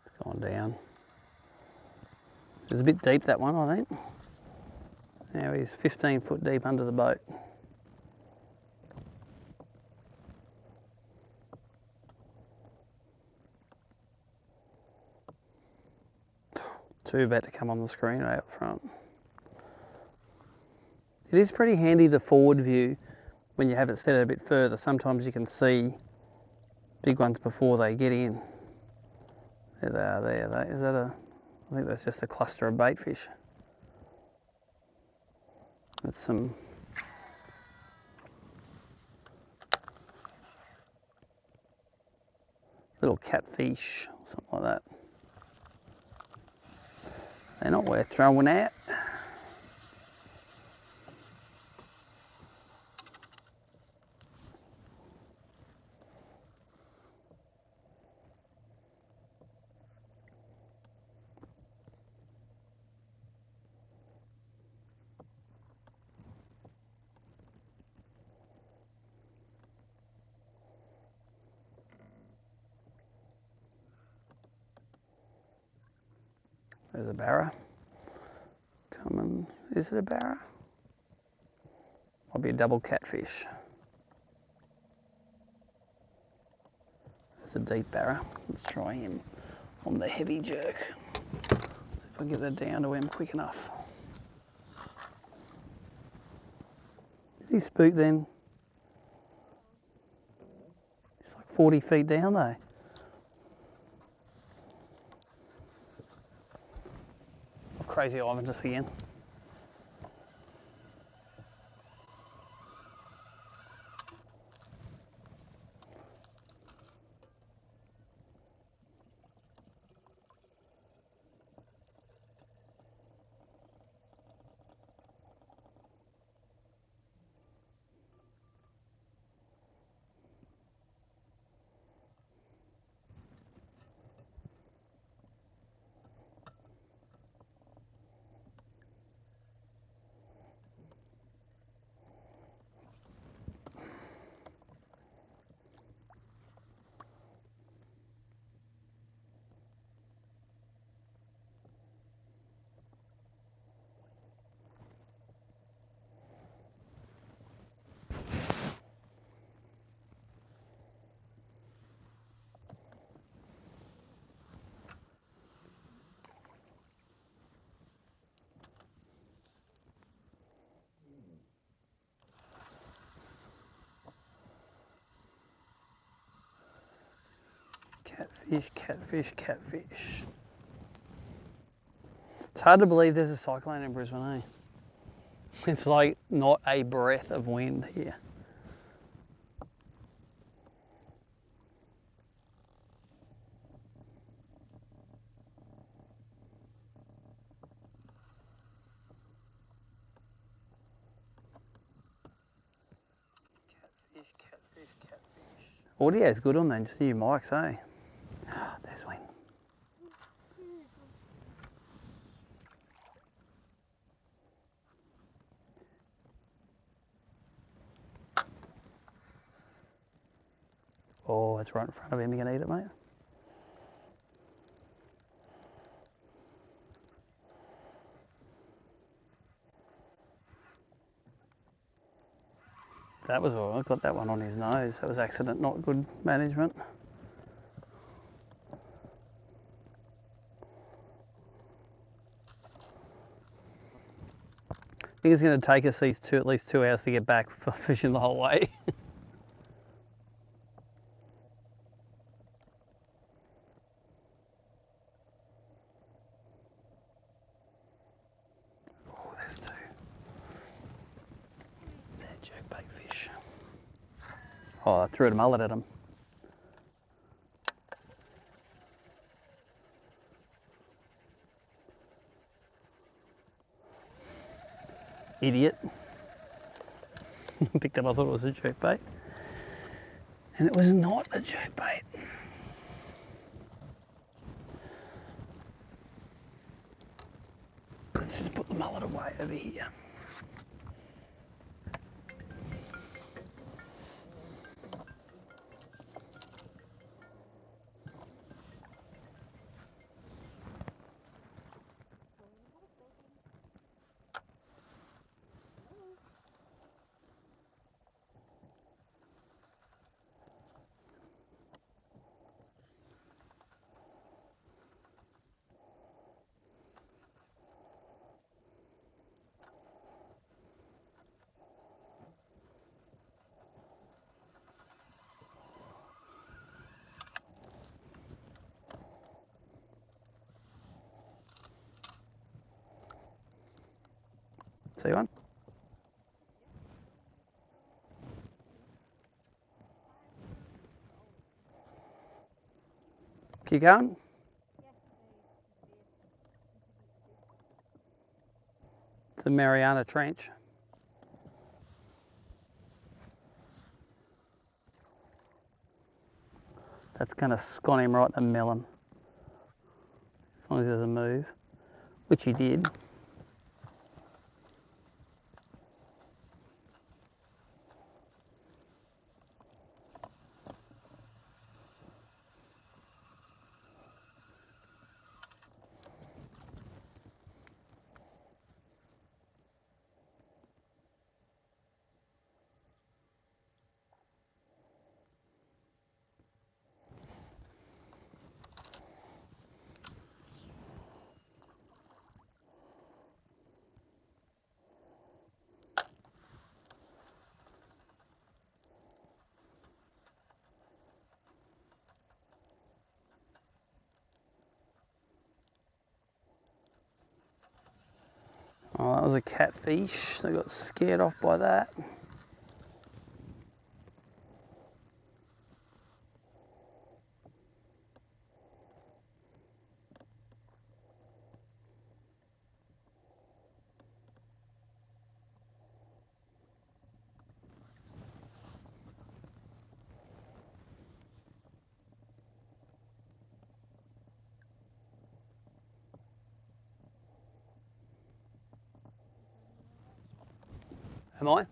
It's gone down. It's a bit deep, that one, I think. Now he's 15 foot deep under the boat. Two about to come on the screen right up front. It is pretty handy, the forward view, when you have it set a bit further. Sometimes you can see big ones before they get in. There they are, there. Is that I think that's just a cluster of bait fish. That's some little catfish, something like that. They're not worth throwing out. There's a barra. Coming. Is it a barra? Might be a double catfish. It's a deep barra. Let's try him on the heavy jerk. See if I can get that down to him quick enough. Did he spook then? He's like 40 feet down though. Crazy Ivan just again. Catfish, catfish, catfish. It's hard to believe there's a cyclone in Brisbane, eh? It's like not a breath of wind here. Audio's good on then, just new mics, eh? There's wind. Oh, it's right in front of him. You gonna eat it, mate? That was all right. Got that one on his nose. That was accident, not good management. I think it's going to take us at least 2 hours to get back for fishing the whole way. Oh, there's two. They're jerkbait fish. Oh, I threw a mullet at them. Idiot. Picked up, I thought it was a jerkbait. And it was not a jerkbait. Let's just put the mullet away over here. See one? Keep going. The Mariana Trench. That's going to scon him right in the melon. As long as he doesn't move, which he did. Oh, that was a catfish. They got scared off by that. Am I?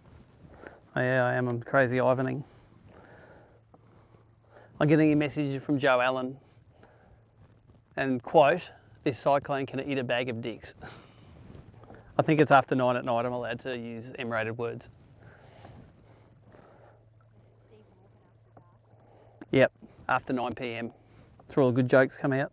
Oh, yeah, I am. I'm crazy Ivaning. I'm getting a message from Joe Allen. And quote, this cyclone can eat a bag of dicks. I think it's after 9 at night I'm allowed to use M-rated words. Yep, after 9 PM. That's where all the good jokes come out.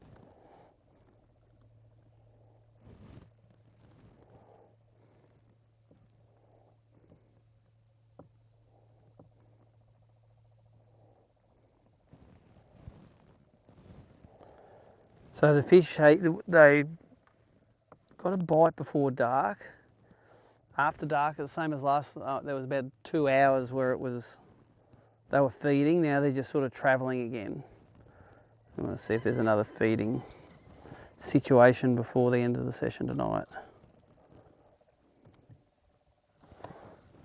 So the fish, they got a bite before dark. After dark, it's the same as last. There was about 2 hours where they were feeding. Now they're just sort of travelling again. I'm going to see if there's another feeding situation before the end of the session tonight.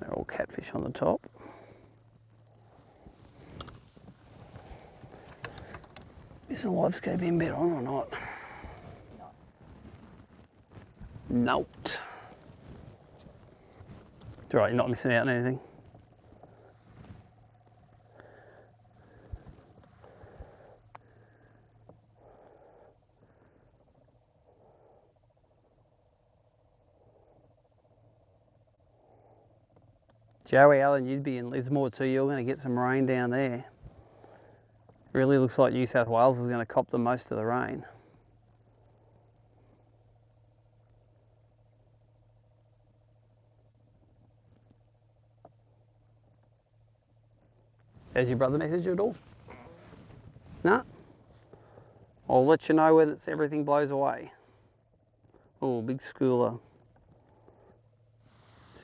They're all catfish on the top. Is the live scope in bed on or not? Nope. It's alright, you're not missing out on anything. Joey Allen, you'd be in Lismore too. You're going to get some rain down there. Really looks like New South Wales is going to cop the most of the rain. Has your brother messaged you at all? No? I'll let you know when it's everything blows away. Oh, big schooler.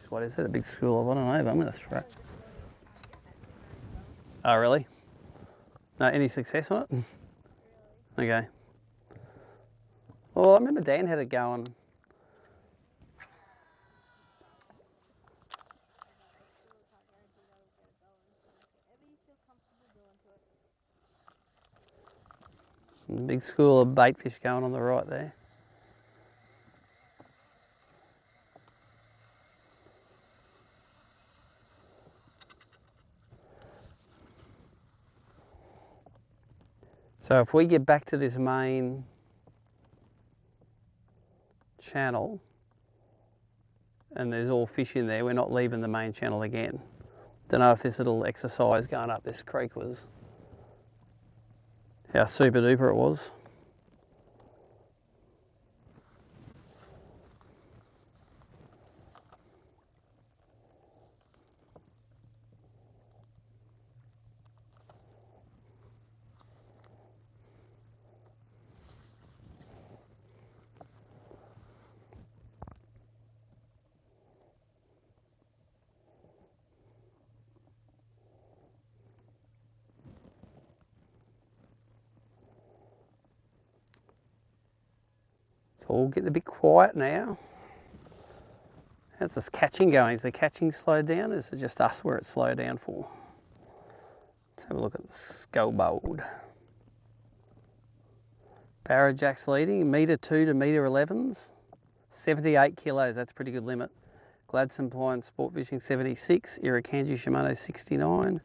What is it? A big schooler? I don't know, but I'm going to throw it. Oh, really? No, any success on it? Okay. Well, I remember Dan had it going. Big school of bait fish going on the right there. So if we get back to this main channel and there's all fish in there, we're not leaving the main channel again. Don't know if this little exercise going up this creek was how super duper it was. It's all getting a bit quiet now. How's this catching going? Is the catching slowed down? Or is it just us where it's slowed down for? Let's have a look at the scoreboard. Barra Jack's leading, metre 2 to metre 11s. 78 kilos, that's a pretty good limit. Gladstone Ply and Sport Fishing 76, Irukandji Shimano 69,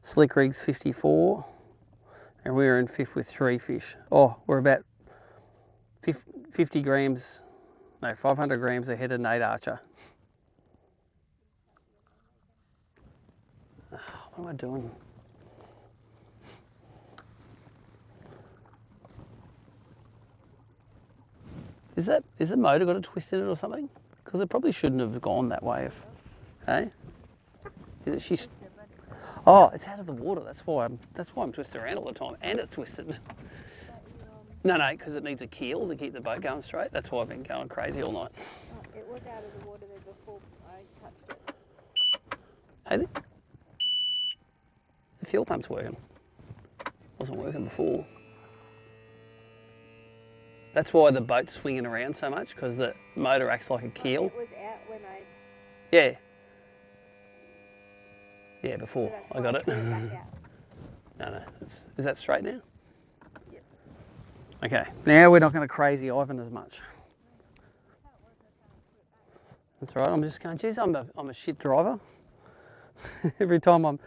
Slick Rigs 54, and we're in 5th with 3 fish. Oh, we're about 50 grams, no, 500 grams ahead of Nate Archer. What am I doing? Is the motor got a twist in it or something? Because it probably shouldn't have gone that way. Hey, is it? She's. Oh, it's out of the water. That's why I'm twisting around all the time, and it's twisted. No, because it needs a keel to keep the boat going straight. That's why I've been going crazy all night. Oh, it was out of the water there before I touched it. Hey, the fuel pump's working. Wasn't working before. That's why the boat's swinging around so much, because the motor acts like a keel. It was out when I... Yeah. Yeah, before So I got it. Back out. No. Is that straight now? Yep. Okay. Now we're not going to crazy Ivan as much. That's right. I'm just going, geez, I'm a shit driver. Every time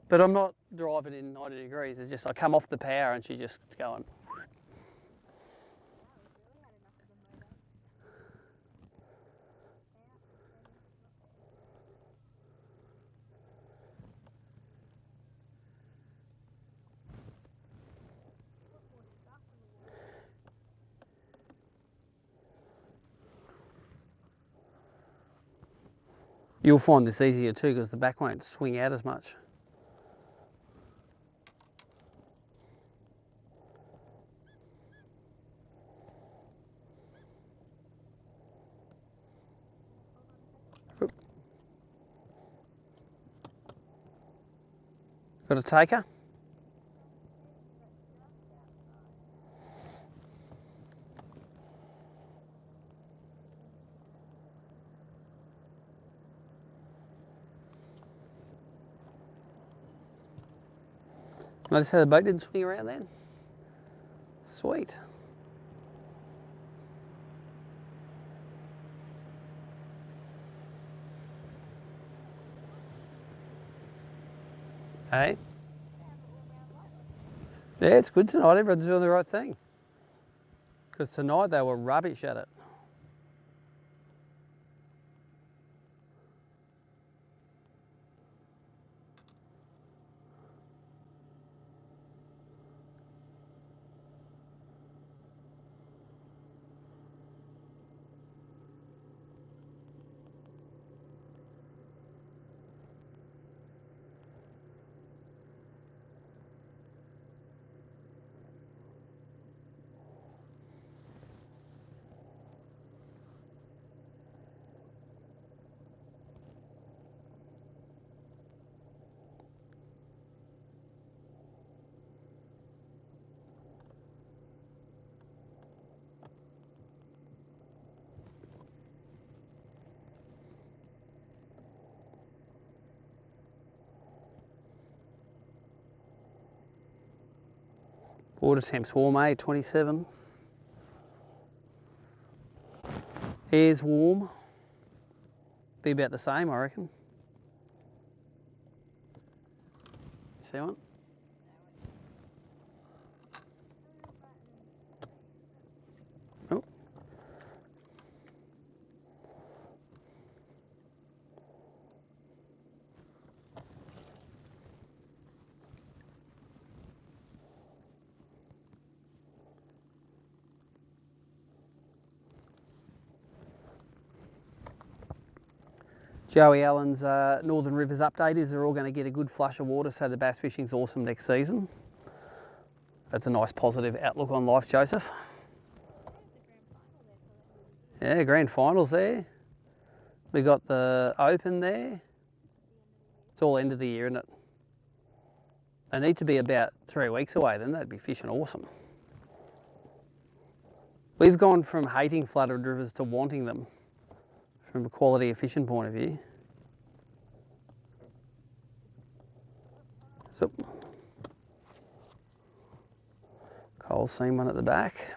but I'm not driving in 90 degrees. It's just I come off the power and she's just going. You'll find this easier too because the back won't swing out as much. Oop. Got a taker? Notice how the boat didn't swing around then? Sweet. Hey? Yeah, it's good tonight. Everyone's doing the right thing. Because tonight they were rubbish at it. Water temp's warm, 27. Air's warm. Be about the same, I reckon. See one? Oh. Joey Allen's Northern Rivers update is they're all going to get a good flush of water, so the bass fishing's awesome next season. That's a nice positive outlook on life, Joseph. Yeah, grand finals there. We got the Open there. It's all end of the year, isn't it? They need to be about 3 weeks away, then they'd be fishing awesome. We've gone from hating flooded rivers to wanting them from a quality of fishing point of view. So, Cole's seen one at the back.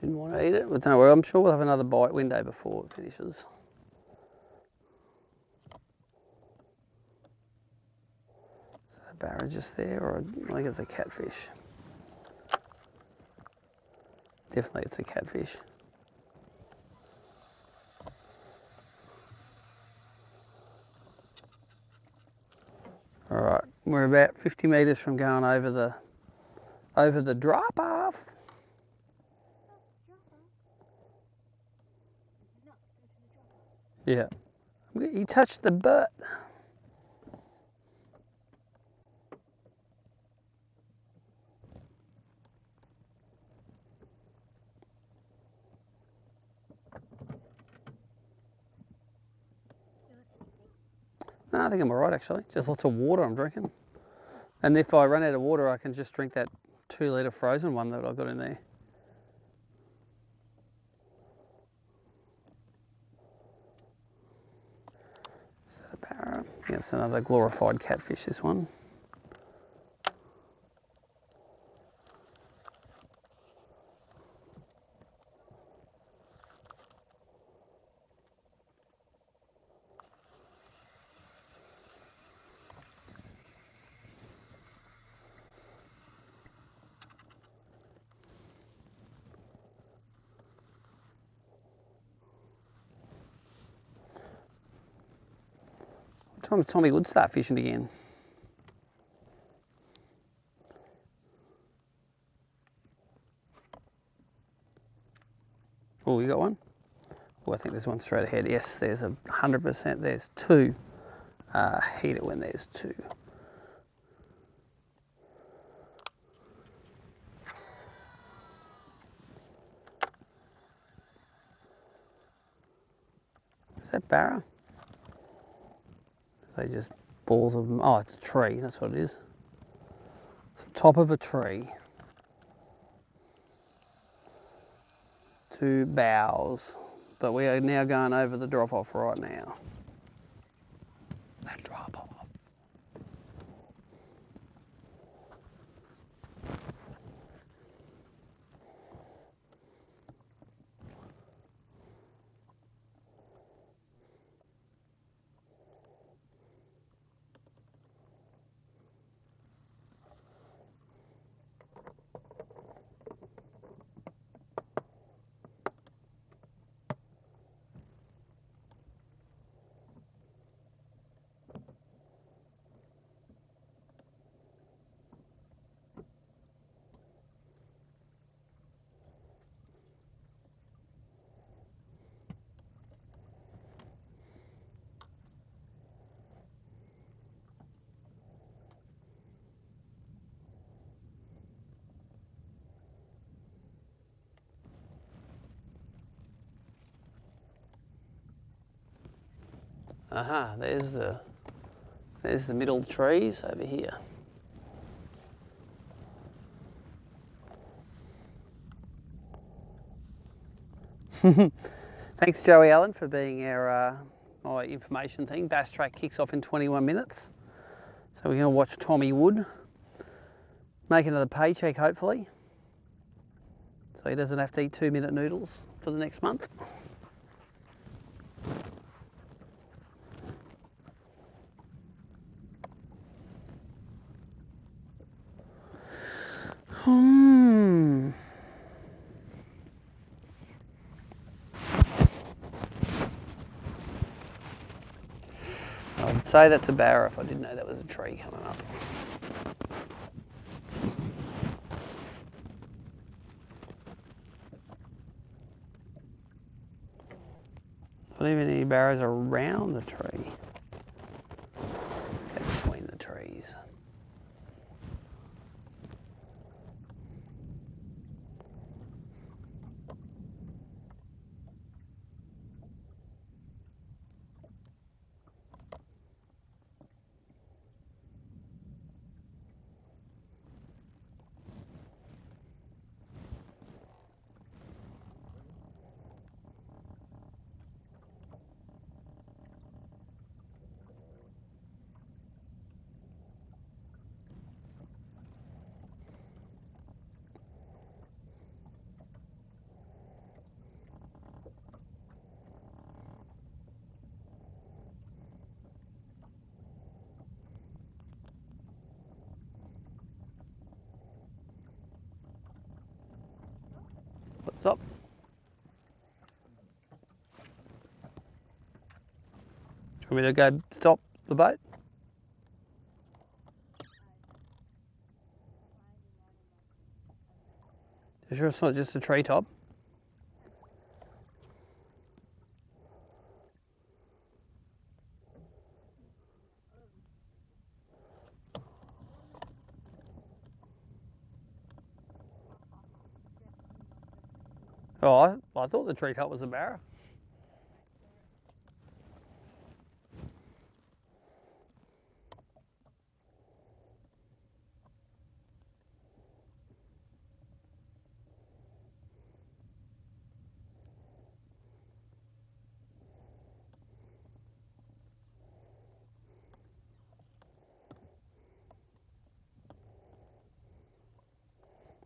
Didn't want to eat it, but don't worry, I'm sure we'll have another bite window before it finishes. Is that a barra just there, or I think it's a catfish? Definitely it's a catfish. Alright, we're about 50 metres from going over the drop off. Yeah. You touched the butt. No, I think I'm alright actually. Just lots of water I'm drinking. And if I run out of water, I can just drink that 2 litre frozen one that I've got in there. Is that a barra? Yeah, it's another glorified catfish, this one. What time does Tommy Wood start fishing again? Oh, you got one? Oh, I think there's one straight ahead. Yes, there's 100%. There's two. Hate it when there's two. Is that barra? They just balls of, oh, it's a tree, that's what it is. It's the top of a tree. to bows, but we are now going over the drop off right now. That drop off. Aha, there's the middle trees over here. Thanks, Joey Allen, for being our my information thing. Bass track kicks off in 21 minutes. So we're going to watch Tommy Wood make another paycheck, hopefully. So he doesn't have to eat 2-minute noodles for the next month. I'd say that's a barra if I didn't know that was a tree coming up. Not even any barras around the tree. Okay, between the trees. What's up? Do you want me to go stop the boat? You sure it's not just a treetop? Oh, I thought the treetop was a barra.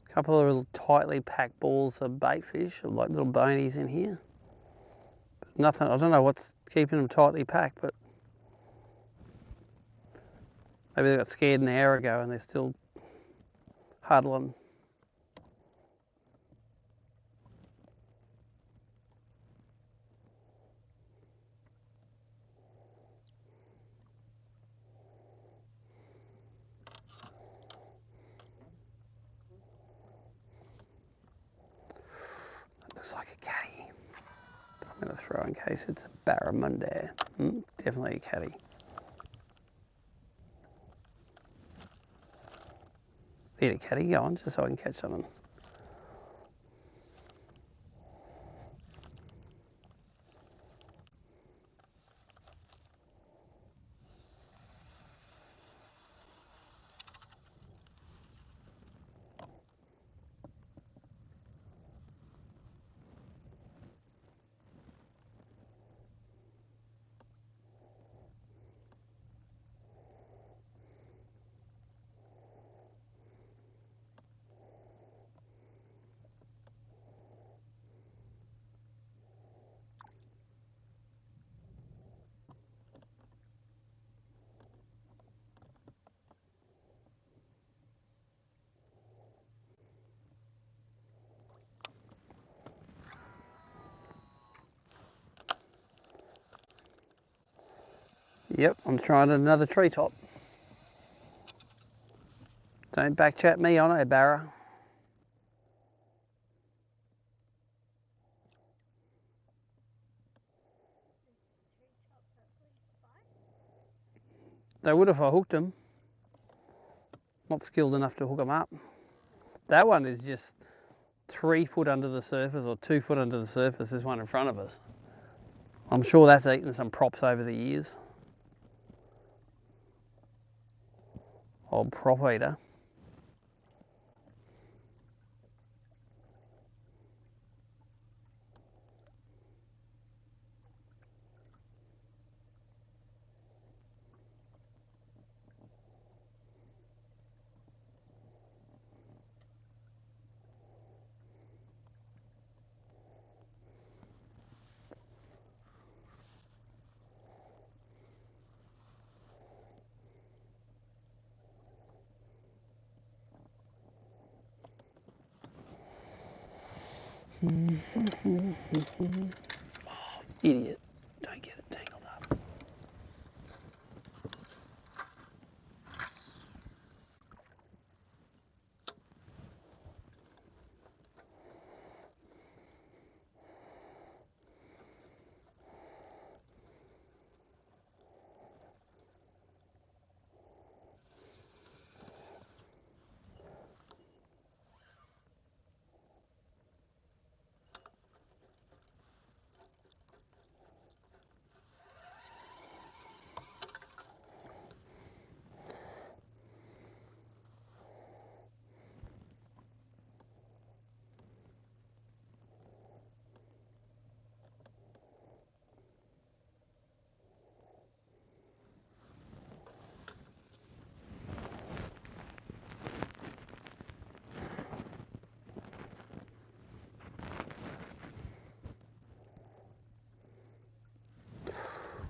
A couple of little tightly packed balls of bait fish, like little bonies in here. Nothing, I don't know what's keeping them tightly packed, but maybe they got scared an hour ago and they're still huddling. That looks like a caddy. But I'm going to throw in case it's a BARRA Monduran. Definitely a caddy. Eat a caddy, go on, just so I can catch something. Yep, I'm trying another treetop. Don't backchat me on it, Barra. They would if I hooked them. Not skilled enough to hook them up. That one is just 3 foot under the surface or 2 foot under the surface. This one in front of us. I'm sure that's eaten some props over the years. Old prop eater. Oh, idiot. Don't get it tangled up.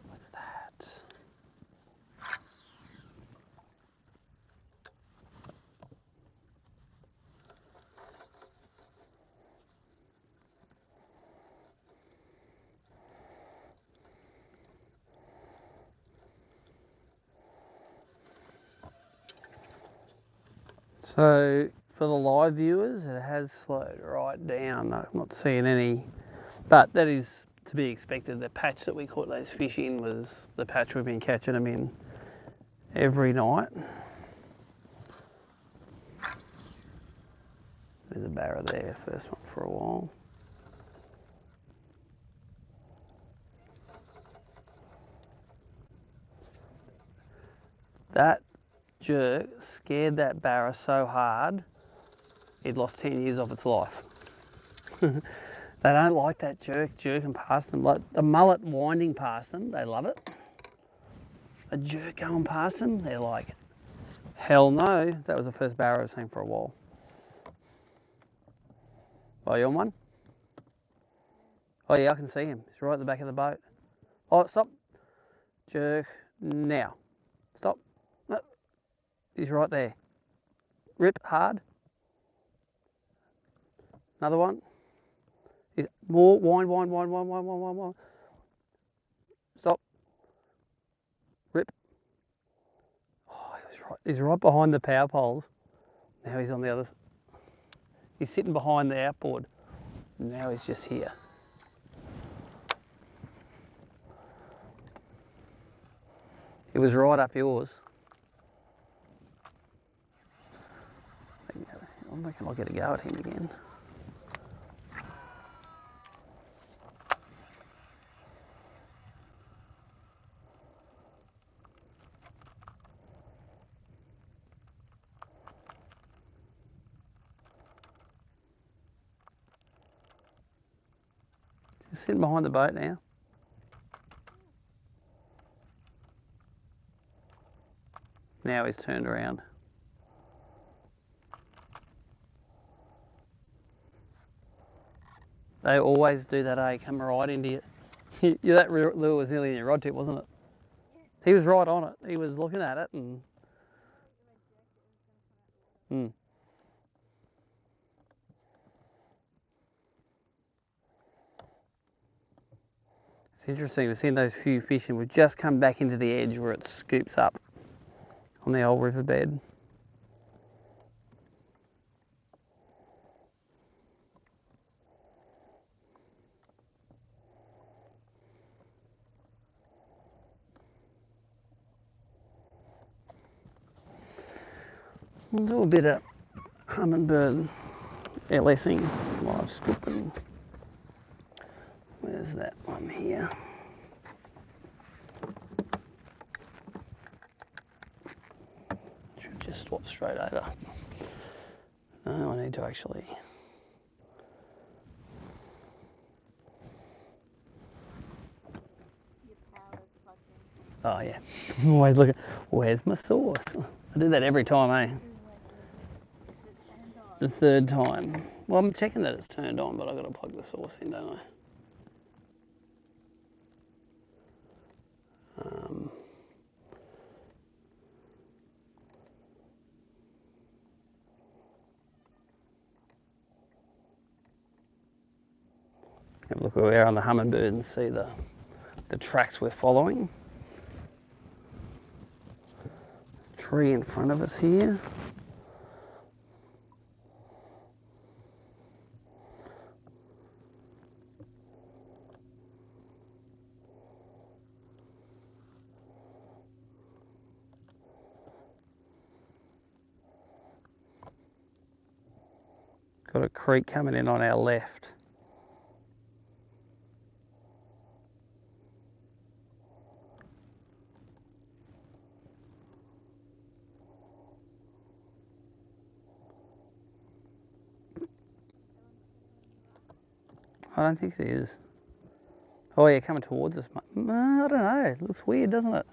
What's that? So for the live viewers, it has slowed right down. I'm not seeing any, but that is to be expected. The patch that we caught those fish in was the patch we've been catching them in every night. There's a barra there, first one for a while. That jerk scared that barra so hard, it lost 10 years of its life. They don't like that jerk jerking past them. Like the mullet winding past them, they love it. A jerk going past them, they're like, hell no. That was the first barra I've seen for a while. Oh, you on one? Oh yeah, I can see him. He's right at the back of the boat. Oh, stop. Jerk now. Stop. No. He's right there. Rip hard. Another one. He's more wind. Stop. Rip. Oh, he's right behind the power poles. Now he's on the other. He's sitting behind the outboard. Now he's just here. He was right up yours. I reckon I'll get a go at him again. He's sitting behind the boat now. Now he's turned around. They always do that, eh? Come right into you. That lure was nearly in your rod tip, wasn't it? He was right on it. He was looking at it and. It's interesting, we've seen those few fish and we've just come back into the edge where it scoops up on the old riverbed. We'll do a bit of hummingbird LSing, live scooping. Where's that one here? Should just swap straight over. No, I need to actually. Your power's plugged in. Oh yeah, I'm always looking. Where's my sauce? I do that every time, eh? Is it turned on? The third time. Well, I'm checking that it's turned on, but I've got to plug the sauce in, don't I? Have a look where we are on the hummingbird and see the tracks we're following. There's a tree in front of us here. Got a creek coming in on our left. I don't think it is. Oh yeah, coming towards us. I don't know. It looks weird, doesn't it?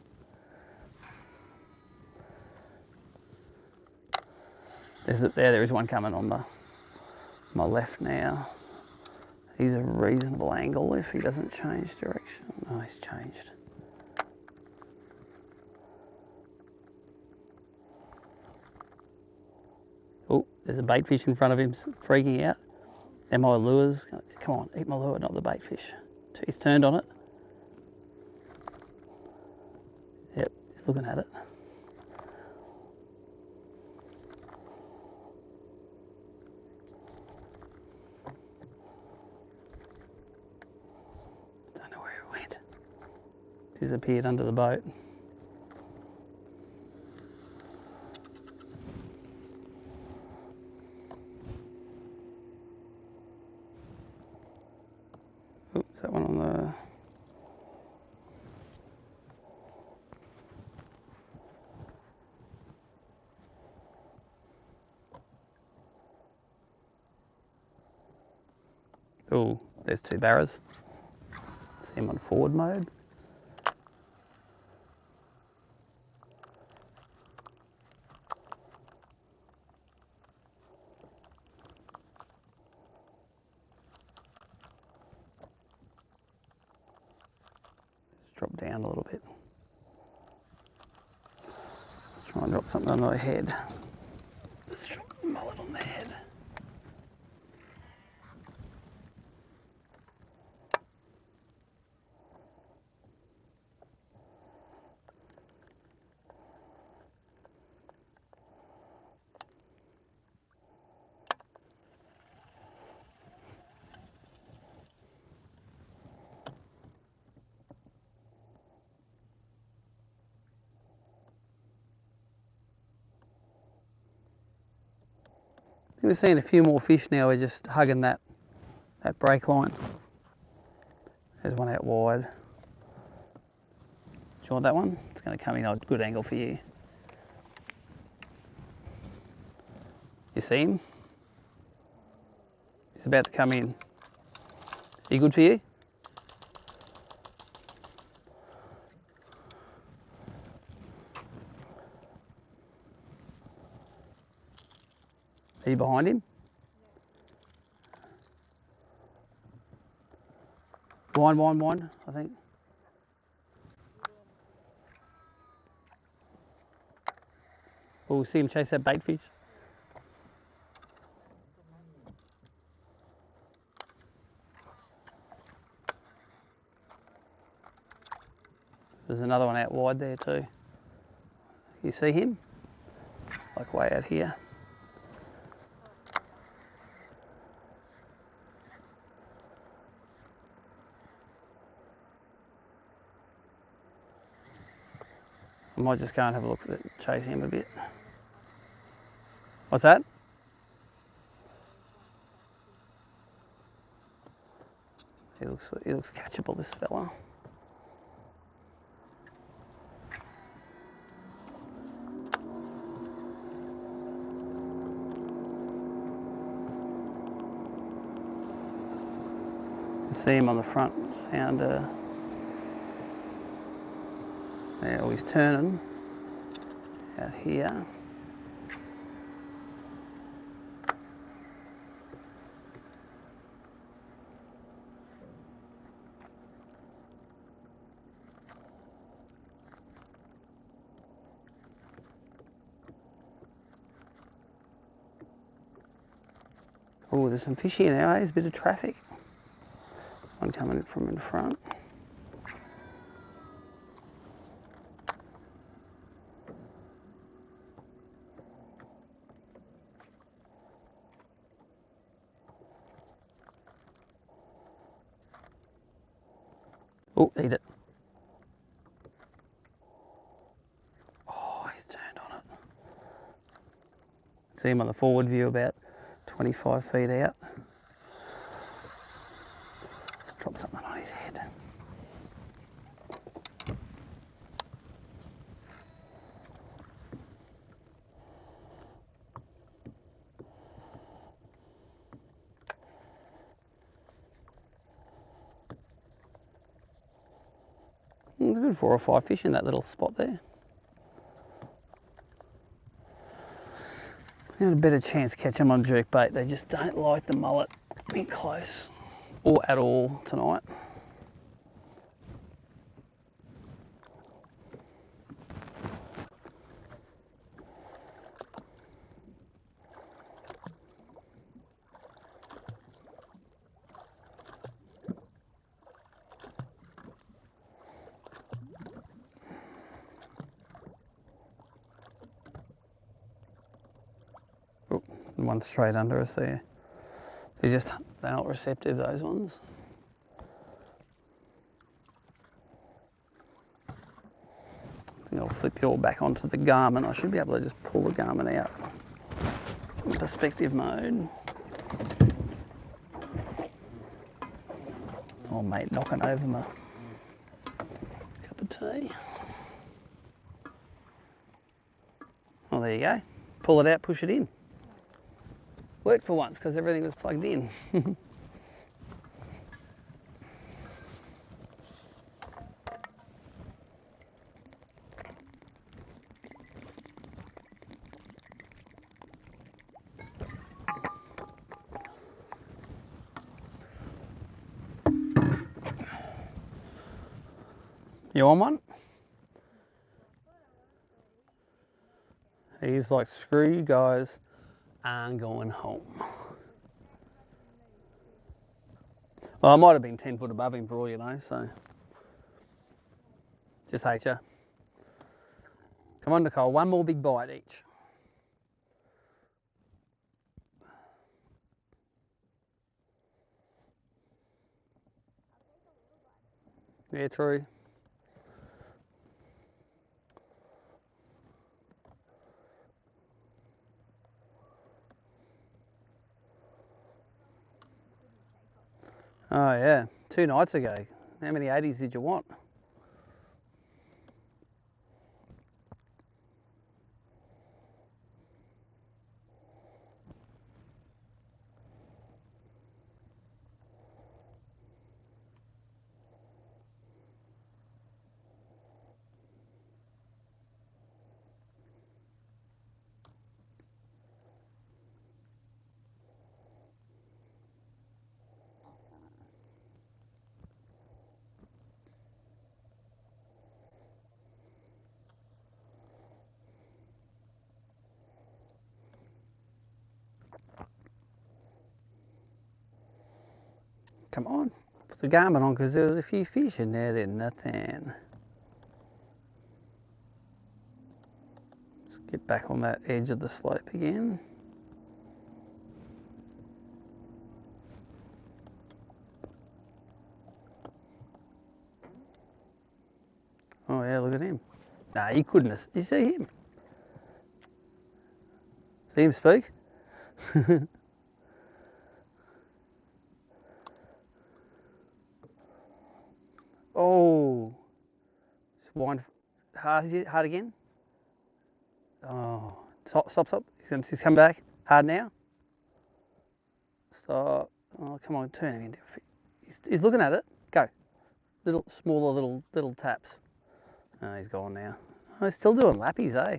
There is one coming on my left now. He's a reasonable angle if he doesn't change direction. Oh, he's changed. Oh, there's a bait fish in front of him freaking out. And my lures. Come on, eat my lure, not the bait fish. He's turned on it. Yep, he's looking at it. Don't know where it went. Disappeared under the boat. Oops, that one on the... Oh, there's two barras. See him on forward mode. Let's drop down a little bit. Let's try and drop something on their head. Let's drop the mullet on their head. We're seeing a few more fish now. We're just hugging that break line. There's one out wide. Do you want that one? It's going to come in a good angle for you. You see him? He's about to come in. Are you good for you? Are you behind him? Wind, I think. We'll see him chase that bait fish. There's another one out wide there too. You see him? Like way out here. I might just go and have a look at it, chase him a bit. What's that? He looks catchable, this fella. You see him on the front sounder. Now he's turning out here. Oh, there's some fish here now, eh? There's a bit of traffic. One coming in from in front. Oh, eat it. Oh, he's turned on it. See him on the forward view about 25 feet out. Let's drop something on his head. There's a good 4 or 5 fish in that little spot there. You had a better chance catch them on jerkbait. They just don't like the mullet in close or at all tonight. Oh, one straight under us there. They're not receptive, those ones. I think I'll flip you all back onto the Garmin. I should be able to just pull the Garmin out from perspective mode. Oh mate, knocking over my cup of tea. Oh, there you go. Pull it out, push it in. Worked for once because everything was plugged in. You on one? He's like, screw you guys, I'm going home. Well, I might have been 10 foot above him for all you know, so. Just hate ya. Come on, Nicole, one more big bite each. Yeah, true. Oh yeah, 2 nights ago. How many 80s did you want? Come on, put the Garmin on because there was a few fish in there, they're nothing. Get back on that edge of the slope again. Oh yeah, look at him. Nah, you couldn't have. You see him? See him speak? Oh, just wind hard again. Oh, stop. He's come back. Hard now. Stop. Oh, come on, turn him into. He's looking at it. Go. Smaller little taps. Oh, he's gone now. Oh, he's still doing lappies, eh?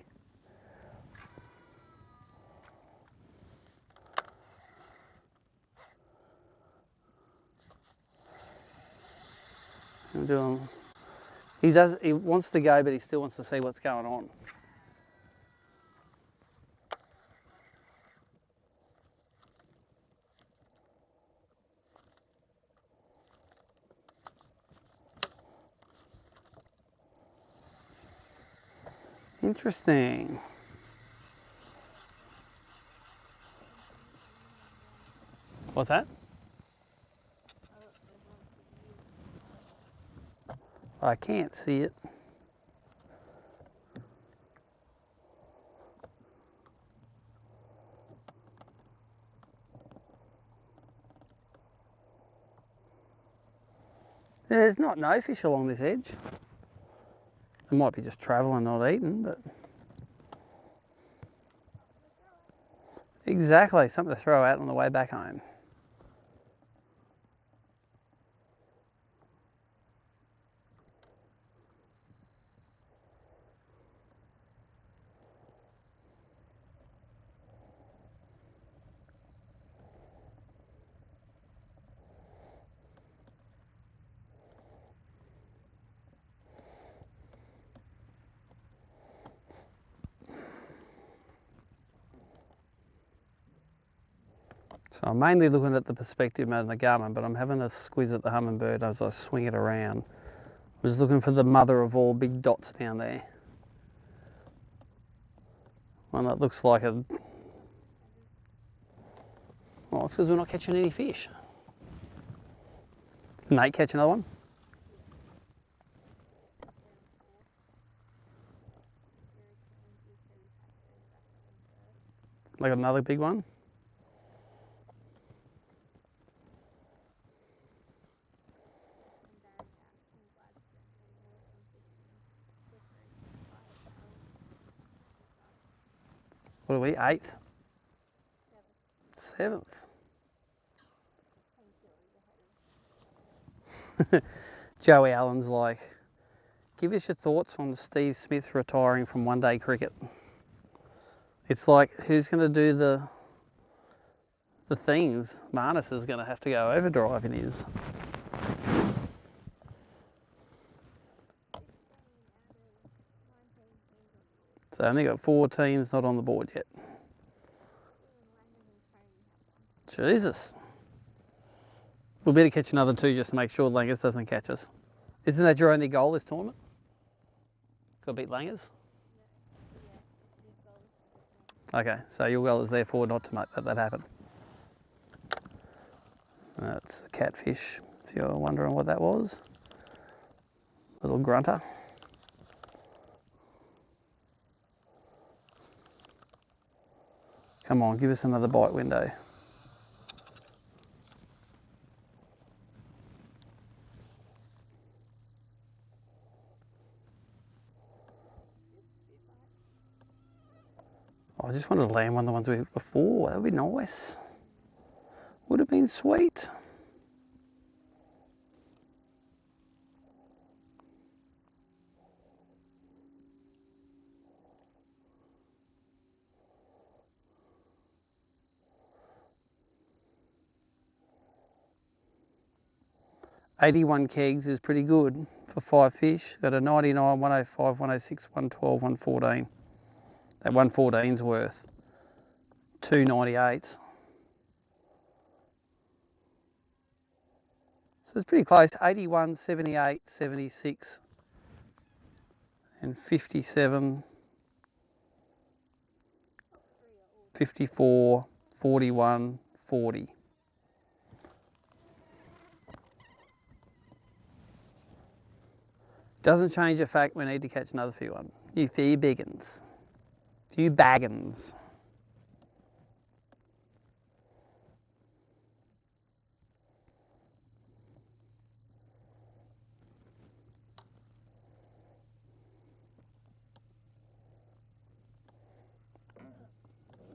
I'm doing. He wants to go, but he still wants to see what's going on. Interesting. What's that? I can't see it. There's not no fish along this edge. They might be just travelling, not eating, but exactly something to throw out on the way back home. So I'm mainly looking at the perspective mode in the Garmin, but I'm having a squeeze at the Humminbird as I swing it around. I'm just looking for the mother of all big dots down there. One that looks like a... Well, it's because we're not catching any fish. Nate, catch another one? Like another big one? What are we, 8th? 7th. Joey Allen's like, give us your thoughts on Steve Smith retiring from one-day cricket. It's like, who's going to do the things? Marnus is going to have to go overdrive in his. So only got 4 teams not on the board yet. Jesus. We'll better catch another 2 just to make sure Langers doesn't catch us. Isn't that your only goal this tournament? Got to beat Langers? Okay, so your goal is therefore not to make that happen. That's catfish, if you're wondering what that was. Little grunter. Come on, give us another bite window. I just wanted to land one of the ones we hit before. That would be nice. Would have been sweet. $81 kegs is pretty good for 5 fish. Got a 99, 105, 106, 112, 114. That 114's worth 298s. So it's pretty close. 81, 78, 76, and 57. 54, 41, 40. Doesn't change the fact we need to catch another few on. You few biggins. Few baggins.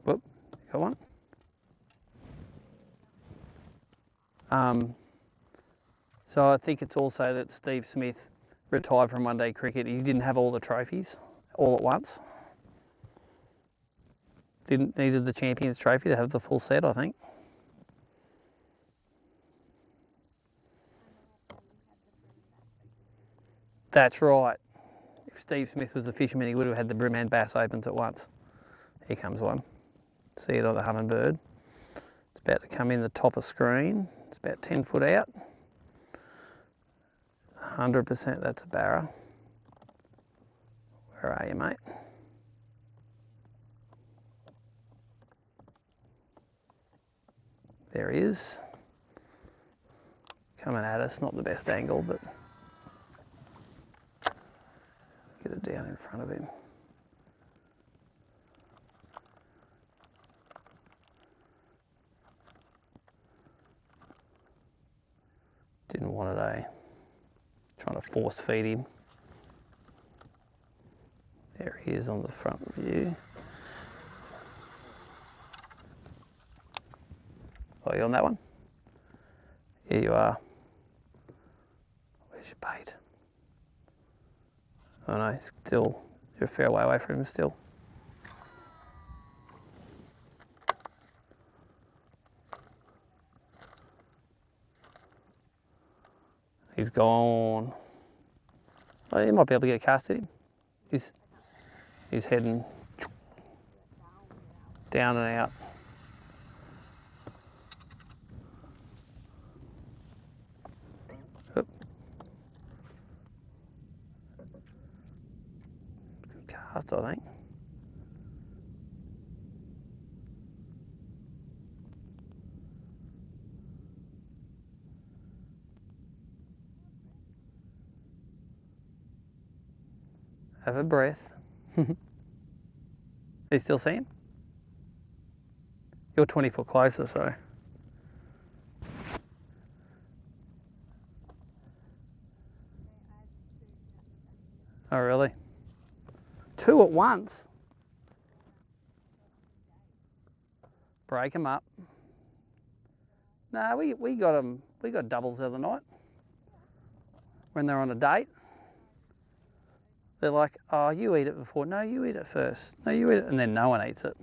Whoop, got one. So I think it's also that Steve Smith retired from one-day cricket. He didn't have all the trophies all at once. Needed the Champions Trophy to have the full set, I think. That's right. If Steve Smith was the fisherman, he would have had the Brimhand Bass Opens at once. Here comes one. See it on the Hummingbird. It's about to come in the top of screen. It's about 10 foot out. 100% that's a barra. Where are you, mate? There he is. Coming at us, not the best angle, but get it down in front of him. Didn't want it, eh? Trying to force feed him. There he is on the front view. Oh, you on that one? Here you are. Where's your bait? Oh no, still, you're a fair way away from him still. He's gone. Oh, you might be able to get a cast at him. He's heading down and out. Oop. Good cast, I think. Have a breath. You still see him? You're 20 foot closer, so. Oh, really? Two at once? Break them up. No, we got them. We got doubles the other night. When they're on a date. They're like, oh, you eat it before. No, you eat it first. No, you eat it. And then no one eats it.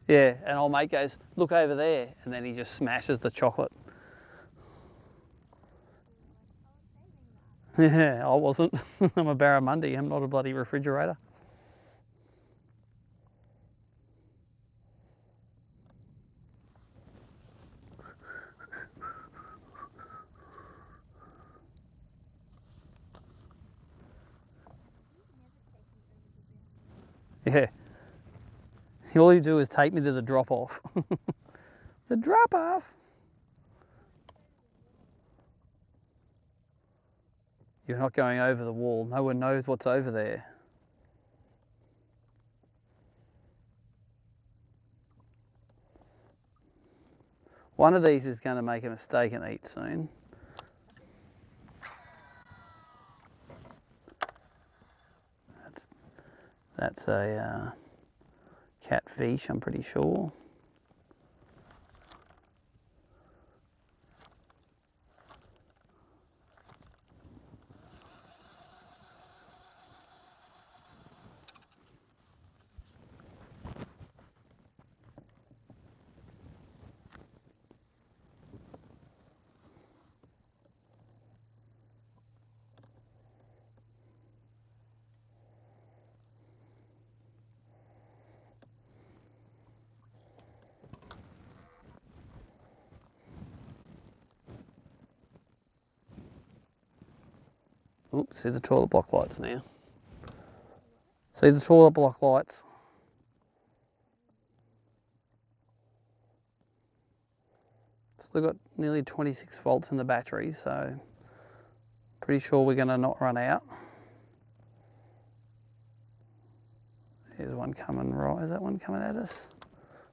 Yeah, and old mate goes, look over there. And then he just smashes the chocolate. Yeah, I wasn't. I'm a BARRA Monduran. I'm not a bloody refrigerator. Yeah. All you do is take me to the drop off. The drop off. You're not going over the wall. No one knows what's over there. One of these is going to make a mistake and eat soon. That's a catfish, I'm pretty sure. Oh, see the toilet block lights now. See the toilet block lights. So we've got nearly 26 volts in the battery, so pretty sure we're going to not run out. Here's one coming right. Is that one coming at us?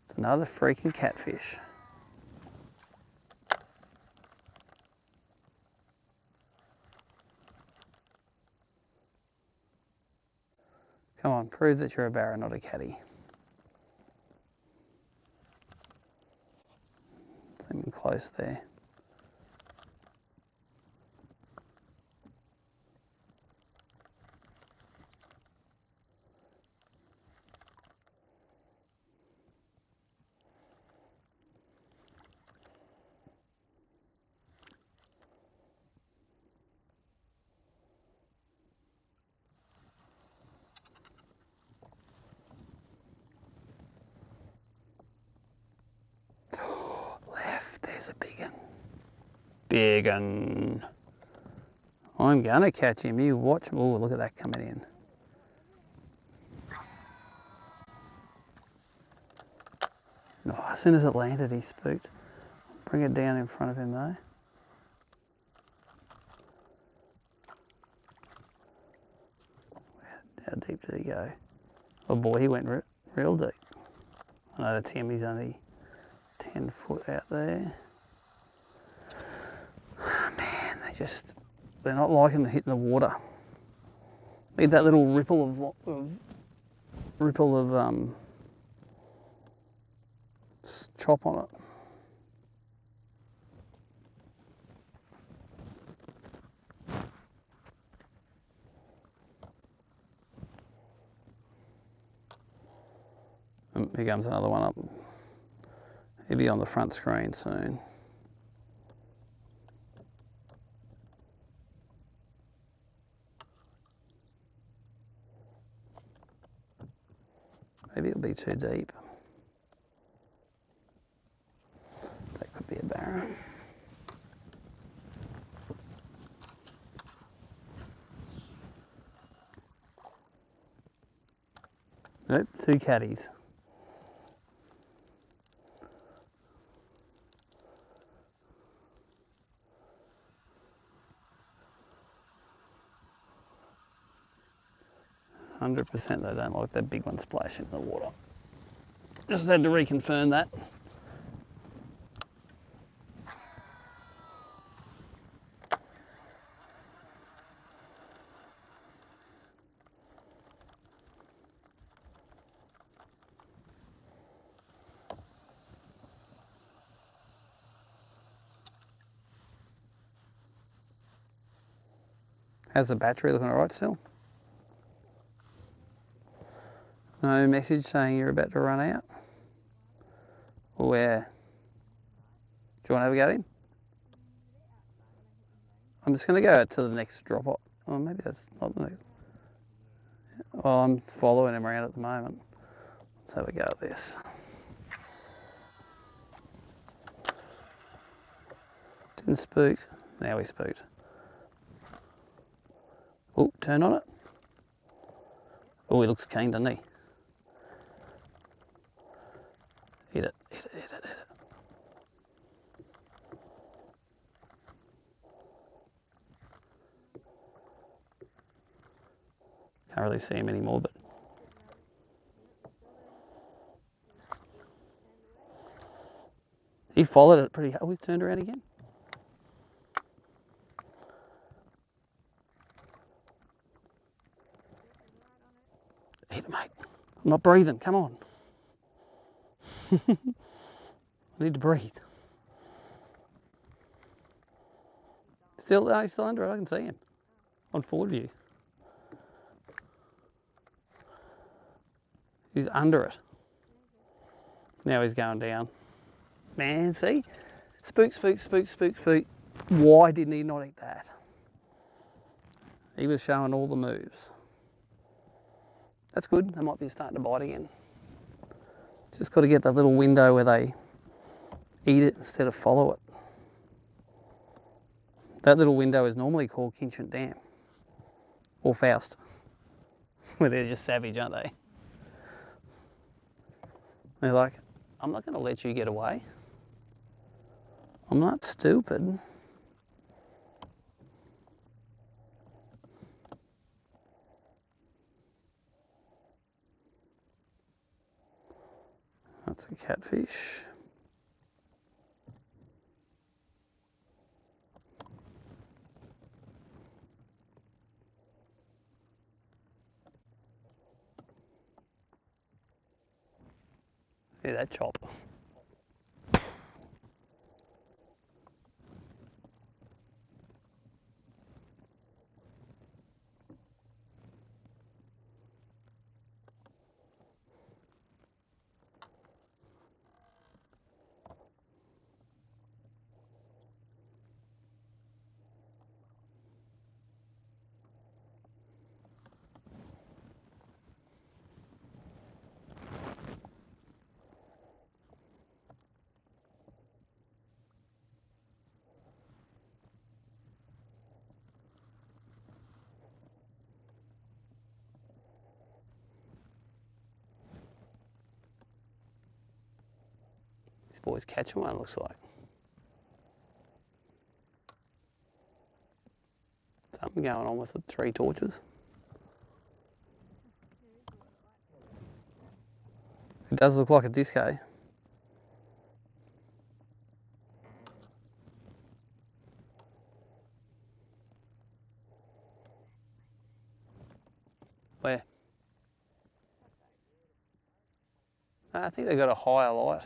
It's another freaking catfish. Come on, prove that you're a barra, not a caddy. Seeming close there. Left, there's a big one. Big one. I'm gonna catch him, you watch. Oh, look at that coming in. Oh, as soon as it landed, he spooked. Bring it down in front of him though. How deep did he go? Oh boy, he went real deep. I know that's him, he's only 10 foot out there. Man, they're not liking hitting the water. Need that little ripple of chop on it. Here comes another one up. He'll be on the front screen soon. Maybe it'll be too deep. That could be a barra. Nope, 2 caddies. %, they don't like that big one splashing in the water. Just had to reconfirm that. How's the battery looking alright still? No message saying you're about to run out? Where? Do you want to have a go at him? I'm just going to go to the next drop off. Oh, maybe that's not the next. Well, I'm following him around at the moment. Let's have a go at this. Didn't spook. Now he spooked. Oh, turn on it. Oh, he looks keen, doesn't he? Hit it, hit it, hit it, hit it. Can't really see him anymore, but he followed it pretty hard. Oh, he's turned around again. Hit it, mate. I'm not breathing. Come on. I need to breathe. He's still under it. I can see him on forward view. He's under it. Now he's going down. Man, see? Spook, spook, spook, spook, spook. Why didn't he not eat that? He was showing all the moves. That's good. They might be starting to bite again. Just got to get that little window where they eat it instead of follow it. That little window is normally called Kinchant Dam. Or Faust. Well, they're just savage, aren't they? They're like, I'm not going to let you get away. I'm not stupid. That's a catfish. See that chop. This boy's catching one, looks like. Something going on with the 3 torches. It does look like a disco. Where? I think they got a higher light.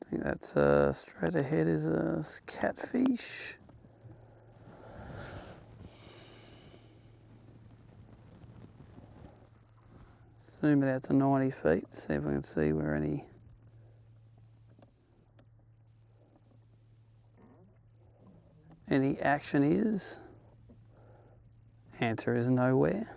I think that's straight ahead is a catfish. Zoom it out to 90 feet, see if we can see where any action is. Answer is nowhere.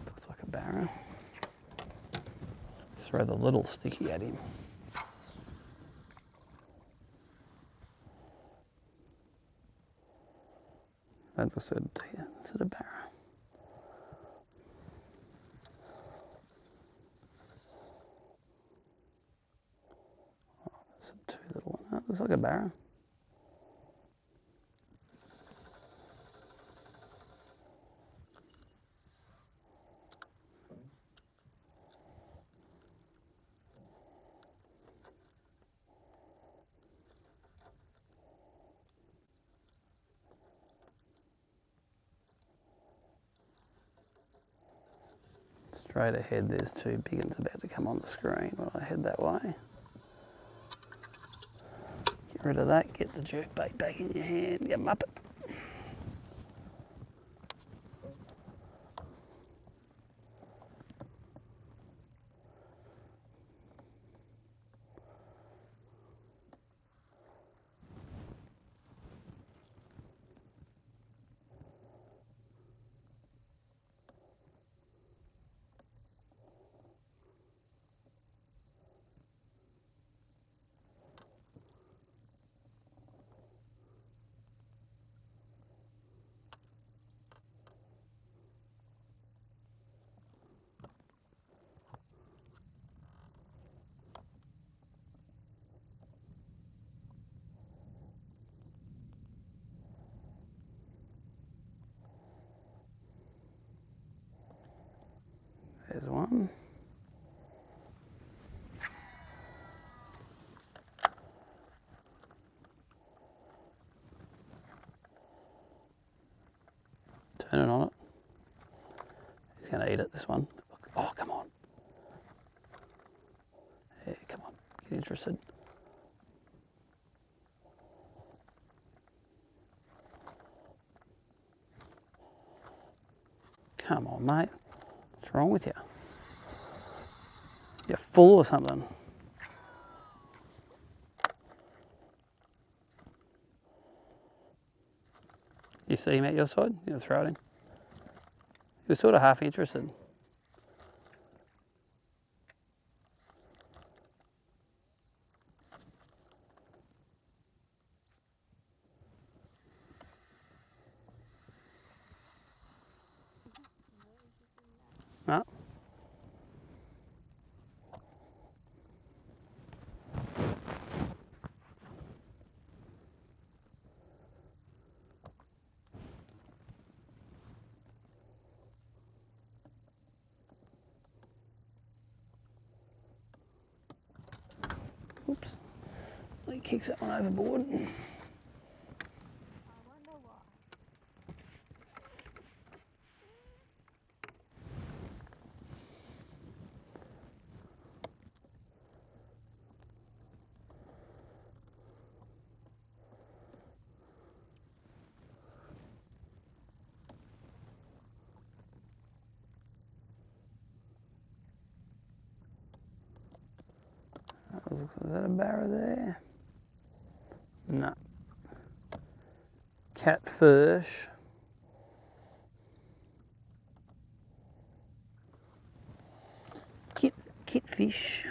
Looks like a barra. Throw the little sticky at him. That looks like a barra. Oh, that's a 2 little one. That looks like a barra. Straight ahead, there's 2 big ones about to come on the screen when I head that way. Get rid of that, get the jerk bait back in your hand, get muppet. There's one. going to eat it, this one. Oh, come on. Yeah, come on. Get interested. Come on, mate. What's wrong with you? You're full or something. You see him at your side? You're going to throw it in. He was sort of half interested. No. Oops. He kicks that one overboard. I wonder why. Was that a barra there? No. Catfish. Kitfish.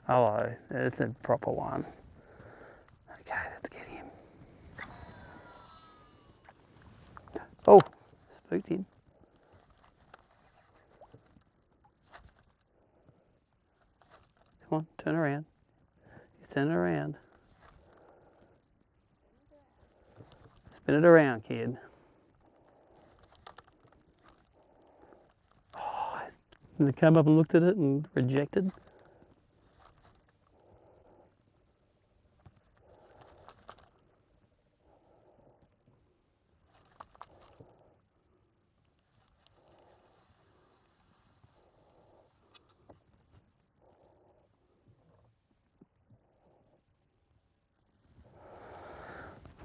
Hello, there's a proper one. Okay, let's get him. Oh, spooked him. Come on, turn around. He's turning around. Spin it around, kid. Oh, and they came up and looked at it and rejected.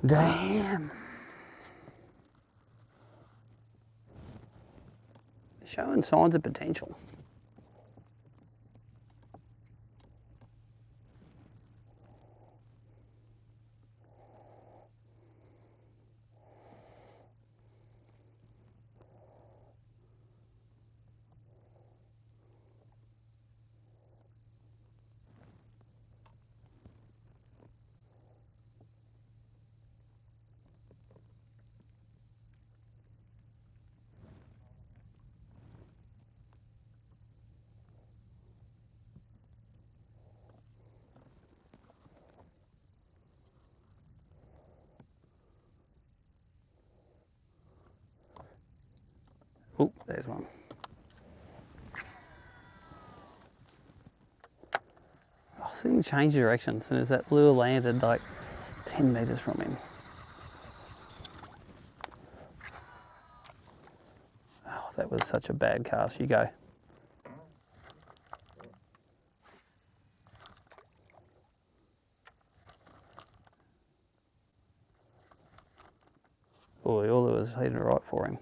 Damn. Showing signs of potential. Oh, there's one. I see him change direction as soon as that lure landed like 10 metres from him. Oh, that was such a bad cast. You go. Boy, all it was heading right for him.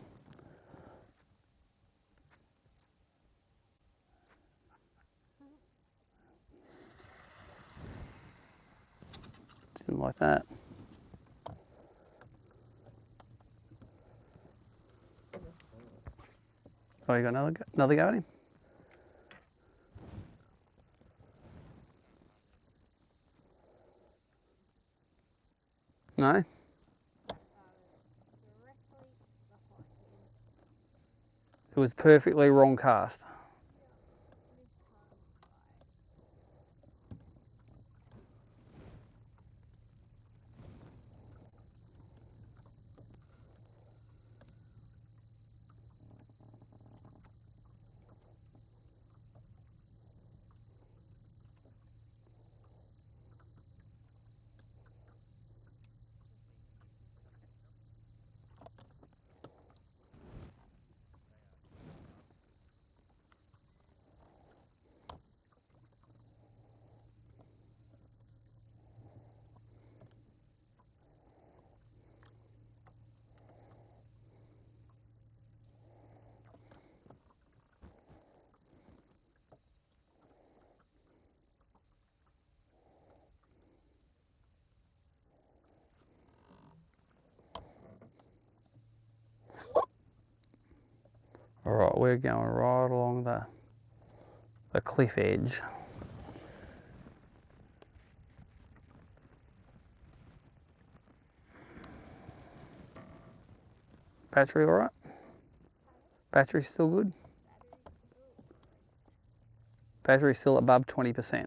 Didn't like that. Oh, you got another go at him? No? Directly behind him. It was perfectly wrong cast. This time Alright, we're going right along the cliff edge. Battery alright? Battery still good? Battery still above 20%. 21%.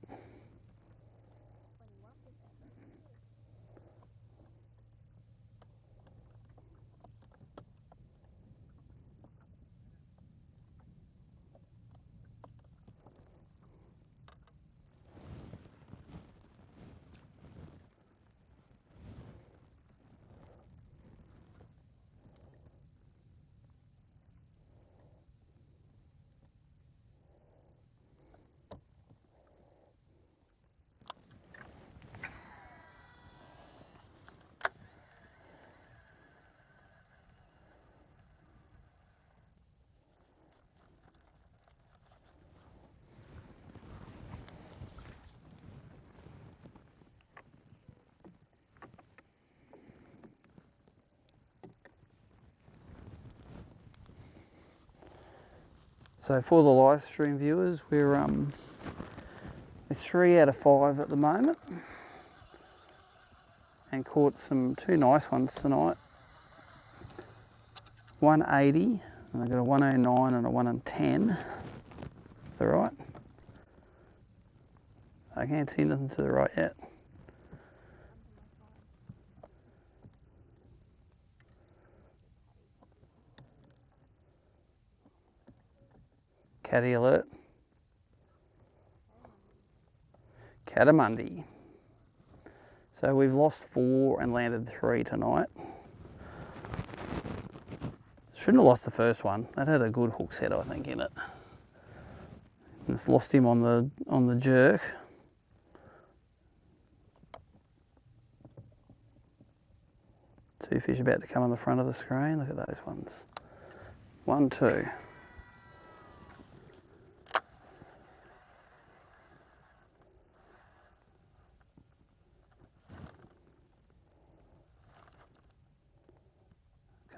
So for the live stream viewers, we're 3 out of 5 at the moment, and caught two nice ones tonight. 180, and I got a 109 and a 110. Is that right? I can't see nothing to the right yet. Caddy alert. Catamundi. So we've lost 4 and landed 3 tonight. Shouldn't have lost the first one. That had a good hook set, I think, in it. It's lost him on the jerk. Two fish about to come on the front of the screen. Look at those ones. 1, 2.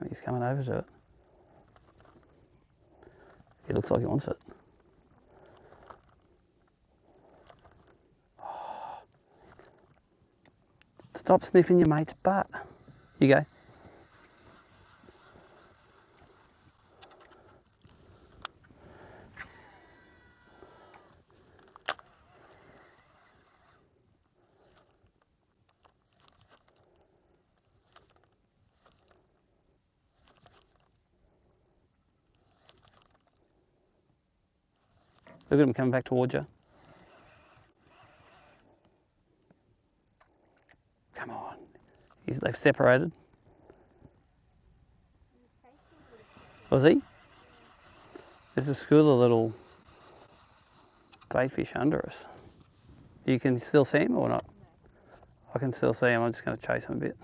He's coming over to it. He looks like he wants it. Oh. Stop sniffing your mate's butt. You go. Look at him coming back towards you. Come on. They've separated. Was he? There's a school of little bait fish under us. You can still see him or not? I can still see him. I'm just going to chase him a bit.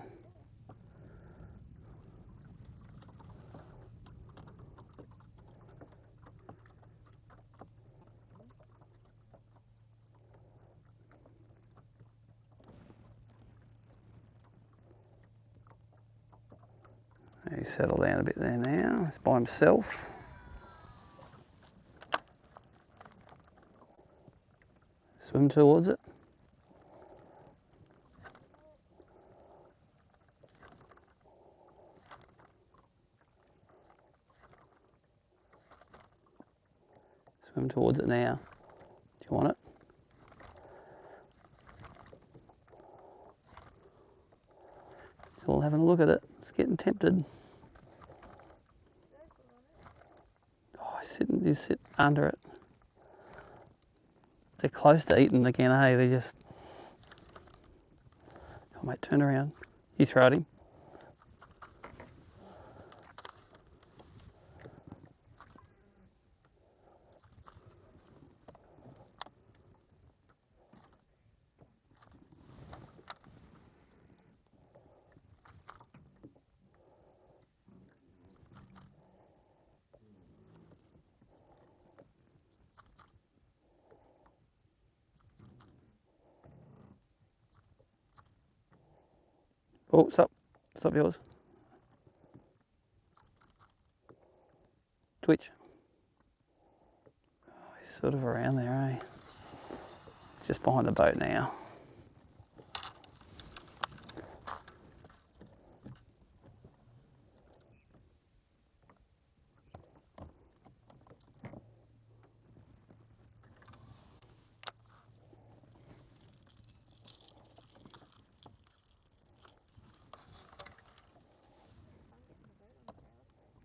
He's settled down a bit there now. He's by himself. Swim towards it. Swim towards it now. Do you want it? Still having a look at it. It's getting tempted. Oh, you sit under it. They're close to eating again, hey? They just... Come on, mate, turn around. You throw at him. Oh, stop. Stop yours. Twitch. Oh, he's sort of around there, eh? It's just behind the boat now.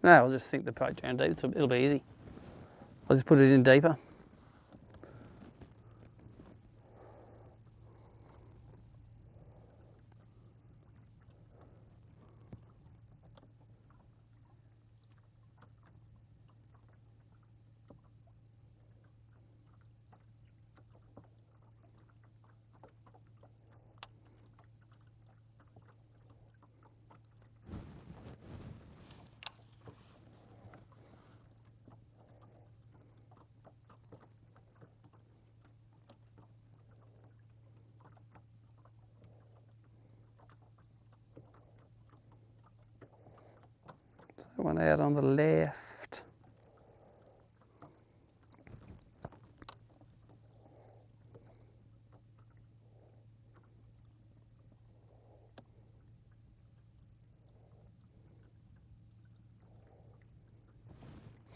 No, I'll just sink the boat down deep. It'll be easy. I'll just put it in deeper. So one out on the left.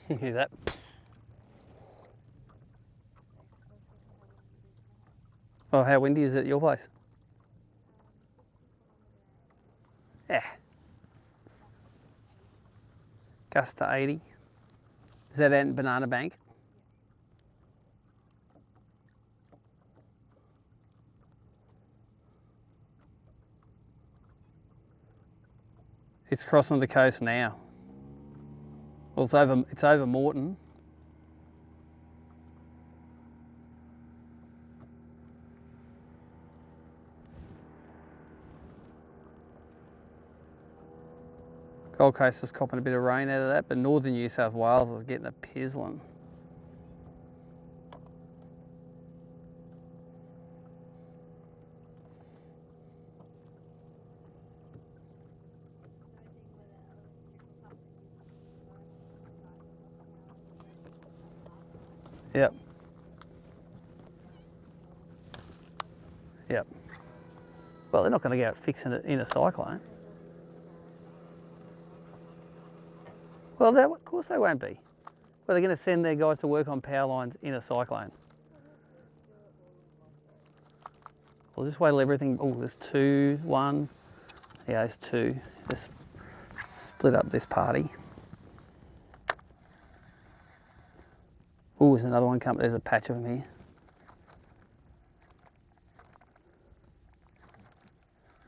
You hear that? Oh, how windy is it at your place? Yeah. Gust to 80. Is that out in Banana Bank? It's crossing the coast now. Well, it's over Moreton. Gold Coast is copping a bit of rain out of that, but northern New South Wales is getting a pizzling. Yep. Yep. Well, they're not going to go out fixing it in a cyclone. Well, of course they won't be. Well, they're going to send their guys to work on power lines in a cyclone. Well, just wait till everything... Oh, there's 2, 1. Yeah, there's 2. Let's split up this party. Oh, there's another one coming. There's a patch of them here.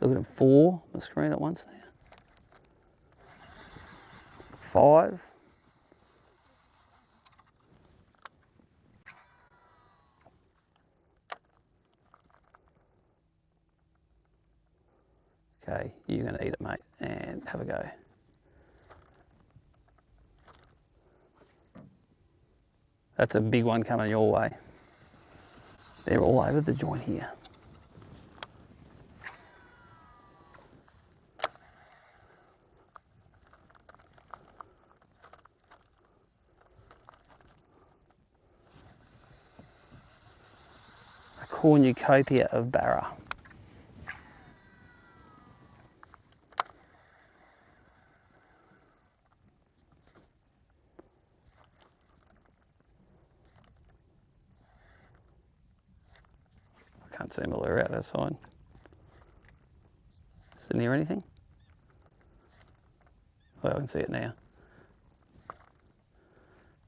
Look at them, 4 on the screen at once now. 5. Okay, you're going to eat it, mate, and have a go. That's a big one coming your way. They're all over the joint here. cornucopia of Barra. I can't see my lure out that side. Is it near anything? Well, I can see it now.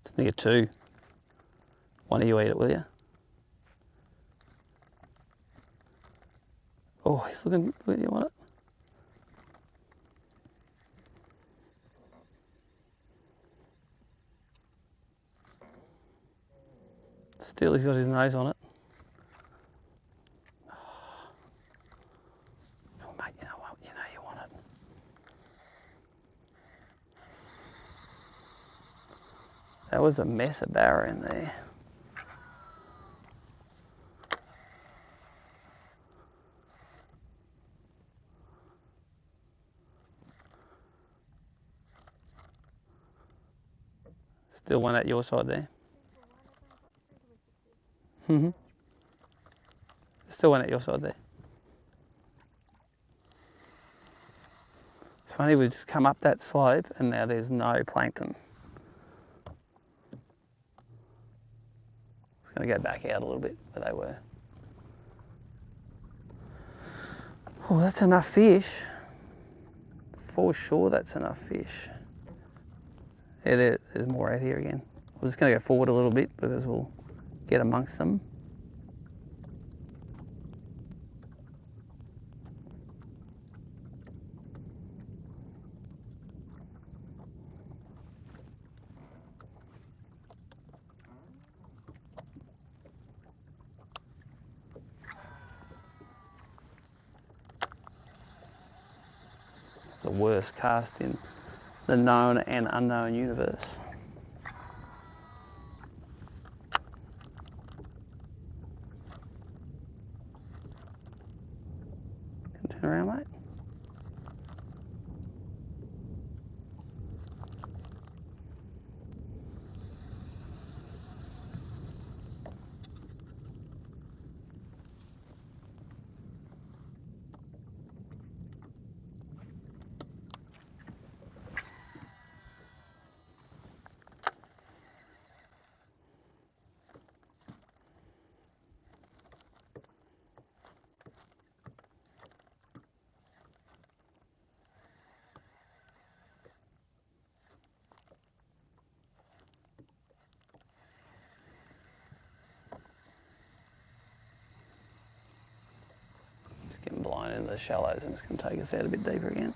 It's near 2. One of you eat it, will you? Oh, he's looking. Do you want it? Still, he's got his nose on it. Oh, mate, you know what? You know you want it. That was a mess of Barra in there. Still one at your side there. Still one at your side there. It's funny, we've just come up that slope and now there's no plankton. It's going to go back out a little bit where they were. Oh, that's enough fish. For sure that's enough fish. Yeah, there's more out here again. We're just going to go forward a little bit because we'll get amongst them. It's the worst cast in the known and unknown universe. Turn around, mate. Getting blind in the shallows and it's going to take us out a bit deeper again.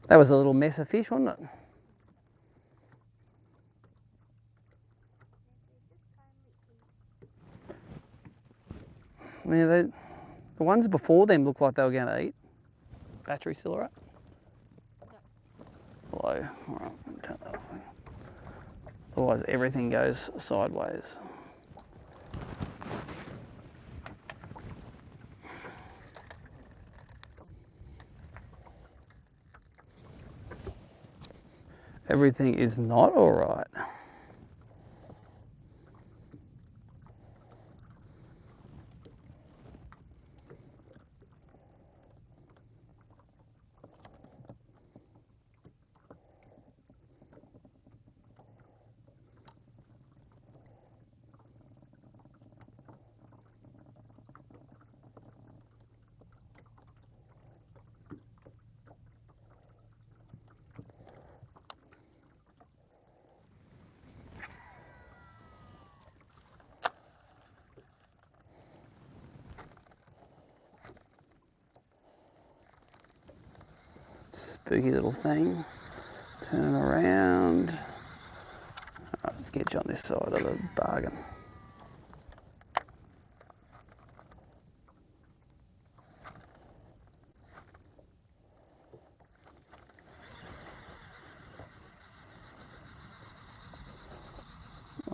That was a little mess of fish, wasn't it? Yeah, the ones before them looked like they were going to eat. Battery still alright? Low. Alright, turn that off. Otherwise everything goes sideways. Everything is not alright. Spooky little thing. Turn around. Alright, let's get you on this side of the bargain.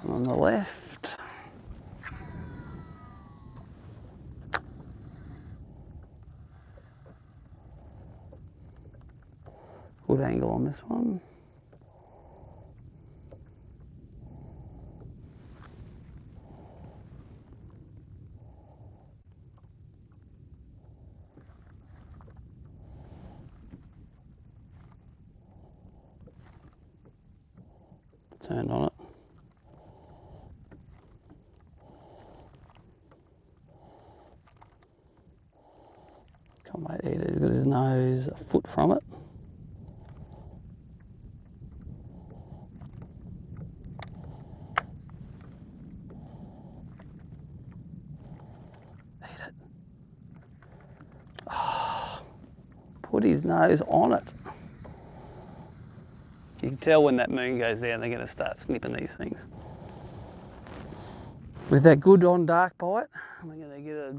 One on the left. Good angle on this one. turned on it. Can't wait to eat it. He's got his nose a foot from it. Eat it. Oh, put his nose on it. You can tell when that moon goes down, they're going to start snipping these things. With that good on dark bite, we're going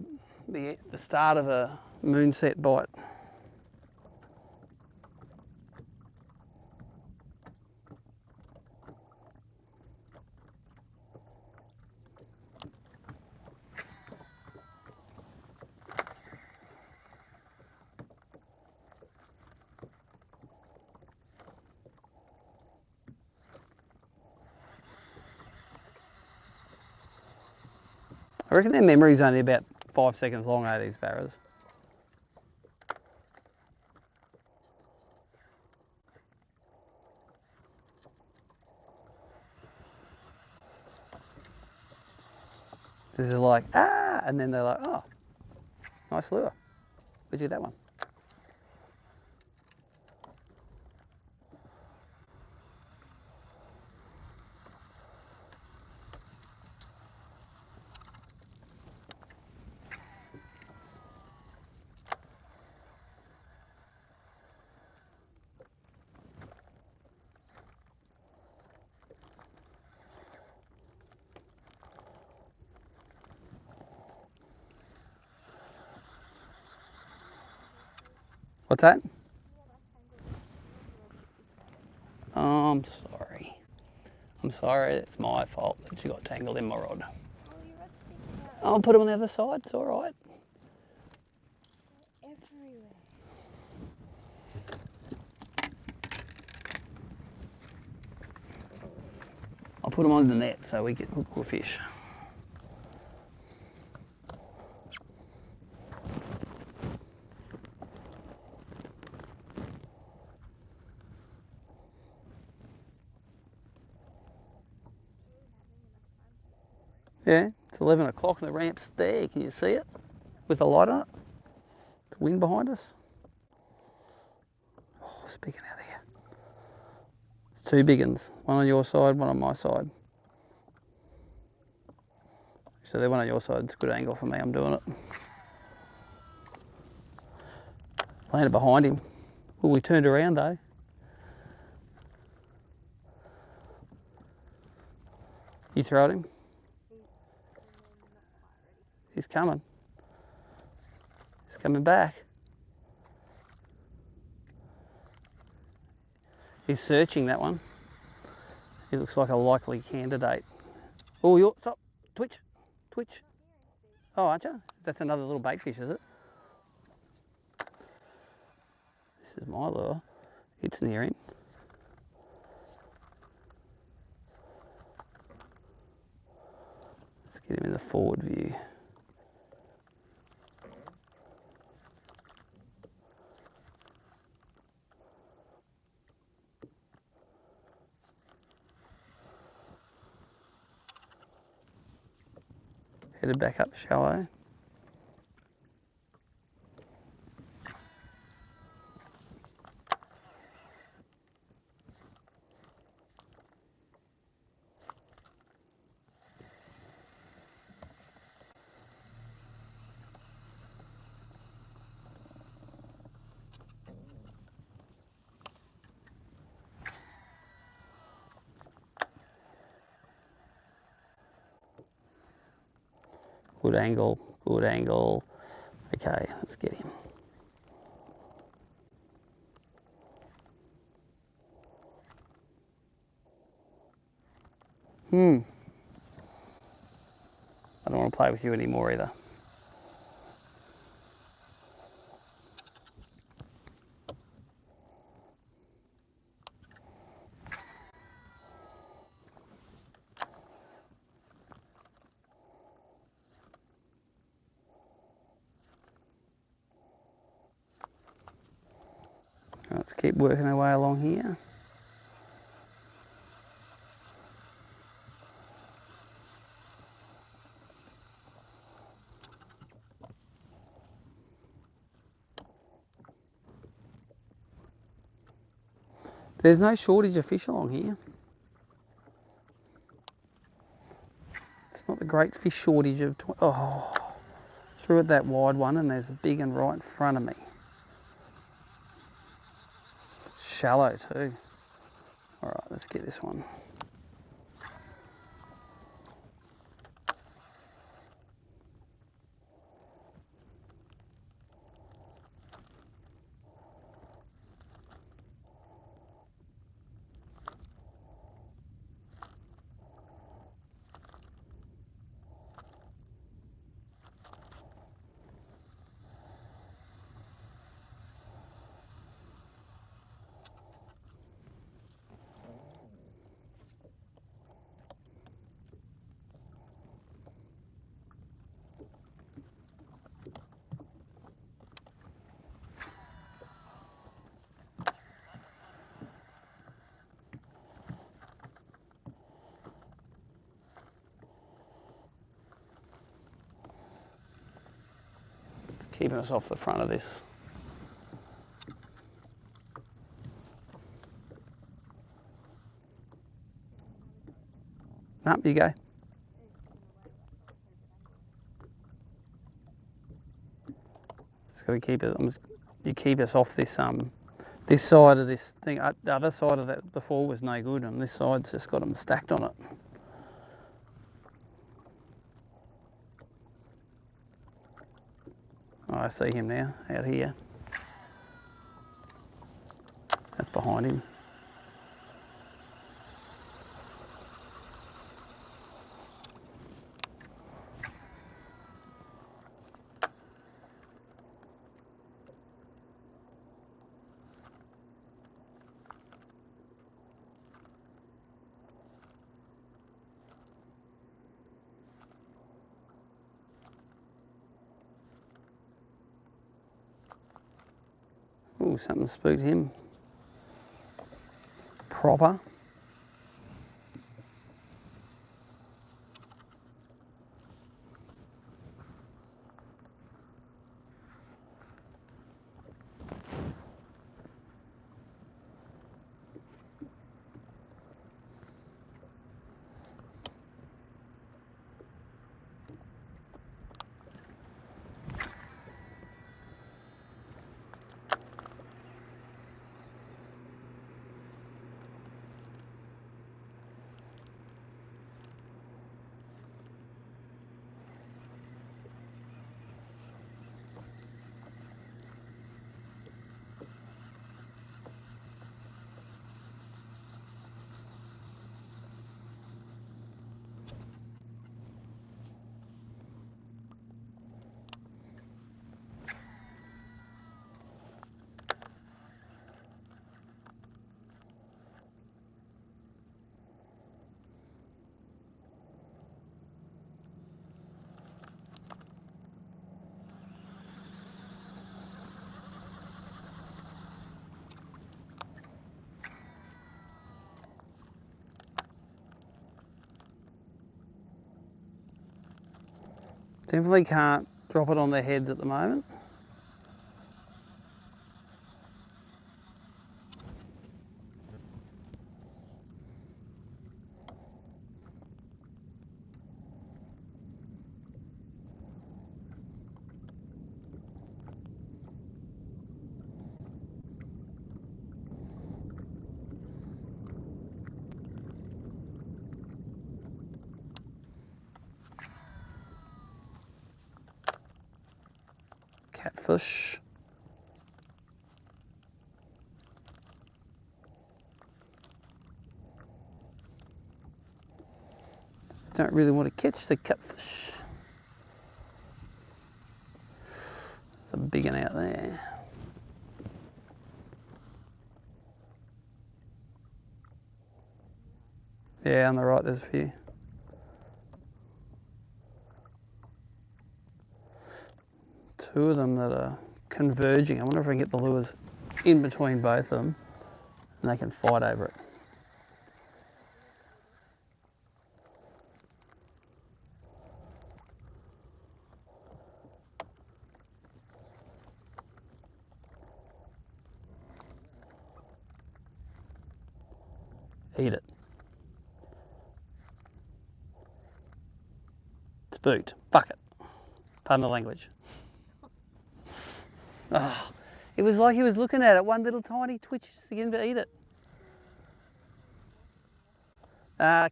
to get the start of a moonset bite. I reckon their memory's only about 5 seconds long, these barras. This is like, ah, and then they're like, oh, nice lure. Where'd you get that one? What's that? Oh, I'm sorry. I'm sorry, it's my fault that you got tangled in my rod. Oh, your rod's sticking out I'll put them on the other side, it's alright. everywhere. I'll put them on the net so we can hook a fish. Yeah, it's 11 o'clock and the ramp's there. Can you see it? With the light on it? The wind behind us? Oh, speaking out here. It's two big ones. One on your side, one on my side. So they're one on your side. It's a good angle for me. I'm doing it. Landed behind him. Well, we turned around though. You throw at him? He's coming. He's coming back. He's searching that one. He looks like a likely candidate. Oh, you're stop. Twitch. Twitch. Oh, aren't you? That's another little bait fish, is it? This is my lure. It's near him. Let's get him in the forward view. Headed back up shallow. Good angle, good angle. Okay, let's get him. I don't want to play with you anymore either. Let's keep working our way along here. There's no shortage of fish along here. It's not the great fish shortage of... Oh, threw at that wide one and there's a big one right in front of me. Shallow too. All right, let's get this one. Keeping us off the front of this. No, you go. Just got to keep it. You keep us off this this side of this thing. The other side of that before was no good, and this side's just got them stacked on it. Oh, I see him now out here. That's behind him. Ooh, something spooked him. Proper. Definitely can't drop it on their heads at the moment. Catfish. Don't really want to catch the catfish. There's a big one out there. Yeah, on the right there's a few. Two of them that are converging. I wonder if I can get the lures in between both of them and they can fight over it. Boot. Fuck it. Pardon the language. Oh, it was like he was looking at it, one little tiny twitch to get him to eat it.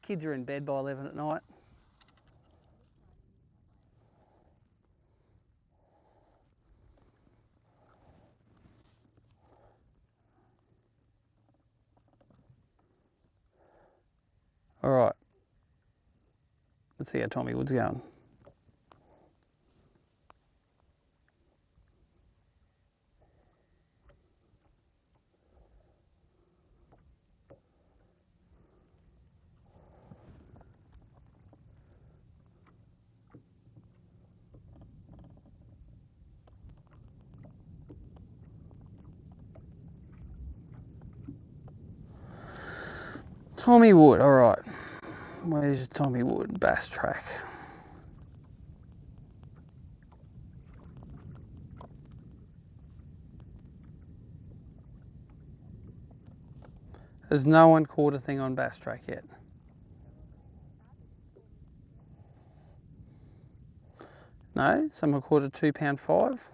Kids are in bed by 11 at night. All right. Let's see how Tommy Wood's going. Tommy Wood, all right. Where's Tommy Wood? Bass track. There's no one caught a thing on bass track yet. No? Someone caught a 2 pound 5?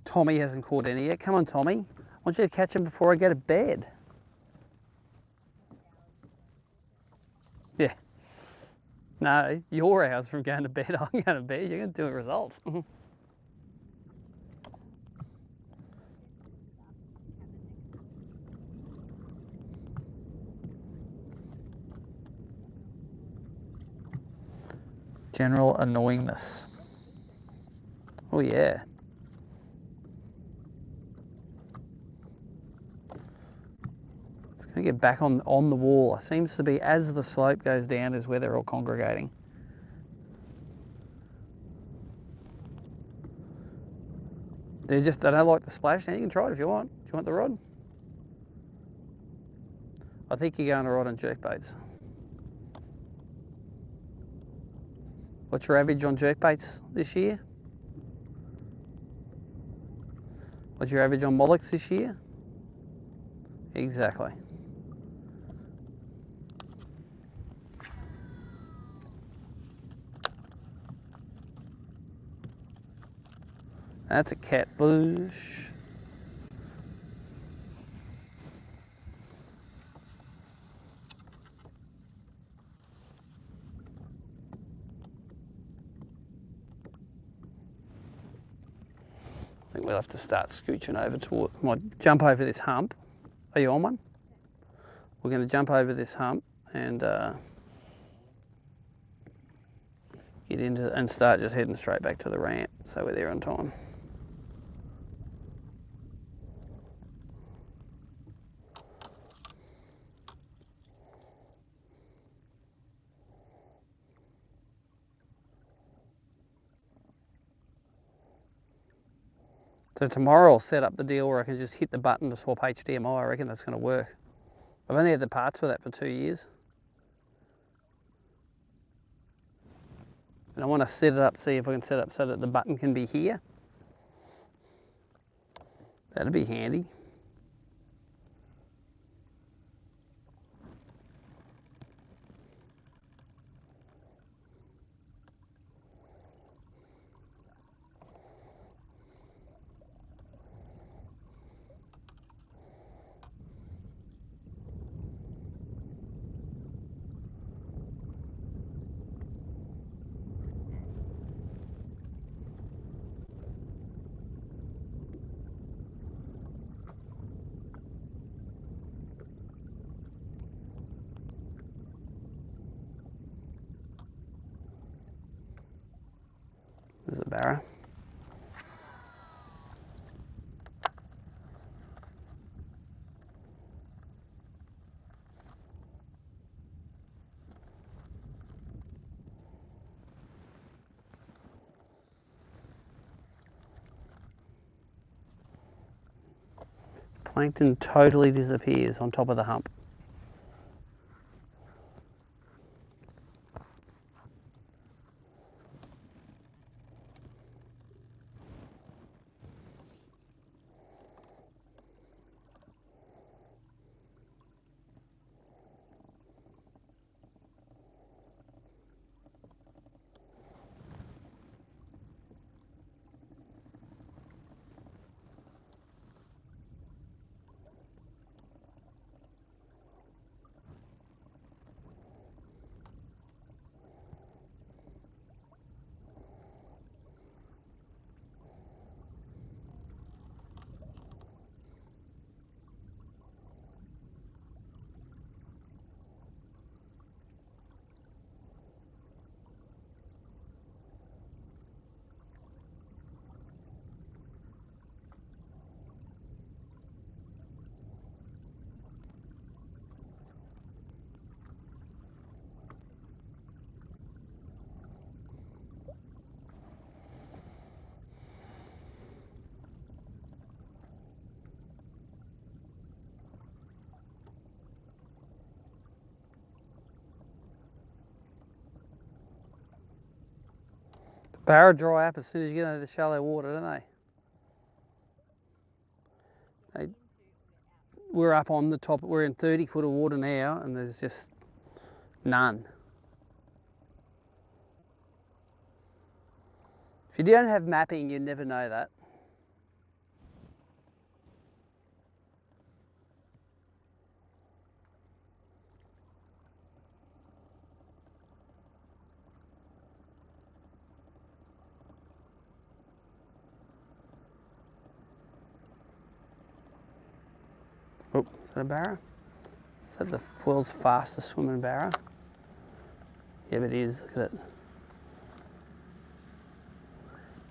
Tommy hasn't caught any yet. Come on, Tommy. I want you to catch him before I go to bed. Yeah. No, you're hours from going to bed. I'm going to bed. You're going to do a result. General annoyingness. Oh, yeah. It's going to get back on the wall. It seems to be as the slope goes down is where they're all congregating. They don't like the splash. Now you can try it if you want. Do you want the rod? I think you're going to rod and jerk baits. What's your average on jerk baits this year? What's your average on mollicks this year? Exactly. That's a catfish. I think we'll have to start scooching over toward. Might jump over this hump. Are you on one? We're going to jump over this hump and get into and start just heading straight back to the ramp, so we're there on time. So tomorrow I'll set up the deal where I can just hit the button to swap HDMI. I reckon that's going to work. I've only had the parts for that for 2 years. And I want to set it up, see if I can set it up so that the button can be here. That'd be handy. This is a barra. Plankton totally disappears on top of the hump. Barra dry up as soon as you get into the shallow water, don't they? Get They- into or get out. We're up on the top. We're in 30 foot of water now, and there's just none. If you don't have mapping, you never know that. Oh, is that a barra? Is that the world's fastest swimming barra? Yeah, but it is. Look at it.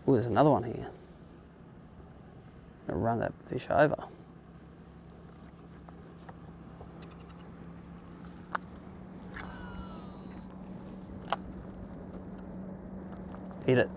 Oh, there's another one here. I'm gonna run that fish over. Hit it.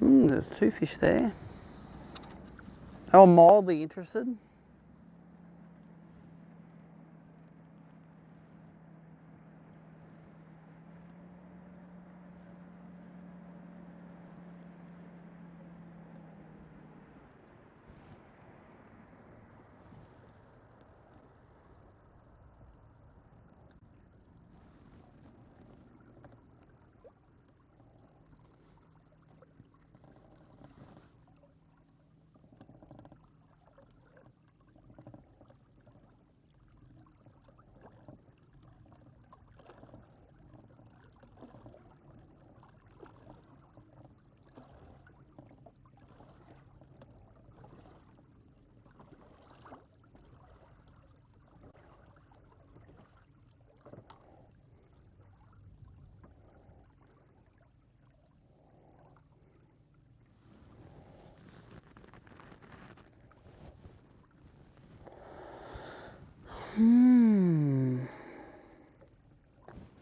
There's two fish there. They were mildly interested.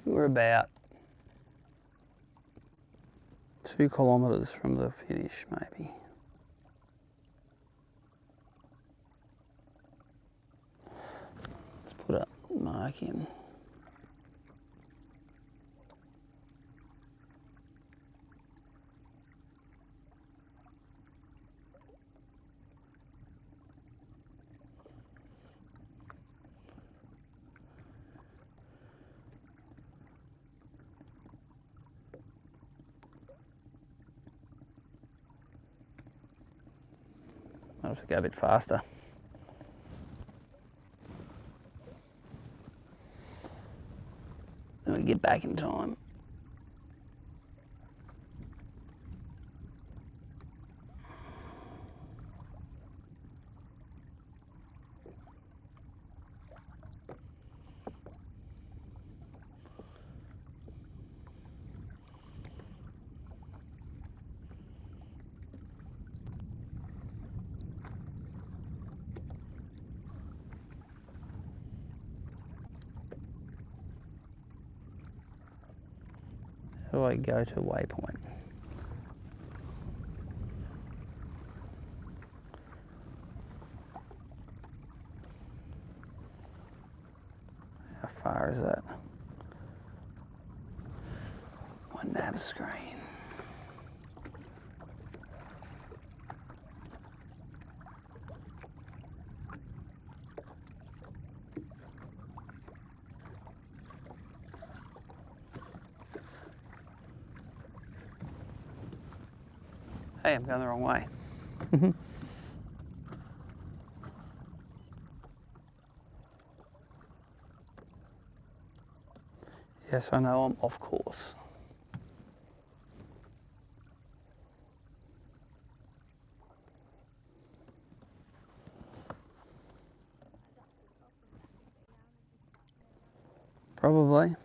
We're about 2 kilometres from the finish, maybe. Let's put a mark in. I'll have to go a bit faster. Then we get back in time. How do I go to waypoint? How far is that? My nav screen. Hey, I'm going the wrong way. Yes, I know I'm off course. Probably.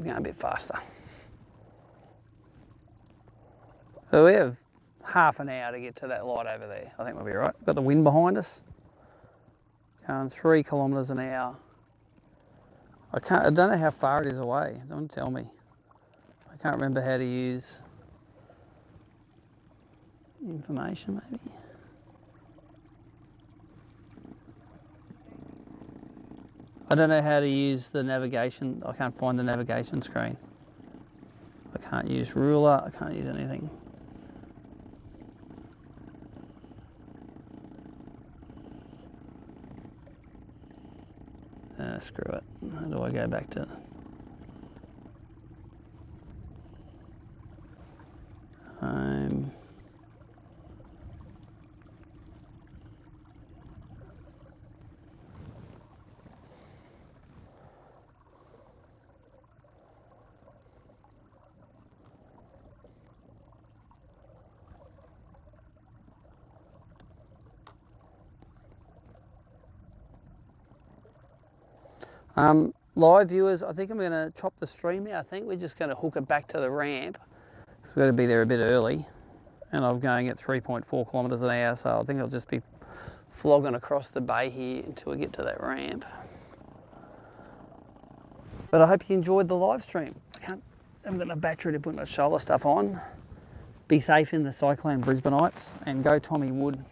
we're going a bit faster. So we have half an hour to get to that light over there. I think we'll be right. Got the wind behind us. Going 3 kilometres an hour. I don't know how far it is away. Don't tell me. I can't remember how to use information maybe. I don't know how to use the navigation. I can't find the navigation screen. I can't use ruler. I can't use anything. Screw it. How do I go back to home? Live viewers, I think I'm going to chop the stream now. I think we're just going to hook it back to the ramp. So we've got to be there a bit early. And I'm going at 3.4 kilometres an hour, so I think I'll just be flogging across the bay here until we get to that ramp. But I hope you enjoyed the live stream. I haven't got enough battery to put my shoulder stuff on. Be safe in the cyclone Brisbaneites, and go Tommy Wood.